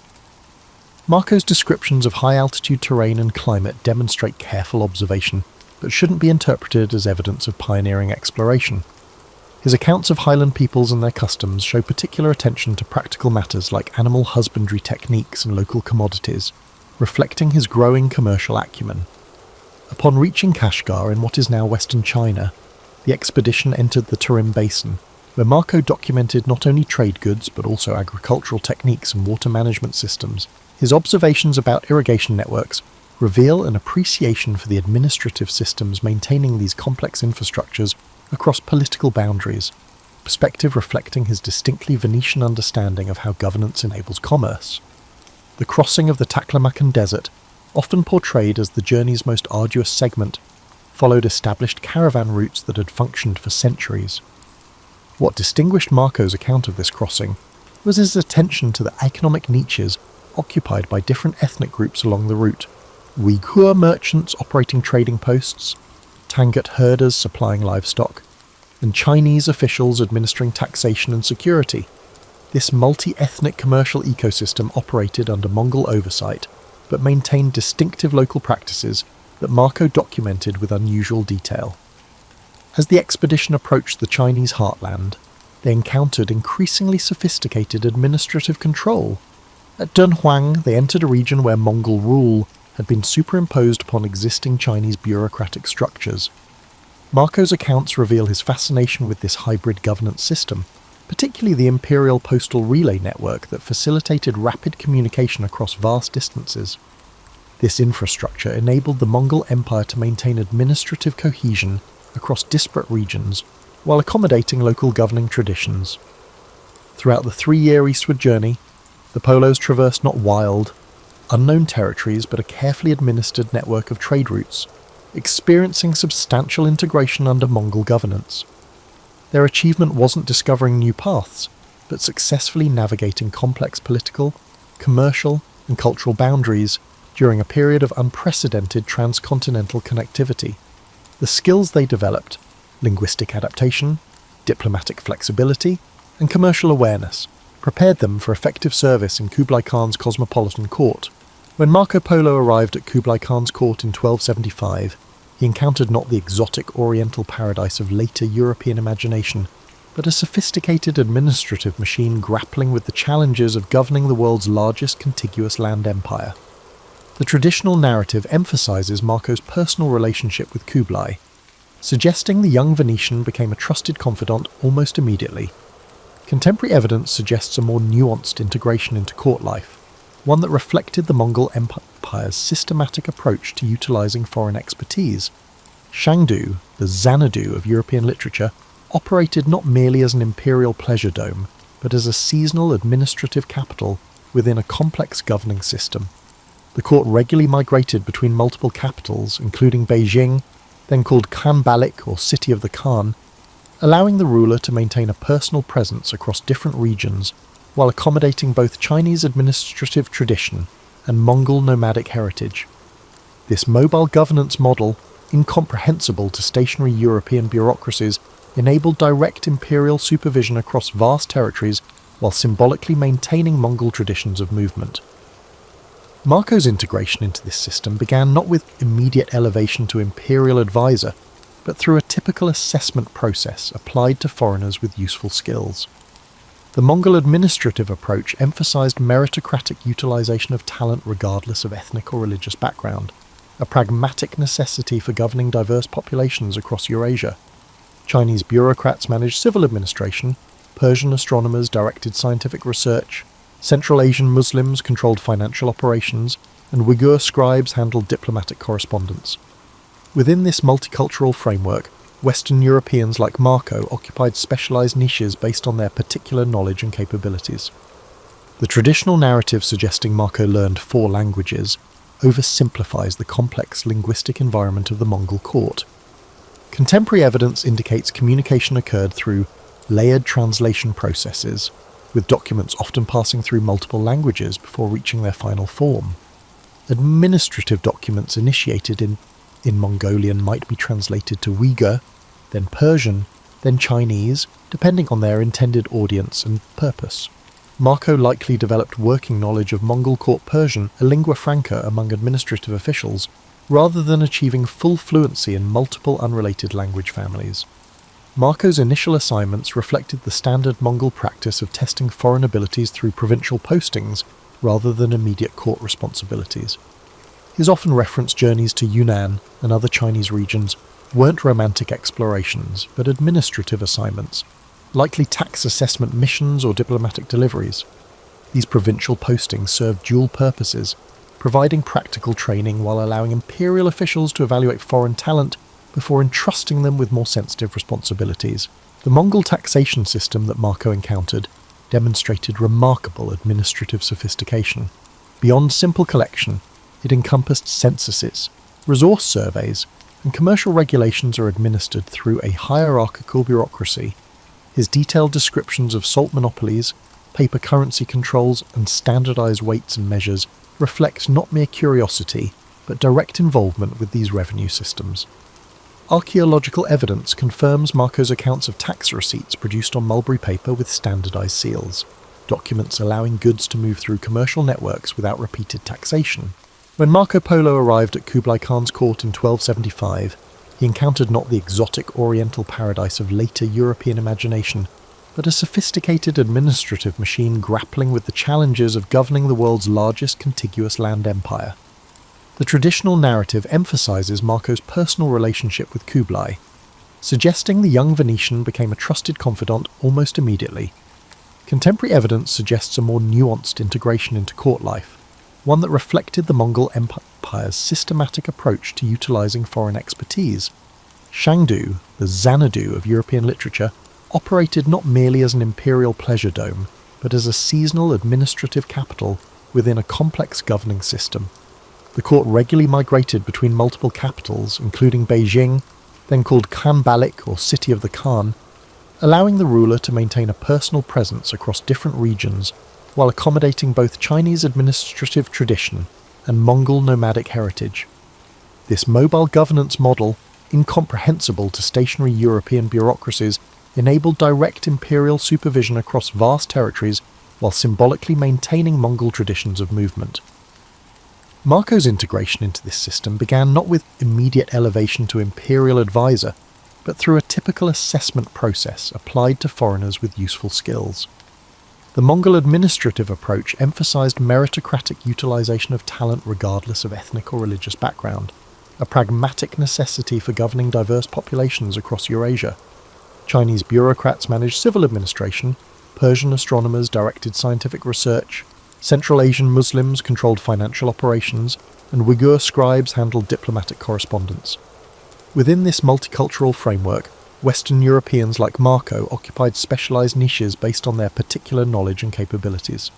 Marco's descriptions of high-altitude terrain and climate demonstrate careful observation, but shouldn't be interpreted as evidence of pioneering exploration. His accounts of highland peoples and their customs show particular attention to practical matters like animal husbandry techniques and local commodities, reflecting his growing commercial acumen. Upon reaching Kashgar in what is now western China, the expedition entered the Tarim Basin, where Marco documented not only trade goods but also agricultural techniques and water management systems. His observations about irrigation networks reveal an appreciation for the administrative systems maintaining these complex infrastructures across political boundaries, perspective reflecting his distinctly Venetian understanding of how governance enables commerce. The crossing of the Taklamakan Desert, often portrayed as the journey's most arduous segment, followed established caravan routes that had functioned for centuries. What distinguished Marco's account of this crossing was his attention to the economic niches occupied by different ethnic groups along the route: Uyghur merchants operating trading posts, Tangut herders supplying livestock, and Chinese officials administering taxation and security. This multi-ethnic commercial ecosystem operated under Mongol oversight, but maintained distinctive local practices that Marco documented with unusual detail. As the expedition approached the Chinese heartland, they encountered increasingly sophisticated administrative control. At Dunhuang, they entered a region where Mongol rule had been superimposed upon existing Chinese bureaucratic structures. Marco's accounts reveal his fascination with this hybrid governance system, particularly the imperial postal relay network that facilitated rapid communication across vast distances. This infrastructure enabled the Mongol Empire to maintain administrative cohesion across disparate regions while accommodating local governing traditions. Throughout the 3-year eastward journey, the Polos traversed not wild, unknown territories but a carefully administered network of trade routes, experiencing substantial integration under Mongol governance. Their achievement wasn't discovering new paths, but successfully navigating complex political, commercial, and cultural boundaries during a period of unprecedented transcontinental connectivity. The skills they developed, linguistic adaptation, diplomatic flexibility, and commercial awareness, prepared them for effective service in Kublai Khan's cosmopolitan court. When Marco Polo arrived at Kublai Khan's court in 1275, he encountered not the exotic oriental paradise of later European imagination, but a sophisticated administrative machine grappling with the challenges of governing the world's largest contiguous land empire. The traditional narrative emphasizes Marco's personal relationship with Kublai, suggesting the young Venetian became a trusted confidant almost immediately. Contemporary evidence suggests a more nuanced integration into court life, one that reflected the Mongol Empire's systematic approach to utilizing foreign expertise. Shangdu, the Xanadu of European literature, operated not merely as an imperial pleasure dome, but as a seasonal administrative capital within a complex governing system. The court regularly migrated between multiple capitals, including Beijing, then called Khanbalik or City of the Khan, allowing the ruler to maintain a personal presence across different regions while accommodating both Chinese administrative tradition and Mongol nomadic heritage. This mobile governance model, incomprehensible to stationary European bureaucracies, enabled direct imperial supervision across vast territories while symbolically maintaining Mongol traditions of movement. Marco's integration into this system began not with immediate elevation to imperial advisor, but through a typical assessment process applied to foreigners with useful skills. The Mongol administrative approach emphasized meritocratic utilization of talent regardless of ethnic or religious background, a pragmatic necessity for governing diverse populations across Eurasia. Chinese bureaucrats managed civil administration, Persian astronomers directed scientific research, Central Asian Muslims controlled financial operations, and Uyghur scribes handled diplomatic correspondence. Within this multicultural framework, Western Europeans like Marco occupied specialized niches based on their particular knowledge and capabilities. The traditional narrative suggesting Marco learned 4 languages oversimplifies the complex linguistic environment of the Mongol court. Contemporary evidence indicates communication occurred through layered translation processes, with documents often passing through multiple languages before reaching their final form. Administrative documents initiated in Mongolian might be translated to Uyghur, then Persian, then Chinese, depending on their intended audience and purpose. Marco likely developed working knowledge of Mongol court Persian, a lingua franca among administrative officials, rather than achieving full fluency in multiple unrelated language families. Marco's initial assignments reflected the standard Mongol practice of testing foreign abilities through provincial postings rather than immediate court responsibilities. His often referenced journeys to Yunnan and other Chinese regions weren't romantic explorations, but administrative assignments, likely tax assessment missions or diplomatic deliveries. These provincial postings served dual purposes, providing practical training while allowing imperial officials to evaluate foreign talent before entrusting them with more sensitive responsibilities. The Mongol taxation system that Marco encountered demonstrated remarkable administrative sophistication. Beyond simple collection, it encompassed censuses, resource surveys, and commercial regulations are administered through a hierarchical bureaucracy. His detailed descriptions of salt monopolies, paper currency controls, and standardized weights and measures reflect not mere curiosity, but direct involvement with these revenue systems. Archaeological evidence confirms Marco's accounts of tax receipts produced on mulberry paper with standardized seals, documents allowing goods to move through commercial networks without repeated taxation. When Marco Polo arrived at Kublai Khan's court in 1275, he encountered not the exotic oriental paradise of later European imagination, but a sophisticated administrative machine grappling with the challenges of governing the world's largest contiguous land empire. The traditional narrative emphasizes Marco's personal relationship with Kublai, suggesting the young Venetian became a trusted confidant almost immediately. Contemporary evidence suggests a more nuanced integration into court life, one that reflected the Mongol Empire's systematic approach to utilizing foreign expertise. Shangdu, the Xanadu of European literature, operated not merely as an imperial pleasure dome, but as a seasonal administrative capital within a complex governing system. The court regularly migrated between multiple capitals, including Beijing, then called Khanbalik or City of the Khan, allowing the ruler to maintain a personal presence across different regions while accommodating both Chinese administrative tradition and Mongol nomadic heritage. This mobile governance model, incomprehensible to stationary European bureaucracies, enabled direct imperial supervision across vast territories while symbolically maintaining Mongol traditions of movement. Marco's integration into this system began not with immediate elevation to imperial advisor, but through a typical assessment process applied to foreigners with useful skills. The Mongol administrative approach emphasized meritocratic utilization of talent regardless of ethnic or religious background, a pragmatic necessity for governing diverse populations across Eurasia. Chinese bureaucrats managed civil administration, Persian astronomers directed scientific research, Central Asian Muslims controlled financial operations, and Uyghur scribes handled diplomatic correspondence. Within this multicultural framework, Western Europeans like Marco occupied specialized niches based on their particular knowledge and capabilities.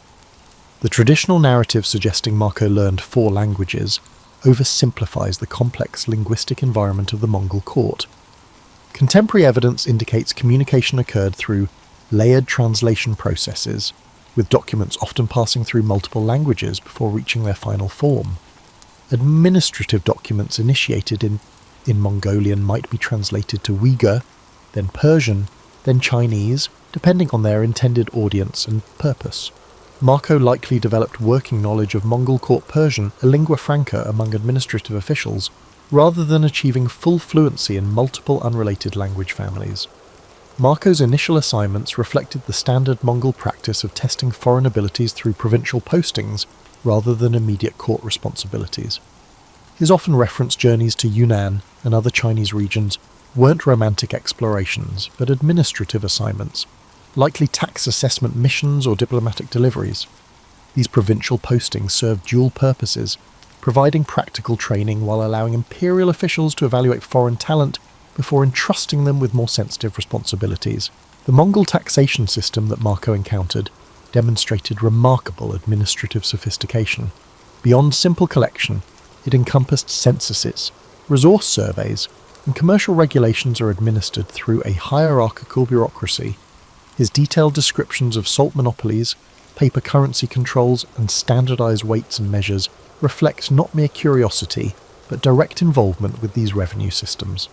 The traditional narrative suggesting Marco learned 4 languages oversimplifies the complex linguistic environment of the Mongol court. Contemporary evidence indicates communication occurred through layered translation processes, with documents often passing through multiple languages before reaching their final form. Administrative documents initiated in Mongolian might be translated to Uyghur, then Persian, then Chinese, depending on their intended audience and purpose. Marco likely developed working knowledge of Mongol court Persian, a lingua franca among administrative officials, rather than achieving full fluency in multiple unrelated language families. Marco's initial assignments reflected the standard Mongol practice of testing foreign abilities through provincial postings rather than immediate court responsibilities. His often referenced journeys to Yunnan and other Chinese regions weren't romantic explorations, but administrative assignments, likely tax assessment missions or diplomatic deliveries. These provincial postings served dual purposes, providing practical training while allowing imperial officials to evaluate foreign talent before entrusting them with more sensitive responsibilities. The Mongol taxation system that Marco encountered demonstrated remarkable administrative sophistication. Beyond simple collection, it encompassed censuses, resource surveys, and commercial regulations are administered through a hierarchical bureaucracy. His detailed descriptions of salt monopolies, paper currency controls, and standardized weights and measures reflect not mere curiosity, but direct involvement with these revenue systems.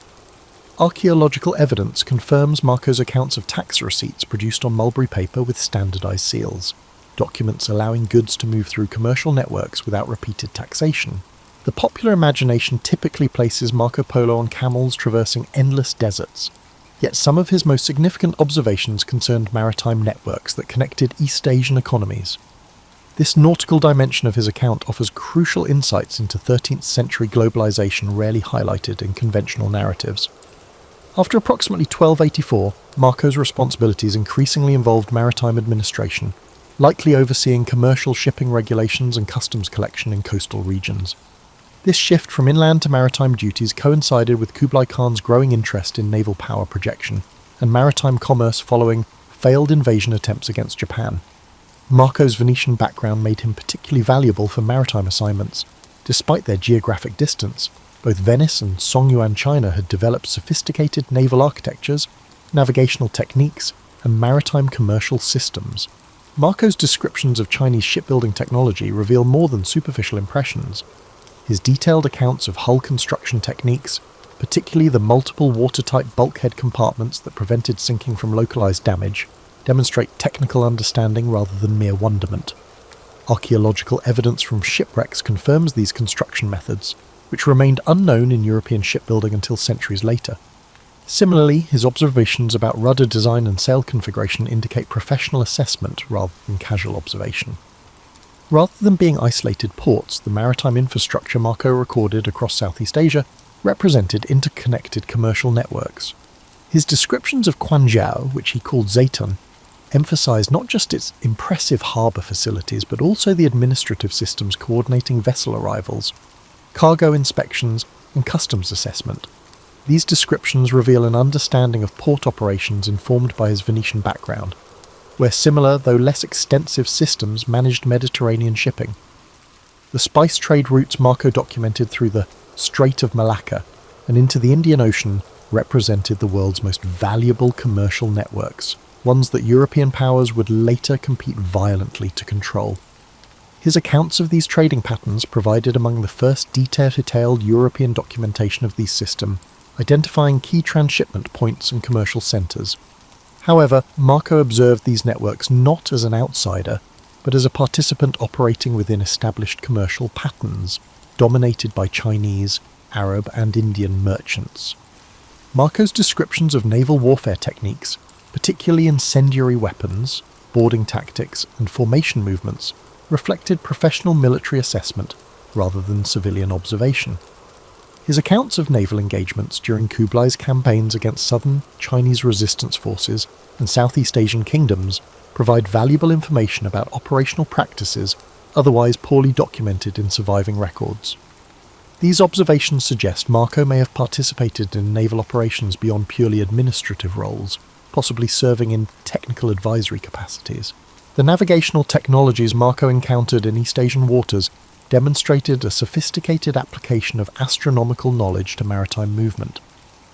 Archaeological evidence confirms Marco's accounts of tax receipts produced on mulberry paper with standardized seals, documents allowing goods to move through commercial networks without repeated taxation. The popular imagination typically places Marco Polo on camels traversing endless deserts, yet some of his most significant observations concerned maritime networks that connected East Asian economies. This nautical dimension of his account offers crucial insights into 13th century globalization rarely highlighted in conventional narratives. After approximately 1284, Marco's responsibilities increasingly involved maritime administration, likely overseeing commercial shipping regulations and customs collection in coastal regions. This shift from inland to maritime duties coincided with Kublai Khan's growing interest in naval power projection and maritime commerce following failed invasion attempts against Japan. Marco's Venetian background made him particularly valuable for maritime assignments. Despite their geographic distance, both Venice and Songyuan China had developed sophisticated naval architectures, navigational techniques, and maritime commercial systems. Marco's descriptions of Chinese shipbuilding technology reveal more than superficial impressions. His detailed accounts of hull construction techniques, particularly the multiple watertight bulkhead compartments that prevented sinking from localized damage, demonstrate technical understanding rather than mere wonderment. Archaeological evidence from shipwrecks confirms these construction methods, which remained unknown in European shipbuilding until centuries later. Similarly, his observations about rudder design and sail configuration indicate professional assessment rather than casual observation. Rather than being isolated ports, the maritime infrastructure Marco recorded across Southeast Asia represented interconnected commercial networks. His descriptions of Quanzhou, which he called Zaytun, emphasized not just its impressive harbour facilities but also the administrative systems coordinating vessel arrivals, cargo inspections, and customs assessment. These descriptions reveal an understanding of port operations informed by his Venetian background, where similar though less extensive systems managed Mediterranean shipping. The spice trade routes Marco documented through the Strait of Malacca and into the Indian Ocean represented the world's most valuable commercial networks, ones that European powers would later compete violently to control. His accounts of these trading patterns provided among the first detailed European documentation of these systems, identifying key transshipment points and commercial centres. However, Marco observed these networks not as an outsider, but as a participant operating within established commercial patterns, dominated by Chinese, Arab and Indian merchants. Marco's descriptions of naval warfare techniques, particularly incendiary weapons, boarding tactics and formation movements, reflected professional military assessment rather than civilian observation. His accounts of naval engagements during Kublai's campaigns against southern Chinese resistance forces and Southeast Asian kingdoms provide valuable information about operational practices otherwise poorly documented in surviving records. These observations suggest Marco may have participated in naval operations beyond purely administrative roles, possibly serving in technical advisory capacities. The navigational technologies Marco encountered in East Asian waters demonstrated a sophisticated application of astronomical knowledge to maritime movement.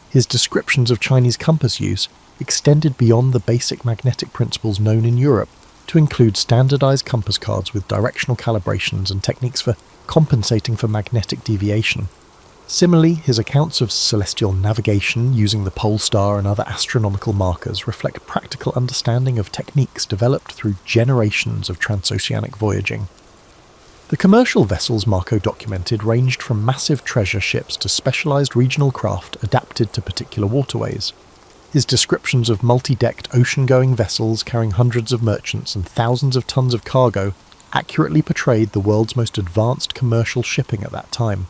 His descriptions of Chinese compass use extended beyond the basic magnetic principles known in Europe to include standardized compass cards with directional calibrations and techniques for compensating for magnetic deviation. Similarly, his accounts of celestial navigation using the pole star and other astronomical markers reflect practical understanding of techniques developed through generations of transoceanic voyaging. The commercial vessels Marco documented ranged from massive treasure ships to specialized regional craft adapted to particular waterways. His descriptions of multi-decked ocean-going vessels carrying hundreds of merchants and thousands of tons of cargo accurately portrayed the world's most advanced commercial shipping at that time.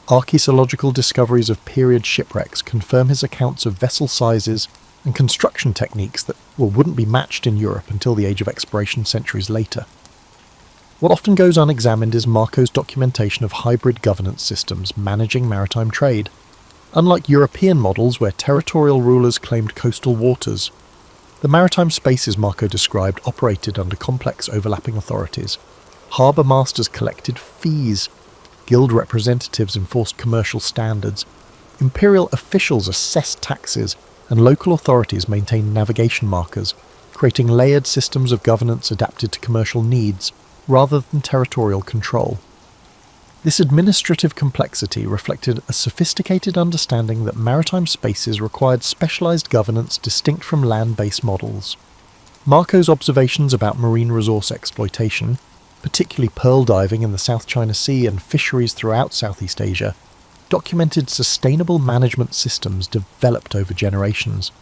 Archaeological discoveries of period shipwrecks confirm his accounts of vessel sizes and construction techniques that wouldn't be matched in Europe until the age of exploration centuries later. What often goes unexamined is Marco's documentation of hybrid governance systems managing maritime trade. Unlike European models where territorial rulers claimed coastal waters, the maritime spaces Marco described operated under complex overlapping authorities. Harbour masters collected fees, guild representatives enforced commercial standards, imperial officials assessed taxes, and local authorities maintained navigation markers, creating layered systems of governance adapted to commercial needs rather than territorial control. This administrative complexity reflected a sophisticated understanding that maritime spaces required specialized governance distinct from land-based models. Marco's observations about marine resource exploitation, particularly pearl diving in the South China Sea and fisheries throughout Southeast Asia, documented sustainable management systems developed over generations.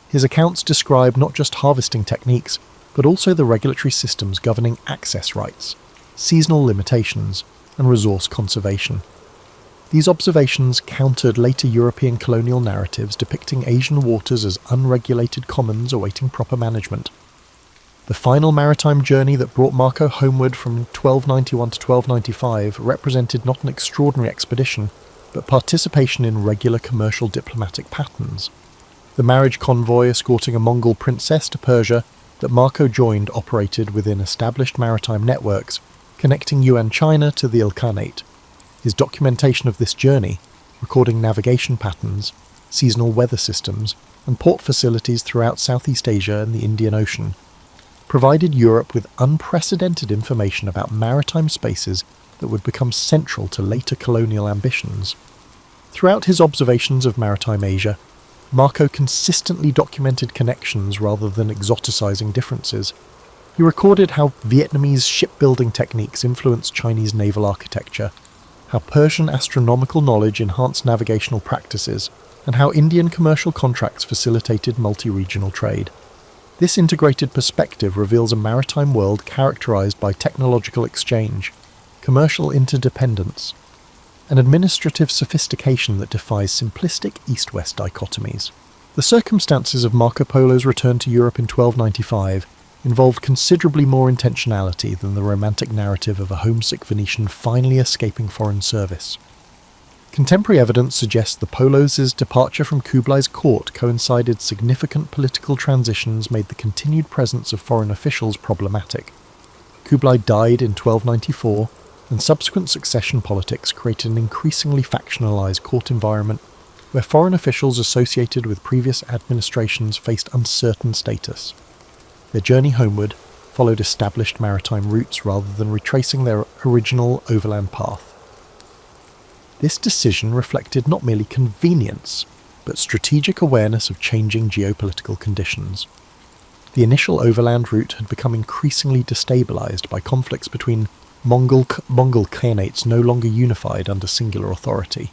His accounts describe not just harvesting techniques, but also the regulatory systems governing access rights, seasonal limitations, and resource conservation. These observations countered later European colonial narratives depicting Asian waters as unregulated commons awaiting proper management. The final maritime journey that brought Marco homeward from 1291 to 1295 represented not an extraordinary expedition, but participation in regular commercial diplomatic patterns. The marriage convoy escorting a Mongol princess to Persia that Marco joined operated within established maritime networks, connecting Yuan China to the Ilkhanate. His documentation of this journey, recording navigation patterns, seasonal weather systems, and port facilities throughout Southeast Asia and the Indian Ocean, provided Europe with unprecedented information about maritime spaces that would become central to later colonial ambitions. Throughout his observations of maritime Asia, Marco consistently documented connections rather than exoticizing differences. He recorded how Vietnamese shipbuilding techniques influenced Chinese naval architecture, how Persian astronomical knowledge enhanced navigational practices, and how Indian commercial contracts facilitated multi-regional trade. This integrated perspective reveals a maritime world characterized by technological exchange, commercial interdependence, and administrative sophistication that defies simplistic East-West dichotomies. The circumstances of Marco Polo's return to Europe in 1295 involved considerably more intentionality than the romantic narrative of a homesick Venetian finally escaping foreign service. Contemporary evidence suggests the Polos' departure from Kublai's court coincided significant political transitions made the continued presence of foreign officials problematic. Kublai died in 1294, and subsequent succession politics created an increasingly factionalized court environment where foreign officials associated with previous administrations faced uncertain status. Their journey homeward followed established maritime routes rather than retracing their original overland path. This decision reflected not merely convenience, but strategic awareness of changing geopolitical conditions. The initial overland route had become increasingly destabilized by conflicts between Mongol khanates no longer unified under singular authority.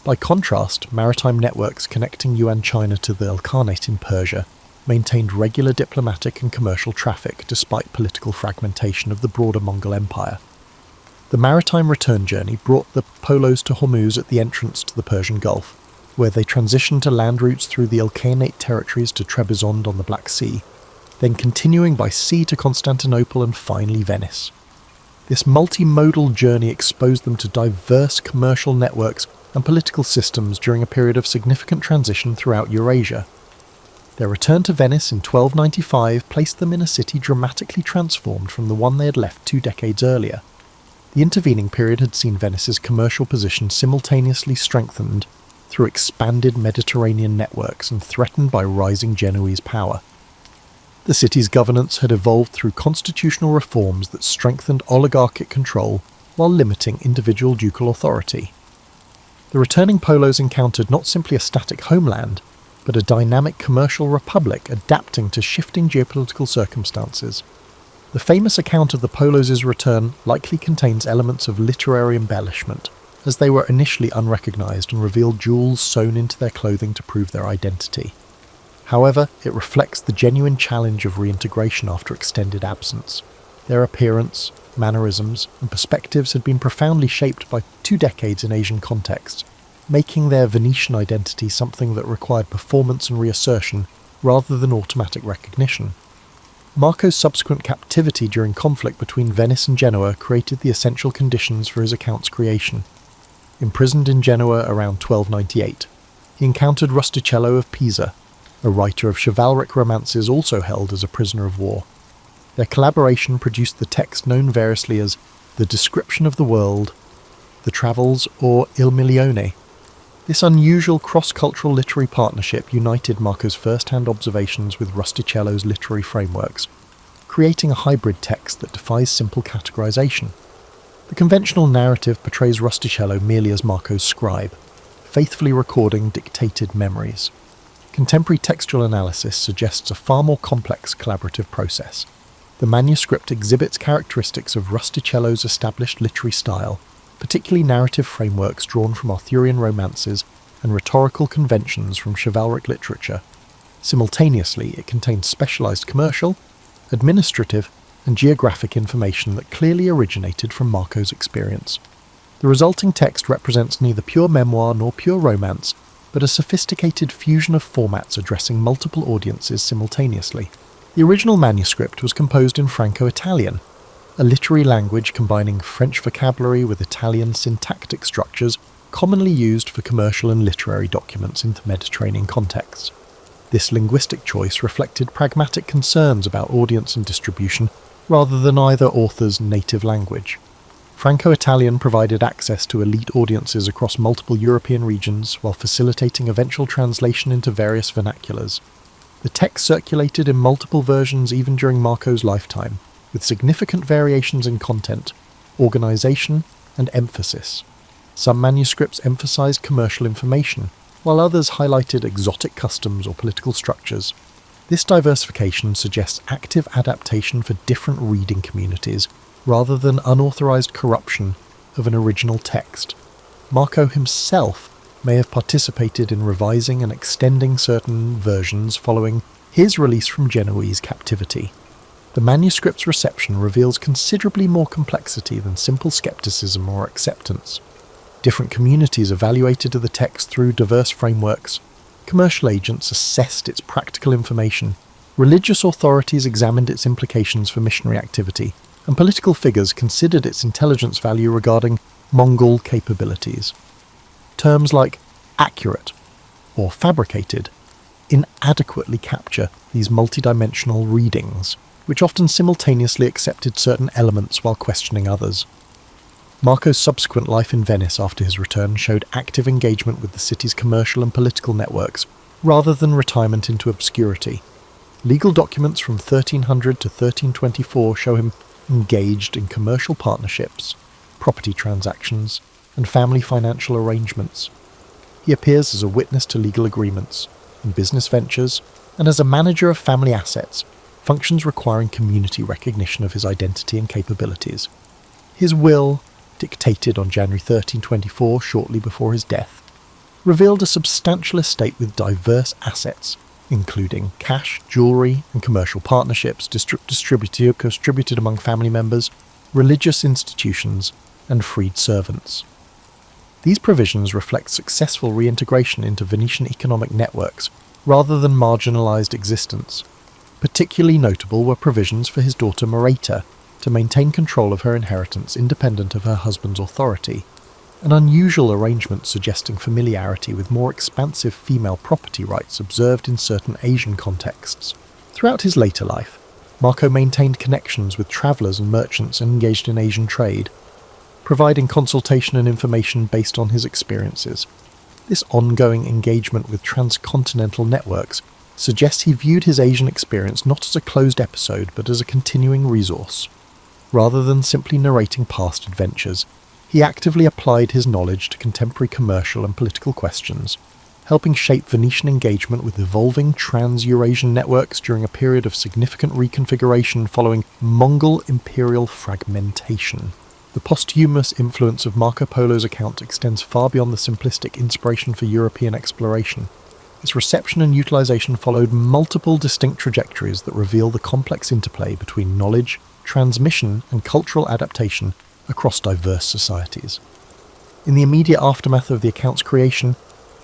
By contrast, maritime networks connecting Yuan China to the Ilkhanate in Persia maintained regular diplomatic and commercial traffic despite political fragmentation of the broader Mongol Empire. The maritime return journey brought the Polos to Hormuz at the entrance to the Persian Gulf, where they transitioned to land routes through the Ilkhanate territories to Trebizond on the Black Sea, then continuing by sea to Constantinople and finally Venice. This multimodal journey exposed them to diverse commercial networks and political systems during a period of significant transition throughout Eurasia. Their return to Venice in 1295 placed them in a city dramatically transformed from the one they had left 2 decades earlier. The intervening period had seen Venice's commercial position simultaneously strengthened through expanded Mediterranean networks and threatened by rising Genoese power. The city's governance had evolved through constitutional reforms that strengthened oligarchic control while limiting individual ducal authority. The returning Polos encountered not simply a static homeland, but a dynamic commercial republic adapting to shifting geopolitical circumstances. The famous account of the Polos' return likely contains elements of literary embellishment, as they were initially unrecognized and revealed jewels sewn into their clothing to prove their identity. However, it reflects the genuine challenge of reintegration after extended absence. Their appearance, mannerisms, and perspectives had been profoundly shaped by 2 decades in Asian contexts, making their Venetian identity something that required performance and reassertion rather than automatic recognition. Marco's subsequent captivity during conflict between Venice and Genoa created the essential conditions for his account's creation. Imprisoned in Genoa around 1298, he encountered Rustichello of Pisa, a writer of chivalric romances also held as a prisoner of war. Their collaboration produced the text known variously as The Description of the World, The Travels, or Il Milione. This unusual cross-cultural literary partnership united Marco's first-hand observations with Rustichello's literary frameworks, creating a hybrid text that defies simple categorization. The conventional narrative portrays Rustichello merely as Marco's scribe, faithfully recording dictated memories. Contemporary textual analysis suggests a far more complex collaborative process. The manuscript exhibits characteristics of Rustichello's established literary style, particularly narrative frameworks drawn from Arthurian romances and rhetorical conventions from chivalric literature. Simultaneously, it contains specialized commercial, administrative, and geographic information that clearly originated from Marco's experience. The resulting text represents neither pure memoir nor pure romance, but a sophisticated fusion of formats addressing multiple audiences simultaneously. The original manuscript was composed in Franco-Italian, a literary language combining French vocabulary with Italian syntactic structures commonly used for commercial and literary documents in Mediterranean contexts. This linguistic choice reflected pragmatic concerns about audience and distribution rather than either author's native language. Franco-Italian provided access to elite audiences across multiple European regions while facilitating eventual translation into various vernaculars. The text circulated in multiple versions even during Marco's lifetime, with significant variations in content, organisation, and emphasis. Some manuscripts emphasized commercial information, while others highlighted exotic customs or political structures. This diversification suggests active adaptation for different reading communities, rather than unauthorized corruption of an original text. Marco himself may have participated in revising and extending certain versions following his release from Genoese captivity. The manuscript's reception reveals considerably more complexity than simple skepticism or acceptance. Different communities evaluated the text through diverse frameworks. Commercial agents assessed its practical information. Religious authorities examined its implications for missionary activity, and political figures considered its intelligence value regarding Mongol capabilities. Terms like accurate or fabricated inadequately capture these multidimensional readings, which often simultaneously accepted certain elements while questioning others. Marco's subsequent life in Venice after his return showed active engagement with the city's commercial and political networks, rather than retirement into obscurity. Legal documents from 1300 to 1324 show him engaged in commercial partnerships, property transactions, and family financial arrangements. He appears as a witness to legal agreements, in business ventures, and as a manager of family assets, functions requiring community recognition of his identity and capabilities. His will, dictated on January 1324, shortly before his death, revealed a substantial estate with diverse assets, including cash, jewellery, and commercial partnerships distributed among family members, religious institutions, and freed servants. These provisions reflect successful reintegration into Venetian economic networks rather than marginalised existence. Particularly notable were provisions for his daughter Mareta to maintain control of her inheritance independent of her husband's authority, an unusual arrangement suggesting familiarity with more expansive female property rights observed in certain Asian contexts. Throughout his later life, Marco maintained connections with travellers and merchants engaged in Asian trade, providing consultation and information based on his experiences. This ongoing engagement with transcontinental networks suggests he viewed his Asian experience not as a closed episode but as a continuing resource. Rather than simply narrating past adventures, he actively applied his knowledge to contemporary commercial and political questions, helping shape Venetian engagement with evolving trans-Eurasian networks during a period of significant reconfiguration following Mongol imperial fragmentation. The posthumous influence of Marco Polo's account extends far beyond the simplistic inspiration for European exploration. Its reception and utilization followed multiple distinct trajectories that reveal the complex interplay between knowledge, transmission, and cultural adaptation across diverse societies. In the immediate aftermath of the account's creation,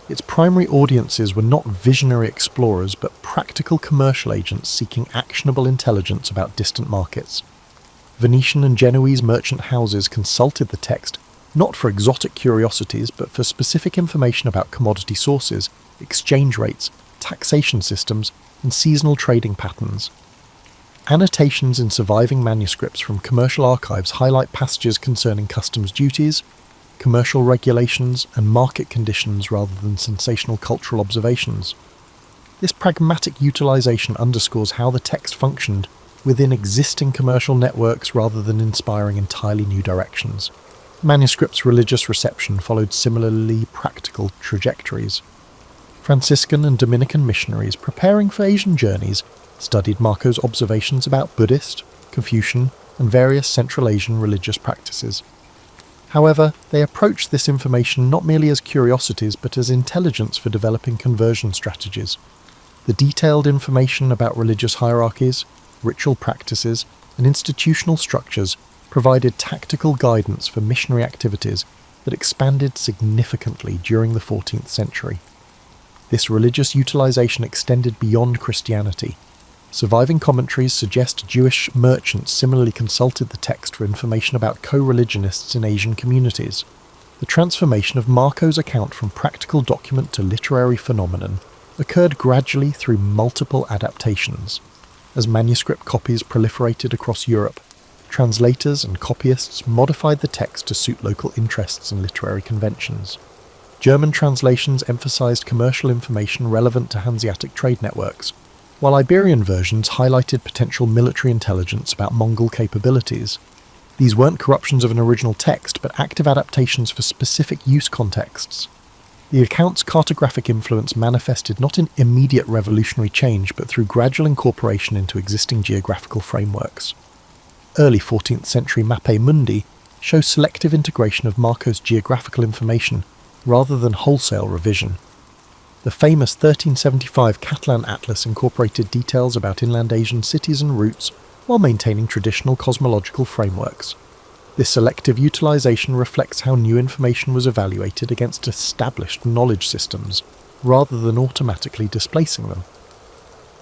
its primary audiences were not visionary explorers but practical commercial agents seeking actionable intelligence about distant markets. Venetian and Genoese merchant houses consulted the text not for exotic curiosities but for specific information about commodity sources, exchange rates, taxation systems, and seasonal trading patterns. Annotations in surviving manuscripts from commercial archives highlight passages concerning customs duties, commercial regulations, and market conditions rather than sensational cultural observations. This pragmatic utilization underscores how the text functioned within existing commercial networks rather than inspiring entirely new directions. The manuscript's religious reception followed similarly practical trajectories. Franciscan and Dominican missionaries preparing for Asian journeys studied Marco's observations about Buddhist, Confucian, and various Central Asian religious practices. However, they approached this information not merely as curiosities but as intelligence for developing conversion strategies. The detailed information about religious hierarchies, ritual practices, and institutional structures provided tactical guidance for missionary activities that expanded significantly during the 14th century. This religious utilization extended beyond Christianity. Surviving commentaries suggest Jewish merchants similarly consulted the text for information about co-religionists in Asian communities. The transformation of Marco's account from practical document to literary phenomenon occurred gradually through multiple adaptations. As manuscript copies proliferated across Europe, translators and copyists modified the text to suit local interests and literary conventions. German translations emphasized commercial information relevant to Hanseatic trade networks, while Iberian versions highlighted potential military intelligence about Mongol capabilities. These weren't corruptions of an original text, but active adaptations for specific use contexts. The account's cartographic influence manifested not in immediate revolutionary change, but through gradual incorporation into existing geographical frameworks. Early 14th century Mappe Mundi shows selective integration of Marco's geographical information rather than wholesale revision. The famous 1375 Catalan Atlas incorporated details about inland Asian cities and routes while maintaining traditional cosmological frameworks. This selective utilization reflects how new information was evaluated against established knowledge systems, rather than automatically displacing them.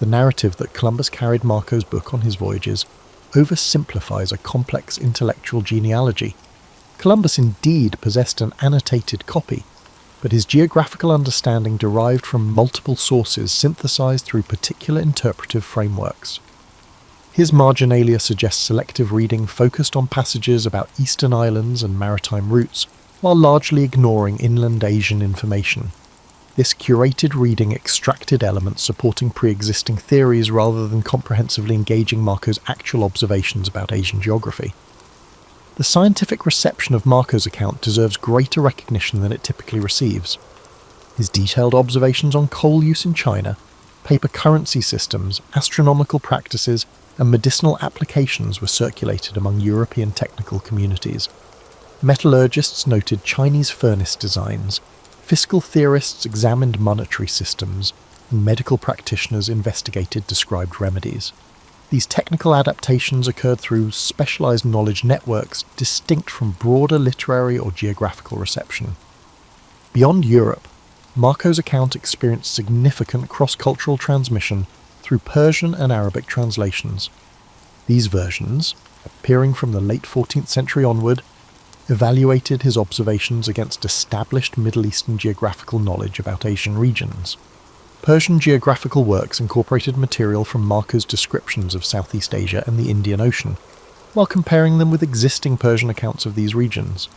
The narrative that Columbus carried Marco's book on his voyages oversimplifies a complex intellectual genealogy. Columbus indeed possessed an annotated copy, but his geographical understanding derived from multiple sources synthesized through particular interpretive frameworks. His marginalia suggests selective reading focused on passages about eastern islands and maritime routes, while largely ignoring inland Asian information. This curated reading extracted elements supporting pre-existing theories rather than comprehensively engaging Marco's actual observations about Asian geography. The scientific reception of Marco's account deserves greater recognition than it typically receives. His detailed observations on coal use in China, paper currency systems, astronomical practices, and medicinal applications were circulated among European technical communities. Metallurgists noted Chinese furnace designs, fiscal theorists examined monetary systems, and medical practitioners investigated described remedies. These technical adaptations occurred through specialized knowledge networks distinct from broader literary or geographical reception. Beyond Europe, Marco's account experienced significant cross-cultural transmission through Persian and Arabic translations. These versions, appearing from the late 14th century onward, evaluated his observations against established Middle Eastern geographical knowledge about Asian regions. Persian geographical works incorporated material from Marco's descriptions of Southeast Asia and the Indian Ocean, while comparing them with existing Persian accounts of these regions.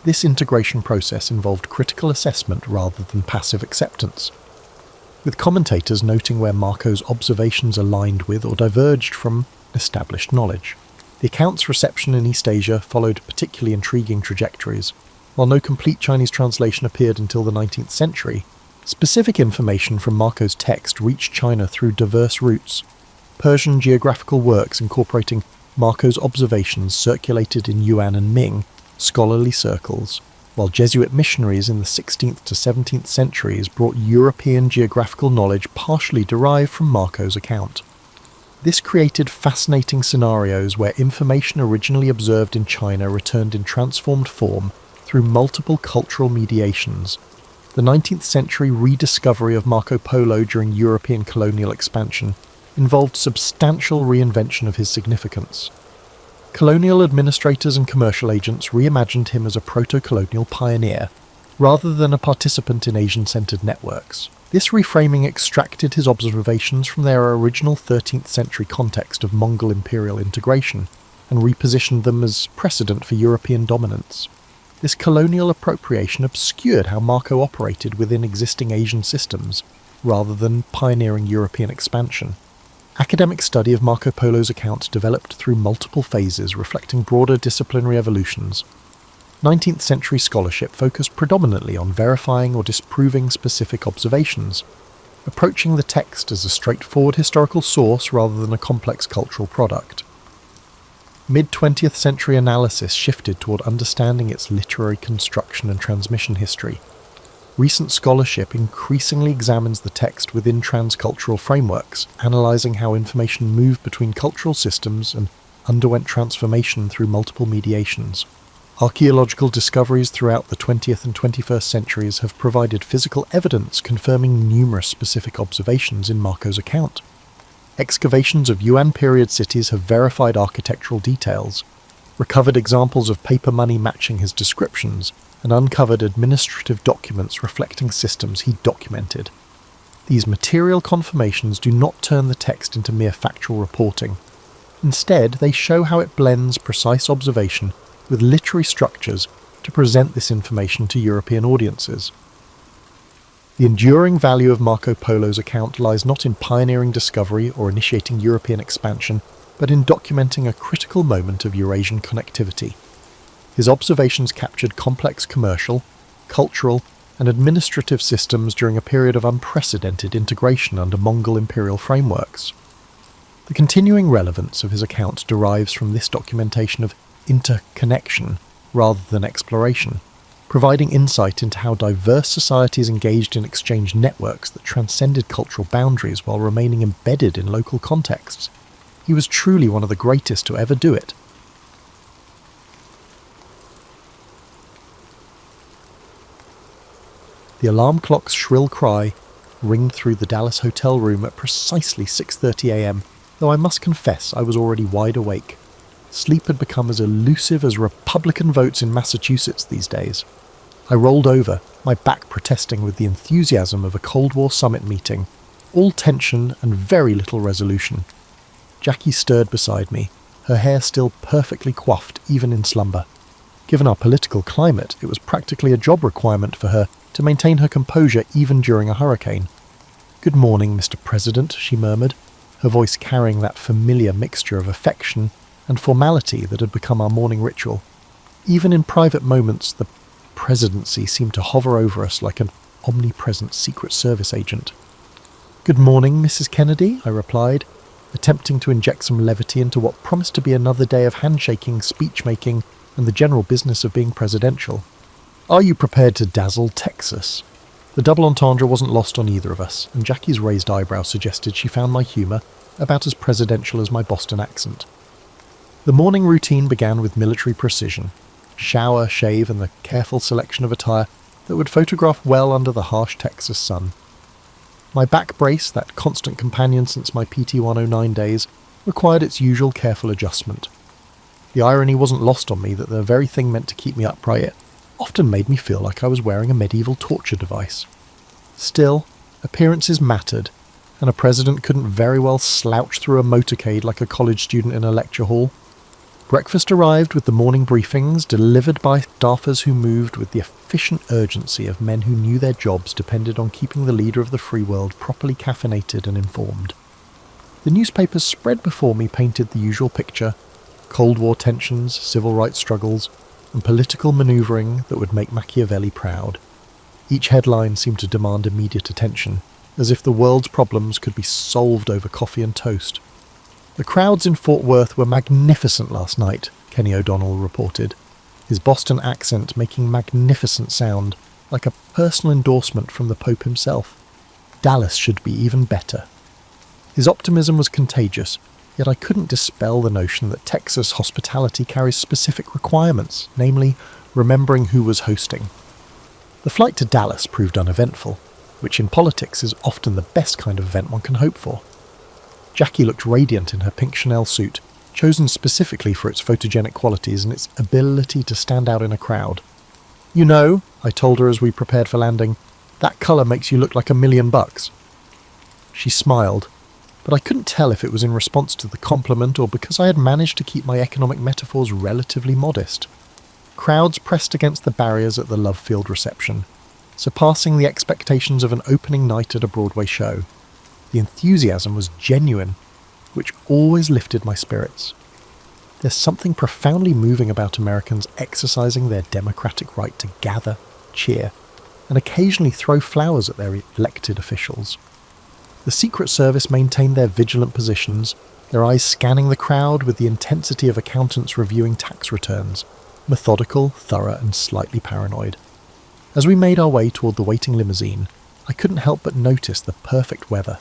This integration process involved critical assessment rather than passive acceptance, with commentators noting where Marco's observations aligned with or diverged from established knowledge. The account's reception in East Asia followed particularly intriguing trajectories. While no complete Chinese translation appeared until the 19th century, specific information from Marco's text reached China through diverse routes. Persian geographical works incorporating Marco's observations circulated in Yuan and Ming scholarly circles, while Jesuit missionaries in the 16th to 17th centuries brought European geographical knowledge partially derived from Marco's account. This created fascinating scenarios where information originally observed in China returned in transformed form through multiple cultural mediations. The 19th century rediscovery of Marco Polo during European colonial expansion involved substantial reinvention of his significance. Colonial administrators and commercial agents reimagined him as a proto-colonial pioneer, rather than a participant in Asian-centered networks. This reframing extracted his observations from their original 13th century context of Mongol imperial integration, and repositioned them as precedent for European dominance. This colonial appropriation obscured how Marco operated within existing Asian systems, rather than pioneering European expansion. Academic study of Marco Polo's account developed through multiple phases reflecting broader disciplinary evolutions. 19th century scholarship focused predominantly on verifying or disproving specific observations, approaching the text as a straightforward historical source rather than a complex cultural product. Mid-20th century analysis shifted toward understanding its literary construction and transmission history. Recent scholarship increasingly examines the text within transcultural frameworks, analysing how information moved between cultural systems and underwent transformation through multiple mediations. Archaeological discoveries throughout the 20th and 21st centuries have provided physical evidence confirming numerous specific observations in Marco's account. Excavations of Yuan period cities have verified architectural details, recovered examples of paper money matching his descriptions, and uncovered administrative documents reflecting systems he documented. These material confirmations do not turn the text into mere factual reporting. Instead, they show how it blends precise observation with literary structures to present this information to European audiences. The enduring value of Marco Polo's account lies not in pioneering discovery or initiating European expansion, but in documenting a critical moment of Eurasian connectivity. His observations captured complex commercial, cultural, and administrative systems during a period of unprecedented integration under Mongol imperial frameworks. The continuing relevance of his account derives from this documentation of interconnection rather than exploration, providing insight into how diverse societies engaged in exchange networks that transcended cultural boundaries while remaining embedded in local contexts. He was truly one of the greatest to ever do it. The alarm clock's shrill cry ringed through the Dallas hotel room at precisely 6:30 a.m, though I must confess I was already wide awake. Sleep had become as elusive as Republican votes in Massachusetts these days. I rolled over, my back protesting with the enthusiasm of a Cold War summit meeting, all tension and very little resolution. Jackie stirred beside me, her hair still perfectly coiffed even in slumber. Given our political climate, it was practically a job requirement for her to maintain her composure even during a hurricane. "Good morning, Mr. President," she murmured, her voice carrying that familiar mixture of affection and formality that had become our morning ritual. Even in private moments, the presidency seemed to hover over us like an omnipresent Secret Service agent. "Good morning, Mrs. Kennedy," I replied, attempting to inject some levity into what promised to be another day of handshaking, speech-making, and the general business of being presidential. "Are you prepared to dazzle Texas?" The double entendre wasn't lost on either of us, and Jackie's raised eyebrow suggested she found my humour about as presidential as my Boston accent. The morning routine began with military precision: shower, shave, and the careful selection of attire that would photograph well under the harsh Texas sun. My back brace, that constant companion since my PT 109 days, required its usual careful adjustment. The irony wasn't lost on me that the very thing meant to keep me upright often made me feel like I was wearing a medieval torture device. Still, appearances mattered, and a president couldn't very well slouch through a motorcade like a college student in a lecture hall. Breakfast arrived with the morning briefings, delivered by staffers who moved with the efficient urgency of men who knew their jobs depended on keeping the leader of the free world properly caffeinated and informed. The newspapers spread before me painted the usual picture: Cold War tensions, civil rights struggles, and political manoeuvring that would make Machiavelli proud. Each headline seemed to demand immediate attention, as if the world's problems could be solved over coffee and toast. "The crowds in Fort Worth were magnificent last night," Kenny O'Donnell reported, his Boston accent making magnificent sound, like a personal endorsement from the Pope himself. Dallas should be even better. His optimism was contagious, yet I couldn't dispel the notion that Texas hospitality carries specific requirements, namely, remembering who was hosting. The flight to Dallas proved uneventful, which in politics is often the best kind of event one can hope for. Jackie looked radiant in her pink Chanel suit, chosen specifically for its photogenic qualities and its ability to stand out in a crowd. "You know," I told her as we prepared for landing, "that colour makes you look like $1,000,000. She smiled, but I couldn't tell if it was in response to the compliment or because I had managed to keep my economic metaphors relatively modest. Crowds pressed against the barriers at the Love Field reception, surpassing the expectations of an opening night at a Broadway show. The enthusiasm was genuine, which always lifted my spirits. There's something profoundly moving about Americans exercising their democratic right to gather, cheer, and occasionally throw flowers at their elected officials. The Secret Service maintained their vigilant positions, their eyes scanning the crowd with the intensity of accountants reviewing tax returns, methodical, thorough, and slightly paranoid. As we made our way toward the waiting limousine, I couldn't help but notice the perfect weather.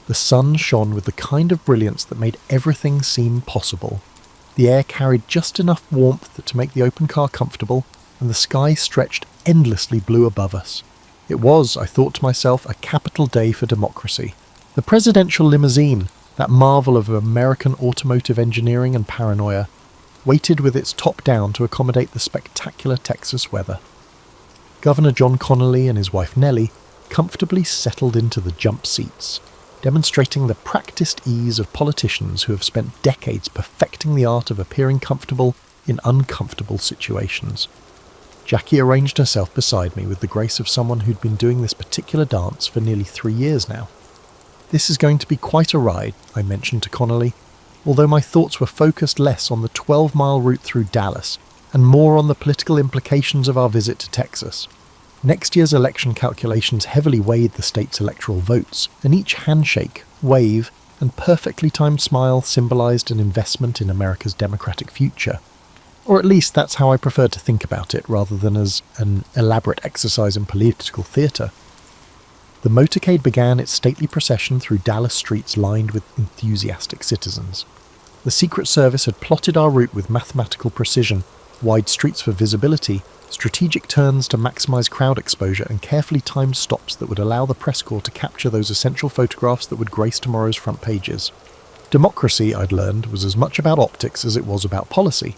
The sun shone with the kind of brilliance that made everything seem possible. The air carried just enough warmth to make the open car comfortable, and the sky stretched endlessly blue above us. It was, I thought to myself, a capital day for democracy. The presidential limousine, that marvel of American automotive engineering and paranoia, waited with its top down to accommodate the spectacular Texas weather. Governor John Connolly and his wife Nellie comfortably settled into the jump seats, demonstrating the practiced ease of politicians who have spent decades perfecting the art of appearing comfortable in uncomfortable situations. Jackie arranged herself beside me with the grace of someone who'd been doing this particular dance for nearly 3 years now. "This is going to be quite a ride," I mentioned to Connolly, although my thoughts were focused less on the 12-mile route through Dallas and more on the political implications of our visit to Texas. Next year's election calculations heavily weighed the state's electoral votes, and each handshake, wave, and perfectly timed smile symbolized an investment in America's democratic future. Or at least that's how I preferred to think about it, rather than as an elaborate exercise in political theatre. The motorcade began its stately procession through Dallas streets lined with enthusiastic citizens. The Secret Service had plotted our route with mathematical precision, wide streets for visibility, strategic turns to maximize crowd exposure, and carefully timed stops that would allow the press corps to capture those essential photographs that would grace tomorrow's front pages. Democracy, I'd learned, was as much about optics as it was about policy.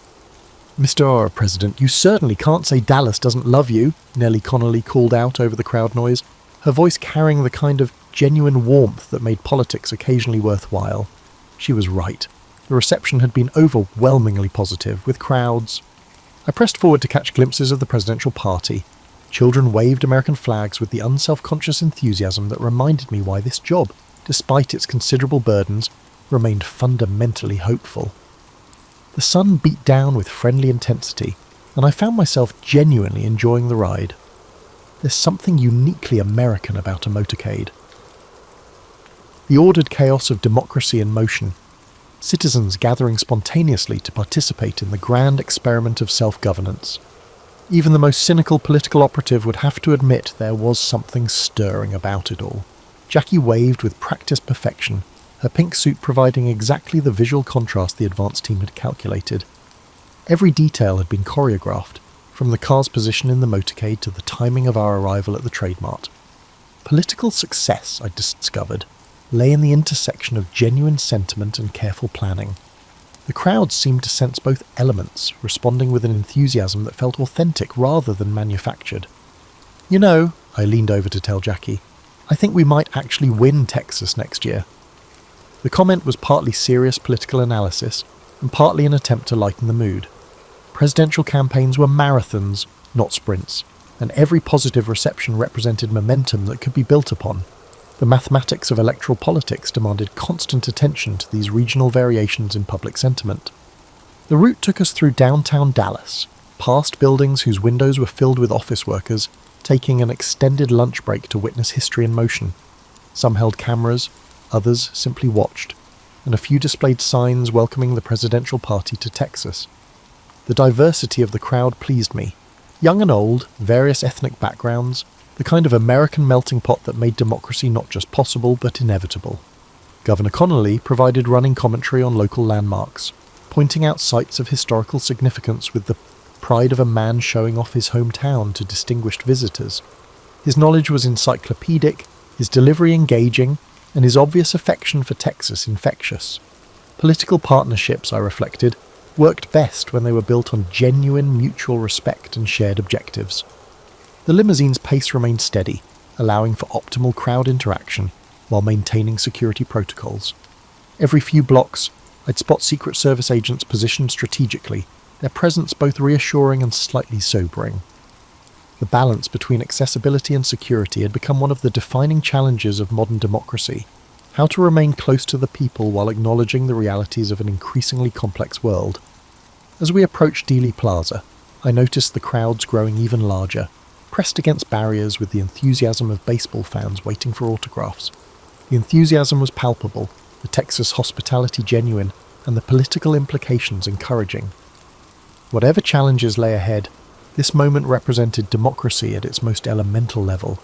"Mr. President, you certainly can't say Dallas doesn't love you," Nellie Connolly called out over the crowd noise, her voice carrying the kind of genuine warmth that made politics occasionally worthwhile. She was right. The reception had been overwhelmingly positive, with crowds. I pressed forward to catch glimpses of the presidential party. Children waved American flags with the unself-conscious enthusiasm that reminded me why this job, despite its considerable burdens, remained fundamentally hopeful. The sun beat down with friendly intensity, and I found myself genuinely enjoying the ride. There's something uniquely American about a motorcade. The ordered chaos of democracy in motion, citizens gathering spontaneously to participate in the grand experiment of self-governance. Even the most cynical political operative would have to admit there was something stirring about it all. Jackie waved with practiced perfection, her pink suit providing exactly the visual contrast the advance team had calculated. Every detail had been choreographed, from the car's position in the motorcade to the timing of our arrival at the Trade Mart. Political success, I discovered, lay in the intersection of genuine sentiment and careful planning. The crowd seemed to sense both elements, responding with an enthusiasm that felt authentic rather than manufactured. "You know," I leaned over to tell Jackie, "I think we might actually win Texas next year." The comment was partly serious political analysis and partly an attempt to lighten the mood. Presidential campaigns were marathons, not sprints, and every positive reception represented momentum that could be built upon. The mathematics of electoral politics demanded constant attention to these regional variations in public sentiment. The route took us through downtown Dallas, past buildings whose windows were filled with office workers, taking an extended lunch break to witness history in motion. Some held cameras, others simply watched, and a few displayed signs welcoming the presidential party to Texas. The diversity of the crowd pleased me. Young and old, various ethnic backgrounds, the kind of American melting pot that made democracy not just possible but inevitable. Governor Connolly provided running commentary on local landmarks, pointing out sites of historical significance with the pride of a man showing off his hometown to distinguished visitors. His knowledge was encyclopedic, his delivery engaging, and his obvious affection for Texas infectious. Political partnerships, I reflected, worked best when they were built on genuine mutual respect and shared objectives. The limousine's pace remained steady, allowing for optimal crowd interaction while maintaining security protocols. Every few blocks, I'd spot Secret Service agents positioned strategically, their presence both reassuring and slightly sobering. The balance between accessibility and security had become one of the defining challenges of modern democracy, how to remain close to the people while acknowledging the realities of an increasingly complex world. As we approached Dealey Plaza, I noticed the crowds growing even larger, pressed against barriers with the enthusiasm of baseball fans waiting for autographs. The enthusiasm was palpable, the Texas hospitality genuine, and the political implications encouraging. Whatever challenges lay ahead, This moment represented democracy at its most elemental level.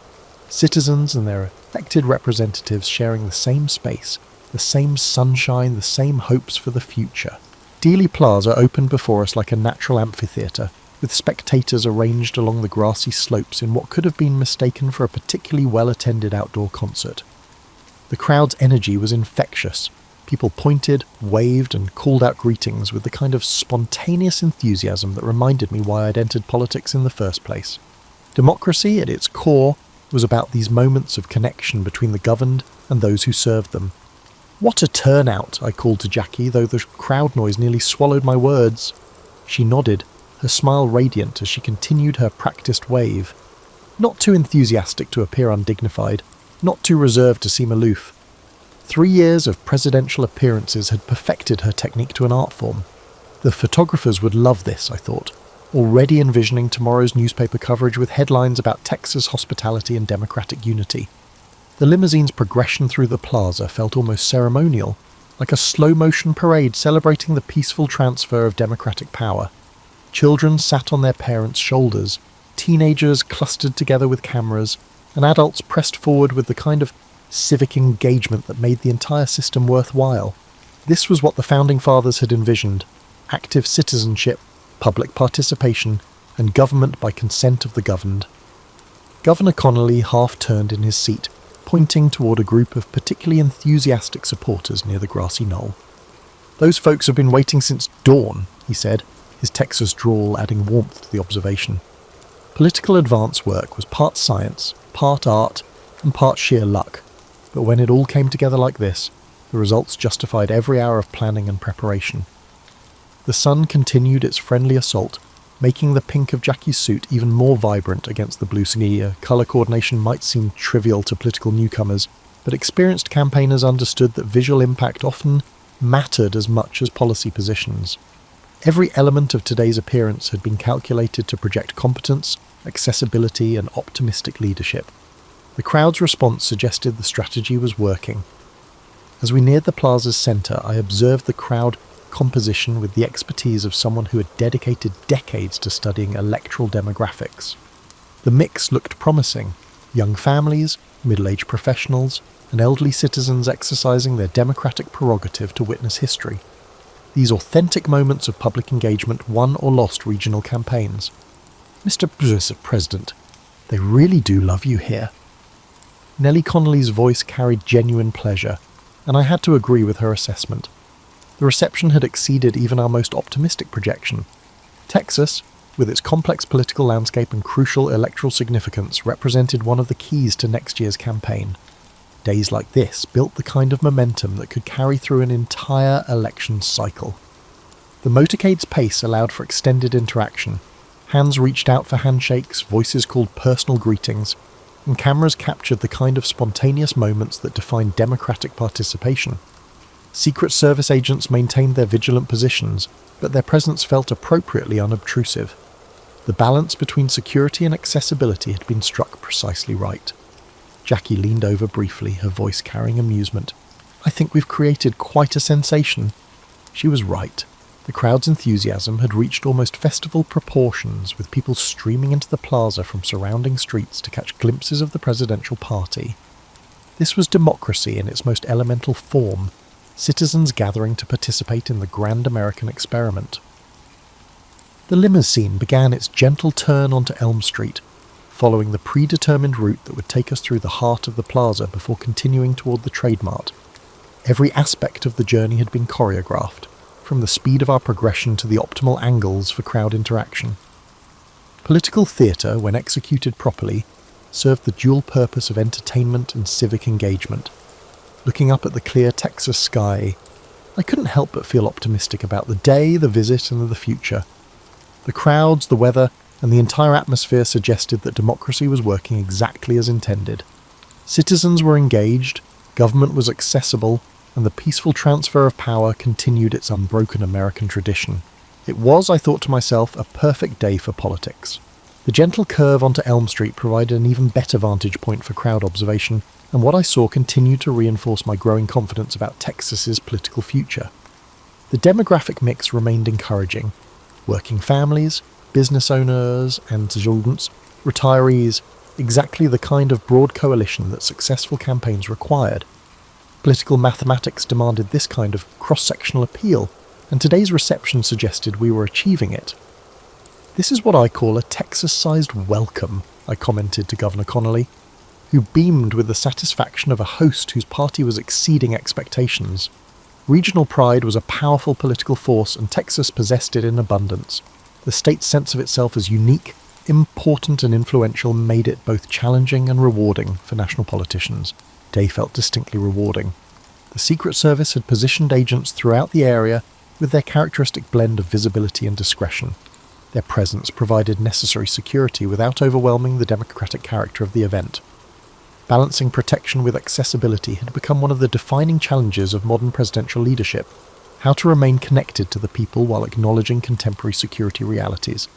Citizens and their elected representatives sharing the same space, the same sunshine, the same hopes for the future. Dealey Plaza opened before us like a natural amphitheatre, with spectators arranged along the grassy slopes in what could have been mistaken for a particularly well-attended outdoor concert. The crowd's energy was infectious. People pointed, waved, and called out greetings with the kind of spontaneous enthusiasm that reminded me why I'd entered politics in the first place. Democracy, at its core, was about these moments of connection between the governed and those who served them. "What a turnout!" I called to Jackie, though the crowd noise nearly swallowed my words. She nodded, her smile radiant as she continued her practiced wave. Not too enthusiastic to appear undignified, not too reserved to seem aloof. 3 years of presidential appearances had perfected her technique to an art form. The photographers would love this, I thought, already envisioning tomorrow's newspaper coverage with headlines about Texas hospitality and democratic unity. The limousine's progression through the plaza felt almost ceremonial, like a slow-motion parade celebrating the peaceful transfer of democratic power. Children sat on their parents' shoulders, teenagers clustered together with cameras, and adults pressed forward with the kind of civic engagement that made the entire system worthwhile. This was what the Founding Fathers had envisioned: active citizenship, public participation, and government by consent of the governed. Governor Connolly half-turned in his seat, pointing toward a group of particularly enthusiastic supporters near the grassy knoll. "Those folks have been waiting since dawn," he said, his Texas drawl adding warmth to the observation. Political advance work was part science, part art, and part sheer luck. But when it all came together like this, the results justified every hour of planning and preparation. The sun continued its friendly assault, making the pink of Jackie's suit even more vibrant against the blue sky. Colour coordination might seem trivial to political newcomers, but experienced campaigners understood that visual impact often mattered as much as policy positions. Every element of today's appearance had been calculated to project competence, accessibility, and optimistic leadership. The crowd's response suggested the strategy was working. As we neared the plaza's centre, I observed the crowd composition with the expertise of someone who had dedicated decades to studying electoral demographics. The mix looked promising: young families, middle-aged professionals, and elderly citizens exercising their democratic prerogative to witness history. These authentic moments of public engagement won or lost regional campaigns. "Mr. President, they really do love you here." Nellie Connolly's voice carried genuine pleasure, and I had to agree with her assessment. The reception had exceeded even our most optimistic projection. Texas, with its complex political landscape and crucial electoral significance, represented one of the keys to next year's campaign. Days like this built the kind of momentum that could carry through an entire election cycle. The motorcade's pace allowed for extended interaction. Hands reached out for handshakes, voices called personal greetings, and cameras captured the kind of spontaneous moments that define democratic participation. Secret Service agents maintained their vigilant positions, but their presence felt appropriately unobtrusive. The balance between security and accessibility had been struck precisely right. Jackie leaned over briefly, her voice carrying amusement. "I think we've created quite a sensation." She was right. The crowd's enthusiasm had reached almost festival proportions, with people streaming into the plaza from surrounding streets to catch glimpses of the presidential party. This was democracy in its most elemental form, citizens gathering to participate in the grand American experiment. The limousine began its gentle turn onto Elm Street, following the predetermined route that would take us through the heart of the plaza before continuing toward the Trade Mart. Every aspect of the journey had been choreographed, from the speed of our progression to the optimal angles for crowd interaction. Political theatre, when executed properly, served the dual purpose of entertainment and civic engagement. Looking up at the clear Texas sky, I couldn't help but feel optimistic about the day, the visit, and the future. The crowds, the weather, and the entire atmosphere suggested that democracy was working exactly as intended. Citizens were engaged, government was accessible, and the peaceful transfer of power continued its unbroken American tradition. It was, I thought to myself, a perfect day for politics. The gentle curve onto Elm Street provided an even better vantage point for crowd observation, and what I saw continued to reinforce my growing confidence about Texas's political future. The demographic mix remained encouraging. Working families, business owners and students, retirees, exactly the kind of broad coalition that successful campaigns required. Political mathematics demanded this kind of cross-sectional appeal, and today's reception suggested we were achieving it. "This is what I call a Texas-sized welcome," I commented to Governor Connolly, who beamed with the satisfaction of a host whose party was exceeding expectations. Regional pride was a powerful political force, and Texas possessed it in abundance. The state's sense of itself as unique, important and influential made it both challenging and rewarding for national politicians. Day felt distinctly rewarding. The Secret Service had positioned agents throughout the area with their characteristic blend of visibility and discretion. Their presence provided necessary security without overwhelming the democratic character of the event. Balancing protection with accessibility had become one of the defining challenges of modern presidential leadership: how to remain connected to the people while acknowledging contemporary security realities.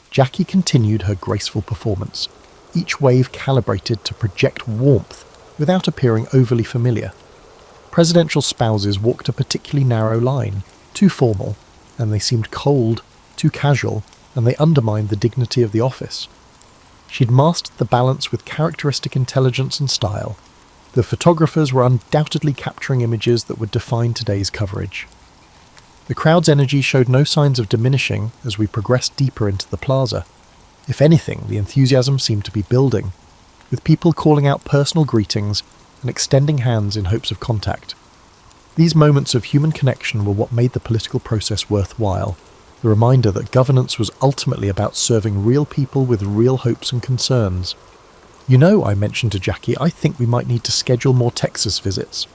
Jackie continued her graceful performance, each wave calibrated to project warmth without appearing overly familiar. Presidential spouses walked a particularly narrow line, too formal, and they seemed cold, too casual, and they undermined the dignity of the office. She'd mastered the balance with characteristic intelligence and style. The photographers were undoubtedly capturing images that would define today's coverage. The crowd's energy showed no signs of diminishing as we progressed deeper into the plaza. If anything, the enthusiasm seemed to be building, with people calling out personal greetings and extending hands in hopes of contact. These moments of human connection were what made the political process worthwhile, the reminder that governance was ultimately about serving real people with real hopes and concerns. "You know," I mentioned to Jackie, "I think we might need to schedule more Texas visits."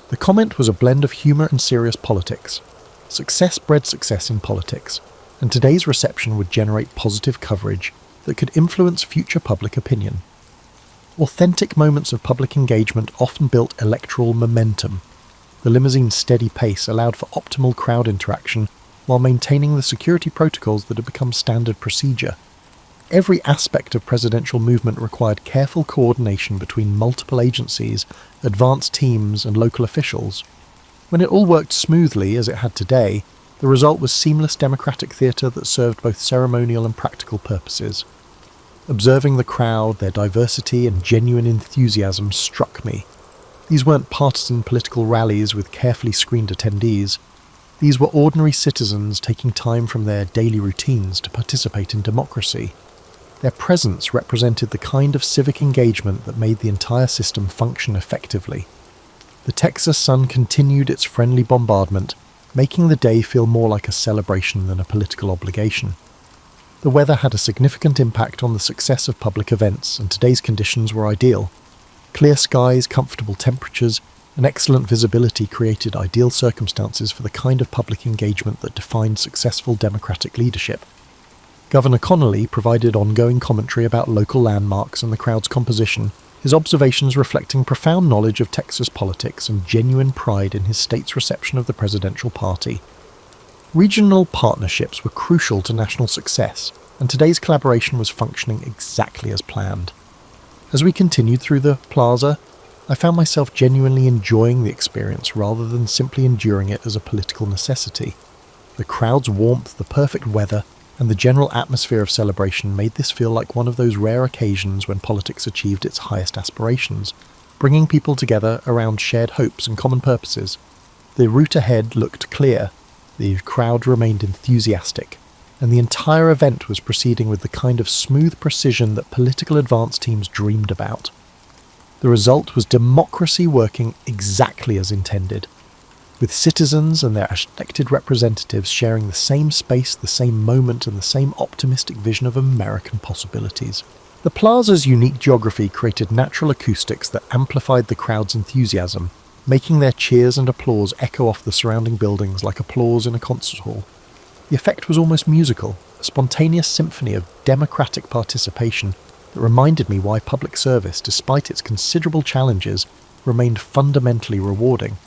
The comment was a blend of humour and serious politics. Success bred success in politics, and today's reception would generate positive coverage that could influence future public opinion. Authentic moments of public engagement often built electoral momentum. The limousine's steady pace allowed for optimal crowd interaction while maintaining the security protocols that had become standard procedure. Every aspect of presidential movement required careful coordination between multiple agencies, advanced teams, and local officials. When it all worked smoothly, as it had today, the result was seamless democratic theatre that served both ceremonial and practical purposes. Observing the crowd, their diversity and genuine enthusiasm struck me. These weren't partisan political rallies with carefully screened attendees. These were ordinary citizens taking time from their daily routines to participate in democracy. Their presence represented the kind of civic engagement that made the entire system function effectively. The Texas sun continued its friendly bombardment, making the day feel more like a celebration than a political obligation. The weather had a significant impact on the success of public events, and today's conditions were ideal. Clear skies, comfortable temperatures, and excellent visibility created ideal circumstances for the kind of public engagement that defined successful democratic leadership. Governor Connolly provided ongoing commentary about local landmarks and the crowd's composition, his observations reflecting profound knowledge of Texas politics and genuine pride in his state's reception of the presidential party. Regional partnerships were crucial to national success, and today's collaboration was functioning exactly as planned. As we continued through the plaza, I found myself genuinely enjoying the experience rather than simply enduring it as a political necessity. The crowd's warmth, the perfect weather, and the general atmosphere of celebration made this feel like one of those rare occasions when politics achieved its highest aspirations, bringing people together around shared hopes and common purposes. The route ahead looked clear, the crowd remained enthusiastic, and the entire event was proceeding with the kind of smooth precision that political advance teams dreamed about. The result was democracy working exactly as intended, with citizens and their elected representatives sharing the same space, the same moment, and the same optimistic vision of American possibilities. The plaza's unique geography created natural acoustics that amplified the crowd's enthusiasm, making their cheers and applause echo off the surrounding buildings like applause in a concert hall. The effect was almost musical, a spontaneous symphony of democratic participation that reminded me why public service, despite its considerable challenges, remained fundamentally rewarding.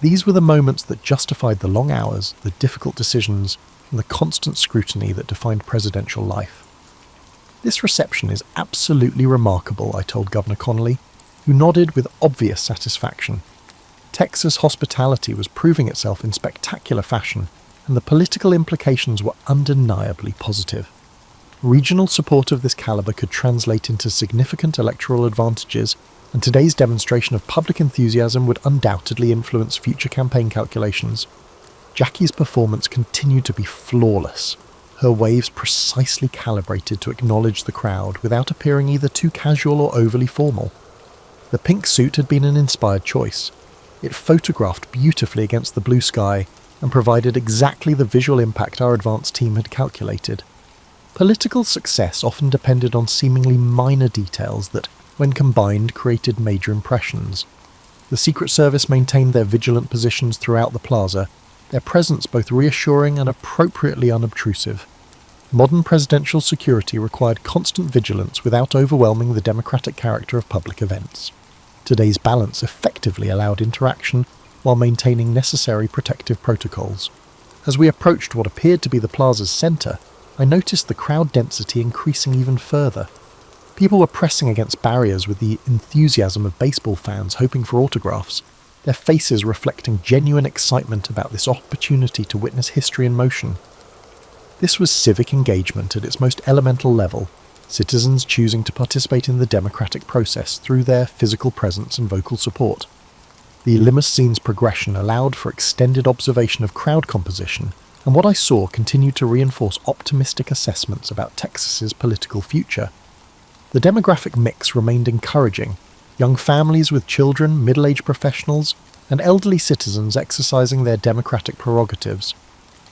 These were the moments that justified the long hours, the difficult decisions, and the constant scrutiny that defined presidential life. "This reception is absolutely remarkable," I told Governor Connolly, who nodded with obvious satisfaction. Texas hospitality was proving itself in spectacular fashion, and the political implications were undeniably positive. Regional support of this caliber could translate into significant electoral advantages, and today's demonstration of public enthusiasm would undoubtedly influence future campaign calculations. Jackie's performance continued to be flawless, her waves precisely calibrated to acknowledge the crowd without appearing either too casual or overly formal. The pink suit had been an inspired choice. It photographed beautifully against the blue sky and provided exactly the visual impact our advanced team had calculated. Political success often depended on seemingly minor details that, when combined, created major impressions. The Secret Service maintained their vigilant positions throughout the plaza, their presence both reassuring and appropriately unobtrusive. Modern presidential security required constant vigilance without overwhelming the democratic character of public events. Today's balance effectively allowed interaction while maintaining necessary protective protocols. As we approached what appeared to be the plaza's centre, I noticed the crowd density increasing even further. People were pressing against barriers with the enthusiasm of baseball fans hoping for autographs, their faces reflecting genuine excitement about this opportunity to witness history in motion. This was civic engagement at its most elemental level, citizens choosing to participate in the democratic process through their physical presence and vocal support. The limousine's progression allowed for extended observation of crowd composition, and what I saw continued to reinforce optimistic assessments about Texas's political future. The demographic mix remained encouraging, young families with children, middle-aged professionals, and elderly citizens exercising their democratic prerogatives.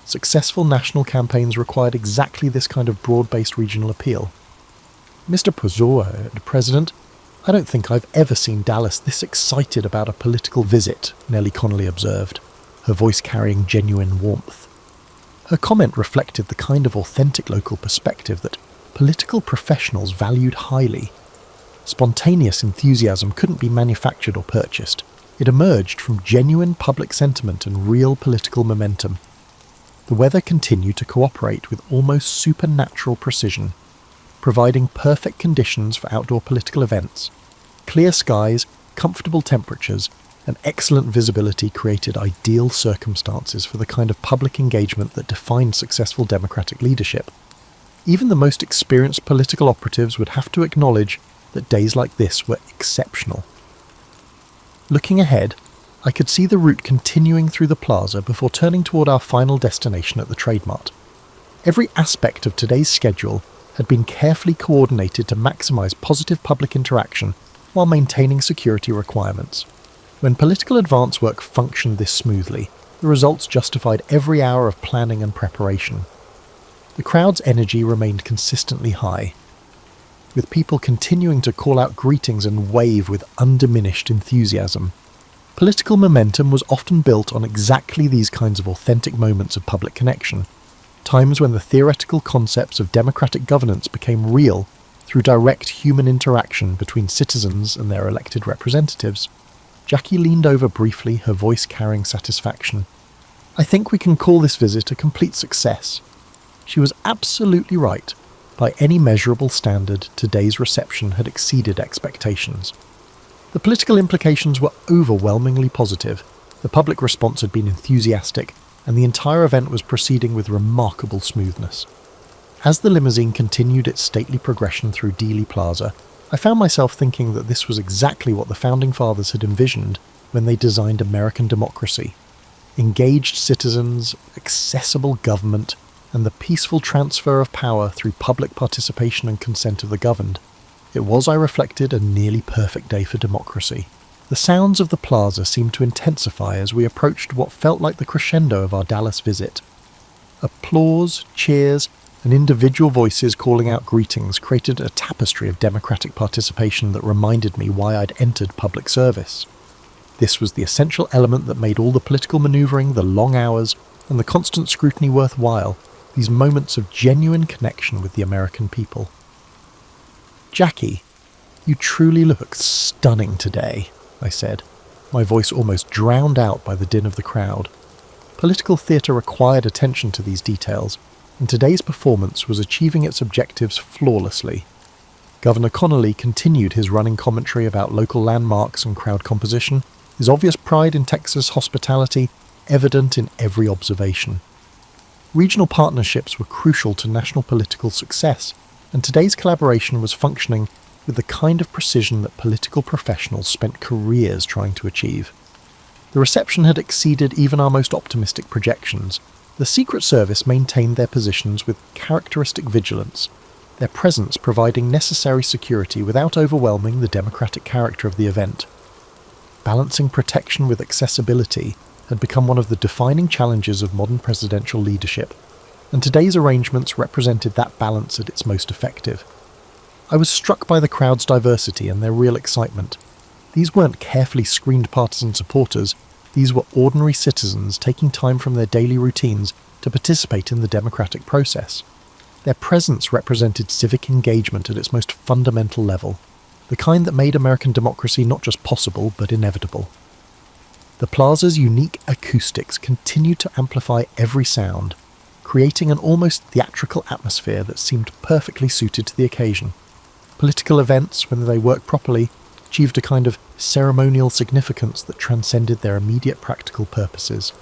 Successful national campaigns required exactly this kind of broad-based regional appeal. Mr. President, I don't think I've ever seen Dallas this excited about a political visit, Nellie Connolly observed, her voice carrying genuine warmth. Her comment reflected the kind of authentic local perspective that political professionals valued highly. Spontaneous enthusiasm couldn't be manufactured or purchased. It emerged from genuine public sentiment and real political momentum. The weather continued to cooperate with almost supernatural precision, providing perfect conditions for outdoor political events. Clear skies, comfortable temperatures, and excellent visibility created ideal circumstances for the kind of public engagement that defined successful democratic leadership. Even the most experienced political operatives would have to acknowledge that days like this were exceptional. Looking ahead, I could see the route continuing through the plaza before turning toward our final destination at the Trade Mart. Every aspect of today's schedule had been carefully coordinated to maximize positive public interaction while maintaining security requirements. When political advance work functioned this smoothly, the results justified every hour of planning and preparation. The crowd's energy remained consistently high, with people continuing to call out greetings and wave with undiminished enthusiasm. Political momentum was often built on exactly these kinds of authentic moments of public connection, times when the theoretical concepts of democratic governance became real through direct human interaction between citizens and their elected representatives. Jackie leaned over briefly, her voice carrying satisfaction. I think we can call this visit a complete success. She was absolutely right. By any measurable standard, today's reception had exceeded expectations. The political implications were overwhelmingly positive. The public response had been enthusiastic, and the entire event was proceeding with remarkable smoothness. As the limousine continued its stately progression through Dealey Plaza, I found myself thinking that this was exactly what the Founding Fathers had envisioned when they designed American democracy. Engaged citizens, accessible government, and the peaceful transfer of power through public participation and consent of the governed. It was, I reflected, a nearly perfect day for democracy. The sounds of the plaza seemed to intensify as we approached what felt like the crescendo of our Dallas visit. Applause, cheers, and individual voices calling out greetings created a tapestry of democratic participation that reminded me why I'd entered public service. This was the essential element that made all the political manoeuvring, the long hours, and the constant scrutiny worthwhile, these moments of genuine connection with the American people. Jackie, you truly look stunning today, I said, my voice almost drowned out by the din of the crowd. Political theatre required attention to these details, and today's performance was achieving its objectives flawlessly. Governor Connolly continued his running commentary about local landmarks and crowd composition, his obvious pride in Texas hospitality evident in every observation. Regional partnerships were crucial to national political success, and today's collaboration was functioning with the kind of precision that political professionals spent careers trying to achieve. The reception had exceeded even our most optimistic projections. The Secret Service maintained their positions with characteristic vigilance, their presence providing necessary security without overwhelming the democratic character of the event. Balancing protection with accessibility had become one of the defining challenges of modern presidential leadership, and today's arrangements represented that balance at its most effective. I was struck by the crowd's diversity and their real excitement. These weren't carefully screened partisan supporters, these were ordinary citizens taking time from their daily routines to participate in the democratic process. Their presence represented civic engagement at its most fundamental level, the kind that made American democracy not just possible but inevitable. The plaza's unique acoustics continued to amplify every sound, creating an almost theatrical atmosphere that seemed perfectly suited to the occasion. Political events, when they worked properly, achieved a kind of ceremonial significance that transcended their immediate practical purposes.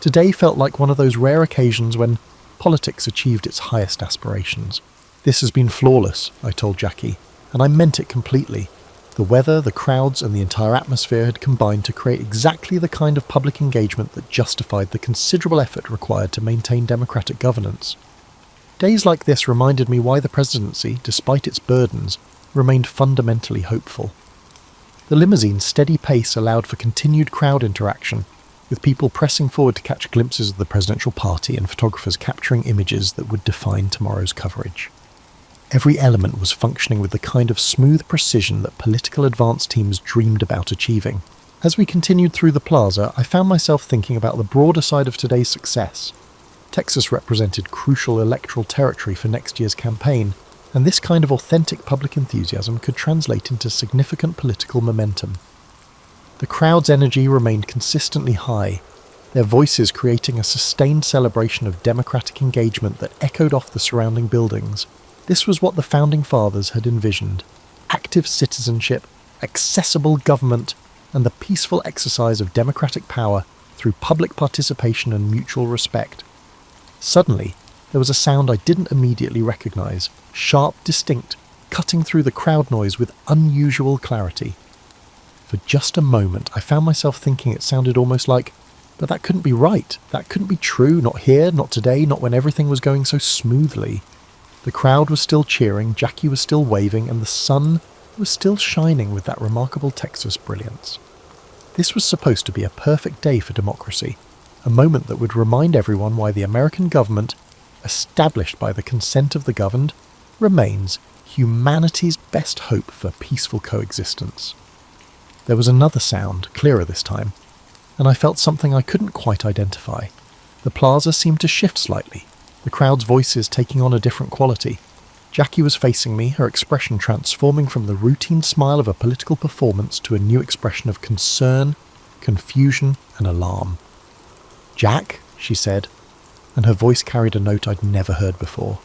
Today felt like one of those rare occasions when politics achieved its highest aspirations. "This has been flawless," I told Jackie, and I meant it completely. The weather, the crowds, and the entire atmosphere had combined to create exactly the kind of public engagement that justified the considerable effort required to maintain democratic governance. Days like this reminded me why the presidency, despite its burdens, remained fundamentally hopeful. The limousine's steady pace allowed for continued crowd interaction, with people pressing forward to catch glimpses of the presidential party and photographers capturing images that would define tomorrow's coverage. Every element was functioning with the kind of smooth precision that political advance teams dreamed about achieving. As we continued through the plaza, I found myself thinking about the broader side of today's success. Texas represented crucial electoral territory for next year's campaign, and this kind of authentic public enthusiasm could translate into significant political momentum. The crowd's energy remained consistently high, their voices creating a sustained celebration of democratic engagement that echoed off the surrounding buildings. This was what the Founding Fathers had envisioned: active citizenship, accessible government, and the peaceful exercise of democratic power through public participation and mutual respect. Suddenly, there was a sound I didn't immediately recognize, sharp, distinct, cutting through the crowd noise with unusual clarity. For just a moment, I found myself thinking it sounded almost like, but that couldn't be right, that couldn't be true, not here, not today, not when everything was going so smoothly. The crowd was still cheering, Jackie was still waving, and the sun was still shining with that remarkable Texas brilliance. This was supposed to be a perfect day for democracy, a moment that would remind everyone why the American government, established by the consent of the governed, remains humanity's best hope for peaceful coexistence. There was another sound, clearer this time, and I felt something I couldn't quite identify. The plaza seemed to shift slightly, the crowd's voices taking on a different quality. Jackie was facing me, her expression transforming from the routine smile of a political performance to a new expression of concern, confusion, and alarm. "Jack," she said, and her voice carried a note I'd never heard before.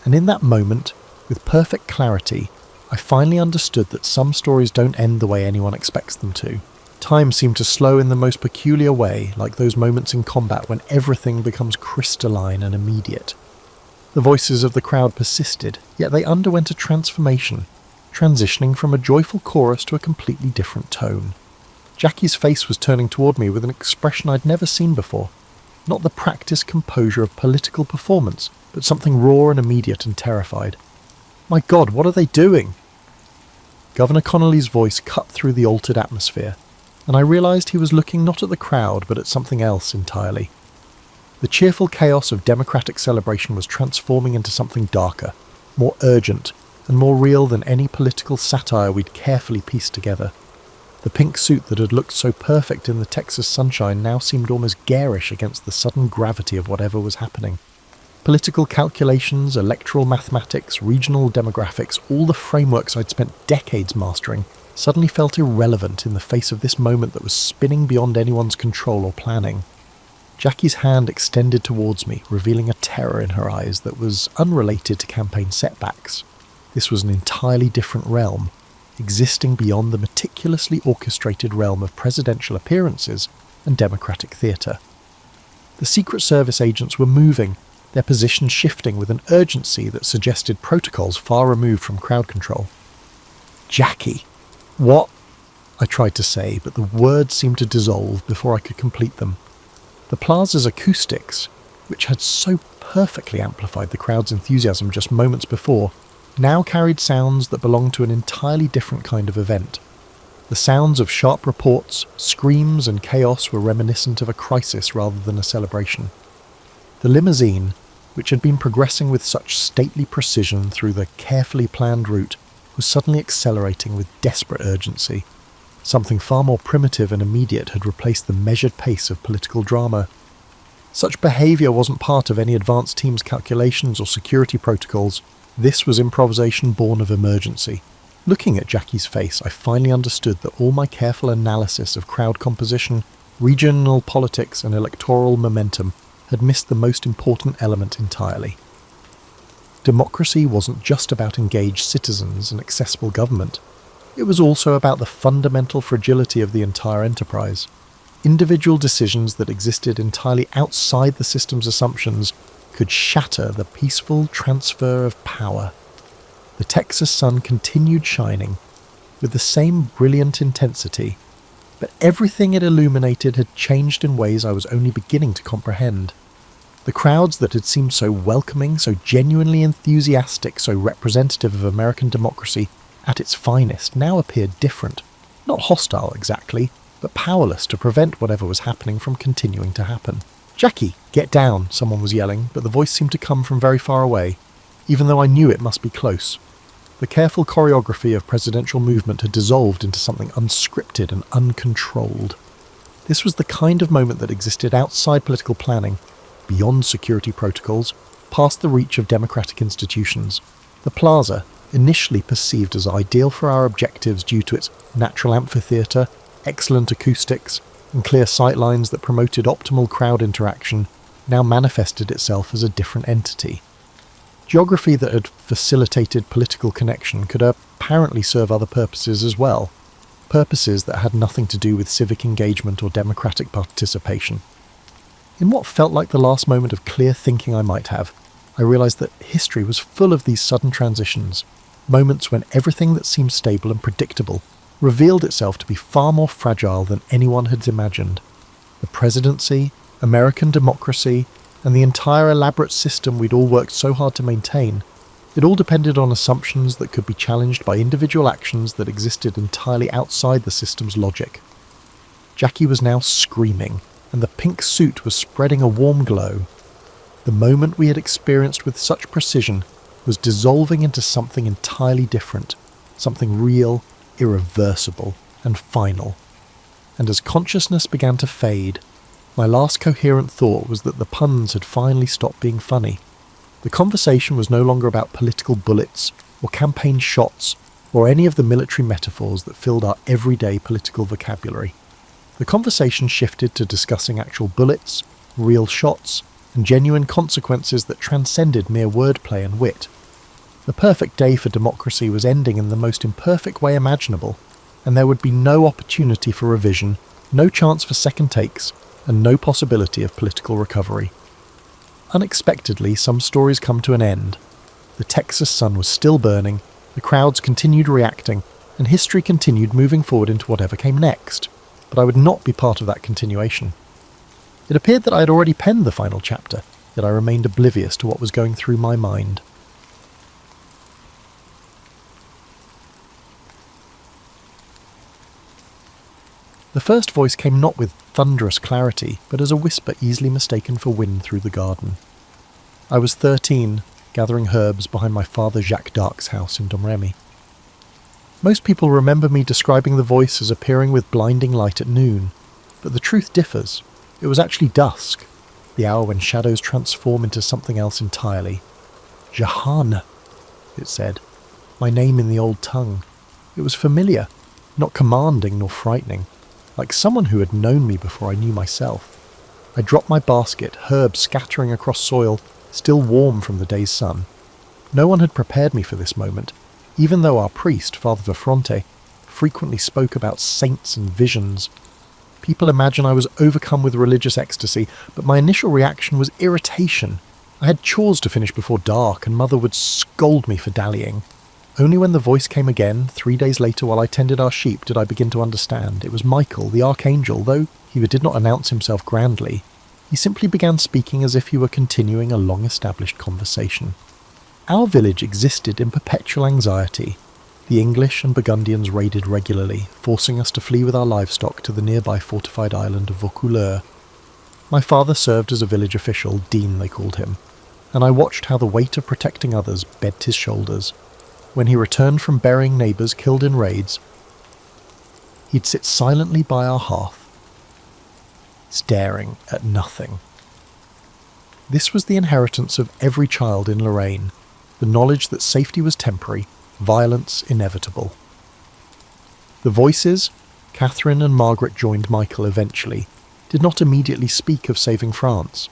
And in that moment, with perfect clarity, I finally understood that some stories don't end the way anyone expects them to. Time seemed to slow in the most peculiar way, like those moments in combat when everything becomes crystalline and immediate. The voices of the crowd persisted, yet they underwent a transformation, transitioning from a joyful chorus to a completely different tone. Jackie's face was turning toward me with an expression I'd never seen before. Not the practiced composure of political performance, but something raw and immediate and terrified. "My God, what are they doing?" Governor Connolly's voice cut through the altered atmosphere, and I realized he was looking not at the crowd but at something else entirely. The cheerful chaos of democratic celebration was transforming into something darker, more urgent, and more real than any political satire we'd carefully pieced together. The pink suit that had looked so perfect in the Texas sunshine now seemed almost garish against the sudden gravity of whatever was happening. Political calculations, electoral mathematics, regional demographics, all the frameworks I'd spent decades mastering, suddenly felt irrelevant in the face of this moment that was spinning beyond anyone's control or planning. Jackie's hand extended towards me, revealing a terror in her eyes that was unrelated to campaign setbacks. This was an entirely different realm, existing beyond the meticulously orchestrated realm of presidential appearances and democratic theatre. The Secret Service agents were moving, their positions shifting with an urgency that suggested protocols far removed from crowd control. "Jackie! What?" I tried to say, but the words seemed to dissolve before I could complete them. The plaza's acoustics, which had so perfectly amplified the crowd's enthusiasm just moments before, now carried sounds that belonged to an entirely different kind of event. The sounds of sharp reports, screams and chaos were reminiscent of a crisis rather than a celebration. The limousine, which had been progressing with such stately precision through the carefully planned route, was suddenly accelerating with desperate urgency. Something far more primitive and immediate had replaced the measured pace of political drama. Such behaviour wasn't part of any advanced team's calculations or security protocols. This was improvisation born of emergency. Looking at Jackie's face, I finally understood that all my careful analysis of crowd composition, regional politics and electoral momentum had missed the most important element entirely. Democracy wasn't just about engaged citizens and accessible government. It was also about the fundamental fragility of the entire enterprise. Individual decisions that existed entirely outside the system's assumptions could shatter the peaceful transfer of power. The Texas sun continued shining, with the same brilliant intensity, but everything it illuminated had changed in ways I was only beginning to comprehend. The crowds that had seemed so welcoming, so genuinely enthusiastic, so representative of American democracy at its finest, now appeared different. Not hostile exactly, but powerless to prevent whatever was happening from continuing to happen. "Jackie, get down," someone was yelling, but the voice seemed to come from very far away, even though I knew it must be close. The careful choreography of presidential movement had dissolved into something unscripted and uncontrolled. This was the kind of moment that existed outside political planning, beyond security protocols, past the reach of democratic institutions. The plaza, initially perceived as ideal for our objectives due to its natural amphitheatre, excellent acoustics, and clear sightlines that promoted optimal crowd interaction, now manifested itself as a different entity. Geography that had facilitated political connection could apparently serve other purposes as well, purposes that had nothing to do with civic engagement or democratic participation. In what felt like the last moment of clear thinking I might have, I realised that history was full of these sudden transitions, moments when everything that seemed stable and predictable revealed itself to be far more fragile than anyone had imagined. The presidency, American democracy, and the entire elaborate system we'd all worked so hard to maintain, it all depended on assumptions that could be challenged by individual actions that existed entirely outside the system's logic. Jackie was now screaming, and the pink suit was spreading a warm glow. The moment we had experienced with such precision was dissolving into something entirely different, something real, irreversible, and final. And as consciousness began to fade, my last coherent thought was that the puns had finally stopped being funny. The conversation was no longer about political bullets, or campaign shots, or any of the military metaphors that filled our everyday political vocabulary. The conversation shifted to discussing actual bullets, real shots, and genuine consequences that transcended mere wordplay and wit. The perfect day for democracy was ending in the most imperfect way imaginable, and there would be no opportunity for revision, no chance for second takes, and no possibility of political recovery. Unexpectedly, some stories come to an end. The Texas sun was still burning, the crowds continued reacting, and history continued moving forward into whatever came next. But I would not be part of that continuation. It appeared that I had already penned the final chapter, yet I remained oblivious to what was going through my mind. The first voice came not with thunderous clarity, but as a whisper easily mistaken for wind through the garden. I was 13, gathering herbs behind my father Jacques d'Arc's house in Domremy. Most people remember me describing the voice as appearing with blinding light at noon, but the truth differs. It was actually dusk, the hour when shadows transform into something else entirely. Jahan, it said, my name in the old tongue. It was familiar, not commanding nor frightening, like someone who had known me before I knew myself. I dropped my basket, herbs scattering across soil, still warm from the day's sun. No one had prepared me for this moment, even though our priest, Father Verfronte, frequently spoke about saints and visions. People imagine I was overcome with religious ecstasy, but my initial reaction was irritation. I had chores to finish before dark, and Mother would scold me for dallying. Only when the voice came again, 3 days later while I tended our sheep, did I begin to understand. It was Michael, the archangel, though he did not announce himself grandly. He simply began speaking as if he were continuing a long-established conversation. Our village existed in perpetual anxiety. The English and Burgundians raided regularly, forcing us to flee with our livestock to the nearby fortified island of Vaucouleurs. My father served as a village official, Dean they called him, and I watched how the weight of protecting others bent his shoulders. When he returned from burying neighbours killed in raids, he'd sit silently by our hearth, staring at nothing. This was the inheritance of every child in Lorraine, the knowledge that safety was temporary, violence inevitable. The voices, Catherine and Margaret joined Michael eventually, did not immediately speak of saving France.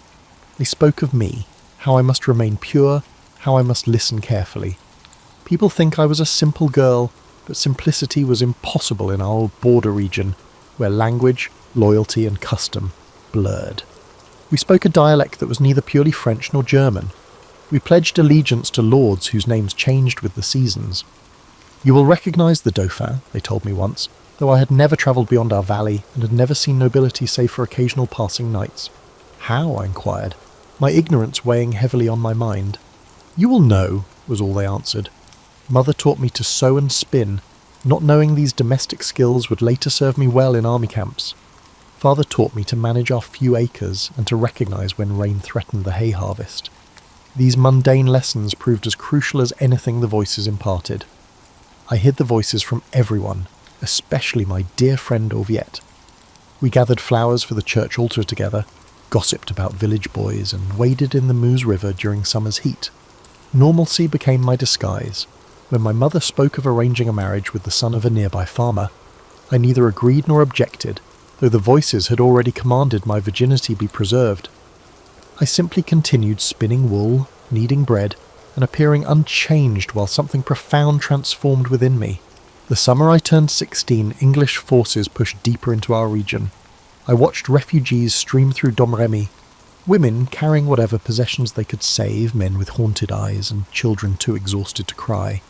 They spoke of me, how I must remain pure, how I must listen carefully. People think I was a simple girl, but simplicity was impossible in our old border region, where language, loyalty and custom blurred. We spoke a dialect that was neither purely French nor German. We pledged allegiance to lords whose names changed with the seasons. You will recognise the Dauphin, they told me once, though I had never travelled beyond our valley and had never seen nobility save for occasional passing knights. How? I inquired, my ignorance weighing heavily on my mind. You will know, was all they answered. Mother taught me to sew and spin, not knowing these domestic skills would later serve me well in army camps. Father taught me to manage our few acres and to recognise when rain threatened the hay harvest. These mundane lessons proved as crucial as anything the voices imparted. I hid the voices from everyone, especially my dear friend Orviette. We gathered flowers for the church altar together, gossiped about village boys, and waded in the Meuse River during summer's heat. Normalcy became my disguise. When my mother spoke of arranging a marriage with the son of a nearby farmer, I neither agreed nor objected, though the voices had already commanded my virginity be preserved. I simply continued spinning wool, kneading bread, and appearing unchanged while something profound transformed within me. The summer I turned 16, English forces pushed deeper into our region. I watched refugees stream through Domremy, women carrying whatever possessions they could save, men with haunted eyes and children too exhausted to cry.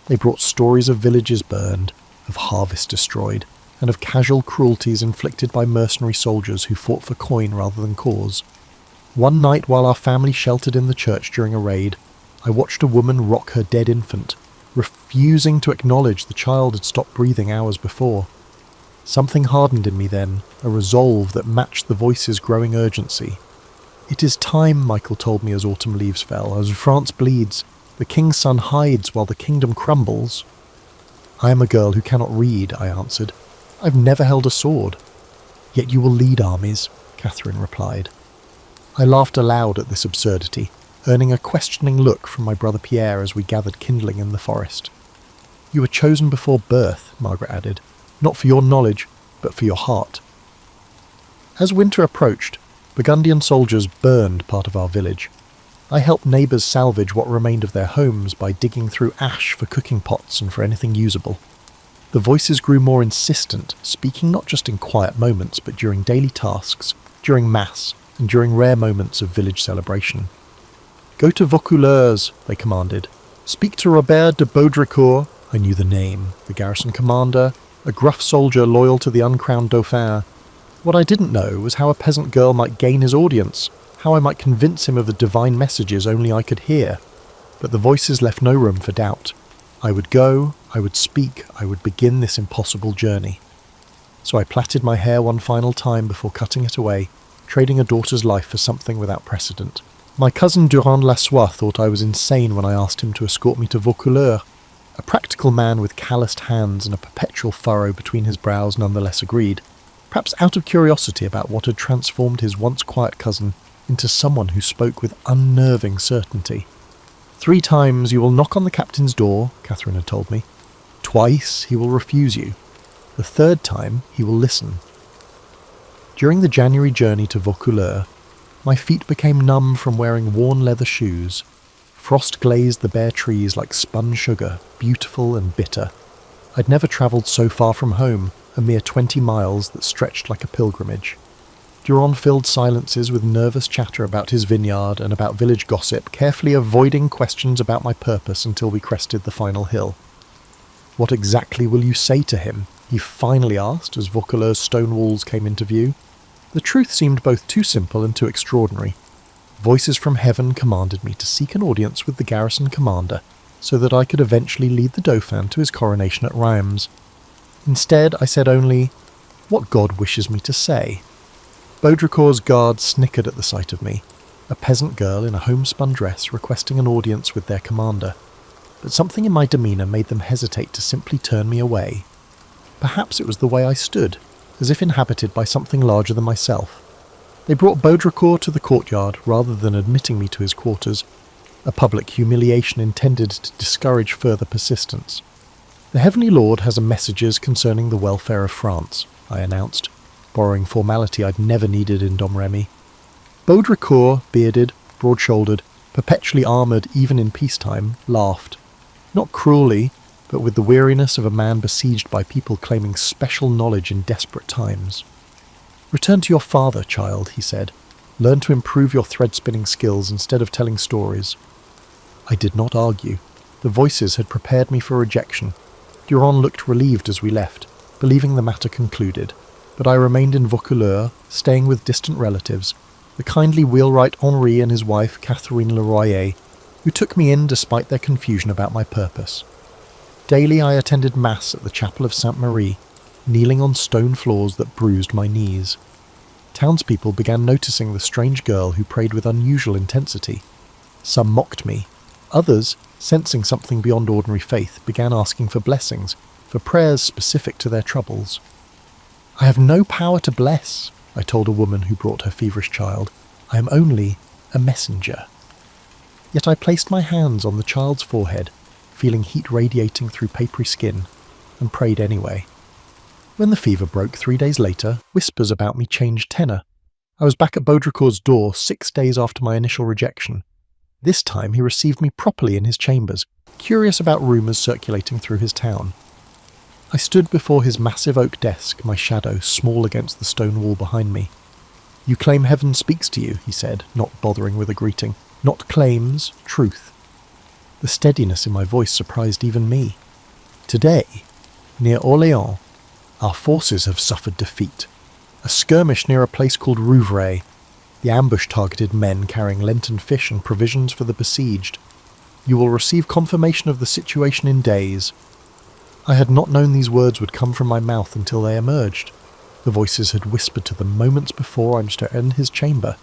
They brought stories of villages burned, of harvests destroyed, and of casual cruelties inflicted by mercenary soldiers who fought for coin rather than cause. One night while our family sheltered in the church during a raid, I watched a woman rock her dead infant, refusing to acknowledge the child had stopped breathing hours before. Something hardened in me then, a resolve that matched the voice's growing urgency. It is time, Michael told me as autumn leaves fell, as France bleeds, the king's son hides while the kingdom crumbles. I am a girl who cannot read, I answered. I've never held a sword. Yet you will lead armies, Catherine replied. I laughed aloud at this absurdity, earning a questioning look from my brother Pierre as we gathered kindling in the forest. You were chosen before birth, Margaret added, not for your knowledge, but for your heart. As winter approached, Burgundian soldiers burned part of our village. I helped neighbours salvage what remained of their homes by digging through ash for cooking pots and for anything usable. The voices grew more insistent, speaking not just in quiet moments, but during daily tasks, during mass, and during rare moments of village celebration. Go to Vaucouleurs, they commanded. Speak to Robert de Baudricourt, I knew the name, the garrison commander, a gruff soldier loyal to the uncrowned Dauphin. What I didn't know was how a peasant girl might gain his audience, how I might convince him of the divine messages only I could hear. But the voices left no room for doubt. I would go, I would speak, I would begin this impossible journey. So I plaited my hair one final time before cutting it away, trading a daughter's life for something without precedent. My cousin Durand Lassois thought I was insane when I asked him to escort me to Vaucouleurs. A practical man with calloused hands and a perpetual furrow between his brows nonetheless agreed, perhaps out of curiosity about what had transformed his once quiet cousin into someone who spoke with unnerving certainty. 3 times you will knock on the captain's door, Catherine had told me. Twice he will refuse you. The 3rd time he will listen. During the January journey to Vaucouleurs, my feet became numb from wearing worn leather shoes. Frost glazed the bare trees like spun sugar, beautiful and bitter. I'd never travelled so far from home, a mere 20 miles that stretched like a pilgrimage. Joan filled silences with nervous chatter about his vineyard and about village gossip, carefully avoiding questions about my purpose until we crested the final hill. "What exactly will you say to him?" he finally asked as Vaucouleurs' stone walls came into view. The truth seemed both too simple and too extraordinary. Voices from heaven commanded me to seek an audience with the garrison commander, so that I could eventually lead the Dauphin to his coronation at Reims. Instead, I said only, "What God wishes me to say." Baudricourt's guards snickered at the sight of me, a peasant girl in a homespun dress requesting an audience with their commander. But something in my demeanour made them hesitate to simply turn me away. Perhaps it was the way I stood, as if inhabited by something larger than myself. They brought Baudricourt to the courtyard rather than admitting me to his quarters, a public humiliation intended to discourage further persistence. "The Heavenly Lord has messages concerning the welfare of France," I announced, borrowing formality I'd never needed in Domremy. Baudricourt, bearded, broad-shouldered, perpetually armoured even in peacetime, laughed. Not cruelly, but with the weariness of a man besieged by people claiming special knowledge in desperate times. "Return to your father, child," he said. "Learn to improve your thread-spinning skills instead of telling stories." I did not argue. The voices had prepared me for rejection. Joan looked relieved as we left, believing the matter concluded, but I remained in Vaucouleurs, staying with distant relatives, the kindly wheelwright Henri and his wife Catherine Leroyer, who took me in despite their confusion about my purpose. Daily I attended Mass at the chapel of Sainte Marie, kneeling on stone floors that bruised my knees. Townspeople began noticing the strange girl who prayed with unusual intensity. Some mocked me. Others, sensing something beyond ordinary faith, began asking for blessings, for prayers specific to their troubles. "I have no power to bless," I told a woman who brought her feverish child. "I am only a messenger." Yet I placed my hands on the child's forehead, feeling heat radiating through papery skin, and prayed anyway. When the fever broke 3 days later, whispers about me changed tenor. I was back at Baudricourt's door 6 days after my initial rejection. This time he received me properly in his chambers, curious about rumours circulating through his town. I stood before his massive oak desk, my shadow small against the stone wall behind me. "You claim heaven speaks to you," he said, not bothering with a greeting. "Not claims, truth." The steadiness in my voice surprised even me. "Today, near Orléans, our forces have suffered defeat. A skirmish near a place called Rouvray. The ambush targeted men carrying Lenten fish and provisions for the besieged. You will receive confirmation of the situation in days." I had not known these words would come from my mouth until they emerged. The voices had whispered to them moments before I was to enter his chamber.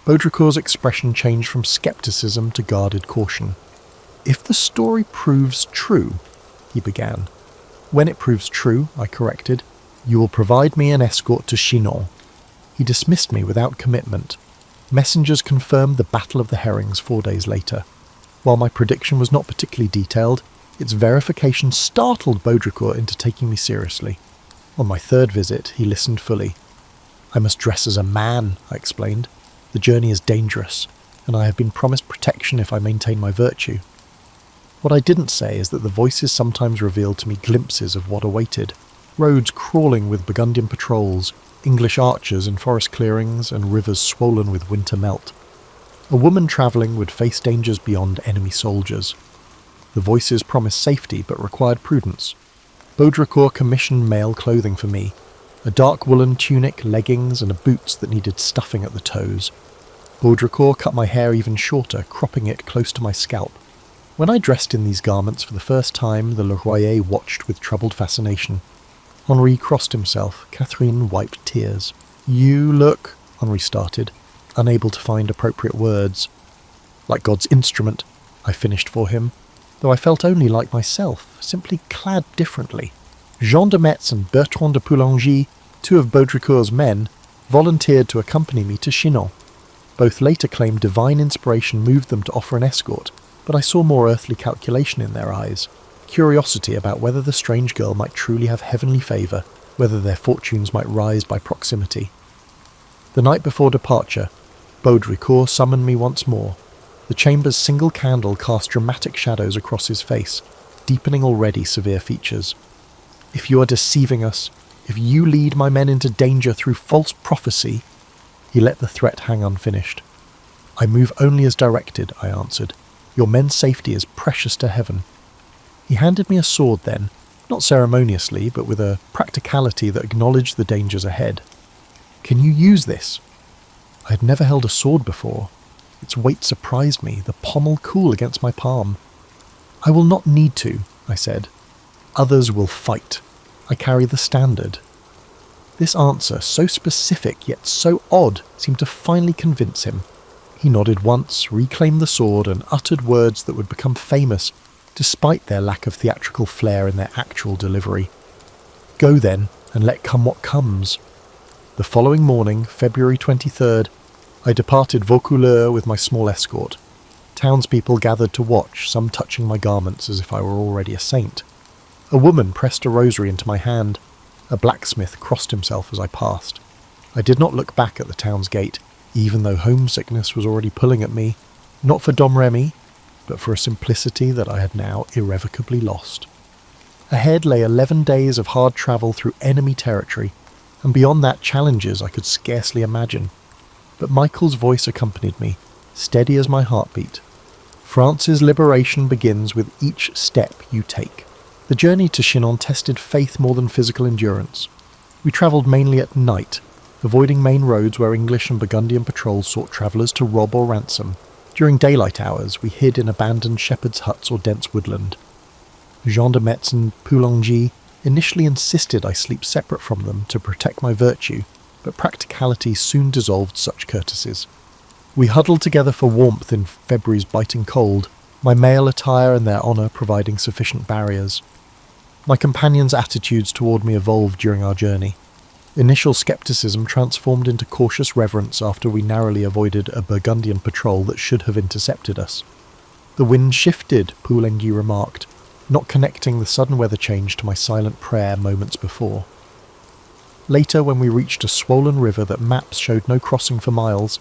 Baudricourt's expression changed from scepticism to guarded caution. "If the story proves true," he began. "When it proves true," I corrected, "you will provide me an escort to Chinon." He dismissed me without commitment. Messengers confirmed the Battle of the Herrings 4 days later. While my prediction was not particularly detailed, its verification startled Baudricourt into taking me seriously. On my third visit, he listened fully. "I must dress as a man," I explained. "The journey is dangerous, and I have been promised protection if I maintain my virtue." What I didn't say is that the voices sometimes revealed to me glimpses of what awaited. Roads crawling with Burgundian patrols, English archers in forest clearings, and rivers swollen with winter melt. A woman travelling would face dangers beyond enemy soldiers. The voices promised safety but required prudence. Baudricourt commissioned male clothing for me, a dark woolen tunic, leggings, and boots that needed stuffing at the toes. Baudricourt cut my hair even shorter, cropping it close to my scalp. When I dressed in these garments for the first time, the Leroyer watched with troubled fascination. Henri crossed himself. Catherine wiped tears. "You look," Henri started, unable to find appropriate words. "Like God's instrument," I finished for him, though I felt only like myself, simply clad differently. Jean de Metz and Bertrand de Poulengy, 2 of Baudricourt's men, volunteered to accompany me to Chinon. Both later claimed divine inspiration moved them to offer an escort, but I saw more earthly calculation in their eyes. Curiosity about whether the strange girl might truly have heavenly favour, whether their fortunes might rise by proximity. The night before departure, Baudricourt summoned me once more. The chamber's single candle cast dramatic shadows across his face, deepening already severe features. "If you are deceiving us, If you lead my men into danger through false prophecy—" He let the threat hang unfinished. "I move only as directed," I answered. "Your men's safety is precious to heaven." He handed me a sword then, not ceremoniously, but with a practicality that acknowledged the dangers ahead. "Can you use this?" I had never held a sword before. Its weight surprised me, the pommel cool against my palm. "I will not need to," I said. "Others will fight. I carry the standard." This answer, so specific yet so odd, seemed to finally convince him. He nodded once, reclaimed the sword, and uttered words that would become famous, despite their lack of theatrical flair in their actual delivery. "Go then, and let come what comes." The following morning, February 23rd, I departed Vaucouleurs with my small escort. Townspeople gathered to watch, some touching my garments as if I were already a saint. A woman pressed a rosary into my hand. A blacksmith crossed himself as I passed. I did not look back at the town's gate, even though homesickness was already pulling at me, not for Domremy, but for a simplicity that I had now irrevocably lost. Ahead lay 11 days of hard travel through enemy territory, and beyond that challenges I could scarcely imagine. But Michael's voice accompanied me, steady as my heartbeat. "France's liberation begins with each step you take." The journey to Chinon tested faith more than physical endurance. We travelled mainly at night, avoiding main roads where English and Burgundian patrols sought travellers to rob or ransom. During daylight hours, we hid in abandoned shepherds' huts or dense woodland. Jean de Metz and Poulengy initially insisted I sleep separate from them to protect my virtue, but practicality soon dissolved such courtesies. We huddled together for warmth in February's biting cold, my male attire and their honour providing sufficient barriers. My companions' attitudes toward me evolved during our journey. Initial scepticism transformed into cautious reverence after we narrowly avoided a Burgundian patrol that should have intercepted us. "The wind shifted," Poulengy remarked, not connecting the sudden weather change to my silent prayer moments before. Later, when we reached a swollen river that maps showed no crossing for miles,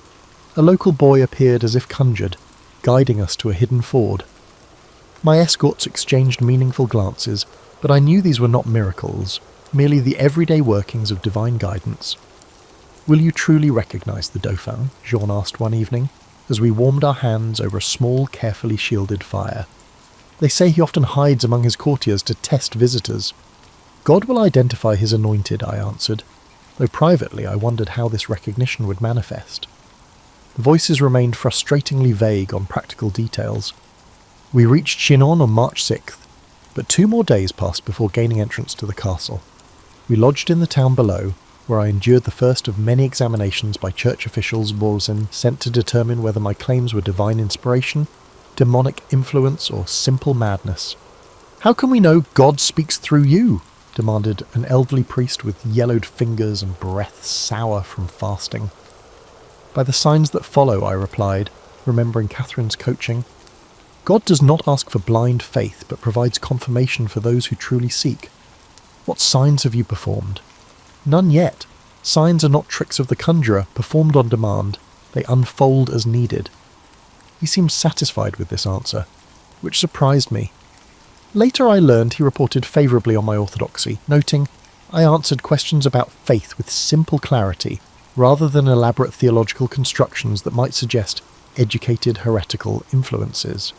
a local boy appeared as if conjured, guiding us to a hidden ford. My escorts exchanged meaningful glances, but I knew these were not miracles, merely the everyday workings of divine guidance. "Will you truly recognise the Dauphin?" Joan asked one evening, as we warmed our hands over a small, carefully shielded fire. "They say he often hides among his courtiers to test visitors." "God will identify his anointed," I answered, though privately I wondered how this recognition would manifest. The voices remained frustratingly vague on practical details. We reached Chinon on March 6th, but 2 more days passed before gaining entrance to the castle. We lodged in the town below, where I endured the first of many examinations by church officials Borzin sent to determine whether my claims were divine inspiration, demonic influence, or simple madness. "How can we know God speaks through you?" demanded an elderly priest with yellowed fingers and breath sour from fasting. "By the signs that follow," I replied, remembering Catherine's coaching. "God does not ask for blind faith, but provides confirmation for those who truly seek. What signs have you performed?" "None yet. Signs are not tricks of the conjurer, performed on demand. They unfold as needed." He seemed satisfied with this answer, which surprised me. Later I learned he reported favourably on my orthodoxy, noting, "I answered questions about faith with simple clarity, rather than elaborate theological constructions that might suggest educated heretical influences."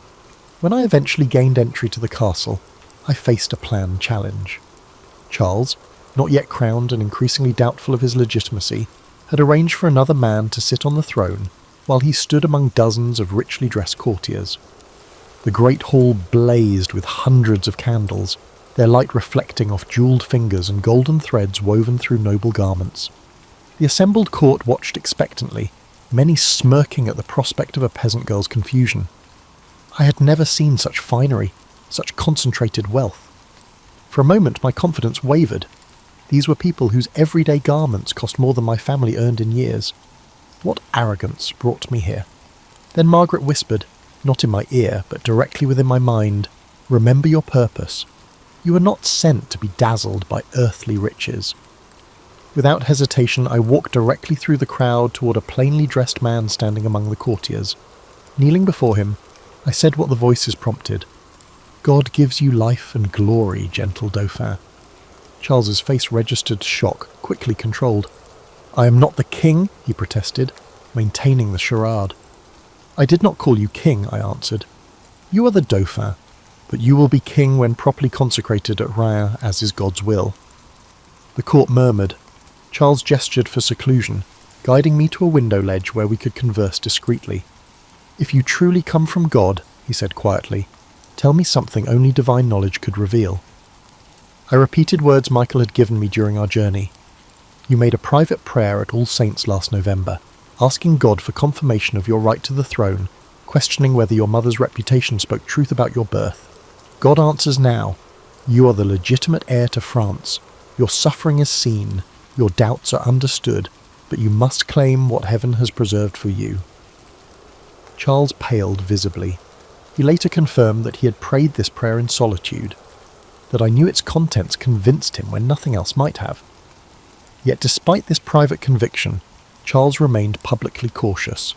When I eventually gained entry to the castle, I faced a planned challenge. Charles, not yet crowned and increasingly doubtful of his legitimacy, had arranged for another man to sit on the throne while he stood among dozens of richly dressed courtiers. The great hall blazed with hundreds of candles, their light reflecting off jewelled fingers and golden threads woven through noble garments. The assembled court watched expectantly, many smirking at the prospect of a peasant girl's confusion. I had never seen such finery, such concentrated wealth. For a moment my confidence wavered. These were people whose everyday garments cost more than my family earned in years. What arrogance brought me here? Then Margaret whispered, not in my ear, but directly within my mind, "Remember your purpose. You are not sent to be dazzled by earthly riches." Without hesitation, I walked directly through the crowd toward a plainly dressed man standing among the courtiers. Kneeling before him, I said what the voices prompted. "God gives you life and glory, gentle Dauphin." Charles's face registered shock, quickly controlled. "I am not the king," he protested, maintaining the charade. "I did not call you king," I answered. "You are the Dauphin, but you will be king when properly consecrated at Reims, as is God's will." The court murmured. Charles gestured for seclusion, guiding me to a window ledge where we could converse discreetly. "If you truly come from God," he said quietly, "tell me something only divine knowledge could reveal." I repeated words Michael had given me during our journey. "You made a private prayer at All Saints last November, asking God for confirmation of your right to the throne, questioning whether your mother's reputation spoke truth about your birth. God answers now. You are the legitimate heir to France. Your suffering is seen, your doubts are understood, but you must claim what heaven has preserved for you." Charles paled visibly. He later confirmed that he had prayed this prayer in solitude, that I knew its contents convinced him when nothing else might have. Yet despite this private conviction, Charles remained publicly cautious.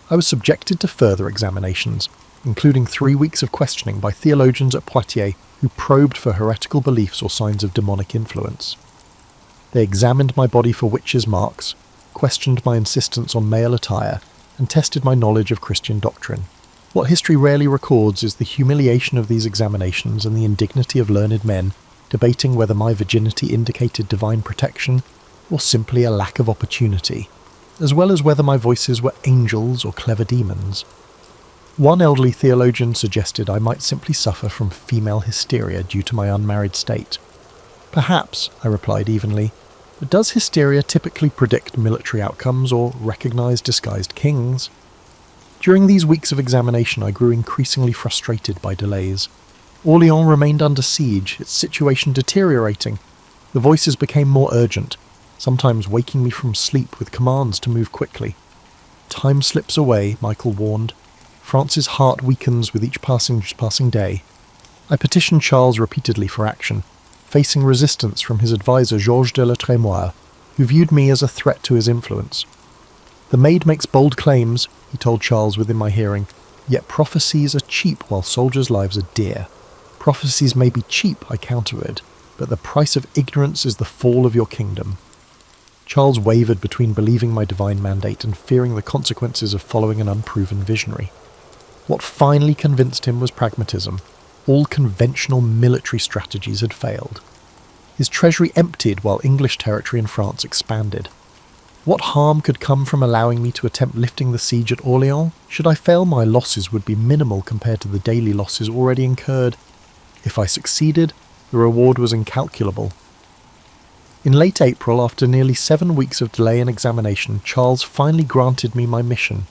I was subjected to further examinations, including 3 weeks of questioning by theologians at Poitiers who probed for heretical beliefs or signs of demonic influence. They examined my body for witches' marks, questioned my insistence on male attire, and tested my knowledge of Christian doctrine. What history rarely records is the humiliation of these examinations and the indignity of learned men debating whether my virginity indicated divine protection or simply a lack of opportunity, as well as whether my voices were angels or clever demons. One elderly theologian suggested I might simply suffer from female hysteria due to my unmarried state. "Perhaps," I replied evenly, "but does hysteria typically predict military outcomes or recognise disguised kings?" During these weeks of examination I grew increasingly frustrated by delays. Orléans remained under siege, its situation deteriorating. The voices became more urgent, sometimes waking me from sleep with commands to move quickly. "Time slips away," Michael warned. "France's heart weakens with each passing day." I petitioned Charles repeatedly for action, facing resistance from his advisor Georges de la Trémoille, who viewed me as a threat to his influence. "The maid makes bold claims," he told Charles within my hearing, "yet prophecies are cheap while soldiers' lives are dear. Prophecies may be cheap," I countered, "but the price of ignorance is the fall of your kingdom." Charles wavered between believing my divine mandate and fearing the consequences of following an unproven visionary. What finally convinced him was pragmatism. All conventional military strategies had failed. His treasury emptied while English territory in France expanded. What harm could come from allowing me to attempt lifting the siege at Orléans? Should I fail, my losses would be minimal compared to the daily losses already incurred. If I succeeded, the reward was incalculable. In late April, after nearly 7 weeks of delay and examination, Charles finally granted me my mission.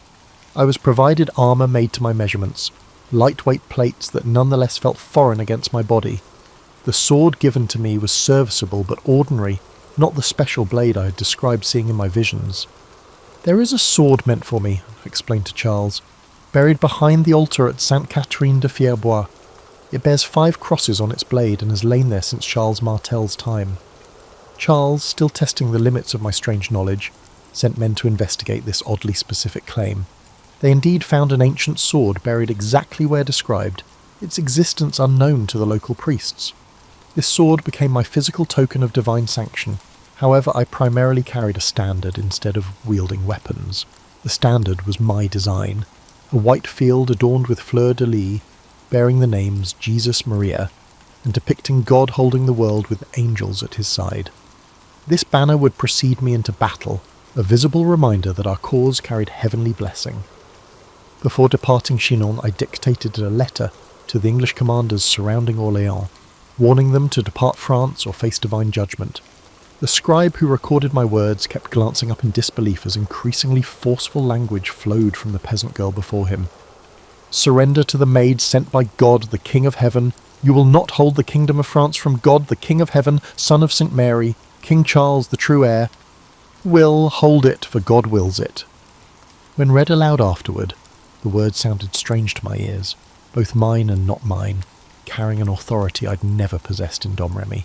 I was provided armour made to my measurements, lightweight plates that nonetheless felt foreign against my body. The sword given to me was serviceable but ordinary, not the special blade I had described seeing in my visions. "There is a sword meant for me," I explained to Charles, "buried behind the altar at Sainte Catherine de Fierbois. It bears 5 crosses on its blade and has lain there since Charles Martel's time." Charles, still testing the limits of my strange knowledge, sent men to investigate this oddly specific claim. They indeed found an ancient sword buried exactly where described, its existence unknown to the local priests. This sword became my physical token of divine sanction. However, I primarily carried a standard instead of wielding weapons. The standard was my design, a white field adorned with fleur-de-lis, bearing the names Jesus Maria, and depicting God holding the world with angels at his side. This banner would precede me into battle, a visible reminder that our cause carried heavenly blessing. Before departing Chinon, I dictated a letter to the English commanders surrounding Orléans, warning them to depart France or face divine judgment. The scribe who recorded my words kept glancing up in disbelief as increasingly forceful language flowed from the peasant girl before him. "Surrender to the maid sent by God, the King of Heaven. You will not hold the kingdom of France from God, the King of Heaven, Son of St. Mary, King Charles, the true heir. Will hold it, for God wills it." When read aloud afterward, the words sounded strange to my ears, both mine and not mine, carrying an authority I'd never possessed in Domremy.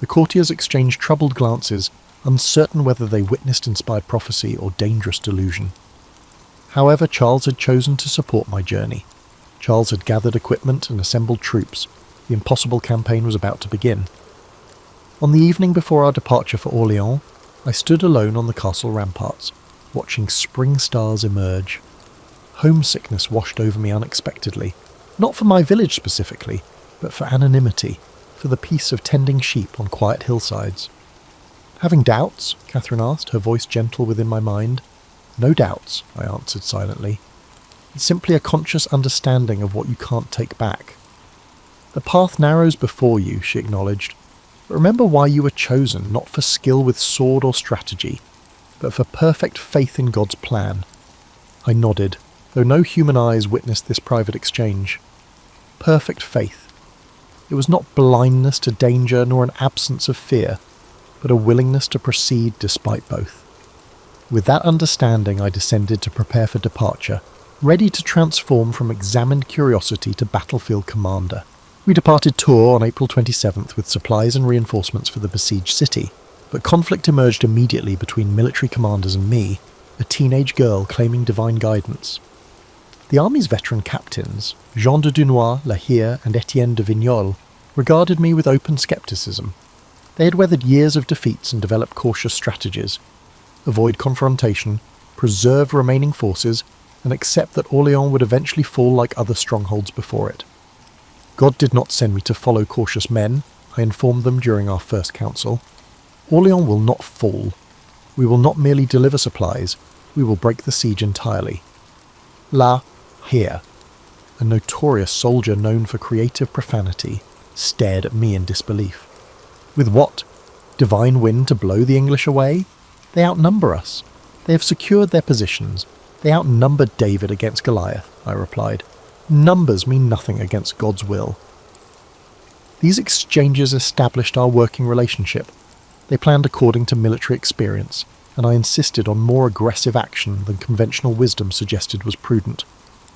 The courtiers exchanged troubled glances, uncertain whether they witnessed inspired prophecy or dangerous delusion. However, Charles had chosen to support my journey. Charles had gathered equipment and assembled troops. The impossible campaign was about to begin. On the evening before our departure for Orléans, I stood alone on the castle ramparts, watching spring stars emerge. Homesickness washed over me unexpectedly, not for my village specifically, but for anonymity, for the peace of tending sheep on quiet hillsides. "Having doubts?" Catherine asked, her voice gentle within my mind. "No doubts," I answered silently. "It's simply a conscious understanding of what you can't take back." "The path narrows before you," she acknowledged. "But remember why you were chosen, not for skill with sword or strategy, but for perfect faith in God's plan." I nodded, though no human eyes witnessed this private exchange. Perfect faith. It was not blindness to danger nor an absence of fear, but a willingness to proceed despite both. With that understanding, I descended to prepare for departure, ready to transform from examined curiosity to battlefield commander. We departed Tours on April 27th with supplies and reinforcements for the besieged city, but conflict emerged immediately between military commanders and me, a teenage girl claiming divine guidance. The army's veteran captains, Jean de Dunois, La Hire, and Etienne de Vignoles, regarded me with open scepticism. They had weathered years of defeats and developed cautious strategies. Avoid confrontation, preserve remaining forces, and accept that Orléans would eventually fall like other strongholds before it. God did not send me to follow cautious men, I informed them during our first council. Orléans will not fall. We will not merely deliver supplies, we will break the siege entirely. La Hire, a notorious soldier known for creative profanity, stared at me in disbelief. With what? Divine wind to blow the English away? They outnumber us. They have secured their positions. They outnumber David against Goliath, I replied. Numbers mean nothing against God's will. These exchanges established our working relationship. They planned according to military experience, and I insisted on more aggressive action than conventional wisdom suggested was prudent.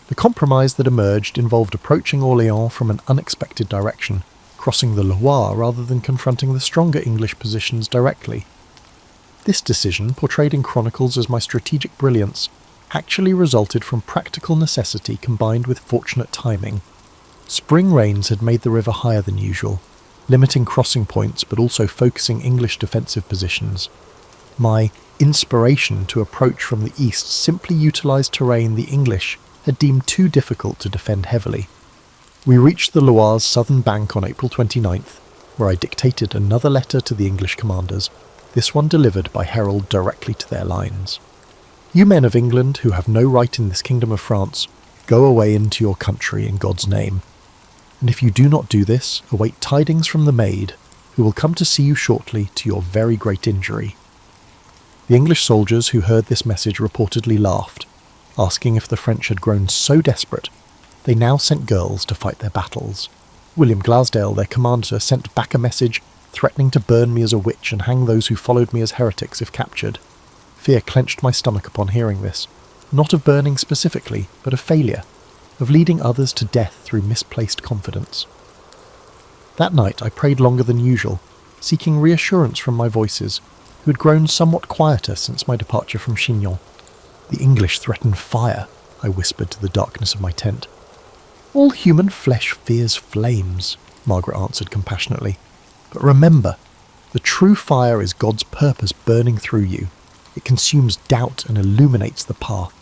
The compromise that emerged involved approaching Orléans from an unexpected direction, crossing the Loire rather than confronting the stronger English positions directly. This decision, portrayed in chronicles as my strategic brilliance, actually resulted from practical necessity combined with fortunate timing. Spring rains had made the river higher than usual, limiting crossing points but also focusing English defensive positions. My inspiration to approach from the east simply utilised terrain the English had deemed too difficult to defend heavily. We reached the Loire's southern bank on April 29th, where I dictated another letter to the English commanders, this one delivered by herald directly to their lines. "You men of England who have no right in this kingdom of France, go away into your country in God's name. And if you do not do this, await tidings from the maid, who will come to see you shortly to your very great injury." The English soldiers who heard this message reportedly laughed, asking if the French had grown so desperate they now sent girls to fight their battles. William Glasdale, their commander, sent back a message threatening to burn me as a witch and hang those who followed me as heretics if captured. Fear clenched my stomach upon hearing this, not of burning specifically, but of failure, of leading others to death through misplaced confidence. That night I prayed longer than usual, seeking reassurance from my voices, who had grown somewhat quieter since my departure from Chinon. "The English threaten fire," I whispered to the darkness of my tent. "All human flesh fears flames," Margaret answered compassionately. "But remember, the true fire is God's purpose burning through you. It consumes doubt and illuminates the path."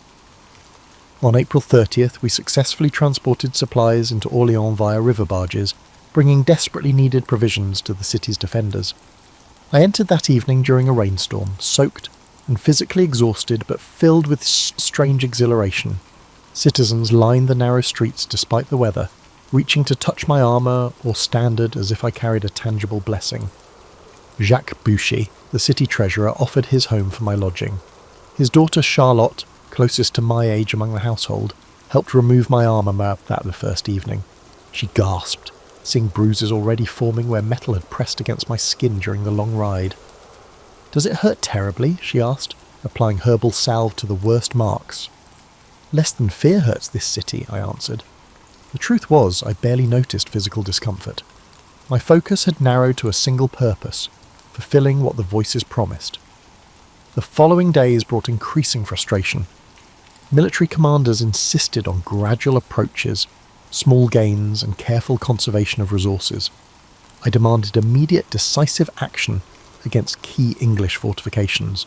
On April 30th, we successfully transported supplies into Orléans via river barges, bringing desperately needed provisions to the city's defenders. I entered that evening during a rainstorm, soaked and physically exhausted but filled with strange exhilaration. Citizens lined the narrow streets despite the weather, reaching to touch my armour or standard as if I carried a tangible blessing. Jacques Bouchy, the city treasurer, offered his home for my lodging. His daughter Charlotte, closest to my age among the household, helped remove my armour that the first evening. She gasped, seeing bruises already forming where metal had pressed against my skin during the long ride. "Does it hurt terribly?" she asked, applying herbal salve to the worst marks. "Less than fear hurts this city," I answered. The truth was, I barely noticed physical discomfort. My focus had narrowed to a single purpose, fulfilling what the voices promised. The following days brought increasing frustration. Military commanders insisted on gradual approaches, small gains, and careful conservation of resources. I demanded immediate decisive action against key English fortifications.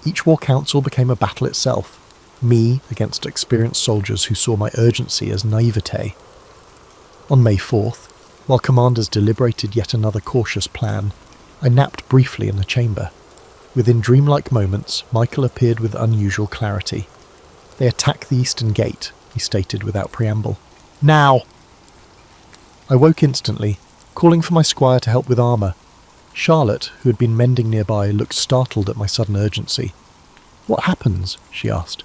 Each war council became a battle itself, me against experienced soldiers who saw my urgency as naivete. On May 4th, while commanders deliberated yet another cautious plan, I napped briefly in the chamber. Within dreamlike moments, Michael appeared with unusual clarity. "They attack the eastern gate," he stated without preamble. "Now!" I woke instantly, calling for my squire to help with armour. Charlotte, who had been mending nearby, looked startled at my sudden urgency. "What happens?" she asked.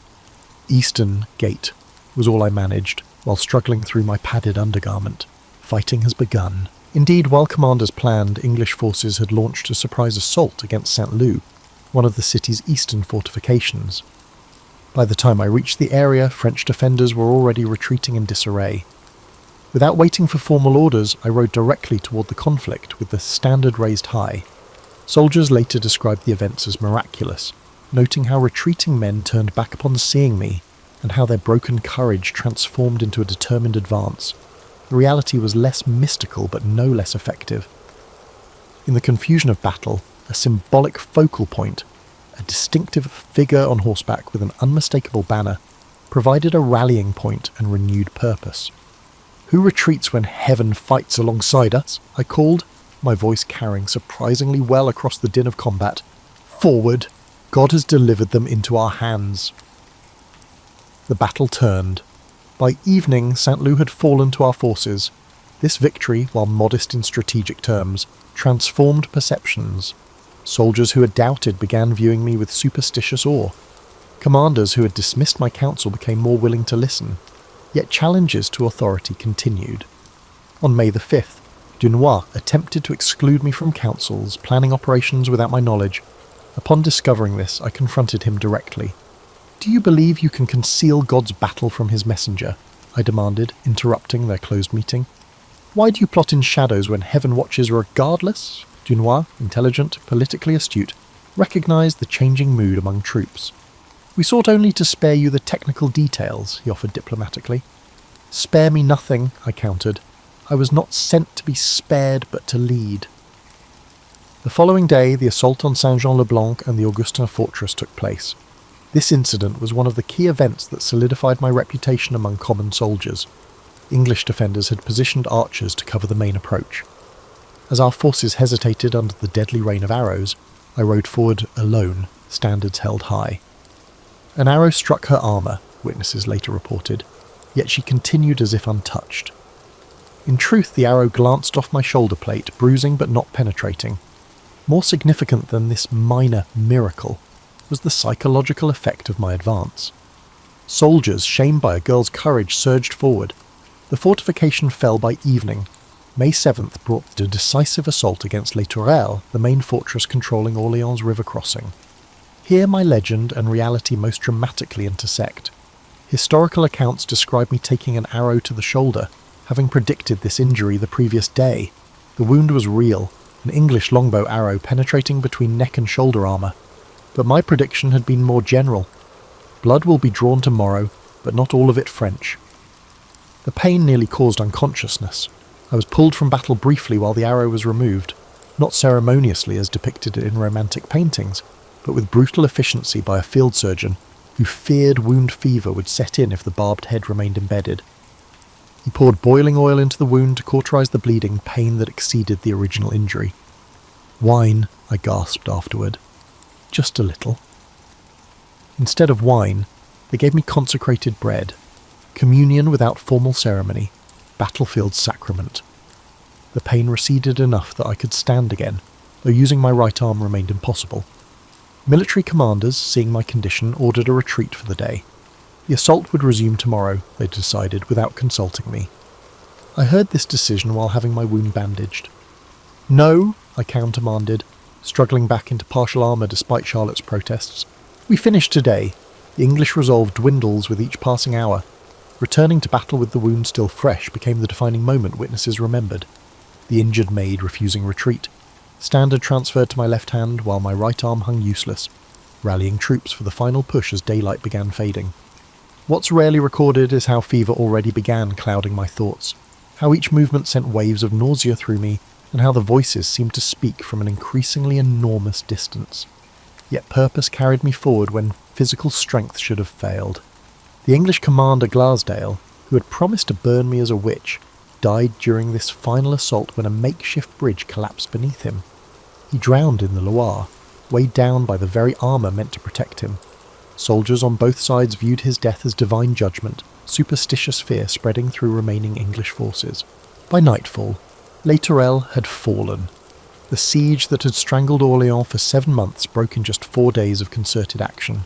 "Eastern gate," was all I managed, while struggling through my padded undergarment. Fighting has begun. Indeed, while commanders planned, English forces had launched a surprise assault against St. Loup, one of the city's eastern fortifications. By the time I reached the area, French defenders were already retreating in disarray. Without waiting for formal orders, I rode directly toward the conflict with the standard raised high. Soldiers later described the events as miraculous, noting how retreating men turned back upon seeing me, and how their broken courage transformed into a determined advance. The reality was less mystical but no less effective. In the confusion of battle, a symbolic focal point, a distinctive figure on horseback with an unmistakable banner, provided a rallying point and renewed purpose. "Who retreats when heaven fights alongside us?" I called, my voice carrying surprisingly well across the din of combat. "Forward! God has delivered them into our hands." The battle turned. By evening, St. Loup had fallen to our forces. This victory, while modest in strategic terms, transformed perceptions. Soldiers who had doubted began viewing me with superstitious awe. Commanders who had dismissed my counsel became more willing to listen. Yet challenges to authority continued. On May the 5th, Dunois attempted to exclude me from councils, planning operations without my knowledge. Upon discovering this, I confronted him directly. "Do you believe you can conceal God's battle from his messenger?" I demanded, interrupting their closed meeting. "Why do you plot in shadows when heaven watches regardless?" Dunois, intelligent, politically astute, recognized the changing mood among troops. "We sought only to spare you the technical details," he offered diplomatically. "Spare me nothing," I countered. "I was not sent to be spared, but to lead." The following day, the assault on Saint-Jean-le-Blanc and the Augustin fortress took place. This incident was one of the key events that solidified my reputation among common soldiers. English defenders had positioned archers to cover the main approach. As our forces hesitated under the deadly rain of arrows, I rode forward alone, standards held high. An arrow struck her armour, witnesses later reported, yet she continued as if untouched. In truth, the arrow glanced off my shoulder plate, bruising but not penetrating. More significant than this minor miracle was the psychological effect of my advance. Soldiers, shamed by a girl's courage, surged forward. The fortification fell by evening. May 7th brought the decisive assault against Les Tourelles, the main fortress controlling Orléans' river crossing. Here my legend and reality most dramatically intersect. Historical accounts describe me taking an arrow to the shoulder, having predicted this injury the previous day. The wound was real, an English longbow arrow penetrating between neck and shoulder armour. But my prediction had been more general. Blood will be drawn tomorrow, but not all of it French. The pain nearly caused unconsciousness. I was pulled from battle briefly while the arrow was removed, not ceremoniously as depicted in romantic paintings, but with brutal efficiency by a field surgeon who feared wound fever would set in if the barbed head remained embedded. He poured boiling oil into the wound to cauterize the bleeding, pain that exceeded the original injury. "Wine," I gasped afterward. "Just a little." Instead of wine, they gave me consecrated bread, communion without formal ceremony, battlefield sacrament. The pain receded enough that I could stand again, though using my right arm remained impossible. Military commanders, seeing my condition, ordered a retreat for the day. The assault would resume tomorrow, they decided, without consulting me. I heard this decision while having my wound bandaged. "No," I countermanded, struggling back into partial armour despite Charlotte's protests. "We finish today. The English resolve dwindles with each passing hour. Returning to battle with the wound still fresh became the defining moment witnesses remembered. The injured maid refusing retreat. Standard transferred to my left hand while my right arm hung useless, rallying troops for the final push as daylight began fading. What's rarely recorded is how fever already began clouding my thoughts, how each movement sent waves of nausea through me, and how the voices seemed to speak from an increasingly enormous distance. Yet purpose carried me forward when physical strength should have failed. The English commander Glassdale, who had promised to burn me as a witch, died during this final assault when a makeshift bridge collapsed beneath him. He drowned in the Loire, weighed down by the very armour meant to protect him. Soldiers on both sides viewed his death as divine judgment, superstitious fear spreading through remaining English forces. By nightfall, Les Tourelles had fallen. The siege that had strangled Orléans for 7 months broke in just 4 days of concerted action.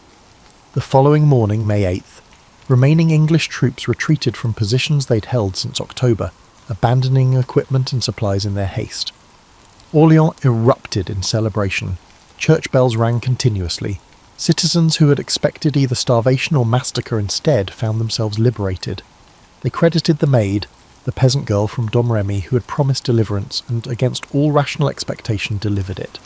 The following morning, May 8th, remaining English troops retreated from positions they'd held since October, abandoning equipment and supplies in their haste. Orléans erupted in celebration. Church bells rang continuously. Citizens who had expected either starvation or massacre instead found themselves liberated. They credited the maid, the peasant girl from Domremy who had promised deliverance and against all rational expectation delivered it.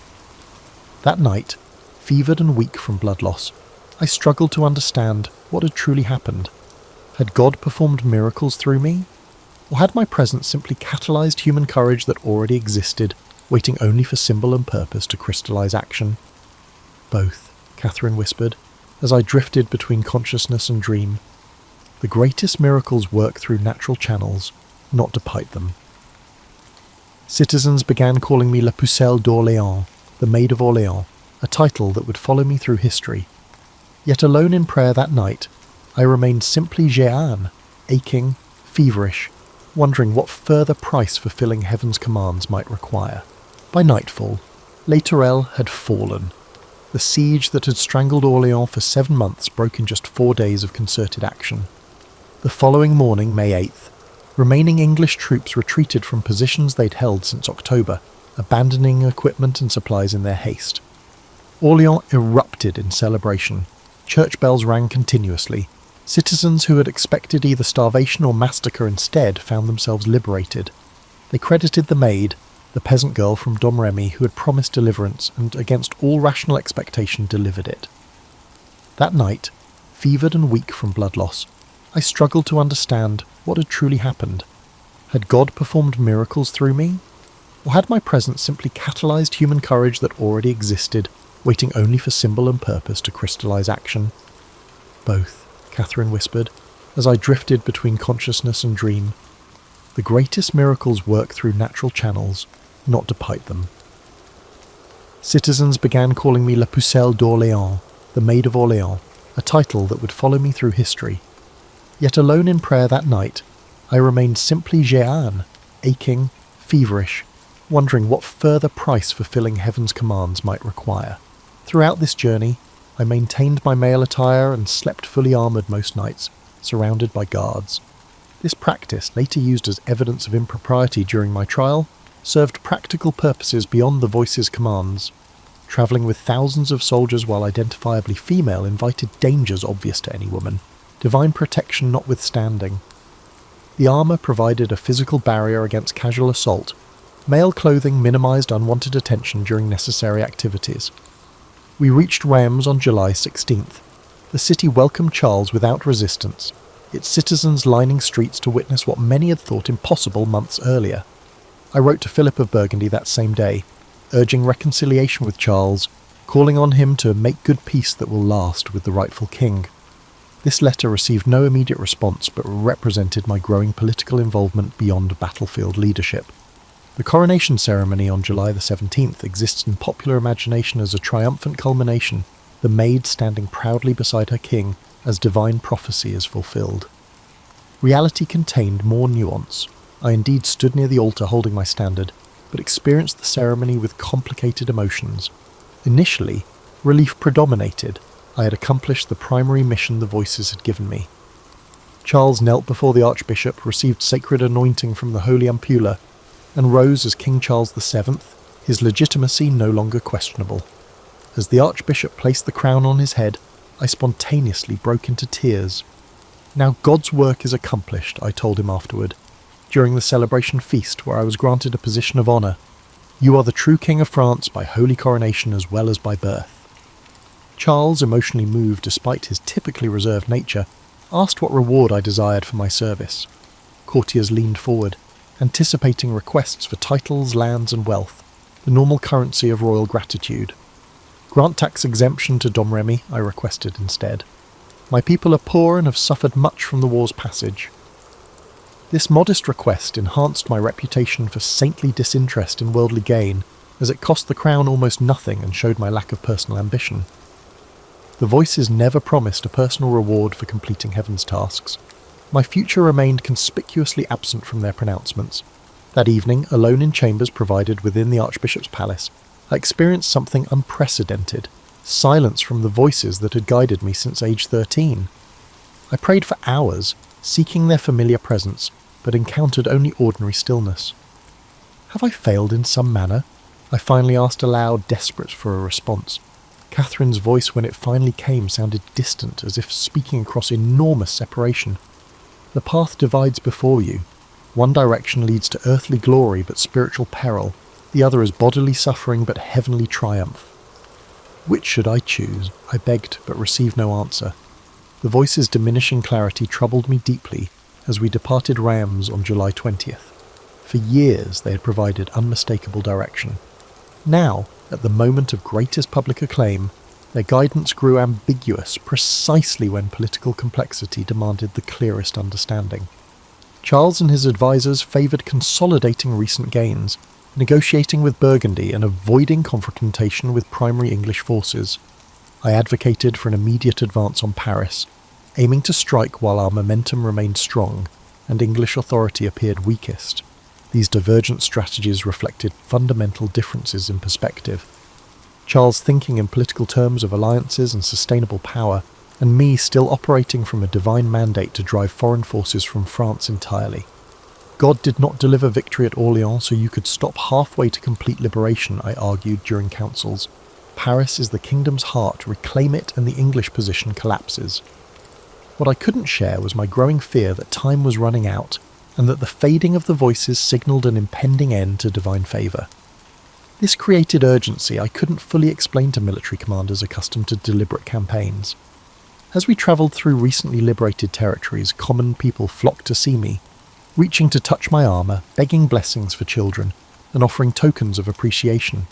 That night, fevered and weak from blood loss, I struggled to understand what had truly happened. Had God performed miracles through me? Or had my presence simply catalysed human courage that already existed, waiting only for symbol and purpose to crystallise action? Both, Catherine whispered, as I drifted between consciousness and dream. The greatest miracles work through natural channels, not despite them. Citizens began calling me La Pucelle d'Orléans, the Maid of Orléans, a title that would follow me through history. Yet alone in prayer that night, I remained simply Jeanne, aching, feverish, wondering what further price fulfilling heaven's commands might require. By nightfall, Les Tourelles had fallen. The siege that had strangled Orléans for 7 months broke in just 4 days of concerted action. The following morning, May 8th, remaining English troops retreated from positions they'd held since October, abandoning equipment and supplies in their haste. Orléans erupted in celebration. Church bells rang continuously. Citizens who had expected either starvation or massacre instead found themselves liberated. They credited the maid, the peasant girl from Domremy who had promised deliverance and against all rational expectation delivered it. That night, fevered and weak from blood loss, I struggled to understand what had truly happened. Had God performed miracles through me? Or had my presence simply catalysed human courage that already existed, waiting only for symbol and purpose to crystallise action? Both, Catherine whispered, as I drifted between consciousness and dream. The greatest miracles work through natural channels, not despite them. Citizens began calling me La Pucelle d'Orléans, the Maid of Orléans, a title that would follow me through history. Yet alone in prayer that night, I remained simply Jeanne, aching, feverish, wondering what further price fulfilling heaven's commands might require. Throughout this journey, I maintained my male attire and slept fully armoured most nights, surrounded by guards. This practice, later used as evidence of impropriety during my trial, served practical purposes beyond the voice's commands. Travelling with thousands of soldiers while identifiably female invited dangers obvious to any woman, divine protection notwithstanding. The armour provided a physical barrier against casual assault. Male clothing minimised unwanted attention during necessary activities. We reached Reims on July 16th. The city welcomed Charles without resistance, its citizens lining streets to witness what many had thought impossible months earlier. I wrote to Philip of Burgundy that same day, urging reconciliation with Charles, calling on him to make good peace that will last with the rightful king. This letter received no immediate response but represented my growing political involvement beyond battlefield leadership. The coronation ceremony on July the 17th exists in popular imagination as a triumphant culmination, the maid standing proudly beside her king as divine prophecy is fulfilled. Reality contained more nuance. I indeed stood near the altar holding my standard, but experienced the ceremony with complicated emotions. Initially, relief predominated. I had accomplished the primary mission the voices had given me. Charles knelt before the Archbishop, received sacred anointing from the Holy Ampulla, and rose as King Charles VII, his legitimacy no longer questionable. As the Archbishop placed the crown on his head, I spontaneously broke into tears. Now God's work is accomplished, I told him afterward, during the celebration feast where I was granted a position of honour. You are the true King of France by holy coronation as well as by birth. Charles, emotionally moved despite his typically reserved nature, asked what reward I desired for my service. Courtiers leaned forward. anticipating requests for titles, lands and wealth, the normal currency of royal gratitude. Grant tax exemption to Domremy, I requested instead. My people are poor and have suffered much from the war's passage. This modest request enhanced my reputation for saintly disinterest in worldly gain, as it cost the crown almost nothing and showed my lack of personal ambition. The voices never promised a personal reward for completing heaven's tasks. My future remained conspicuously absent from their pronouncements. That evening, alone in chambers provided within the Archbishop's palace, I experienced something unprecedented. Silence from the voices that had guided me since age 13. I prayed for hours, seeking their familiar presence, but encountered only ordinary stillness. Have I failed in some manner? I finally asked aloud, desperate for a response. Catherine's voice, when it finally came, sounded distant, as if speaking across enormous separation. The path divides before you. One direction leads to earthly glory but spiritual peril, the other is bodily suffering but heavenly triumph. Which should I choose? I begged, but received no answer. The voice's diminishing clarity troubled me deeply as we departed Rams on July 20th. For years they had provided unmistakable direction. Now, at the moment of greatest public acclaim, their guidance grew ambiguous precisely when political complexity demanded the clearest understanding. Charles and his advisers favoured consolidating recent gains, negotiating with Burgundy and avoiding confrontation with primary English forces. I advocated for an immediate advance on Paris, aiming to strike while our momentum remained strong and English authority appeared weakest. These divergent strategies reflected fundamental differences in perspective. Charles thinking in political terms of alliances and sustainable power, and me still operating from a divine mandate to drive foreign forces from France entirely. God did not deliver victory at Orléans so you could stop halfway to complete liberation, I argued during councils. Paris is the kingdom's heart, reclaim it and the English position collapses. What I couldn't share was my growing fear that time was running out, and that the fading of the voices signalled an impending end to divine favour. This created urgency I couldn't fully explain to military commanders accustomed to deliberate campaigns. As we travelled through recently liberated territories, common people flocked to see me, reaching to touch my armour, begging blessings for children, and offering tokens of appreciation.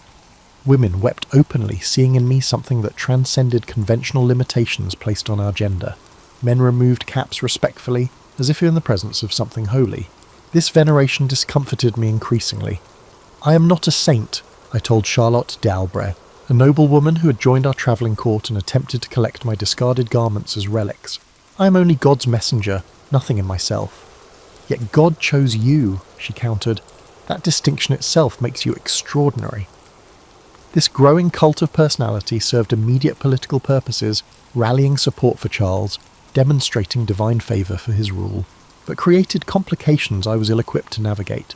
Women wept openly, seeing in me something that transcended conventional limitations placed on our gender. Men removed caps respectfully, as if in the presence of something holy. This veneration discomforted me increasingly. I am not a saint, I told Charlotte d'Albret, a noblewoman who had joined our travelling court and attempted to collect my discarded garments as relics. I am only God's messenger, nothing in myself. Yet God chose you, she countered. That distinction itself makes you extraordinary. This growing cult of personality served immediate political purposes, rallying support for Charles, demonstrating divine favour for his rule, but created complications I was ill-equipped to navigate.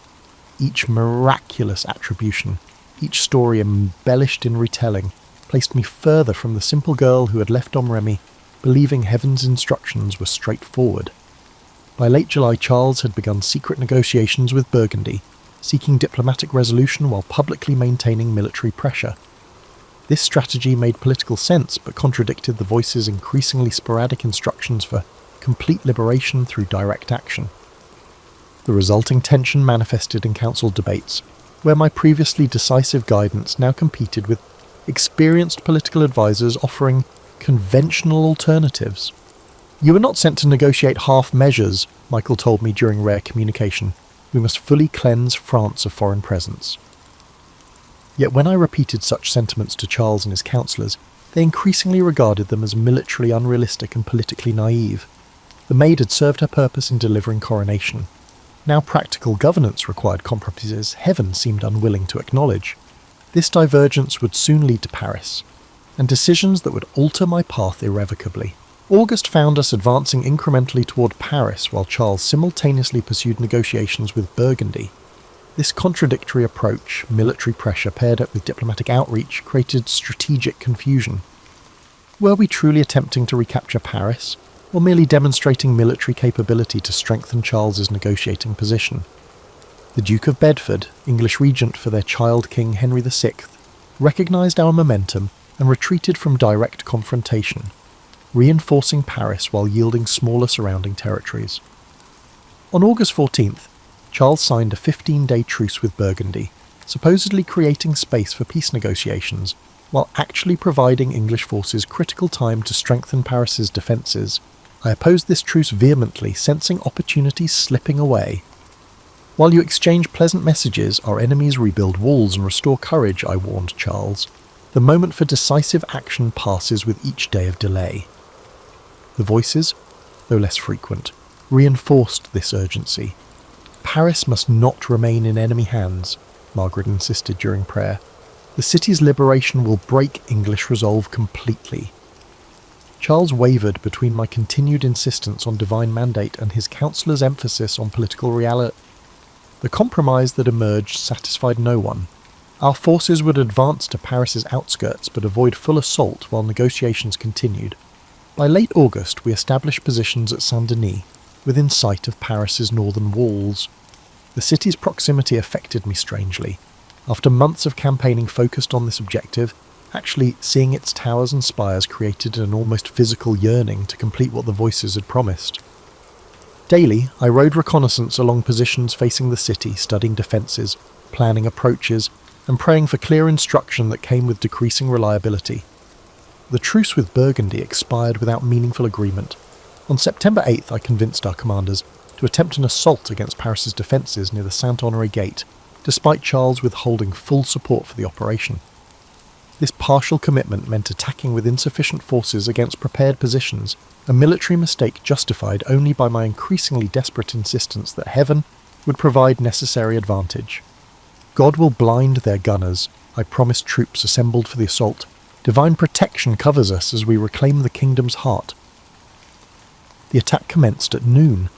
Each miraculous attribution, each story embellished in retelling, placed me further from the simple girl who had left Domremy, believing heaven's instructions were straightforward. By late July, Charles had begun secret negotiations with Burgundy, seeking diplomatic resolution while publicly maintaining military pressure. This strategy made political sense, but contradicted the voice's increasingly sporadic instructions for complete liberation through direct action. The resulting tension manifested in council debates, where my previously decisive guidance now competed with experienced political advisors offering conventional alternatives. "You were not sent to negotiate half measures," Michael told me during rare communication. "We must fully cleanse France of foreign presence." Yet when I repeated such sentiments to Charles and his councillors, they increasingly regarded them as militarily unrealistic and politically naive. The maid had served her purpose in delivering coronation. Now practical governance required compromises heaven seemed unwilling to acknowledge. This divergence would soon lead to Paris, and decisions that would alter my path irrevocably. August found us advancing incrementally toward Paris while Charles simultaneously pursued negotiations with Burgundy. This contradictory approach, military pressure paired up with diplomatic outreach, created strategic confusion. Were we truly attempting to recapture Paris, or merely demonstrating military capability to strengthen Charles's negotiating position? The Duke of Bedford, English regent for their child King Henry VI, recognised our momentum and retreated from direct confrontation, reinforcing Paris while yielding smaller surrounding territories. On August 14th, Charles signed a 15-day truce with Burgundy, supposedly creating space for peace negotiations, while actually providing English forces critical time to strengthen Paris's defences. I opposed this truce vehemently, sensing opportunities slipping away. While you exchange pleasant messages, our enemies rebuild walls and restore courage, I warned Charles. The moment for decisive action passes with each day of delay. The voices, though less frequent, reinforced this urgency. Paris must not remain in enemy hands, Margaret insisted during prayer. The city's liberation will break English resolve completely. Charles wavered between my continued insistence on divine mandate and his counsellor's emphasis on political reality. The compromise that emerged satisfied no one. Our forces would advance to Paris's outskirts but avoid full assault while negotiations continued. By late August, we established positions at Saint-Denis, within sight of Paris's northern walls. The city's proximity affected me strangely. After months of campaigning focused on this objective, actually seeing its towers and spires created an almost physical yearning to complete what the voices had promised. Daily, I rode reconnaissance along positions facing the city, studying defences, planning approaches, and praying for clear instruction that came with decreasing reliability. The truce with Burgundy expired without meaningful agreement. On September 8th, I convinced our commanders to attempt an assault against Paris's defences near the Saint-Honoré Gate, despite Charles withholding full support for the operation. This partial commitment meant attacking with insufficient forces against prepared positions, a military mistake justified only by my increasingly desperate insistence that heaven would provide necessary advantage. God will blind their gunners, I promised troops assembled for the assault. Divine protection covers us as we reclaim the kingdom's heart. The attack commenced at noon.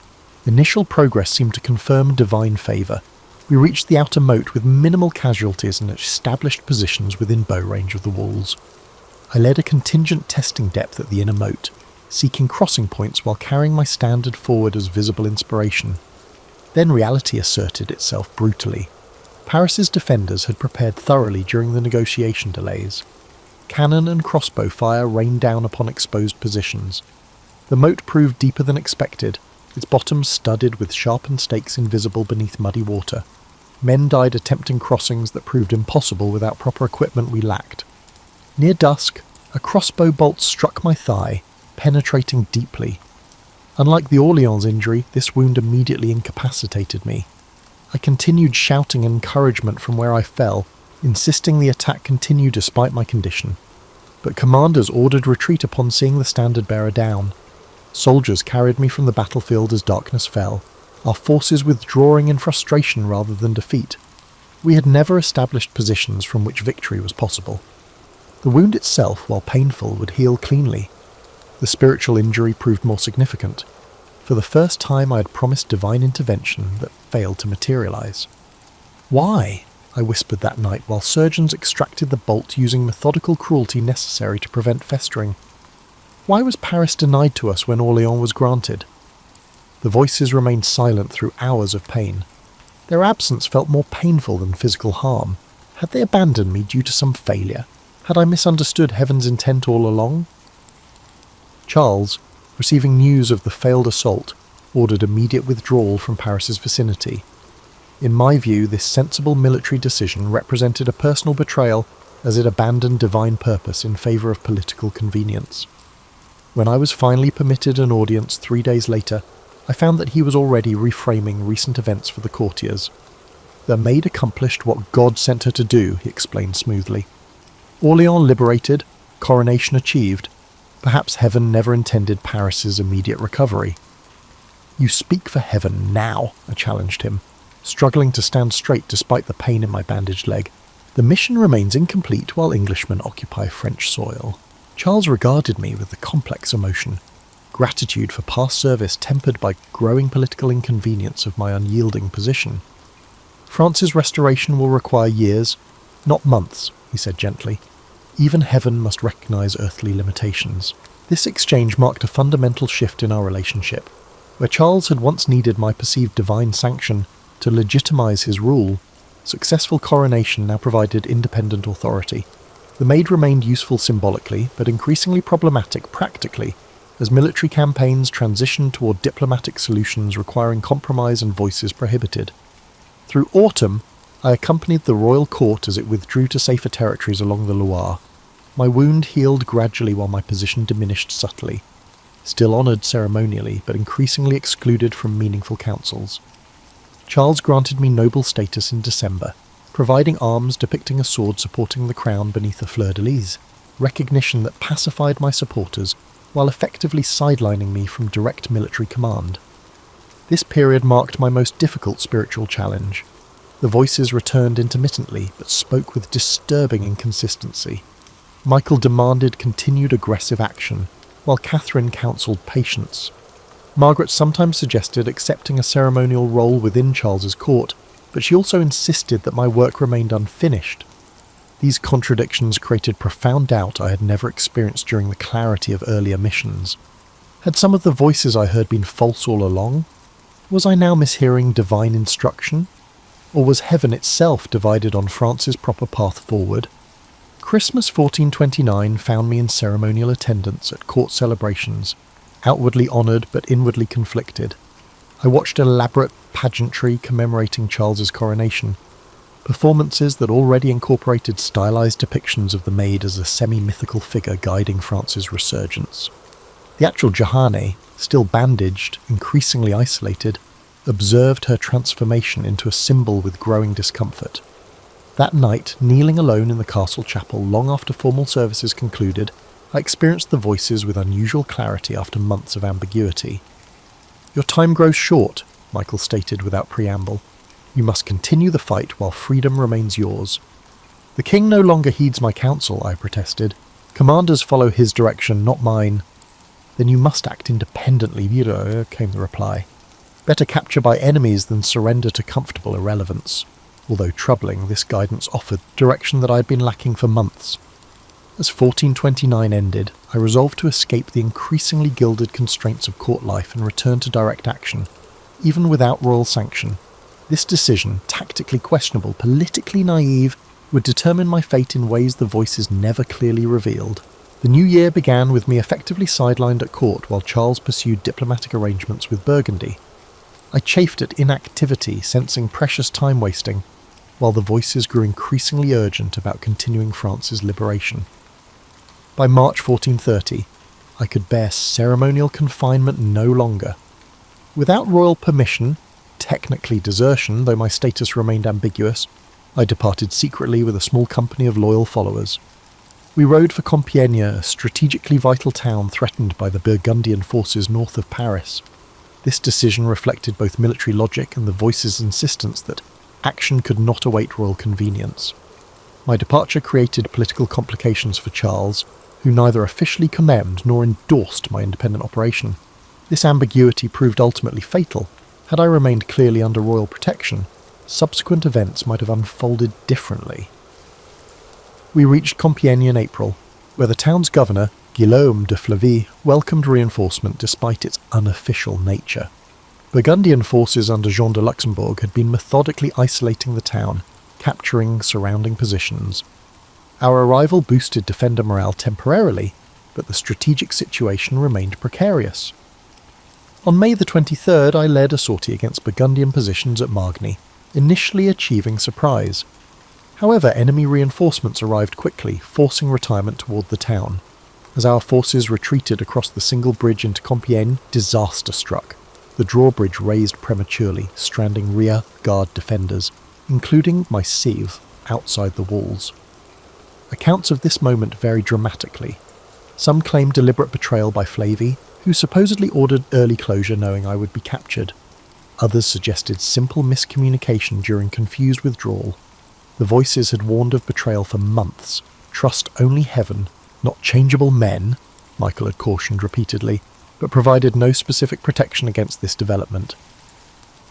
Initial progress seemed to confirm divine favour. We reached the outer moat with minimal casualties and established positions within bow range of the walls. I led a contingent testing depth at the inner moat, seeking crossing points while carrying my standard forward as visible inspiration. Then reality asserted itself brutally. Paris's defenders had prepared thoroughly during the negotiation delays. Cannon and crossbow fire rained down upon exposed positions. The moat proved deeper than expected, its bottom studded with sharpened stakes invisible beneath muddy water. Men died attempting crossings that proved impossible without proper equipment we lacked. Near dusk, a crossbow bolt struck my thigh, penetrating deeply. Unlike the Orleans injury, this wound immediately incapacitated me. I continued shouting encouragement from where I fell, insisting the attack continue despite my condition. But commanders ordered retreat upon seeing the standard-bearer down. Soldiers carried me from the battlefield as darkness fell, our forces withdrawing in frustration rather than defeat. We had never established positions from which victory was possible. The wound itself, while painful, would heal cleanly. The spiritual injury proved more significant. For the first time I had promised divine intervention that failed to materialize. "Why?" I whispered that night while surgeons extracted the bolt using methodical cruelty necessary to prevent festering. Why was Paris denied to us when Orleans was granted? The voices remained silent through hours of pain. Their absence felt more painful than physical harm. Had they abandoned me due to some failure? Had I misunderstood heaven's intent all along? Charles, receiving news of the failed assault, ordered immediate withdrawal from Paris's vicinity. In my view, this sensible military decision represented a personal betrayal as it abandoned divine purpose in favour of political convenience. When I was finally permitted an audience 3 days later, I found that he was already reframing recent events for the courtiers. "The maid accomplished what God sent her to do," he explained smoothly. "Orleans liberated, coronation achieved. Perhaps heaven never intended Paris's immediate recovery." "You speak for heaven now," I challenged him, struggling to stand straight despite the pain in my bandaged leg. "The mission remains incomplete while Englishmen occupy French soil." Charles regarded me with a complex emotion, gratitude for past service tempered by growing political inconvenience of my unyielding position. "France's restoration will require years, not months," he said gently. "Even heaven must recognize earthly limitations." This exchange marked a fundamental shift in our relationship. Where Charles had once needed my perceived divine sanction to legitimize his rule, successful coronation now provided independent authority. The maid remained useful symbolically, but increasingly problematic practically, as military campaigns transitioned toward diplomatic solutions requiring compromise and voices prohibited. Through autumn, I accompanied the royal court as it withdrew to safer territories along the Loire. My wound healed gradually while my position diminished subtly, still honoured ceremonially, but increasingly excluded from meaningful councils. Charles granted me noble status in December, providing arms depicting a sword supporting the crown beneath a fleur-de-lis, recognition that pacified my supporters while effectively sidelining me from direct military command. This period marked my most difficult spiritual challenge. The voices returned intermittently, but spoke with disturbing inconsistency. Michael demanded continued aggressive action, while Catherine counselled patience. Margaret sometimes suggested accepting a ceremonial role within Charles's court, but she also insisted that my work remained unfinished. These contradictions created profound doubt I had never experienced during the clarity of earlier missions. Had some of the voices I heard been false all along? Was I now mishearing divine instruction? Or was heaven itself divided on France's proper path forward? Christmas 1429 found me in ceremonial attendance at court celebrations, outwardly honoured but inwardly conflicted. I watched elaborate pageantry commemorating Charles's coronation, performances that already incorporated stylized depictions of the Maid as a semi-mythical figure guiding France's resurgence. The actual Johanne, still bandaged, increasingly isolated, observed her transformation into a symbol with growing discomfort. That night, kneeling alone in the castle chapel long after formal services concluded, I experienced the voices with unusual clarity after months of ambiguity. "Your time grows short," Michael stated without preamble. "You must continue the fight while freedom remains yours." "The king no longer heeds my counsel," I protested. "Commanders follow his direction, not mine." "Then you must act independently, Viro," came the reply. "Better capture by enemies than surrender to comfortable irrelevance." Although troubling, this guidance offered direction that I had been lacking for months. As 1429 ended, I resolved to escape the increasingly gilded constraints of court life and return to direct action, even without royal sanction. This decision, tactically questionable, politically naive, would determine my fate in ways the voices never clearly revealed. The new year began with me effectively sidelined at court while Charles pursued diplomatic arrangements with Burgundy. I chafed at inactivity, sensing precious time wasting, while the voices grew increasingly urgent about continuing France's liberation. By March 1430, I could bear ceremonial confinement no longer. Without royal permission, technically desertion, though my status remained ambiguous, I departed secretly with a small company of loyal followers. We rode for Compiègne, a strategically vital town threatened by the Burgundian forces north of Paris. This decision reflected both military logic and the voices' insistence that action could not await royal convenience. My departure created political complications for Charles, who neither officially condemned nor endorsed my independent operation. This ambiguity proved ultimately fatal. Had I remained clearly under royal protection, subsequent events might have unfolded differently. We reached Compiègne in April, where the town's governor, Guillaume de Flavy, welcomed reinforcement despite its unofficial nature. Burgundian forces under Jean de Luxembourg had been methodically isolating the town, capturing surrounding positions. Our arrival boosted defender morale temporarily, but the strategic situation remained precarious. On May the 23rd, I led a sortie against Burgundian positions at Margny, initially achieving surprise. However, enemy reinforcements arrived quickly, forcing retirement toward the town. As our forces retreated across the single bridge into Compiègne, disaster struck. The drawbridge raised prematurely, stranding rear guard defenders, including my cives, outside the walls. Accounts of this moment vary dramatically. Some claim deliberate betrayal by Flavy, who supposedly ordered early closure knowing I would be captured. Others suggested simple miscommunication during confused withdrawal. The voices had warned of betrayal for months. Trust only heaven, not changeable men, Michael had cautioned repeatedly, but provided no specific protection against this development.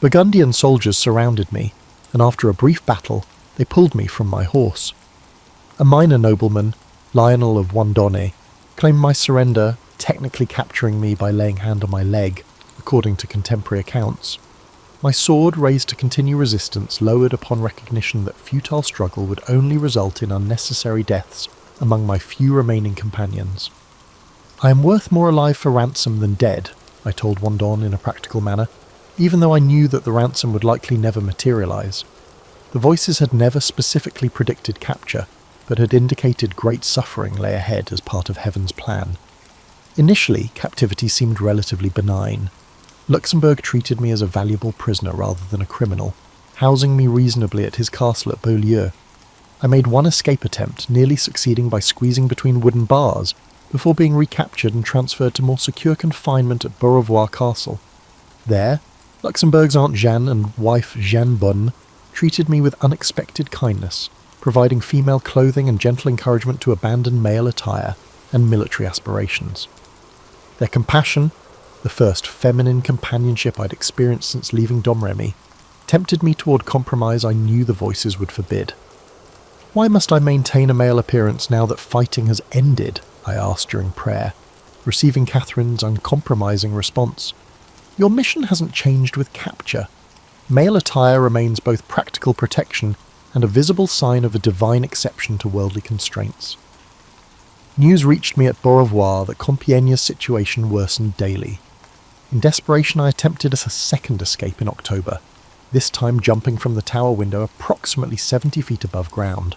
Burgundian soldiers surrounded me, and after a brief battle, they pulled me from my horse. A minor nobleman, Lionel of Wandonne, claimed my surrender, technically capturing me by laying hand on my leg, according to contemporary accounts. My sword, raised to continue resistance, lowered upon recognition that futile struggle would only result in unnecessary deaths among my few remaining companions. "I am worth more alive for ransom than dead," I told Wandon in a practical manner. even though I knew that the ransom would likely never materialize. The voices had never specifically predicted capture, but had indicated great suffering lay ahead as part of heaven's plan. Initially, captivity seemed relatively benign. Luxembourg treated me as a valuable prisoner rather than a criminal, housing me reasonably at his castle at Beaulieu. I made one escape attempt, nearly succeeding by squeezing between wooden bars, before being recaptured and transferred to more secure confinement at Beaurevoir Castle. There, Luxembourg's Aunt Jeanne and wife Jeanne Bonne treated me with unexpected kindness, providing female clothing and gentle encouragement to abandon male attire and military aspirations. Their compassion, the first feminine companionship I'd experienced since leaving Domremy, tempted me toward compromise I knew the voices would forbid. "Why must I maintain a male appearance now that fighting has ended?" I asked during prayer, receiving Catherine's uncompromising response. "Your mission hasn't changed with capture. Male attire remains both practical protection and a visible sign of a divine exception to worldly constraints." News reached me at Beaurevoir that Compiègne's situation worsened daily. In desperation, I attempted a second escape in October, this time jumping from the tower window approximately 70 feet above ground.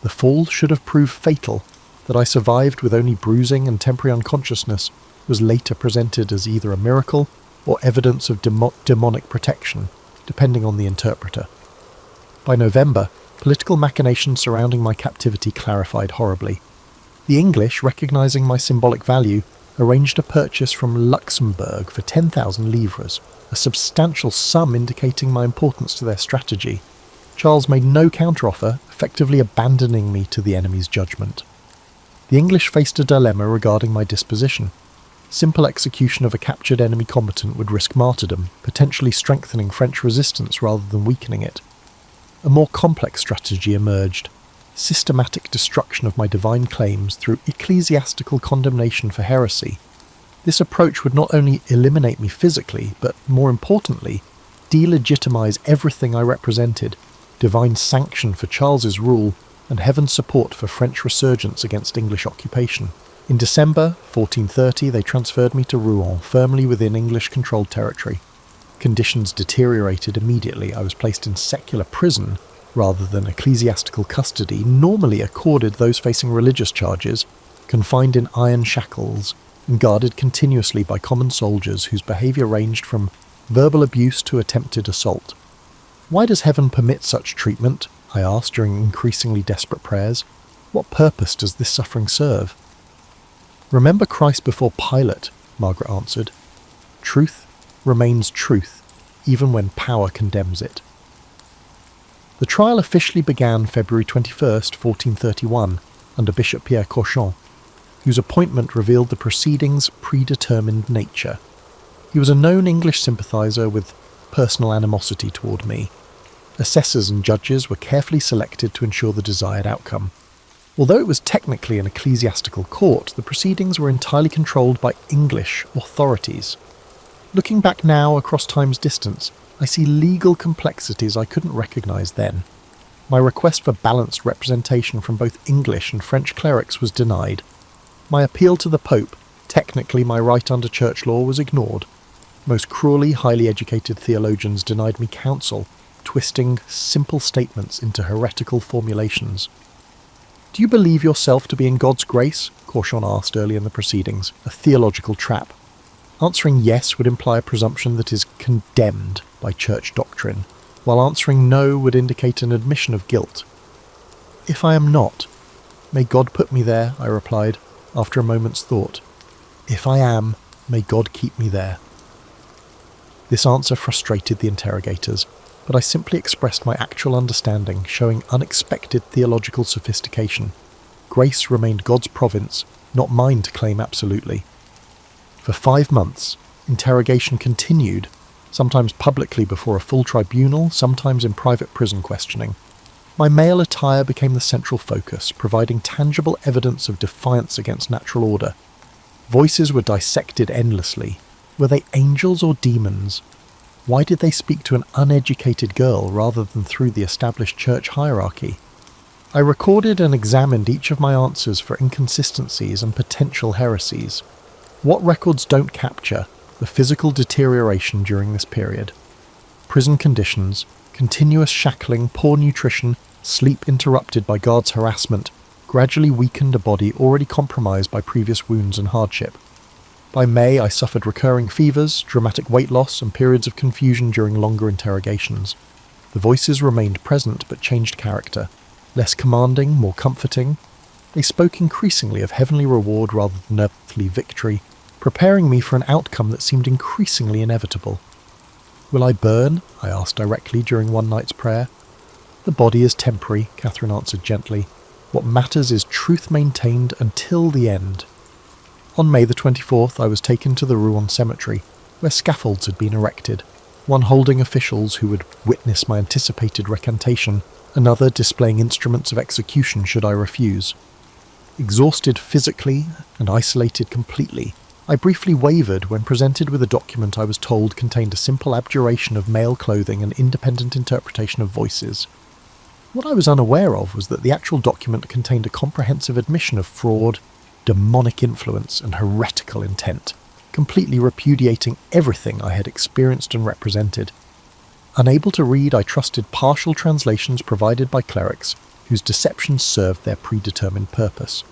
The fall should have proved fatal. That I survived with only bruising and temporary unconsciousness was later presented as either a miracle or evidence of demonic protection, depending on the interpreter. By November, political machinations surrounding my captivity clarified horribly. The English, recognizing my symbolic value, arranged a purchase from Luxembourg for 10,000 livres, a substantial sum indicating my importance to their strategy. Charles made no counteroffer, effectively abandoning me to the enemy's judgment. The English faced a dilemma regarding my disposition. Simple execution of a captured enemy combatant would risk martyrdom, potentially strengthening French resistance rather than weakening it. A more complex strategy emerged: systematic destruction of my divine claims through ecclesiastical condemnation for heresy. This approach would not only eliminate me physically, but, more importantly, delegitimize everything I represented: divine sanction for Charles's rule, and heaven's support for French resurgence against English occupation. In December 1430, they transferred me to Rouen, firmly within English-controlled territory. Conditions deteriorated immediately. I was placed in secular prison, rather than ecclesiastical custody normally accorded those facing religious charges, confined in iron shackles, and guarded continuously by common soldiers whose behaviour ranged from verbal abuse to attempted assault. "Why does heaven permit such treatment?" I asked during increasingly desperate prayers. "What purpose does this suffering serve?" "Remember Christ before Pilate," Margaret answered. "Truth remains truth, even when power condemns it." The trial officially began February 21st, 1431, under Bishop Pierre Cauchon, whose appointment revealed the proceedings' predetermined nature. He was a known English sympathiser with personal animosity toward me. Assessors and judges were carefully selected to ensure the desired outcome. Although it was technically an ecclesiastical court, the proceedings were entirely controlled by English authorities. Looking back now across time's distance, I see legal complexities I couldn't recognise then. My request for balanced representation from both English and French clerics was denied. My appeal to the Pope, technically my right under church law, was ignored. Most cruelly, highly educated theologians denied me counsel, twisting simple statements into heretical formulations. "Do you believe yourself to be in God's grace?" Cauchon asked early in the proceedings, a theological trap. Answering yes would imply a presumption that is condemned by church doctrine, while answering no would indicate an admission of guilt. "If I am not, may God put me there," I replied, after a moment's thought. "If I am, may God keep me there." This answer frustrated the interrogators, but I simply expressed my actual understanding, showing unexpected theological sophistication. Grace remained God's province, not mine to claim absolutely. For 5 months, interrogation continued, sometimes publicly before a full tribunal, sometimes in private prison questioning. My male attire became the central focus, providing tangible evidence of defiance against natural order. Voices were dissected endlessly. Were they angels or demons? Why did they speak to an uneducated girl rather than through the established church hierarchy? I recorded and examined each of my answers for inconsistencies and potential heresies. What records don't capture, the physical deterioration during this period. Prison conditions, continuous shackling, poor nutrition, sleep interrupted by guards' harassment, gradually weakened a body already compromised by previous wounds and hardship. By May, I suffered recurring fevers, dramatic weight loss, and periods of confusion during longer interrogations. The voices remained present but changed character, less commanding, more comforting. They spoke increasingly of heavenly reward rather than earthly victory, preparing me for an outcome that seemed increasingly inevitable. "Will I burn?" I asked directly during one night's prayer. "The body is temporary," Catherine answered gently. "What matters is truth maintained until the end." On May the 24th, I was taken to the Rouen cemetery, where scaffolds had been erected, one holding officials who would witness my anticipated recantation, another displaying instruments of execution should I refuse. Exhausted physically and isolated completely, I briefly wavered when presented with a document I was told contained a simple abjuration of male clothing and independent interpretation of voices. What I was unaware of was that the actual document contained a comprehensive admission of fraud, demonic influence, and heretical intent, completely repudiating everything I had experienced and represented. Unable to read, I trusted partial translations provided by clerics, whose deceptions served their predetermined purpose.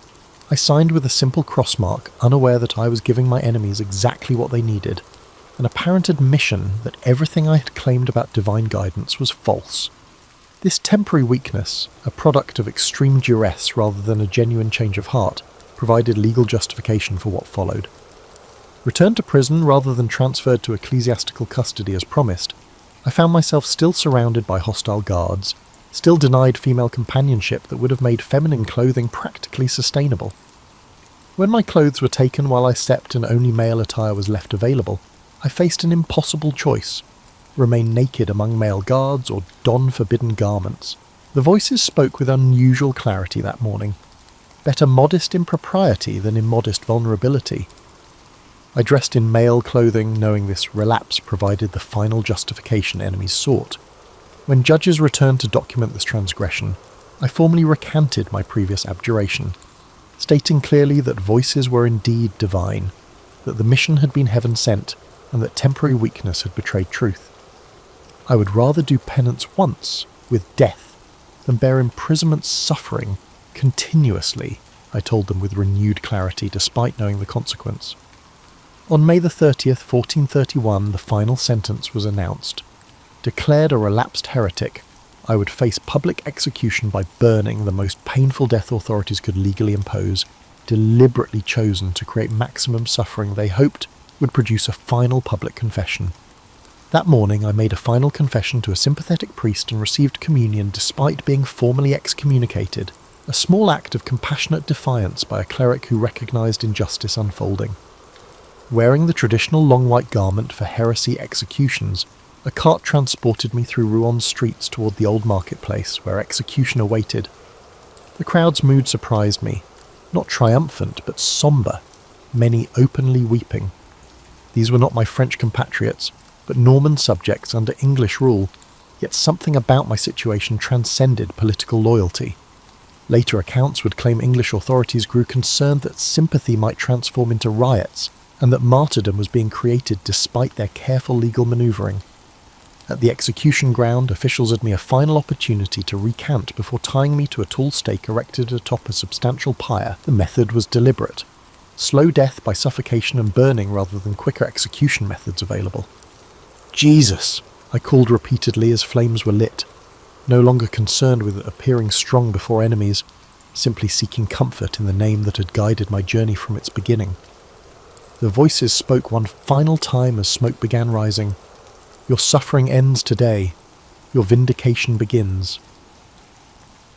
I signed with a simple crossmark, unaware that I was giving my enemies exactly what they needed, an apparent admission that everything I had claimed about divine guidance was false. This temporary weakness, a product of extreme duress rather than a genuine change of heart, provided legal justification for what followed. Returned to prison rather than transferred to ecclesiastical custody as promised, I found myself still surrounded by hostile guards, still denied female companionship that would have made feminine clothing practically sustainable. When my clothes were taken while I slept and only male attire was left available, I faced an impossible choice: remain naked among male guards or don forbidden garments. The voices spoke with unusual clarity that morning. Better modest impropriety than immodest vulnerability. I dressed in male clothing, knowing this relapse provided the final justification enemies sought. When judges returned to document this transgression, I formally recanted my previous abjuration, stating clearly that voices were indeed divine, that the mission had been heaven-sent, and that temporary weakness had betrayed truth. I would rather do penance once, with death, than bear imprisonment suffering continuously, I told them with renewed clarity, despite knowing the consequence. On May the 30th, 1431, the final sentence was announced. Declared a relapsed heretic, I would face public execution by burning, the most painful death authorities could legally impose, deliberately chosen to create maximum suffering they hoped would produce a final public confession. That morning I made a final confession to a sympathetic priest and received communion despite being formally excommunicated, a small act of compassionate defiance by a cleric who recognised injustice unfolding. Wearing the traditional long white garment for heresy executions, a cart transported me through Rouen's streets toward the old marketplace, where execution awaited. The crowd's mood surprised me, not triumphant but sombre, many openly weeping. These were not my French compatriots, but Norman subjects under English rule, yet something about my situation transcended political loyalty. Later accounts would claim English authorities grew concerned that sympathy might transform into riots, and that martyrdom was being created despite their careful legal manoeuvring. At the execution ground, officials had me a final opportunity to recant before tying me to a tall stake erected atop a substantial pyre. The method was deliberate. Slow death by suffocation and burning rather than quicker execution methods available. "Jesus!" I called repeatedly as flames were lit, no longer concerned with appearing strong before enemies, simply seeking comfort in the name that had guided my journey from its beginning. The voices spoke one final time as smoke began rising. "Your suffering ends today. Your vindication begins."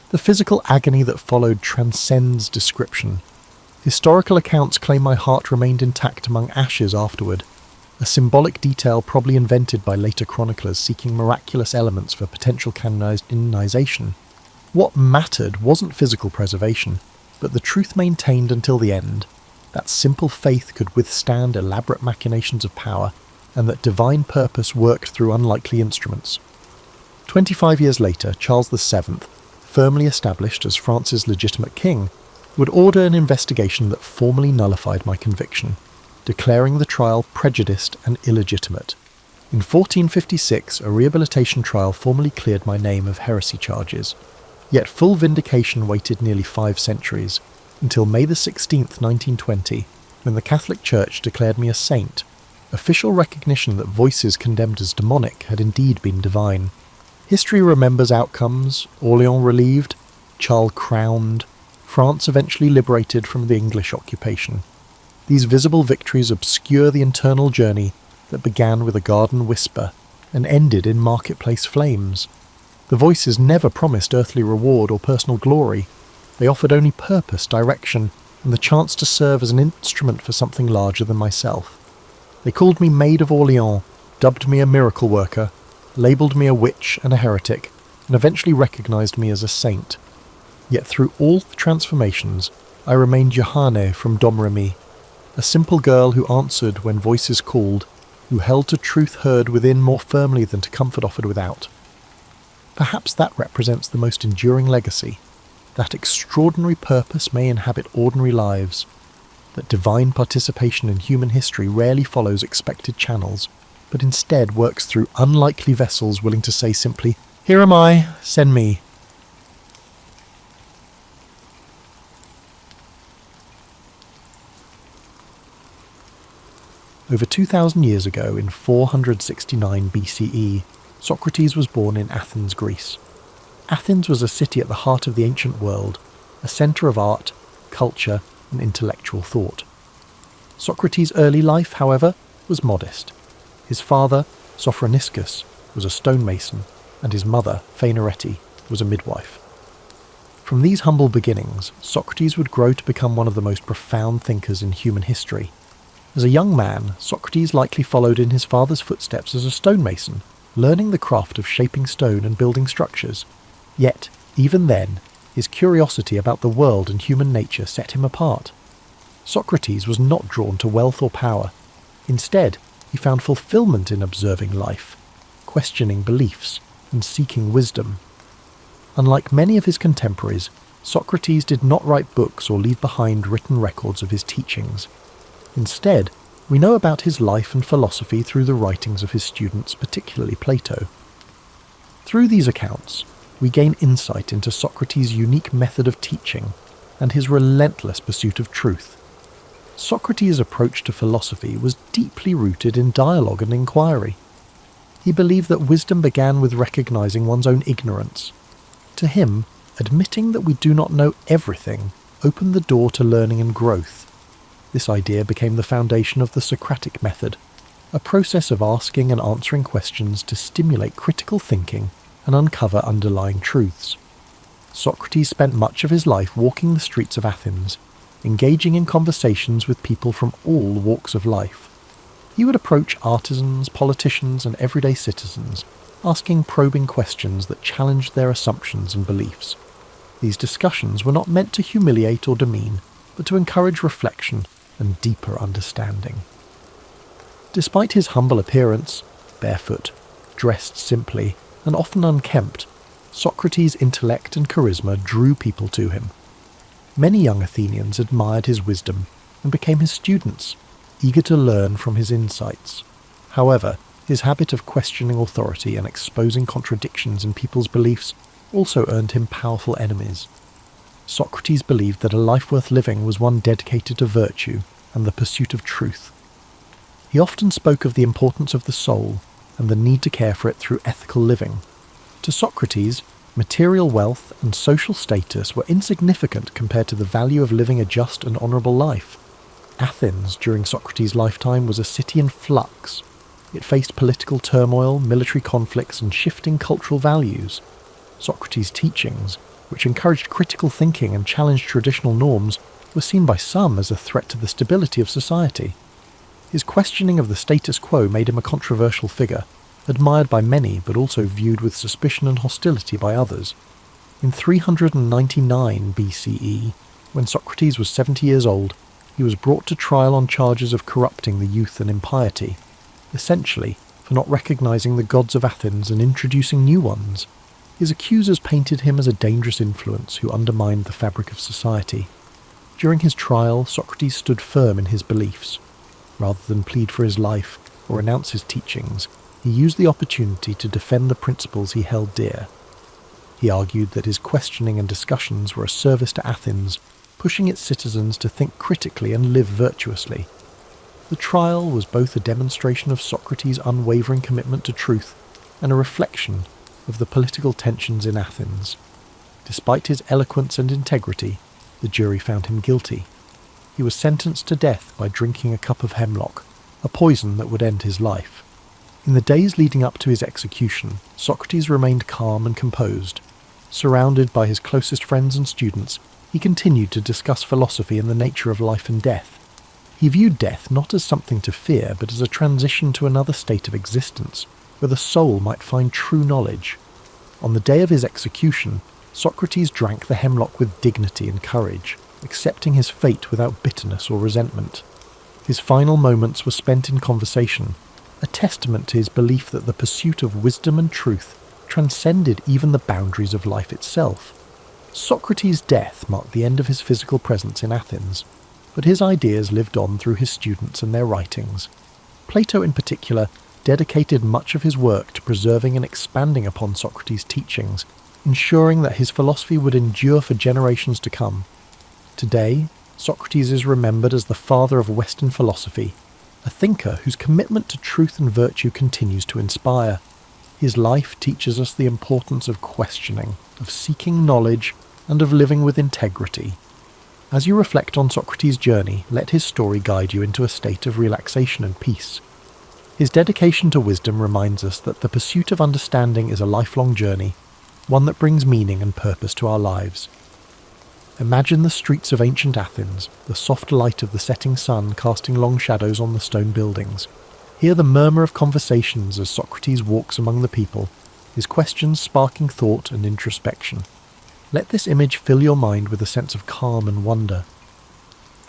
The physical agony that followed transcends description. Historical accounts claim my heart remained intact among ashes afterward, a symbolic detail probably invented by later chroniclers seeking miraculous elements for potential canonization. What mattered wasn't physical preservation, but the truth maintained until the end, that simple faith could withstand elaborate machinations of power, and that divine purpose worked through unlikely instruments. 25 years later, Charles VII, firmly established as France's legitimate king, would order an investigation that formally nullified my conviction. declaring the trial prejudiced and illegitimate. In 1456, a rehabilitation trial formally cleared my name of heresy charges. Yet full vindication waited nearly 5 centuries, until May the 16th, 1920, when the Catholic Church declared me a saint. Official recognition that voices condemned as demonic had indeed been divine. History remembers outcomes: Orleans relieved, Charles crowned, France eventually liberated from the English occupation. These visible victories obscure the internal journey that began with a garden whisper and ended in marketplace flames. The voices never promised earthly reward or personal glory. They offered only purpose, direction, and the chance to serve as an instrument for something larger than myself. They called me Maid of Orleans, dubbed me a miracle worker, labelled me a witch and a heretic, and eventually recognised me as a saint. Yet through all the transformations, I remained Johanne from Domremy, a simple girl who answered when voices called, who held to truth heard within more firmly than to comfort offered without. Perhaps that represents the most enduring legacy, that extraordinary purpose may inhabit ordinary lives, that divine participation in human history rarely follows expected channels, but instead works through unlikely vessels willing to say simply, "Here am I, send me." Over 2,000 years ago, in 469 BCE, Socrates was born in Athens, Greece. Athens was a city at the heart of the ancient world, a centre of art, culture, and intellectual thought. Socrates' early life, however, was modest. His father, Sophroniscus, was a stonemason, and his mother, Phaenorete, was a midwife. From these humble beginnings, Socrates would grow to become one of the most profound thinkers in human history. As a young man, Socrates likely followed in his father's footsteps as a stonemason, learning the craft of shaping stone and building structures. Yet, even then, his curiosity about the world and human nature set him apart. Socrates was not drawn to wealth or power. Instead, he found fulfillment in observing life, questioning beliefs, and seeking wisdom. Unlike many of his contemporaries, Socrates did not write books or leave behind written records of his teachings. Instead, we know about his life and philosophy through the writings of his students, particularly Plato. Through these accounts, we gain insight into Socrates' unique method of teaching and his relentless pursuit of truth. Socrates' approach to philosophy was deeply rooted in dialogue and inquiry. He believed that wisdom began with recognizing one's own ignorance. To him, admitting that we do not know everything opened the door to learning and growth. This idea became the foundation of the Socratic method, a process of asking and answering questions to stimulate critical thinking and uncover underlying truths. Socrates spent much of his life walking the streets of Athens, engaging in conversations with people from all walks of life. He would approach artisans, politicians, and everyday citizens, asking probing questions that challenged their assumptions and beliefs. These discussions were not meant to humiliate or demean, but to encourage reflection and deeper understanding. Despite his humble appearance, barefoot, dressed simply, and often unkempt, Socrates' intellect and charisma drew people to him. Many young Athenians admired his wisdom and became his students, eager to learn from his insights. However, his habit of questioning authority and exposing contradictions in people's beliefs also earned him powerful enemies. Socrates believed that a life worth living was one dedicated to virtue and the pursuit of truth. He often spoke of the importance of the soul and the need to care for it through ethical living. To Socrates, material wealth and social status were insignificant compared to the value of living a just and honourable life. Athens, during Socrates' lifetime, was a city in flux. It faced political turmoil, military conflicts, and shifting cultural values. Socrates' teachings, which encouraged critical thinking and challenged traditional norms, were seen by some as a threat to the stability of society. His questioning of the status quo made him a controversial figure, admired by many but also viewed with suspicion and hostility by others. In 399 BCE, when Socrates was 70 years old, he was brought to trial on charges of corrupting the youth and impiety, essentially for not recognizing the gods of Athens and introducing new ones. His accusers painted him as a dangerous influence who undermined the fabric of society. During his trial, Socrates stood firm in his beliefs. Rather than plead for his life or renounce his teachings, he used the opportunity to defend the principles he held dear. He argued that his questioning and discussions were a service to Athens, pushing its citizens to think critically and live virtuously. The trial was both a demonstration of Socrates' unwavering commitment to truth and a reflection of the political tensions in Athens. Despite his eloquence and integrity, the jury found him guilty. He was sentenced to death by drinking a cup of hemlock, a poison that would end his life. In the days leading up to his execution, Socrates remained calm and composed. Surrounded by his closest friends and students, he continued to discuss philosophy and the nature of life and death. He viewed death not as something to fear, but as a transition to another state of existence, where the soul might find true knowledge. On the day of his execution, Socrates drank the hemlock with dignity and courage, accepting his fate without bitterness or resentment. His final moments were spent in conversation, a testament to his belief that the pursuit of wisdom and truth transcended even the boundaries of life itself. Socrates' death marked the end of his physical presence in Athens, but his ideas lived on through his students and their writings. Plato in particular dedicated much of his work to preserving and expanding upon Socrates' teachings, ensuring that his philosophy would endure for generations to come. Today, Socrates is remembered as the father of Western philosophy, a thinker whose commitment to truth and virtue continues to inspire. His life teaches us the importance of questioning, of seeking knowledge, and of living with integrity. As you reflect on Socrates' journey, let his story guide you into a state of relaxation and peace. His dedication to wisdom reminds us that the pursuit of understanding is a lifelong journey, one that brings meaning and purpose to our lives. Imagine the streets of ancient Athens, the soft light of the setting sun casting long shadows on the stone buildings. Hear the murmur of conversations as Socrates walks among the people, his questions sparking thought and introspection. Let this image fill your mind with a sense of calm and wonder.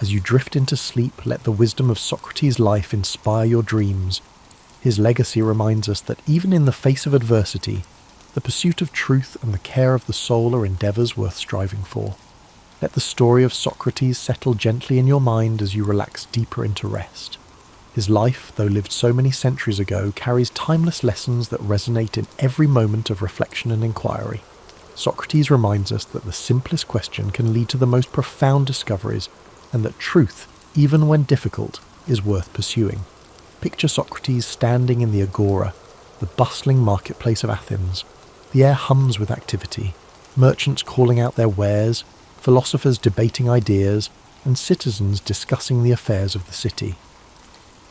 As you drift into sleep, let the wisdom of Socrates' life inspire your dreams. His legacy reminds us that even in the face of adversity, the pursuit of truth and the care of the soul are endeavours worth striving for. Let the story of Socrates settle gently in your mind as you relax deeper into rest. His life, though lived so many centuries ago, carries timeless lessons that resonate in every moment of reflection and inquiry. Socrates reminds us that the simplest question can lead to the most profound discoveries, and that truth, even when difficult, is worth pursuing. Picture Socrates standing in the agora, the bustling marketplace of Athens. The air hums with activity, merchants calling out their wares, philosophers debating ideas, and citizens discussing the affairs of the city.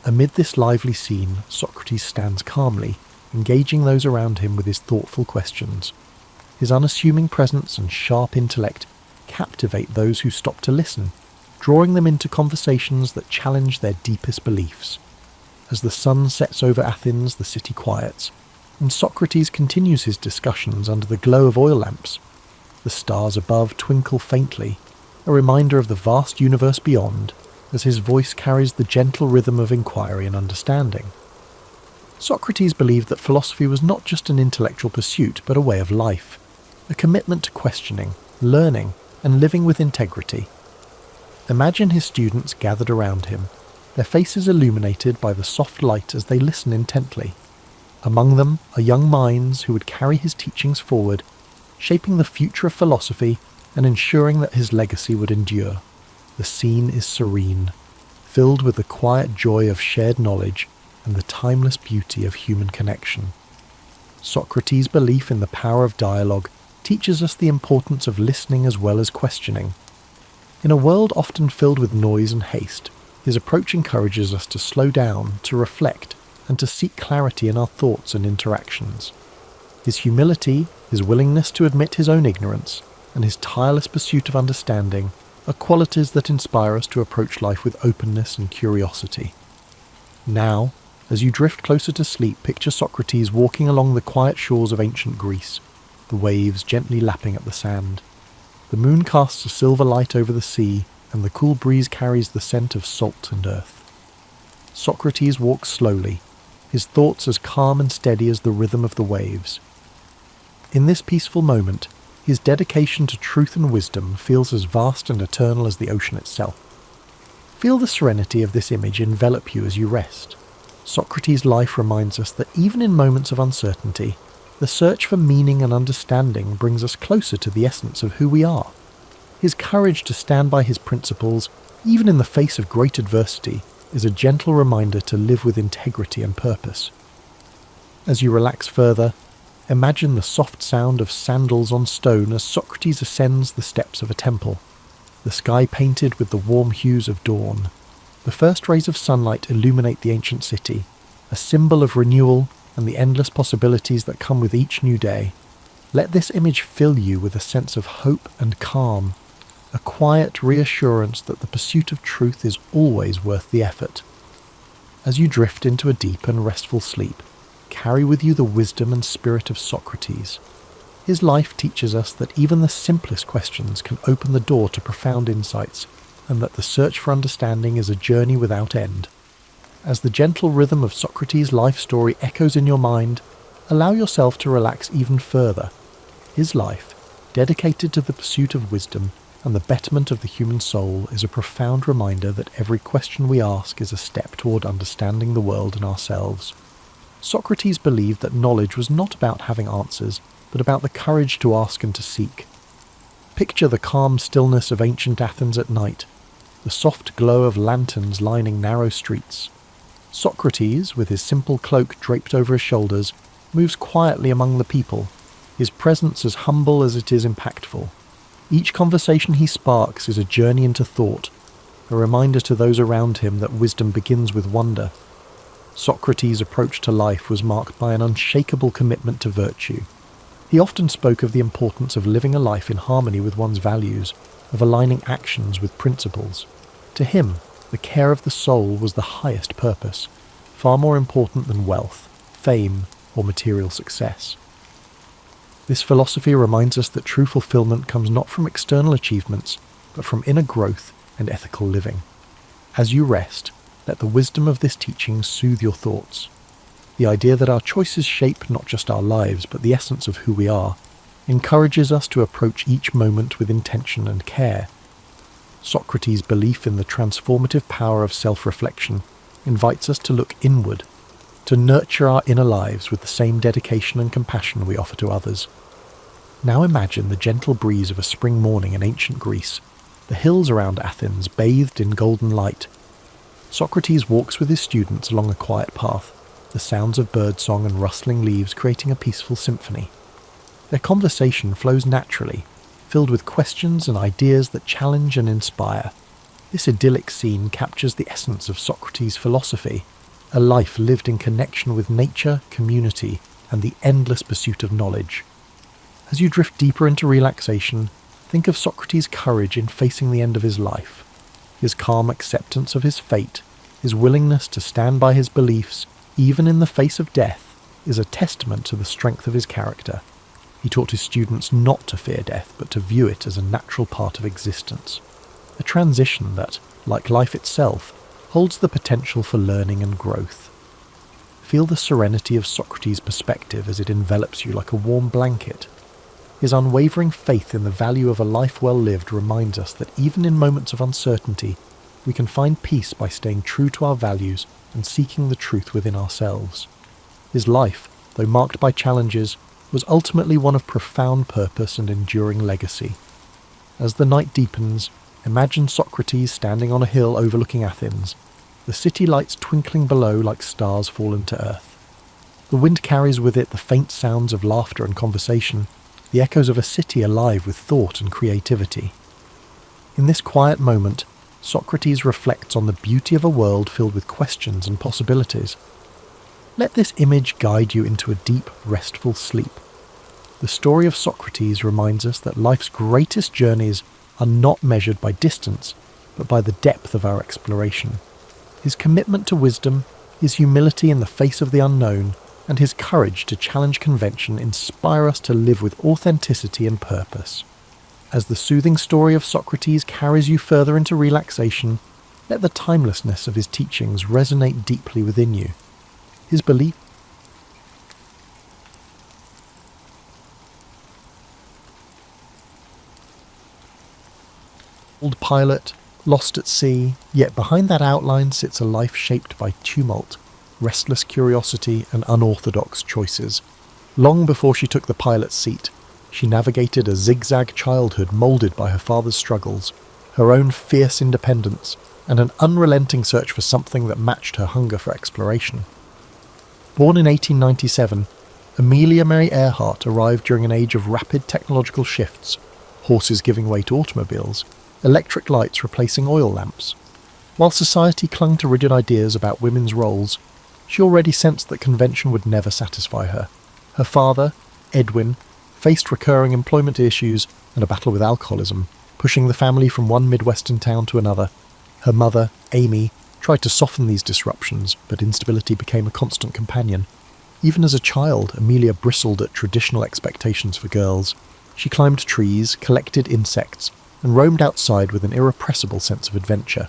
Amid this lively scene, Socrates stands calmly, engaging those around him with his thoughtful questions. His unassuming presence and sharp intellect captivate those who stop to listen, drawing them into conversations that challenge their deepest beliefs. As the sun sets over Athens, the city quiets, and Socrates continues his discussions under the glow of oil lamps. The stars above twinkle faintly, a reminder of the vast universe beyond, as his voice carries the gentle rhythm of inquiry and understanding. Socrates believed that philosophy was not just an intellectual pursuit, but a way of life, a commitment to questioning, learning, and living with integrity. Imagine his students gathered around him, their faces illuminated by the soft light as they listen intently. Among them are young minds who would carry his teachings forward, shaping the future of philosophy and ensuring that his legacy would endure. The scene is serene, filled with the quiet joy of shared knowledge and the timeless beauty of human connection. Socrates' belief in the power of dialogue teaches us the importance of listening as well as questioning. In a world often filled with noise and haste, his approach encourages us to slow down, to reflect, and to seek clarity in our thoughts and interactions. His humility, his willingness to admit his own ignorance, and his tireless pursuit of understanding are qualities that inspire us to approach life with openness and curiosity. Now, as you drift closer to sleep, picture Socrates walking along the quiet shores of ancient Greece, the waves gently lapping at the sand. The moon casts a silver light over the sea, and the cool breeze carries the scent of salt and earth. Socrates walks slowly, his thoughts as calm and steady as the rhythm of the waves. In this peaceful moment, his dedication to truth and wisdom feels as vast and eternal as the ocean itself. Feel the serenity of this image envelop you as you rest. Socrates' life reminds us that even in moments of uncertainty, the search for meaning and understanding brings us closer to the essence of who we are. His courage to stand by his principles, even in the face of great adversity, is a gentle reminder to live with integrity and purpose. As you relax further, imagine the soft sound of sandals on stone as Socrates ascends the steps of a temple, the sky painted with the warm hues of dawn. The first rays of sunlight illuminate the ancient city, a symbol of renewal and the endless possibilities that come with each new day. Let this image fill you with a sense of hope and calm, a quiet reassurance that the pursuit of truth is always worth the effort. As you drift into a deep and restful sleep, carry with you the wisdom and spirit of Socrates. His life teaches us that even the simplest questions can open the door to profound insights, and that the search for understanding is a journey without end. As the gentle rhythm of Socrates' life story echoes in your mind, allow yourself to relax even further. His life, dedicated to the pursuit of wisdom and the betterment of the human soul, is a profound reminder that every question we ask is a step toward understanding the world and ourselves. Socrates believed that knowledge was not about having answers, but about the courage to ask and to seek. Picture the calm stillness of ancient Athens at night, the soft glow of lanterns lining narrow streets. Socrates, with his simple cloak draped over his shoulders, moves quietly among the people, his presence as humble as it is impactful. Each conversation he sparks is a journey into thought, a reminder to those around him that wisdom begins with wonder. Socrates' approach to life was marked by an unshakable commitment to virtue. He often spoke of the importance of living a life in harmony with one's values, of aligning actions with principles. To him, the care of the soul was the highest purpose, far more important than wealth, fame, or material success. This philosophy reminds us that true fulfillment comes not from external achievements, but from inner growth and ethical living. As you rest, let the wisdom of this teaching soothe your thoughts. The idea that our choices shape not just our lives, but the essence of who we are, encourages us to approach each moment with intention and care. Socrates' belief in the transformative power of self-reflection invites us to look inward, to nurture our inner lives with the same dedication and compassion we offer to others. Now imagine the gentle breeze of a spring morning in ancient Greece, the hills around Athens bathed in golden light. Socrates walks with his students along a quiet path, the sounds of birdsong and rustling leaves creating a peaceful symphony. Their conversation flows naturally, filled with questions and ideas that challenge and inspire. This idyllic scene captures the essence of Socrates' philosophy, a life lived in connection with nature, community, and the endless pursuit of knowledge. As you drift deeper into relaxation, think of Socrates' courage in facing the end of his life. His calm acceptance of his fate, his willingness to stand by his beliefs, even in the face of death, is a testament to the strength of his character. He taught his students not to fear death, but to view it as a natural part of existence. A transition that, like life itself, holds the potential for learning and growth. Feel the serenity of Socrates' perspective as it envelops you like a warm blanket. His unwavering faith in the value of a life well lived reminds us that even in moments of uncertainty, we can find peace by staying true to our values and seeking the truth within ourselves. His life, though marked by challenges, was ultimately one of profound purpose and enduring legacy. As the night deepens, imagine Socrates standing on a hill overlooking Athens, the city lights twinkling below like stars fallen to earth. The wind carries with it the faint sounds of laughter and conversation, the echoes of a city alive with thought and creativity. In this quiet moment, Socrates reflects on the beauty of a world filled with questions and possibilities. Let this image guide you into a deep, restful sleep. The story of Socrates reminds us that life's greatest journeys are not measured by distance, but by the depth of our exploration. His commitment to wisdom, his humility in the face of the unknown, and his courage to challenge convention inspire us to live with authenticity and purpose. As the soothing story of Socrates carries you further into relaxation, let the timelessness of his teachings resonate deeply within you. His belief old pilot, Lost at sea, yet behind that outline sits a life shaped by tumult, restless curiosity and unorthodox choices. Long before she took the pilot's seat, she navigated a zigzag childhood moulded by her father's struggles, her own fierce independence, and an unrelenting search for something that matched her hunger for exploration. Born in 1897, Amelia Mary Earhart arrived during an age of rapid technological shifts, horses giving way to automobiles, electric lights replacing oil lamps. While society clung to rigid ideas about women's roles, she already sensed that convention would never satisfy her. Her father, Edwin, faced recurring employment issues and a battle with alcoholism, pushing the family from one Midwestern town to another. Her mother, Amy, tried to soften these disruptions, but instability became a constant companion. Even as a child, Amelia bristled at traditional expectations for girls. She climbed trees, collected insects, and roamed outside with an irrepressible sense of adventure.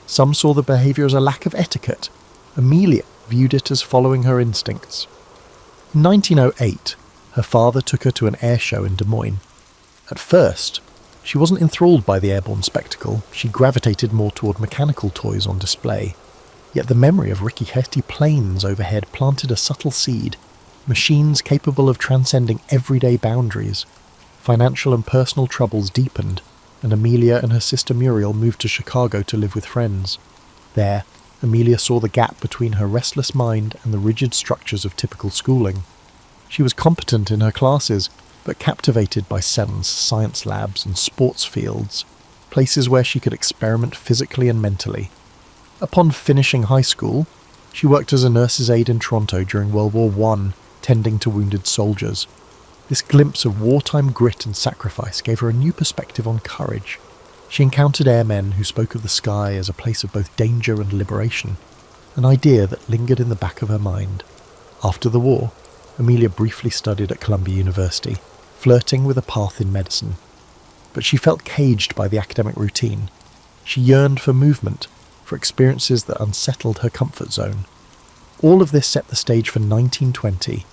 Some saw the behaviour as a lack of etiquette. Amelia viewed it as following her instincts. In 1908, her father took her to an air show in Des Moines. At first, she wasn't enthralled by the airborne spectacle. She gravitated more toward mechanical toys on display. Yet the memory of rickety planes overhead planted a subtle seed, machines capable of transcending everyday boundaries. Financial and personal troubles deepened, and Amelia and her sister Muriel moved to Chicago to live with friends. There, Amelia saw the gap between her restless mind and the rigid structures of typical schooling. She was competent in her classes, but captivated by CERN's science labs and sports fields, places where she could experiment physically and mentally. Upon finishing high school, she worked as a nurse's aide in Toronto during World War I, tending to wounded soldiers. This glimpse of wartime grit and sacrifice gave her a new perspective on courage. She encountered airmen who spoke of the sky as a place of both danger and liberation, an idea that lingered in the back of her mind. After the war, Amelia briefly studied at Columbia University, flirting with a path in medicine. But she felt caged by the academic routine. She yearned for movement, for experiences that unsettled her comfort zone. All of this set the stage for 1920,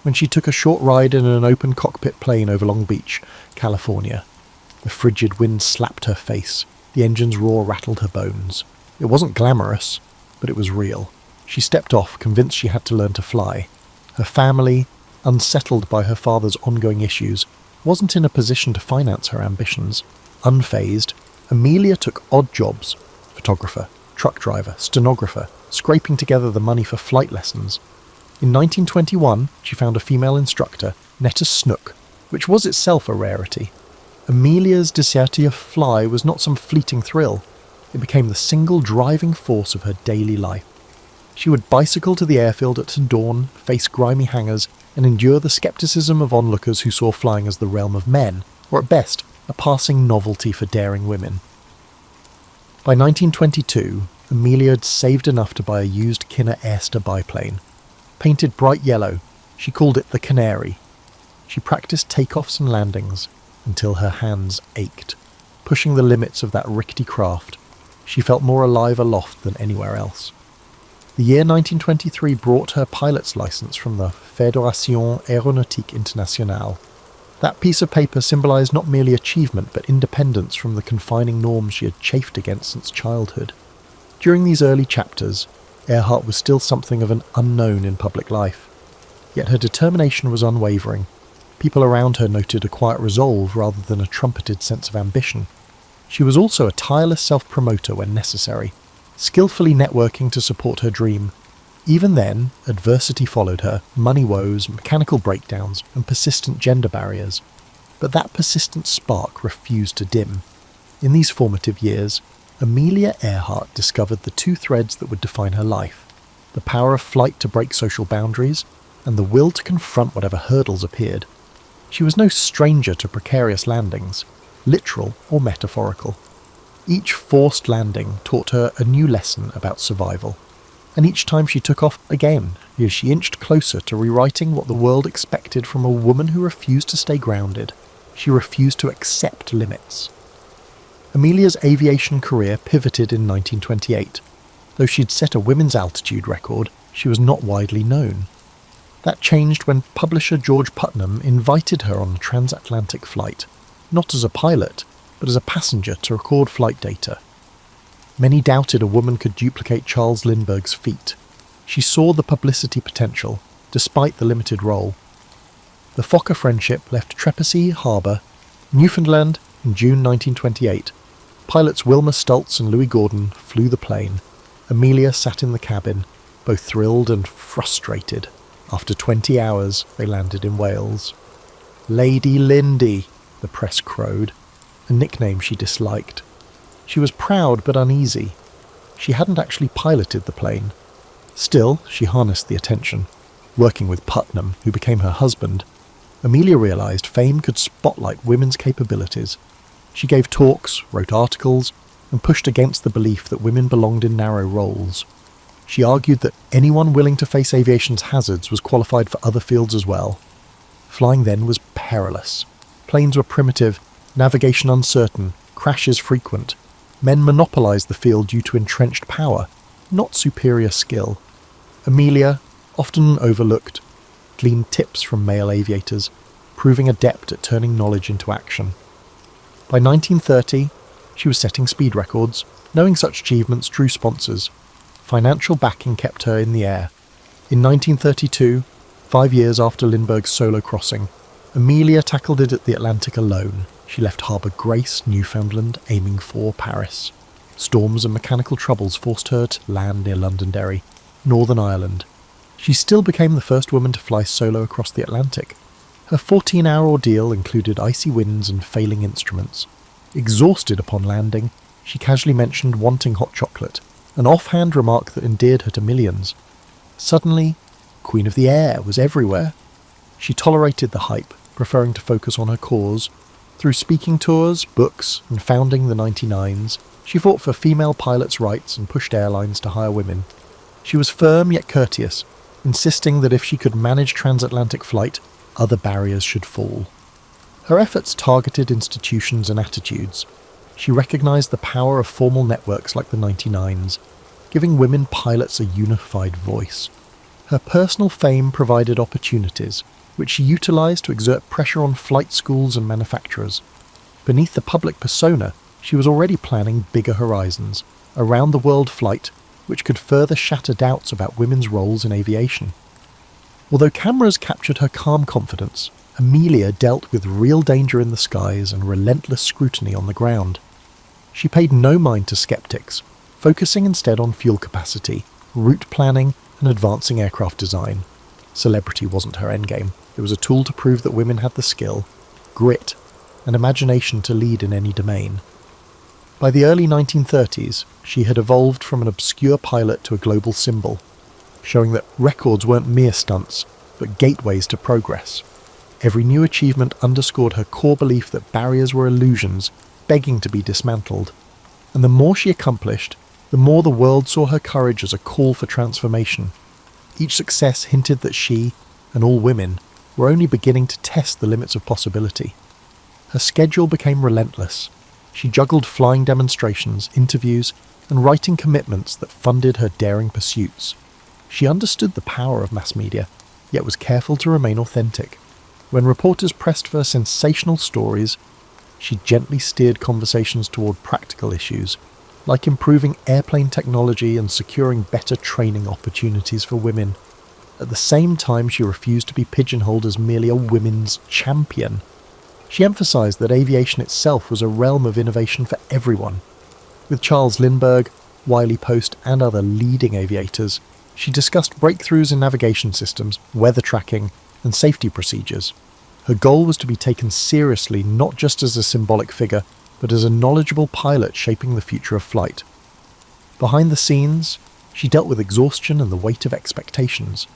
when she took a short ride in an open cockpit plane over Long Beach, California. The frigid wind slapped her face. The engine's roar rattled her bones. It wasn't glamorous, but it was real. She stepped off, convinced she had to learn to fly. Her family, unsettled by her father's ongoing issues, wasn't in a position to finance her ambitions. Unfazed, Amelia took odd jobs: photographer, truck driver, stenographer, scraping together the money for flight lessons. In 1921, she found a female instructor, Netta Snook, which was itself a rarity. Amelia's desire to fly was not some fleeting thrill. It became the single driving force of her daily life. She would bicycle to the airfield at dawn, face grimy hangars, and endure the skepticism of onlookers who saw flying as the realm of men, or at best, a passing novelty for daring women. By 1922, Amelia had saved enough to buy a used Kinner Airster biplane. Painted bright yellow, she called it the Canary. She practiced takeoffs and landings until her hands ached. Pushing the limits of that rickety craft, she felt more alive aloft than anywhere else. The year 1923 brought her pilot's license from the Fédération Aéronautique Internationale. That piece of paper symbolised not merely achievement but independence from the confining norms she had chafed against since childhood. During these early chapters, Earhart was still something of an unknown in public life. Yet her determination was unwavering. People around her noted a quiet resolve rather than a trumpeted sense of ambition. She was also a tireless self-promoter when necessary, skillfully networking to support her dream. Even then, adversity followed her: money woes, mechanical breakdowns, and persistent gender barriers. But that persistent spark refused to dim. In these formative years, Amelia Earhart discovered the two threads that would define her life: the power of flight to break social boundaries, and the will to confront whatever hurdles appeared. She was no stranger to precarious landings, literal or metaphorical. Each forced landing taught her a new lesson about survival. And each time she took off again, as she inched closer to rewriting what the world expected from a woman who refused to stay grounded. She refused to accept limits. Amelia's aviation career pivoted in 1928. Though she'd set a women's altitude record, she was not widely known. That changed when publisher George Putnam invited her on a transatlantic flight, not as a pilot, but as a passenger to record flight data. Many doubted a woman could duplicate Charles Lindbergh's feat. She saw the publicity potential, despite the limited role. The Fokker friendship left Trepassey Harbour, Newfoundland, in June 1928. Pilots Wilma Stultz and Louis Gordon flew the plane. Amelia sat in the cabin, both thrilled and frustrated. After 20 hours, they landed in Wales. Lady Lindy, the press crowed, a nickname she disliked. She was proud but uneasy. She hadn't actually piloted the plane. Still, she harnessed the attention. Working with Putnam, who became her husband, Amelia realised fame could spotlight women's capabilities. She gave talks, wrote articles, and pushed against the belief that women belonged in narrow roles. She argued that anyone willing to face aviation's hazards was qualified for other fields as well. Flying then was perilous. Planes were primitive, navigation uncertain, crashes frequent. Men monopolised the field due to entrenched power, not superior skill. Amelia, often overlooked, gleaned tips from male aviators, proving adept at turning knowledge into action. By 1930, she was setting speed records. Knowing such achievements drew sponsors. Financial backing kept her in the air. In 1932, 5 years after Lindbergh's solo crossing, Amelia tackled it at the Atlantic alone. She left Harbour Grace, Newfoundland, aiming for Paris. Storms and mechanical troubles forced her to land near Londonderry, Northern Ireland. She still became the first woman to fly solo across the Atlantic. Her 14-hour ordeal included icy winds and failing instruments. Exhausted upon landing, she casually mentioned wanting hot chocolate, an offhand remark that endeared her to millions. Suddenly, Queen of the Air was everywhere. She tolerated the hype, preferring to focus on her cause. Through speaking tours, books, and founding the 99s, she fought for female pilots' rights and pushed airlines to hire women. She was firm yet courteous, insisting that if she could manage transatlantic flight, other barriers should fall. Her efforts targeted institutions and attitudes. She recognised the power of formal networks like the 99s, giving women pilots a unified voice. Her personal fame provided opportunities, which she utilised to exert pressure on flight schools and manufacturers. Beneath the public persona, she was already planning bigger horizons, a round-the-world flight which could further shatter doubts about women's roles in aviation. Although cameras captured her calm confidence, Amelia dealt with real danger in the skies and relentless scrutiny on the ground. She paid no mind to skeptics, focusing instead on fuel capacity, route planning, and advancing aircraft design. Celebrity wasn't her endgame. It was a tool to prove that women had the skill, grit, and imagination to lead in any domain. By the early 1930s, she had evolved from an obscure pilot to a global symbol, showing that records weren't mere stunts, but gateways to progress. Every new achievement underscored her core belief that barriers were illusions, begging to be dismantled. And the more she accomplished, the more the world saw her courage as a call for transformation. Each success hinted that she, and all women, were only beginning to test the limits of possibility. Her schedule became relentless. She juggled flying demonstrations, interviews, and writing commitments that funded her daring pursuits. She understood the power of mass media, yet was careful to remain authentic. When reporters pressed for sensational stories, she gently steered conversations toward practical issues, like improving airplane technology and securing better training opportunities for women. At the same time, she refused to be pigeonholed as merely a women's champion. She emphasised that aviation itself was a realm of innovation for everyone. With Charles Lindbergh, Wiley Post, and other leading aviators, she discussed breakthroughs in navigation systems, weather tracking, and safety procedures. Her goal was to be taken seriously not just as a symbolic figure, but as a knowledgeable pilot shaping the future of flight. Behind the scenes, she dealt with exhaustion and the weight of expectations.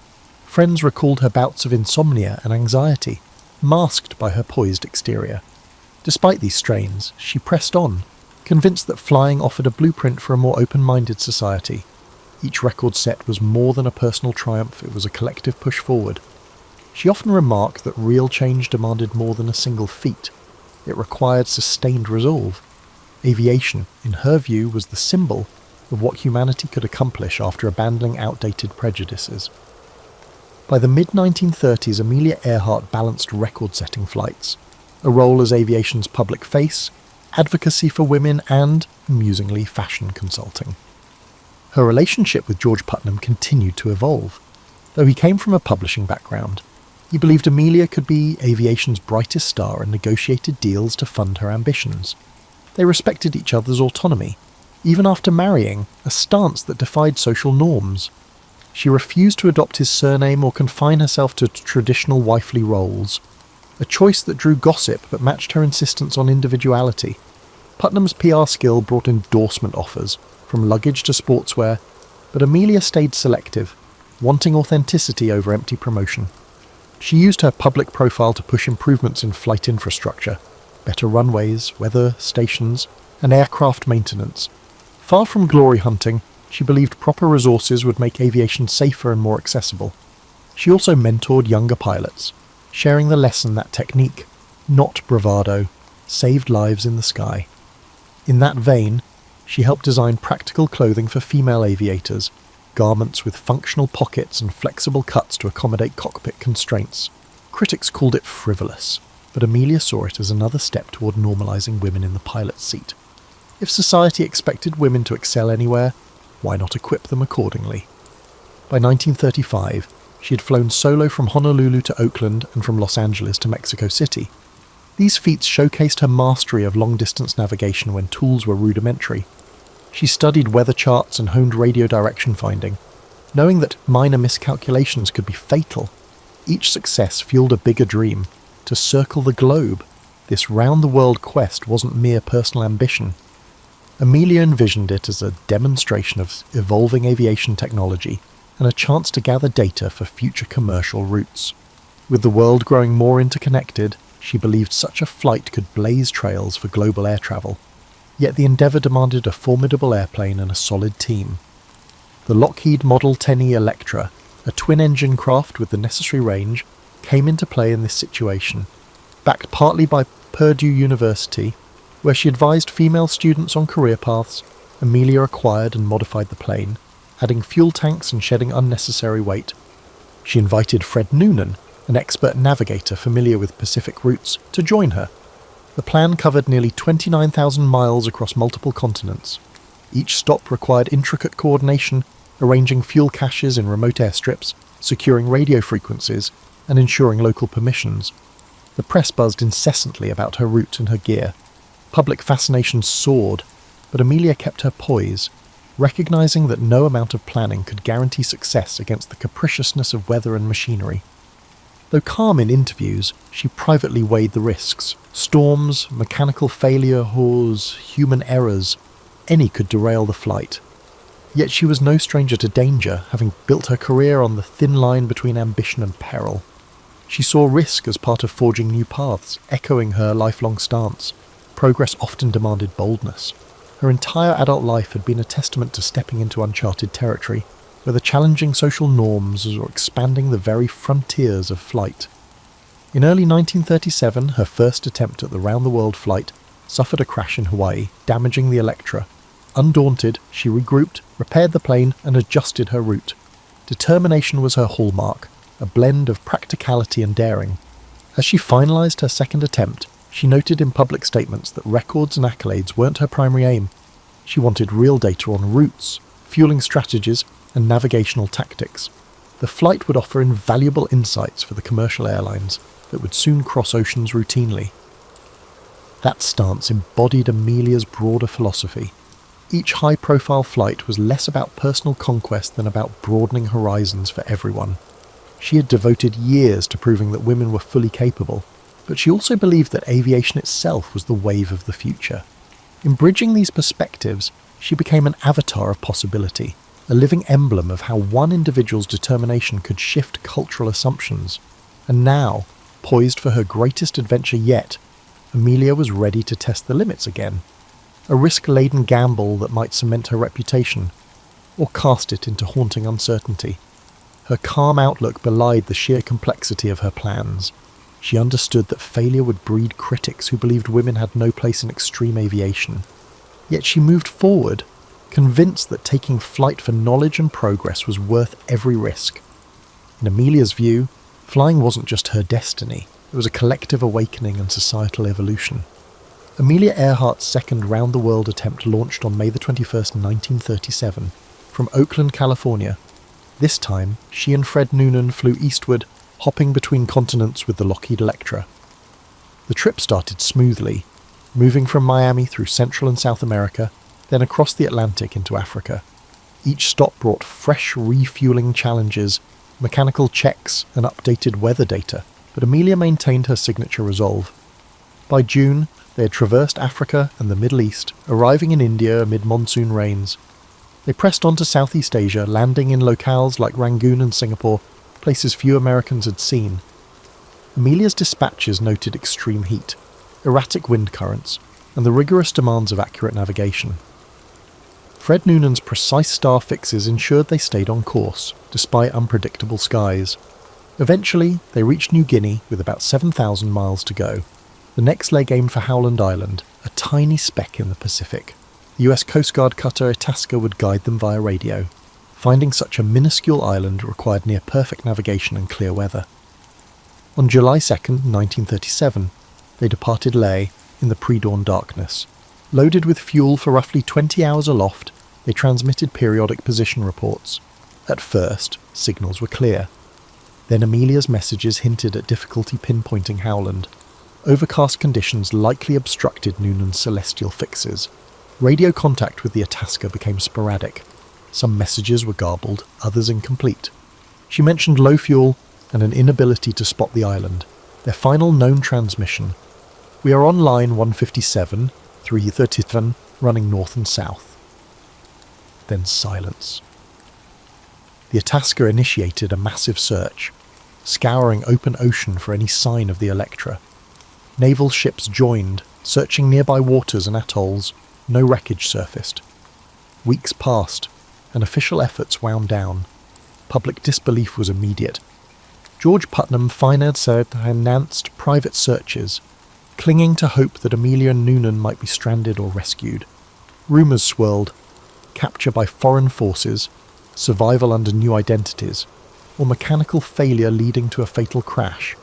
Friends recalled her bouts of insomnia and anxiety, masked by her poised exterior. Despite these strains, she pressed on, convinced that flying offered a blueprint for a more open-minded society. Each record set was more than a personal triumph, it was a collective push forward. She often remarked that real change demanded more than a single feat. It required sustained resolve. Aviation, in her view, was the symbol of what humanity could accomplish after abandoning outdated prejudices. By the mid-1930s, Amelia Earhart balanced record-setting flights, a role as aviation's public face, advocacy for women, and, amusingly, fashion consulting. Her relationship with George Putnam continued to evolve. Though he came from a publishing background, he believed Amelia could be aviation's brightest star and negotiated deals to fund her ambitions. They respected each other's autonomy, even after marrying, a stance that defied social norms. She refused to adopt his surname or confine herself to traditional wifely roles, a choice that drew gossip but matched her insistence on individuality. Putnam's PR skill brought endorsement offers, from luggage to sportswear, but Amelia stayed selective, wanting authenticity over empty promotion. She used her public profile to push improvements in flight infrastructure, better runways, weather stations, and aircraft maintenance. Far from glory hunting, she believed proper resources would make aviation safer and more accessible. She also mentored younger pilots, sharing the lesson that technique, not bravado, saved lives in the sky. In that vein, she helped design practical clothing for female aviators, garments with functional pockets and flexible cuts to accommodate cockpit constraints. Critics called it frivolous, but Amelia saw it as another step toward normalizing women in the pilot's seat. If society expected women to excel anywhere, why not equip them accordingly? By 1935, she had flown solo from Honolulu to Oakland and from Los Angeles to Mexico City. These feats showcased her mastery of long-distance navigation when tools were rudimentary. She studied weather charts and honed radio direction finding, knowing that minor miscalculations could be fatal. Each success fueled a bigger dream, to circle the globe. This round-the-world quest wasn't mere personal ambition. Amelia envisioned it as a demonstration of evolving aviation technology and a chance to gather data for future commercial routes. With the world growing more interconnected, she believed such a flight could blaze trails for global air travel. Yet the endeavour demanded a formidable airplane and a solid team. The Lockheed Model 10E Electra, a twin-engine craft with the necessary range, came into play in this situation. Backed partly by Purdue University, where she advised female students on career paths, Amelia acquired and modified the plane, adding fuel tanks and shedding unnecessary weight. She invited Fred Noonan, an expert navigator familiar with Pacific routes, to join her. The plan covered nearly 29,000 miles across multiple continents. Each stop required intricate coordination, arranging fuel caches in remote airstrips, securing radio frequencies, and ensuring local permissions. The press buzzed incessantly about her route and her gear. Public fascination soared, but Amelia kept her poise, recognizing that no amount of planning could guarantee success against the capriciousness of weather and machinery. Though calm in interviews, she privately weighed the risks. Storms, mechanical failures, human errors, any could derail the flight. Yet she was no stranger to danger, having built her career on the thin line between ambition and peril. She saw risk as part of forging new paths, echoing her lifelong stance. Progress often demanded boldness. Her entire adult life had been a testament to stepping into uncharted territory, whether challenging social norms or expanding the very frontiers of flight. In early 1937, her first attempt at the round-the-world flight suffered a crash in Hawaii, damaging the Electra. Undaunted, she regrouped, repaired the plane, and adjusted her route. Determination was her hallmark, a blend of practicality and daring. As she finalized her second attempt, she noted in public statements that records and accolades weren't her primary aim. She wanted real data on routes, fueling strategies, and navigational tactics. The flight would offer invaluable insights for the commercial airlines that would soon cross oceans routinely. That stance embodied Amelia's broader philosophy. Each high-profile flight was less about personal conquest than about broadening horizons for everyone. She had devoted years to proving that women were fully capable, but she also believed that aviation itself was the wave of the future. In bridging these perspectives, she became an avatar of possibility, a living emblem of how one individual's determination could shift cultural assumptions. And now, poised for her greatest adventure yet, Amelia was ready to test the limits again. A risk-laden gamble that might cement her reputation, or cast it into haunting uncertainty. Her calm outlook belied the sheer complexity of her plans. She understood that failure would breed critics who believed women had no place in extreme aviation. Yet she moved forward, convinced that taking flight for knowledge and progress was worth every risk. In Amelia's view, flying wasn't just her destiny, it was a collective awakening and societal evolution. Amelia Earhart's second round-the-world attempt launched on May 21st, 1937, from Oakland, California. This time, she and Fred Noonan flew eastward, hopping between continents with the Lockheed Electra. The trip started smoothly, moving from Miami through Central and South America, then across the Atlantic into Africa. Each stop brought fresh refueling challenges, mechanical checks, and updated weather data, but Amelia maintained her signature resolve. By June, they had traversed Africa and the Middle East, arriving in India amid monsoon rains. They pressed on to Southeast Asia, landing in locales like Rangoon and Singapore, places few Americans had seen. Amelia's dispatches noted extreme heat, erratic wind currents, and the rigorous demands of accurate navigation. Fred Noonan's precise star fixes ensured they stayed on course, despite unpredictable skies. Eventually, they reached New Guinea with about 7,000 miles to go. The next leg aimed for Howland Island, a tiny speck in the Pacific. The US Coast Guard cutter Itasca would guide them via radio. Finding such a minuscule island required near-perfect navigation and clear weather. On July 2nd, 1937, they departed Lae in the pre-dawn darkness. Loaded with fuel for roughly 20 hours aloft, they transmitted periodic position reports. At first, signals were clear. Then Amelia's messages hinted at difficulty pinpointing Howland. Overcast conditions likely obstructed Noonan's celestial fixes. Radio contact with the Itasca became sporadic. Some messages were garbled, others incomplete. She mentioned low fuel and an inability to spot the island. Their final known transmission: "We are on line 157, 337, running north and south." Then silence. The Itasca initiated a massive search, scouring open ocean for any sign of the Electra. Naval ships joined, searching nearby waters and atolls. No wreckage surfaced. Weeks passed, and official efforts wound down. Public disbelief was immediate. George Putnam financed private searches, clinging to hope that Amelia and Noonan might be stranded or rescued. Rumours swirled: capture by foreign forces, survival under new identities, or mechanical failure leading to a fatal crash.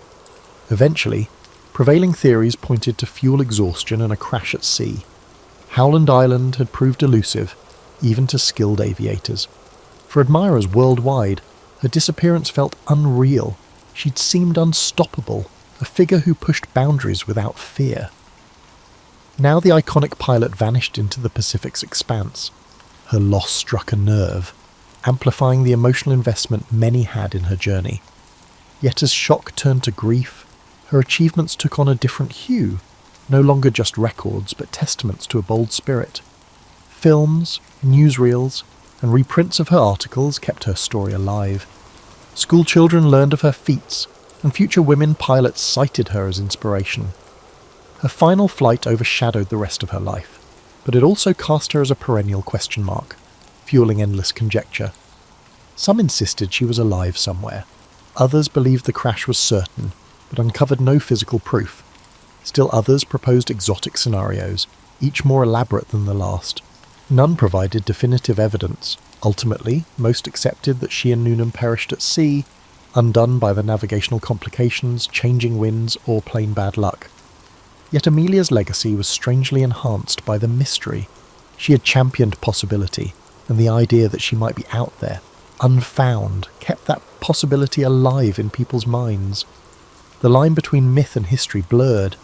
Eventually, prevailing theories pointed to fuel exhaustion and a crash at sea. Howland Island had proved elusive, even to skilled aviators. For admirers worldwide, her disappearance felt unreal. She'd seemed unstoppable, a figure who pushed boundaries without fear. Now the iconic pilot vanished into the Pacific's expanse. Her loss struck a nerve, amplifying the emotional investment many had in her journey. Yet as shock turned to grief, her achievements took on a different hue, no longer just records but testaments to a bold spirit. Films, newsreels, and reprints of her articles kept her story alive. School children learned of her feats, and future women pilots cited her as inspiration. Her final flight overshadowed the rest of her life, but it also cast her as a perennial question mark, fueling endless conjecture. Some insisted she was alive somewhere. Others believed the crash was certain, but uncovered no physical proof. Still others proposed exotic scenarios, each more elaborate than the last. None provided definitive evidence. Ultimately, most accepted that she and Noonan perished at sea, undone by the navigational complications, changing winds, or plain bad luck. Yet Amelia's legacy was strangely enhanced by the mystery. She had championed possibility, and the idea that she might be out there, unfound, kept that possibility alive in people's minds. The line between myth and history blurred.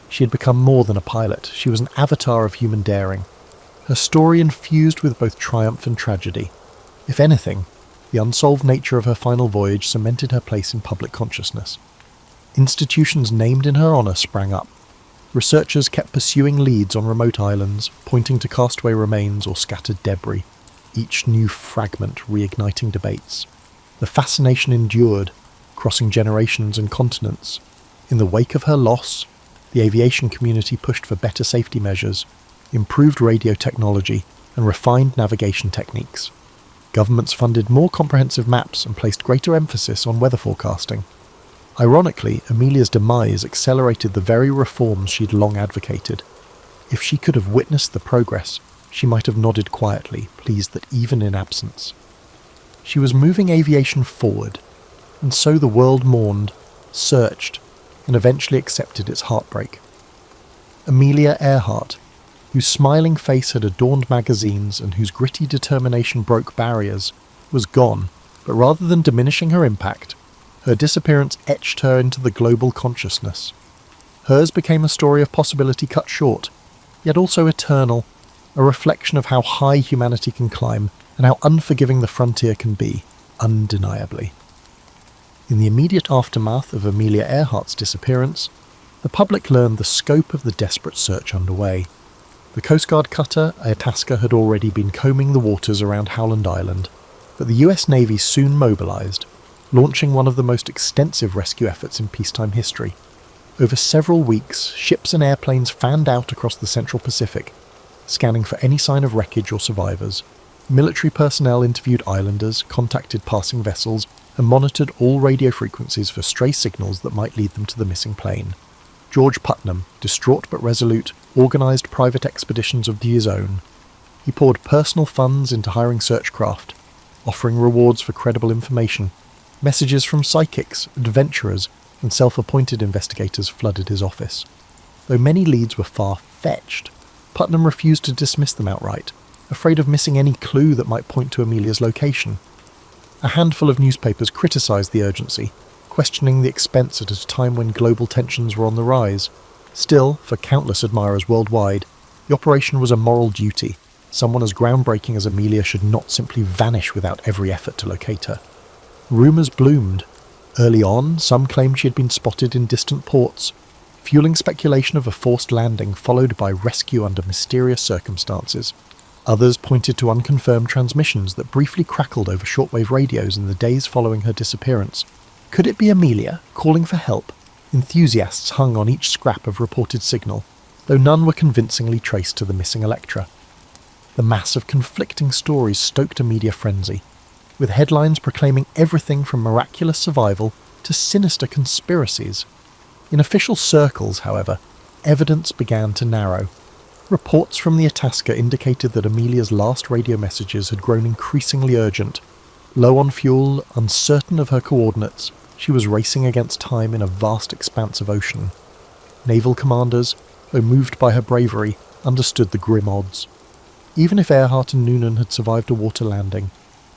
She had become more than a pilot. She was an avatar of human daring. Her story infused with both triumph and tragedy. If anything, the unsolved nature of her final voyage cemented her place in public consciousness. Institutions named in her honour sprang up. Researchers kept pursuing leads on remote islands, pointing to castaway remains or scattered debris, each new fragment reigniting debates. The fascination endured, crossing generations and continents. In the wake of her loss, the aviation community pushed for better safety measures, improved radio technology, and refined navigation techniques. Governments funded more comprehensive maps and placed greater emphasis on weather forecasting. Ironically, Amelia's demise accelerated the very reforms she'd long advocated. If she could have witnessed the progress, she might have nodded quietly, pleased that even in absence. She was moving aviation forward, and so the world mourned, searched, and eventually accepted its heartbreak. Amelia Earhart, whose smiling face had adorned magazines and whose gritty determination broke barriers, was gone, but rather than diminishing her impact, her disappearance etched her into the global consciousness. Hers became a story of possibility cut short, yet also eternal, a reflection of how high humanity can climb and how unforgiving the frontier can be, undeniably. In the immediate aftermath of Amelia Earhart's disappearance, the public learned the scope of the desperate search underway. The Coast Guard cutter Itasca had already been combing the waters around Howland Island, but the US Navy soon mobilised, launching one of the most extensive rescue efforts in peacetime history. Over several weeks, ships and airplanes fanned out across the Central Pacific, scanning for any sign of wreckage or survivors. Military personnel interviewed islanders, contacted passing vessels, and monitored all radio frequencies for stray signals that might lead them to the missing plane. George Putnam, distraught but resolute, organised private expeditions of his own. He poured personal funds into hiring search craft, offering rewards for credible information. Messages from psychics, adventurers, and self-appointed investigators flooded his office. Though many leads were far-fetched, Putnam refused to dismiss them outright, afraid of missing any clue that might point to Amelia's location. A handful of newspapers criticised the urgency, questioning the expense at a time when global tensions were on the rise. Still, for countless admirers worldwide, the operation was a moral duty. Someone as groundbreaking as Amelia should not simply vanish without every effort to locate her. Rumours bloomed. Early on, some claimed she had been spotted in distant ports, fueling speculation of a forced landing followed by rescue under mysterious circumstances. Others pointed to unconfirmed transmissions that briefly crackled over shortwave radios in the days following her disappearance. Could it be Amelia, calling for help? Enthusiasts hung on each scrap of reported signal, though none were convincingly traced to the missing Electra. The mass of conflicting stories stoked a media frenzy, with headlines proclaiming everything from miraculous survival to sinister conspiracies. In official circles, however, evidence began to narrow. Reports from the Itasca indicated that Amelia's last radio messages had grown increasingly urgent. Low on fuel, uncertain of her coordinates, she was racing against time in a vast expanse of ocean. Naval commanders, though moved by her bravery, understood the grim odds. Even if Earhart and Noonan had survived a water landing,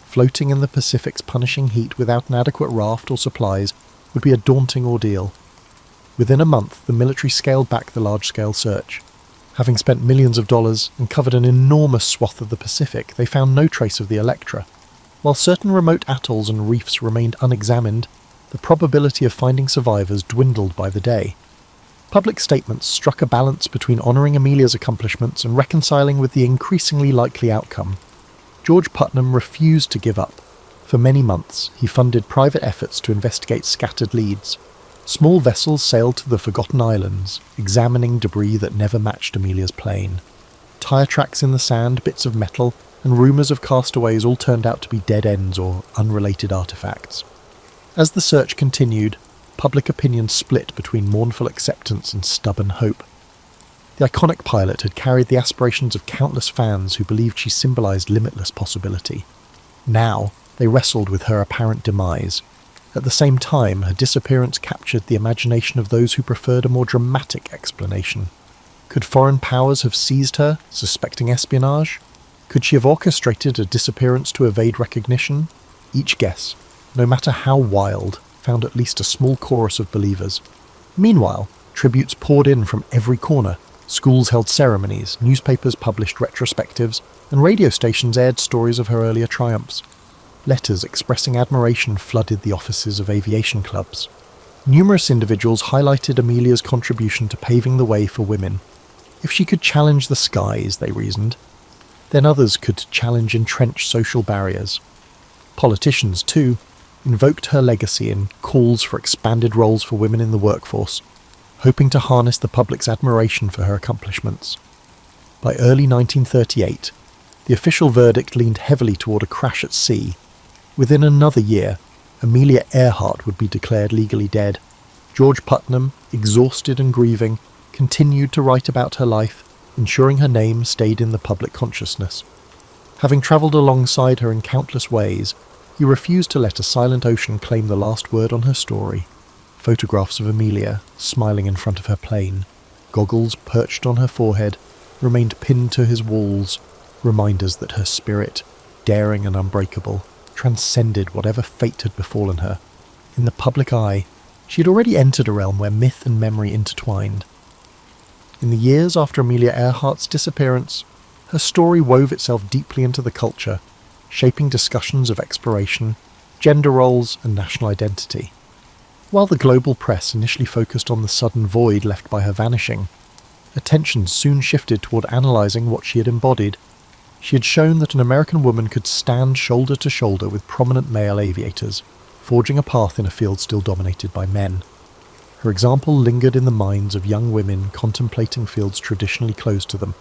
floating in the Pacific's punishing heat without an adequate raft or supplies would be a daunting ordeal. Within a month, the military scaled back the large-scale search. Having spent millions of dollars and covered an enormous swath of the Pacific, they found no trace of the Electra. While certain remote atolls and reefs remained unexamined, the probability of finding survivors dwindled by the day. Public statements struck a balance between honouring Amelia's accomplishments and reconciling with the increasingly likely outcome. George Putnam refused to give up. For many months, he funded private efforts to investigate scattered leads. Small vessels sailed to the Forgotten Islands, examining debris that never matched Amelia's plane. Tyre tracks in the sand, bits of metal, and rumours of castaways all turned out to be dead ends or unrelated artefacts. As the search continued, public opinion split between mournful acceptance and stubborn hope. The iconic pilot had carried the aspirations of countless fans who believed she symbolised limitless possibility. Now, they wrestled with her apparent demise. At the same time, her disappearance captured the imagination of those who preferred a more dramatic explanation. Could foreign powers have seized her, suspecting espionage? Could she have orchestrated a disappearance to evade recognition? Each guess, no matter how wild, found at least a small chorus of believers. Meanwhile, tributes poured in from every corner. Schools held ceremonies, newspapers published retrospectives, and radio stations aired stories of her earlier triumphs. Letters expressing admiration flooded the offices of aviation clubs. Numerous individuals highlighted Amelia's contribution to paving the way for women. If she could challenge the skies, they reasoned, then others could challenge entrenched social barriers. Politicians, too, invoked her legacy in calls for expanded roles for women in the workforce, hoping to harness the public's admiration for her accomplishments. By early 1938, the official verdict leaned heavily toward a crash at sea. Within another year, Amelia Earhart would be declared legally dead. George Putnam, exhausted and grieving, continued to write about her life, ensuring her name stayed in the public consciousness. Having travelled alongside her in countless ways, he refused to let a silent ocean claim the last word on her story. Photographs of Amelia, smiling in front of her plane, goggles perched on her forehead, remained pinned to his walls, reminders that her spirit, daring and unbreakable, transcended whatever fate had befallen her. In the public eye, she had already entered a realm where myth and memory intertwined. In the years after Amelia Earhart's disappearance, her story wove itself deeply into the culture, shaping discussions of exploration, gender roles, and national identity. While the global press initially focused on the sudden void left by her vanishing, attention soon shifted toward analysing what she had embodied. She had shown that an American woman could stand shoulder to shoulder with prominent male aviators, forging a path in a field still dominated by men. Her example lingered in the minds of young women contemplating fields traditionally closed to them,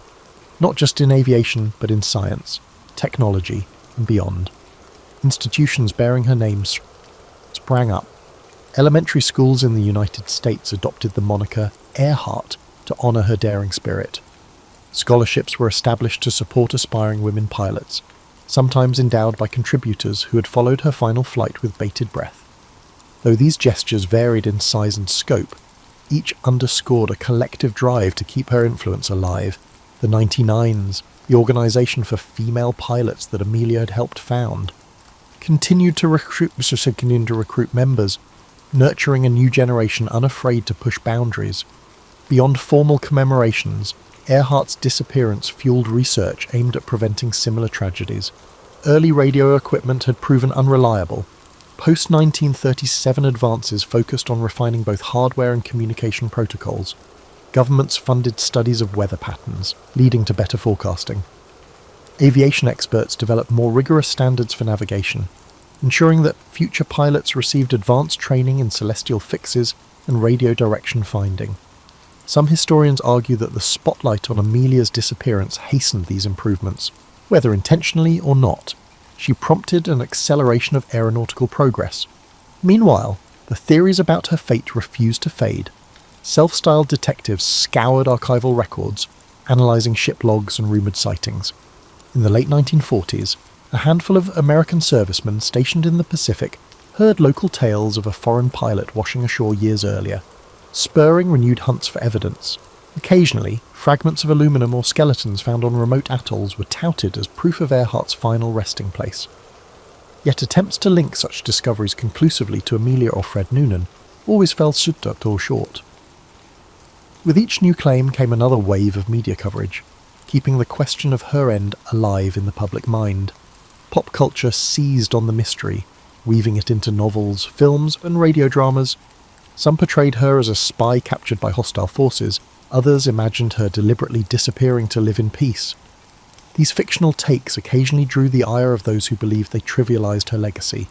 not just in aviation but in science, technology, and beyond. Institutions bearing her name sprang up. Elementary schools in the United States adopted the moniker Earhart to honour her daring spirit. Scholarships were established to support aspiring women pilots, sometimes endowed by contributors who had followed her final flight with bated breath. Though these gestures varied in size and scope, each underscored a collective drive to keep her influence alive. The 99s, the organisation for female pilots that Amelia had helped found, continued to recruit members, nurturing a new generation unafraid to push boundaries. Beyond formal commemorations, Earhart's disappearance fueled research aimed at preventing similar tragedies. Early radio equipment had proven unreliable. Post-1937 advances focused on refining both hardware and communication protocols. Governments funded studies of weather patterns, leading to better forecasting. Aviation experts developed more rigorous standards for navigation, ensuring that future pilots received advanced training in celestial fixes and radio direction finding. Some historians argue that the spotlight on Amelia's disappearance hastened these improvements, whether intentionally or not. She prompted an acceleration of aeronautical progress. Meanwhile, the theories about her fate refused to fade. Self-styled detectives scoured archival records, analysing ship logs and rumoured sightings. In the late 1940s, a handful of American servicemen stationed in the Pacific heard local tales of a foreign pilot washing ashore years earlier, spurring renewed hunts for evidence. Occasionally, fragments of aluminum or skeletons found on remote atolls were touted as proof of Earhart's final resting place. Yet attempts to link such discoveries conclusively to Amelia or Fred Noonan always fell short. With each new claim came another wave of media coverage, keeping the question of her end alive in the public mind. Pop culture seized on the mystery, weaving it into novels, films, and radio dramas. Some portrayed her as a spy captured by hostile forces, others imagined her deliberately disappearing to live in peace. These fictional takes occasionally drew the ire of those who believed they trivialized her legacy,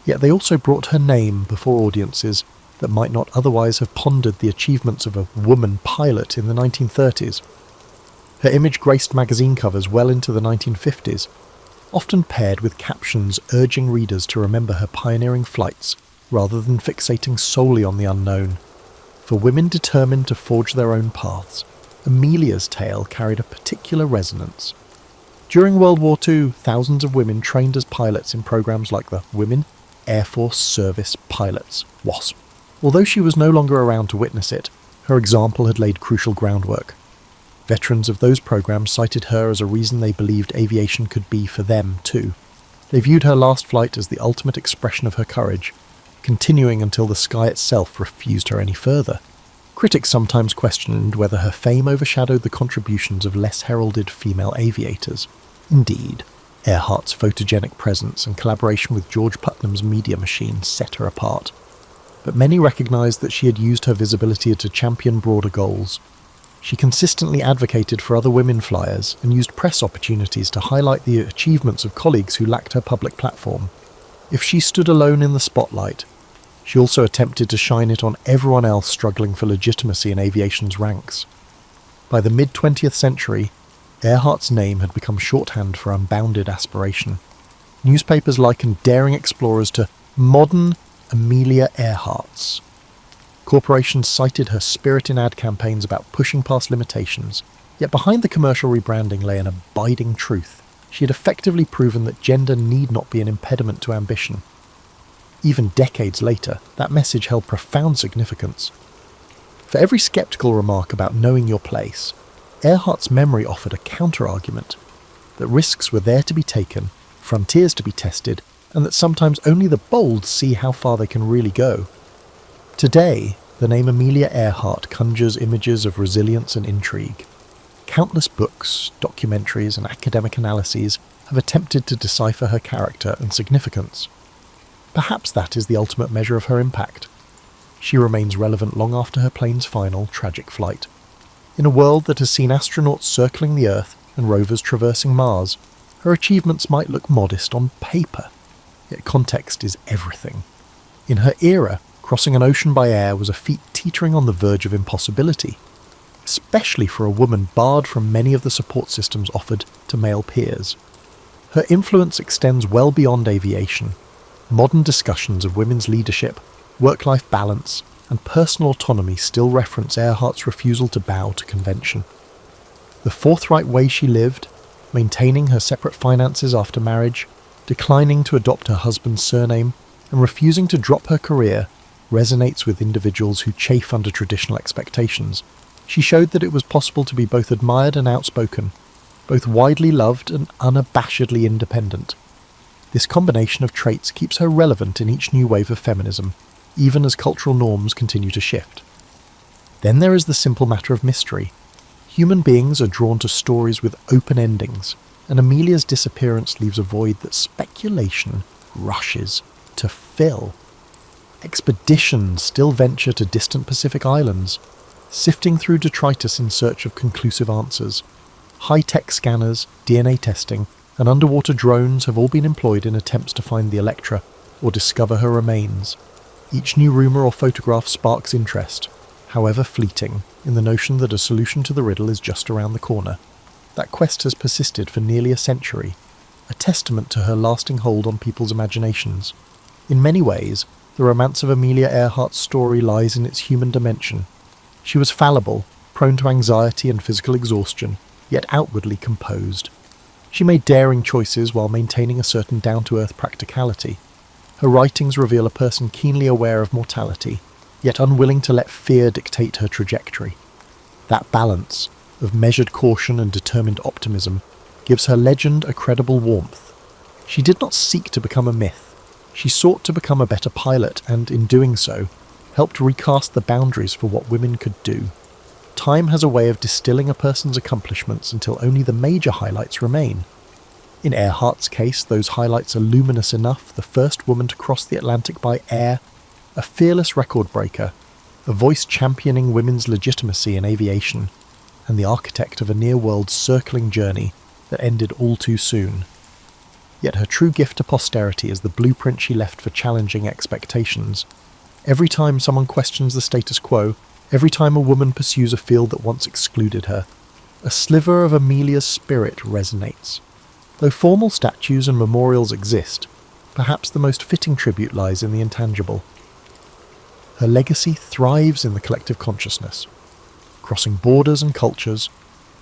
yet they also brought her name before audiences that might not otherwise have pondered the achievements of a woman pilot in the 1930s. Her image graced magazine covers well into the 1950s, often paired with captions urging readers to remember her pioneering flights rather than fixating solely on the unknown. For women determined to forge their own paths, Amelia's tale carried a particular resonance. During World War II, thousands of women trained as pilots in programs like the Women Air Force Service Pilots, WASP. Although she was no longer around to witness it, her example had laid crucial groundwork. Veterans of those programs cited her as a reason they believed aviation could be for them too. They viewed her last flight as the ultimate expression of her courage, continuing until the sky itself refused her any further. Critics sometimes questioned whether her fame overshadowed the contributions of less heralded female aviators. Indeed, Earhart's photogenic presence and collaboration with George Putnam's media machine set her apart. But many recognised that she had used her visibility to champion broader goals. She consistently advocated for other women flyers and used press opportunities to highlight the achievements of colleagues who lacked her public platform. If she stood alone in the spotlight, she also attempted to shine it on everyone else struggling for legitimacy in aviation's ranks. By the mid-20th century, Earhart's name had become shorthand for unbounded aspiration. Newspapers likened daring explorers to modern Amelia Earharts. Corporations cited her spirit in ad campaigns about pushing past limitations, yet behind the commercial rebranding lay an abiding truth. She had effectively proven that gender need not be an impediment to ambition. Even decades later, that message held profound significance. For every sceptical remark about knowing your place, Earhart's memory offered a counter-argument that risks were there to be taken, frontiers to be tested, and that sometimes only the bold see how far they can really go. Today, the name Amelia Earhart conjures images of resilience and intrigue. Countless books, documentaries, and academic analyses have attempted to decipher her character and significance. Perhaps that is the ultimate measure of her impact. She remains relevant long after her plane's final, tragic flight. In a world that has seen astronauts circling the Earth and rovers traversing Mars, her achievements might look modest on paper, yet context is everything. In her era, crossing an ocean by air was a feat teetering on the verge of impossibility, especially for a woman barred from many of the support systems offered to male peers. Her influence extends well beyond aviation. Modern discussions of women's leadership, work-life balance, and personal autonomy still reference Earhart's refusal to bow to convention. The forthright way she lived, maintaining her separate finances after marriage, declining to adopt her husband's surname, and refusing to drop her career, resonates with individuals who chafe under traditional expectations. She showed that it was possible to be both admired and outspoken, both widely loved and unabashedly independent. This combination of traits keeps her relevant in each new wave of feminism, even as cultural norms continue to shift. Then there is the simple matter of mystery. Human beings are drawn to stories with open endings, and Amelia's disappearance leaves a void that speculation rushes to fill. Expeditions still venture to distant Pacific islands, sifting through detritus in search of conclusive answers. High-tech scanners, DNA testing, and underwater drones have all been employed in attempts to find the Electra or discover her remains. Each new rumour or photograph sparks interest, however fleeting, in the notion that a solution to the riddle is just around the corner. That quest has persisted for nearly a century, a testament to her lasting hold on people's imaginations. In many ways, the romance of Amelia Earhart's story lies in its human dimension. She was fallible, prone to anxiety and physical exhaustion, yet outwardly composed. She made daring choices while maintaining a certain down-to-earth practicality. Her writings reveal a person keenly aware of mortality, yet unwilling to let fear dictate her trajectory. That balance, of measured caution and determined optimism, gives her legend a credible warmth. She did not seek to become a myth. She sought to become a better pilot and, in doing so, helped recast the boundaries for what women could do. Time has a way of distilling a person's accomplishments until only the major highlights remain. In Earhart's case, those highlights are luminous enough: the first woman to cross the Atlantic by air, a fearless record breaker, a voice championing women's legitimacy in aviation, and the architect of a near-world circling journey that ended all too soon. Yet her true gift to posterity is the blueprint she left for challenging expectations. Every time someone questions the status quo, every time a woman pursues a field that once excluded her, a sliver of Amelia's spirit resonates. Though formal statues and memorials exist, perhaps the most fitting tribute lies in the intangible. Her legacy thrives in the collective consciousness. Crossing borders and cultures,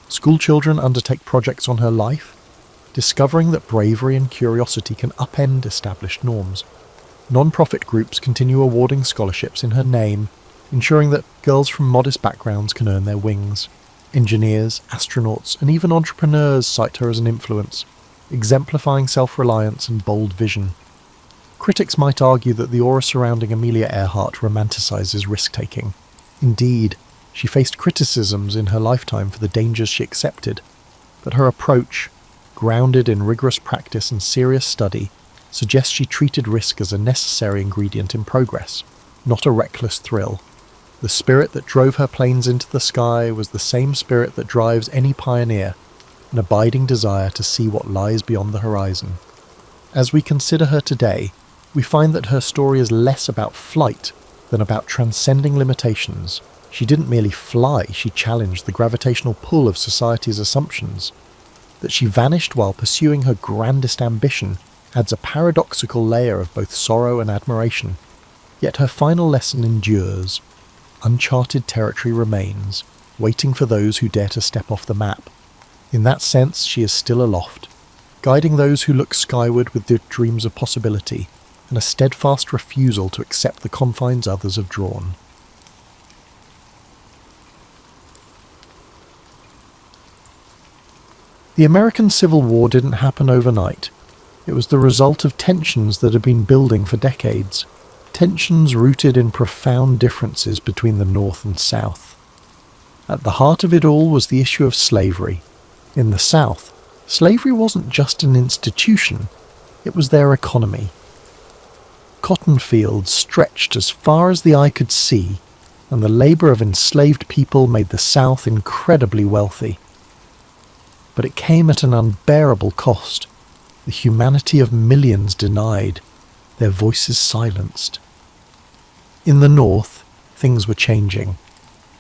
schoolchildren undertake projects on her life, discovering that bravery and curiosity can upend established norms. Non-profit groups continue awarding scholarships in her name, ensuring that girls from modest backgrounds can earn their wings. Engineers, astronauts, and even entrepreneurs cite her as an influence, exemplifying self-reliance and bold vision. Critics might argue that the aura surrounding Amelia Earhart romanticizes risk-taking. Indeed, she faced criticisms in her lifetime for the dangers she accepted, but her approach, grounded in rigorous practice and serious study, suggests she treated risk as a necessary ingredient in progress, not a reckless thrill. The spirit that drove her planes into the sky was the same spirit that drives any pioneer, an abiding desire to see what lies beyond the horizon. As we consider her today, we find that her story is less about flight than about transcending limitations. She didn't merely fly, she challenged the gravitational pull of society's assumptions. That she vanished while pursuing her grandest ambition adds a paradoxical layer of both sorrow and admiration. Yet her final lesson endures. Uncharted territory remains, waiting for those who dare to step off the map. In that sense, she is still aloft, guiding those who look skyward with their dreams of possibility, and a steadfast refusal to accept the confines others have drawn. The American Civil War didn't happen overnight. It was the result of tensions that had been building for decades, tensions rooted in profound differences between the North and South. At the heart of it all was the issue of slavery. In the South, slavery wasn't just an institution, it was their economy. Cotton fields stretched as far as the eye could see, and the labour of enslaved people made the South incredibly wealthy. But it came at an unbearable cost. The humanity of millions denied, their voices silenced. In the North, things were changing.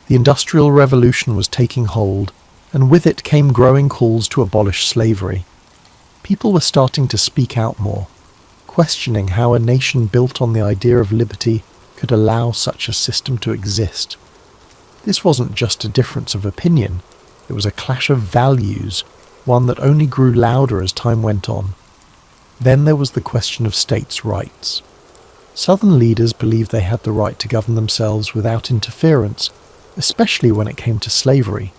The Industrial Revolution was taking hold, and with it came growing calls to abolish slavery. People were starting to speak out more, questioning how a nation built on the idea of liberty could allow such a system to exist. This wasn't just a difference of opinion, it was a clash of values, one that only grew louder as time went on. Then there was the question of states' rights. Southern leaders believed they had the right to govern themselves without interference, especially when it came to slavery.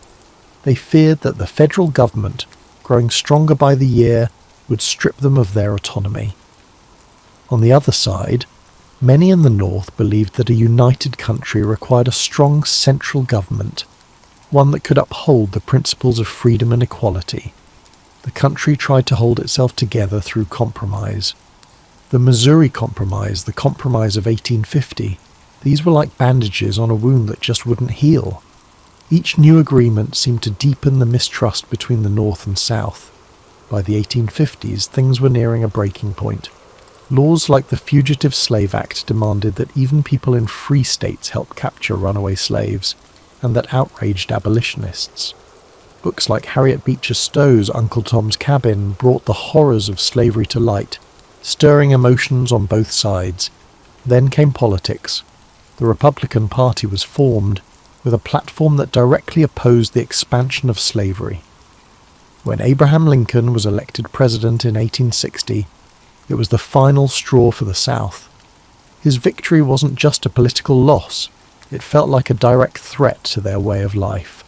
They feared that the federal government, growing stronger by the year, would strip them of their autonomy. On the other side, many in the North believed that a united country required a strong central government, one that could uphold the principles of freedom and equality. The country tried to hold itself together through compromise. The Missouri Compromise, the Compromise of 1850, these were like bandages on a wound that just wouldn't heal. Each new agreement seemed to deepen the mistrust between the North and South. By the 1850s, things were nearing a breaking point. Laws like the Fugitive Slave Act demanded that even people in free states help capture runaway slaves, and that outraged abolitionists. Books like Harriet Beecher Stowe's Uncle Tom's Cabin brought the horrors of slavery to light, stirring emotions on both sides. Then came politics. The Republican Party was formed, with a platform that directly opposed the expansion of slavery. When Abraham Lincoln was elected president in 1860, it was the final straw for the South. His victory wasn't just a political loss, it felt like a direct threat to their way of life.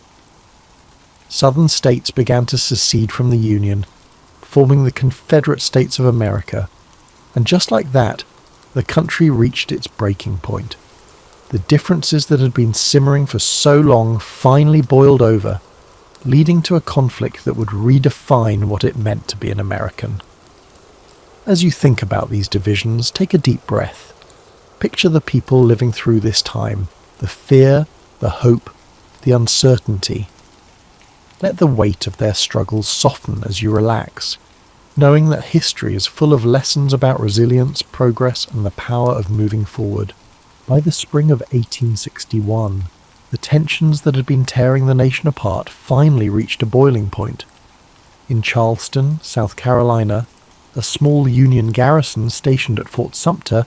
Southern states began to secede from the Union, forming the Confederate States of America, and just like that, the country reached its breaking point. The differences that had been simmering for so long finally boiled over, leading to a conflict that would redefine what it meant to be an American. As you think about these divisions, take a deep breath. Picture the people living through this time, the fear, the hope, the uncertainty. Let the weight of their struggles soften as you relax, knowing that history is full of lessons about resilience, progress, and the power of moving forward. By the spring of 1861, the tensions that had been tearing the nation apart finally reached a boiling point. In Charleston, South Carolina, a small Union garrison stationed at Fort Sumter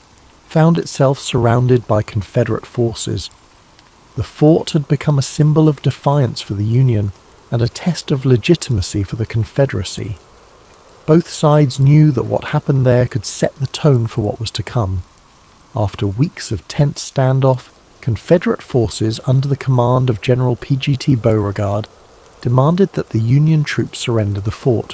found itself surrounded by Confederate forces. The fort had become a symbol of defiance for the Union and a test of legitimacy for the Confederacy. Both sides knew that what happened there could set the tone for what was to come. After weeks of tense standoff, Confederate forces under the command of General P.G.T. Beauregard demanded that the Union troops surrender the fort.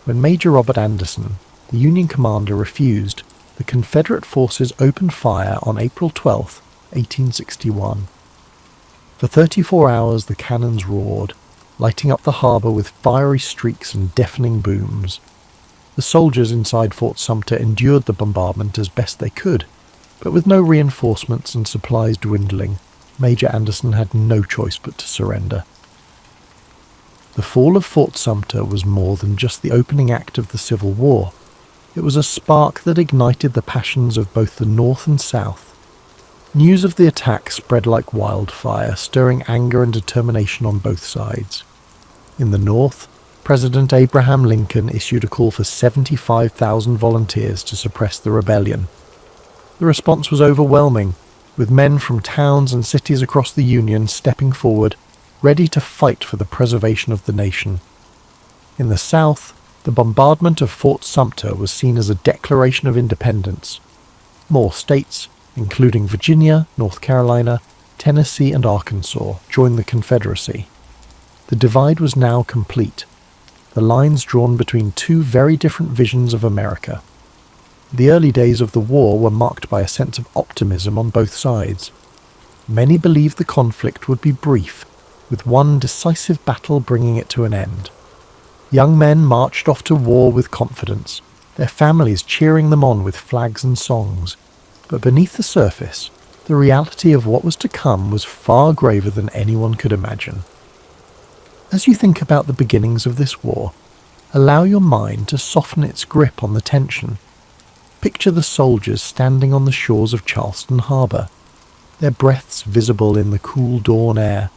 When Major Robert Anderson, the Union commander, refused, the Confederate forces opened fire on April 12, 1861. For 34 hours the cannons roared, lighting up the harbour with fiery streaks and deafening booms. The soldiers inside Fort Sumter endured the bombardment as best they could, but with no reinforcements and supplies dwindling, Major Anderson had no choice but to surrender. The fall of Fort Sumter was more than just the opening act of the Civil War. It was a spark that ignited the passions of both the North and South. News of the attack spread like wildfire, stirring anger and determination on both sides. In the North, President Abraham Lincoln issued a call for 75,000 volunteers to suppress the rebellion. The response was overwhelming, with men from towns and cities across the Union stepping forward, ready to fight for the preservation of the nation. In the South, the bombardment of Fort Sumter was seen as a declaration of independence. More states, including Virginia, North Carolina, Tennessee, and Arkansas, joined the Confederacy. The divide was now complete. the lines drawn between two very different visions of America. The early days of the war were marked by a sense of optimism on both sides. Many believed the conflict would be brief, with one decisive battle bringing it to an end. Young men marched off to war with confidence, their families cheering them on with flags and songs. But beneath the surface, the reality of what was to come was far graver than anyone could imagine. As you think about the beginnings of this war, allow your mind to soften its grip on the tension. Picture the soldiers standing on the shores of Charleston Harbour, their breaths visible in the cool dawn air,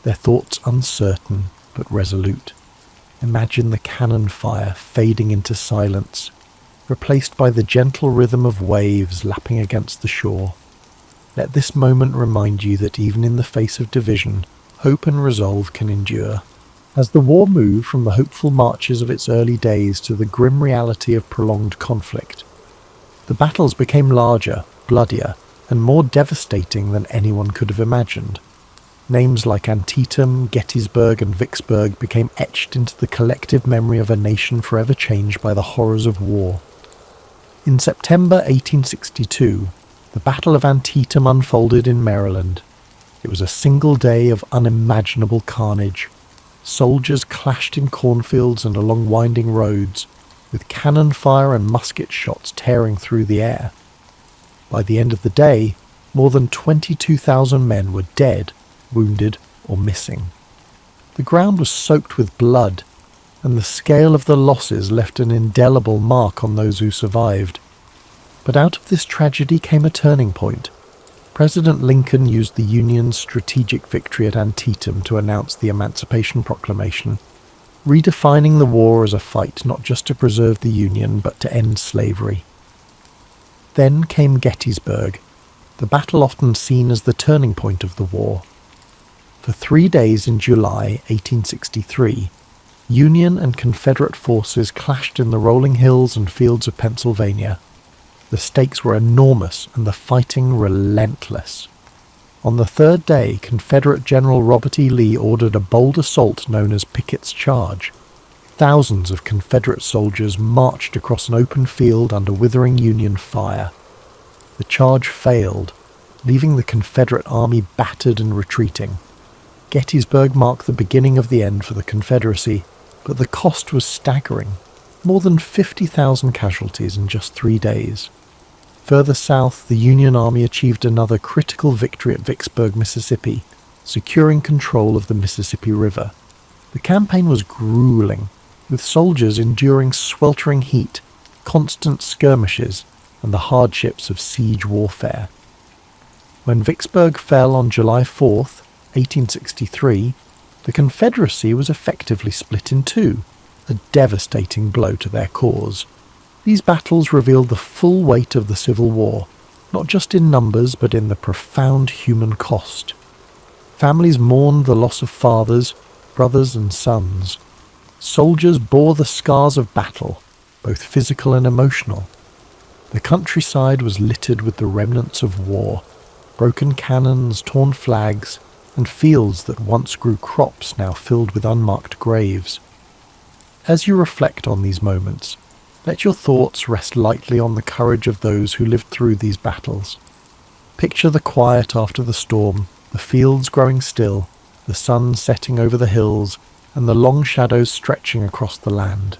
their thoughts uncertain but resolute. Imagine the cannon fire fading into silence, replaced by the gentle rhythm of waves lapping against the shore. Let this moment remind you that even in the face of division, hope and resolve can endure. As the war moved from the hopeful marches of its early days to the grim reality of prolonged conflict, the battles became larger, bloodier, and more devastating than anyone could have imagined. Names like Antietam, Gettysburg, and Vicksburg became etched into the collective memory of a nation forever changed by the horrors of war. In September 1862, the Battle of Antietam unfolded in Maryland. It was a single day of unimaginable carnage. Soldiers clashed in cornfields and along winding roads, with cannon fire and musket shots tearing through the air. By the end of the day, more than 22,000 men were dead, wounded, or missing. The ground was soaked with blood, and the scale of the losses left an indelible mark on those who survived. But out of this tragedy came a turning point. President Lincoln used the Union's strategic victory at Antietam to announce the Emancipation Proclamation, redefining the war as a fight not just to preserve the Union but to end slavery. Then came Gettysburg, the battle often seen as the turning point of the war. For 3 days in July 1863, Union and Confederate forces clashed in the rolling hills and fields of Pennsylvania. The stakes were enormous and the fighting relentless. On the third day, Confederate General Robert E. Lee ordered a bold assault known as Pickett's Charge. Thousands of Confederate soldiers marched across an open field under withering Union fire. The charge failed, leaving the Confederate army battered and retreating. Gettysburg marked the beginning of the end for the Confederacy, but the cost was staggering. More than 50,000 casualties in just 3 days. Further south, the Union Army achieved another critical victory at Vicksburg, Mississippi, securing control of the Mississippi River. The campaign was grueling, with soldiers enduring sweltering heat, constant skirmishes, and the hardships of siege warfare. When Vicksburg fell on July 4th, 1863, the Confederacy was effectively split in two, a devastating blow to their cause. These battles revealed the full weight of the Civil War, not just in numbers but in the profound human cost. Families mourned the loss of fathers, brothers and sons. Soldiers bore the scars of battle, both physical and emotional. The countryside was littered with the remnants of war, broken cannons, torn flags, and fields that once grew crops now filled with unmarked graves. As you reflect on these moments, let your thoughts rest lightly on the courage of those who lived through these battles. Picture the quiet after the storm, the fields growing still, the sun setting over the hills, and the long shadows stretching across the land.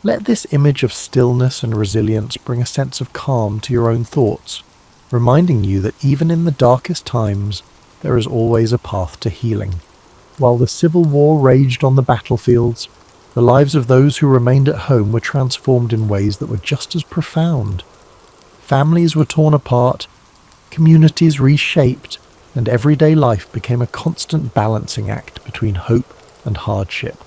Let this image of stillness and resilience bring a sense of calm to your own thoughts, reminding you that even in the darkest times, there is always a path to healing. While the Civil War raged on the battlefields, the lives of those who remained at home were transformed in ways that were just as profound. Families were torn apart, communities reshaped, and everyday life became a constant balancing act between hope and hardship.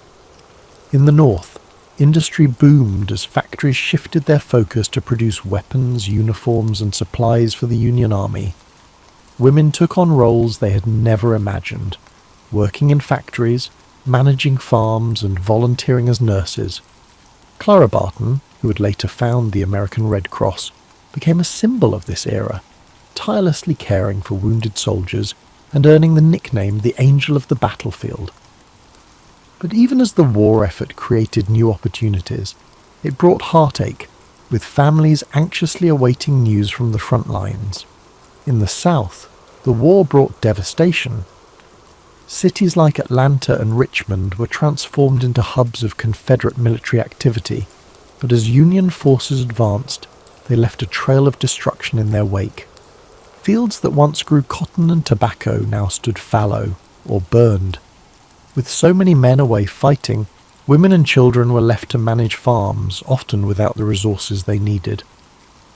In the North, industry boomed as factories shifted their focus to produce weapons, uniforms, and supplies for the Union Army. Women took on roles they had never imagined, working in factories, managing farms, and volunteering as nurses. Clara Barton, who would later found the American Red Cross, became a symbol of this era, tirelessly caring for wounded soldiers and earning the nickname the Angel of the Battlefield. But even as the war effort created new opportunities, it brought heartache, with families anxiously awaiting news from the front lines. In the south, the war brought devastation. Cities like Atlanta and Richmond were transformed into hubs of Confederate military activity, but as Union forces advanced, they left a trail of destruction in their wake. Fields that once grew cotton and tobacco now stood fallow or burned. With so many men away fighting, women and children were left to manage farms, often without the resources they needed.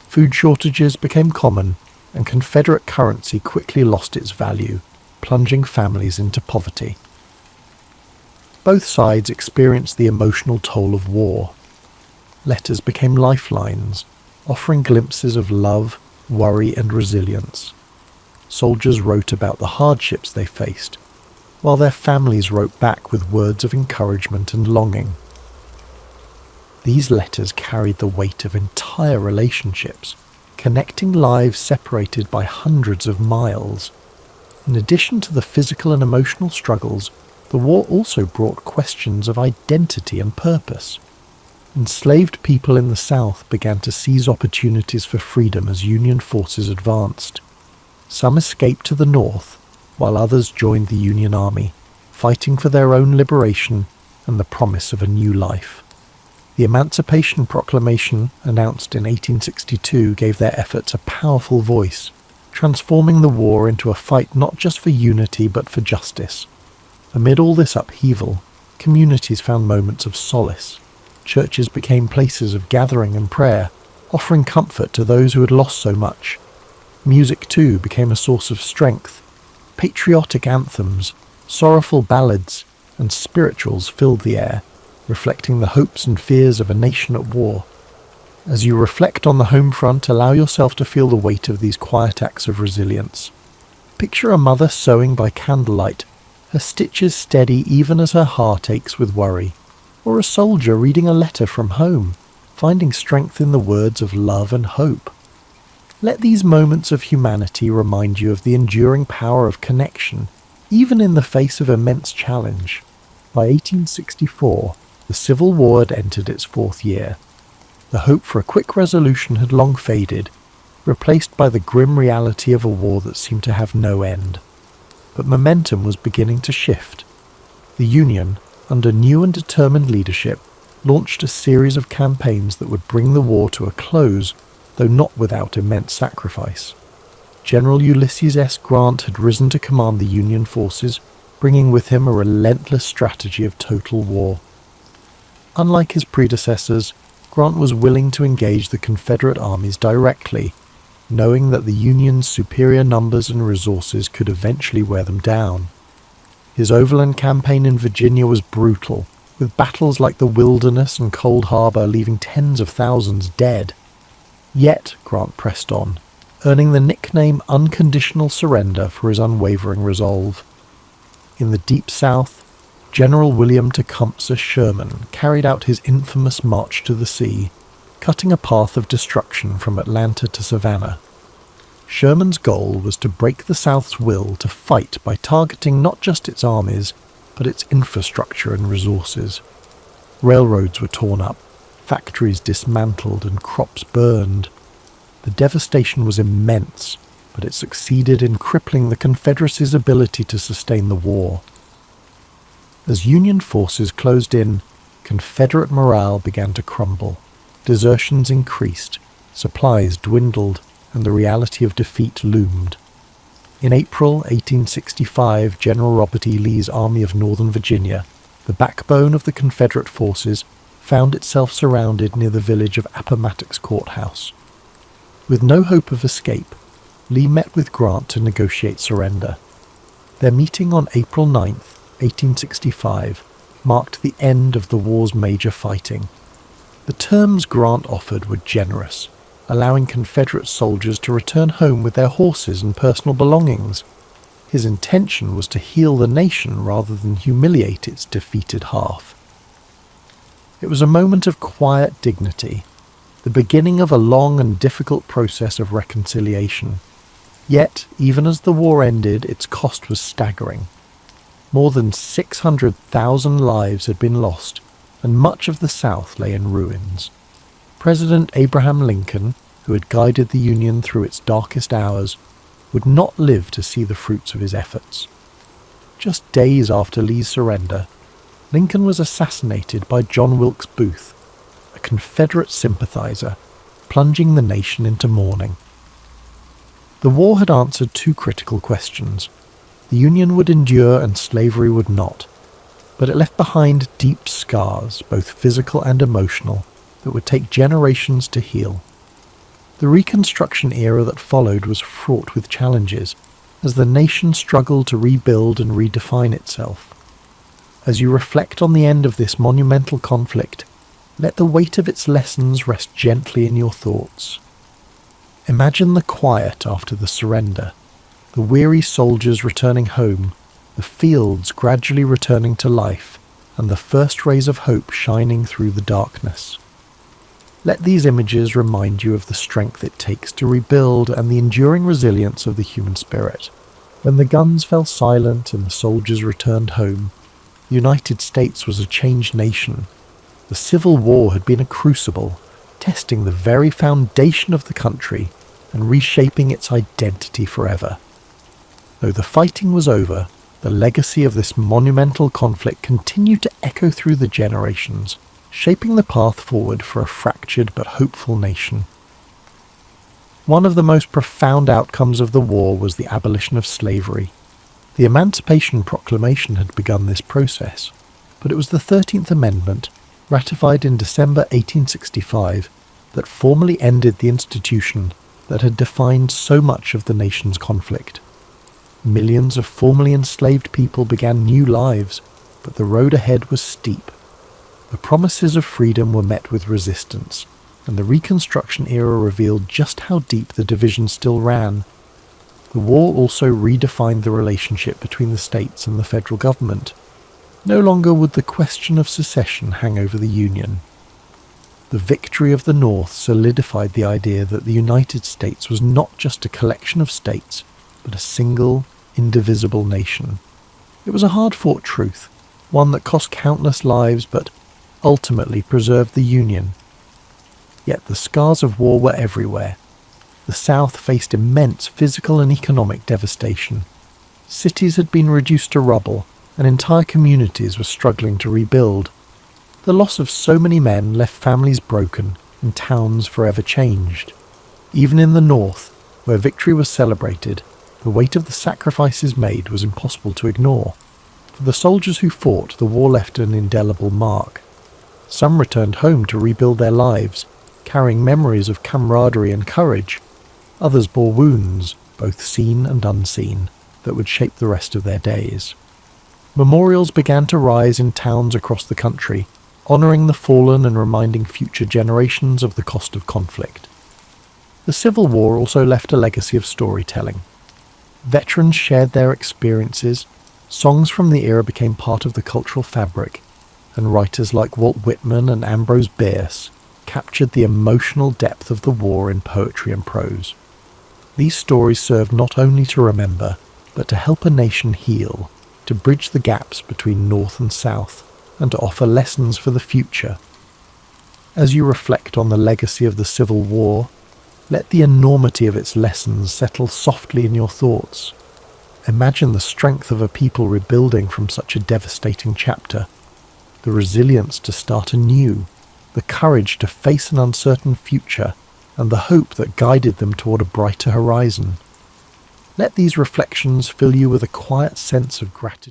Food shortages became common, and Confederate currency quickly lost its value, plunging families into poverty. Both sides experienced the emotional toll of war. Letters became lifelines, offering glimpses of love, worry, and resilience. Soldiers wrote about the hardships they faced, while their families wrote back with words of encouragement and longing. These letters carried the weight of entire relationships, connecting lives separated by hundreds of miles. In addition to the physical and emotional struggles, the war also brought questions of identity and purpose. Enslaved people in the South began to seize opportunities for freedom as Union forces advanced. Some escaped to the North, while others joined the Union Army, fighting for their own liberation and the promise of a new life. The Emancipation Proclamation, announced in 1862, gave their efforts a powerful voice, transforming the war into a fight not just for unity but for justice. Amid all this upheaval, communities found moments of solace. Churches became places of gathering and prayer, offering comfort to those who had lost so much. Music, too, became a source of strength. Patriotic anthems, sorrowful ballads, and spirituals filled the air, reflecting the hopes and fears of a nation at war. As you reflect on the home front, allow yourself to feel the weight of these quiet acts of resilience. Picture a mother sewing by candlelight, her stitches steady even as her heart aches with worry, or a soldier reading a letter from home, finding strength in the words of love and hope. Let these moments of humanity remind you of the enduring power of connection, even in the face of immense challenge. By 1864, the Civil War had entered its fourth year. The hope for a quick resolution had long faded, replaced by the grim reality of a war that seemed to have no end. But momentum was beginning to shift. The Union, under new and determined leadership, launched a series of campaigns that would bring the war to a close, though not without immense sacrifice. General Ulysses S. Grant had risen to command the Union forces, bringing with him a relentless strategy of total war. Unlike his predecessors, Grant was willing to engage the Confederate armies directly, knowing that the Union's superior numbers and resources could eventually wear them down. His overland campaign in Virginia was brutal, with battles like the Wilderness and Cold Harbor leaving tens of thousands dead. Yet Grant pressed on, earning the nickname Unconditional Surrender for his unwavering resolve. In the Deep South, General William Tecumseh Sherman carried out his infamous March to the Sea, cutting a path of destruction from Atlanta to Savannah. Sherman's goal was to break the South's will to fight by targeting not just its armies, but its infrastructure and resources. Railroads were torn up, factories dismantled, and crops burned. The devastation was immense, but it succeeded in crippling the Confederacy's ability to sustain the war. As Union forces closed in, Confederate morale began to crumble. Desertions increased, supplies dwindled, and the reality of defeat loomed. In April 1865, General Robert E. Lee's Army of Northern Virginia, the backbone of the Confederate forces, found itself surrounded near the village of Appomattox Courthouse. With no hope of escape, Lee met with Grant to negotiate surrender. Their meeting on April 9, 1865, marked the end of the war's major fighting. The terms Grant offered were generous, allowing Confederate soldiers to return home with their horses and personal belongings. His intention was to heal the nation rather than humiliate its defeated half. It was a moment of quiet dignity, the beginning of a long and difficult process of reconciliation. Yet, even as the war ended, its cost was staggering. More than 600,000 lives had been lost, and much of the South lay in ruins. President Abraham Lincoln, who had guided the Union through its darkest hours, would not live to see the fruits of his efforts. Just days after Lee's surrender, Lincoln was assassinated by John Wilkes Booth, a Confederate sympathizer, plunging the nation into mourning. The war had answered two critical questions. The Union would endure and slavery would not, but it left behind deep scars, both physical and emotional, that would take generations to heal. The Reconstruction era that followed was fraught with challenges, as the nation struggled to rebuild and redefine itself. As you reflect on the end of this monumental conflict, let the weight of its lessons rest gently in your thoughts. Imagine the quiet after the surrender, the weary soldiers returning home, the fields gradually returning to life, and the first rays of hope shining through the darkness. Let these images remind you of the strength it takes to rebuild and the enduring resilience of the human spirit. When the guns fell silent and the soldiers returned home, the United States was a changed nation. The Civil War had been a crucible, testing the very foundation of the country and reshaping its identity forever. Though the fighting was over, the legacy of this monumental conflict continued to echo through the generations, shaping the path forward for a fractured but hopeful nation. One of the most profound outcomes of the war was the abolition of slavery. The Emancipation Proclamation had begun this process, but it was the 13th Amendment, ratified in December 1865, that formally ended the institution that had defined so much of the nation's conflict. Millions of formerly enslaved people began new lives, but the road ahead was steep. The promises of freedom were met with resistance, and the Reconstruction era revealed just how deep the division still ran. The war also redefined the relationship between the states and the federal government. No longer would the question of secession hang over the Union. The victory of the North solidified the idea that the United States was not just a collection of states, but a single, indivisible nation. It was a hard-fought truth, one that cost countless lives but ultimately preserved the Union. Yet the scars of war were everywhere. The South faced immense physical and economic devastation. Cities had been reduced to rubble, and entire communities were struggling to rebuild. The loss of so many men left families broken and towns forever changed. Even in the North, where victory was celebrated, the weight of the sacrifices made was impossible to ignore. For the soldiers who fought, the war left an indelible mark. Some returned home to rebuild their lives, carrying memories of camaraderie and courage. Others bore wounds, both seen and unseen, that would shape the rest of their days. Memorials began to rise in towns across the country, honouring the fallen and reminding future generations of the cost of conflict. The Civil War also left a legacy of storytelling. Veterans shared their experiences, songs from the era became part of the cultural fabric, and writers like Walt Whitman and Ambrose Bierce captured the emotional depth of the war in poetry and prose. These stories served not only to remember, but to help a nation heal, to bridge the gaps between North and South, and to offer lessons for the future. As you reflect on the legacy of the Civil War, let the enormity of its lessons settle softly in your thoughts. Imagine the strength of a people rebuilding from such a devastating chapter, the resilience to start anew, the courage to face an uncertain future, and the hope that guided them toward a brighter horizon. Let these reflections fill you with a quiet sense of gratitude.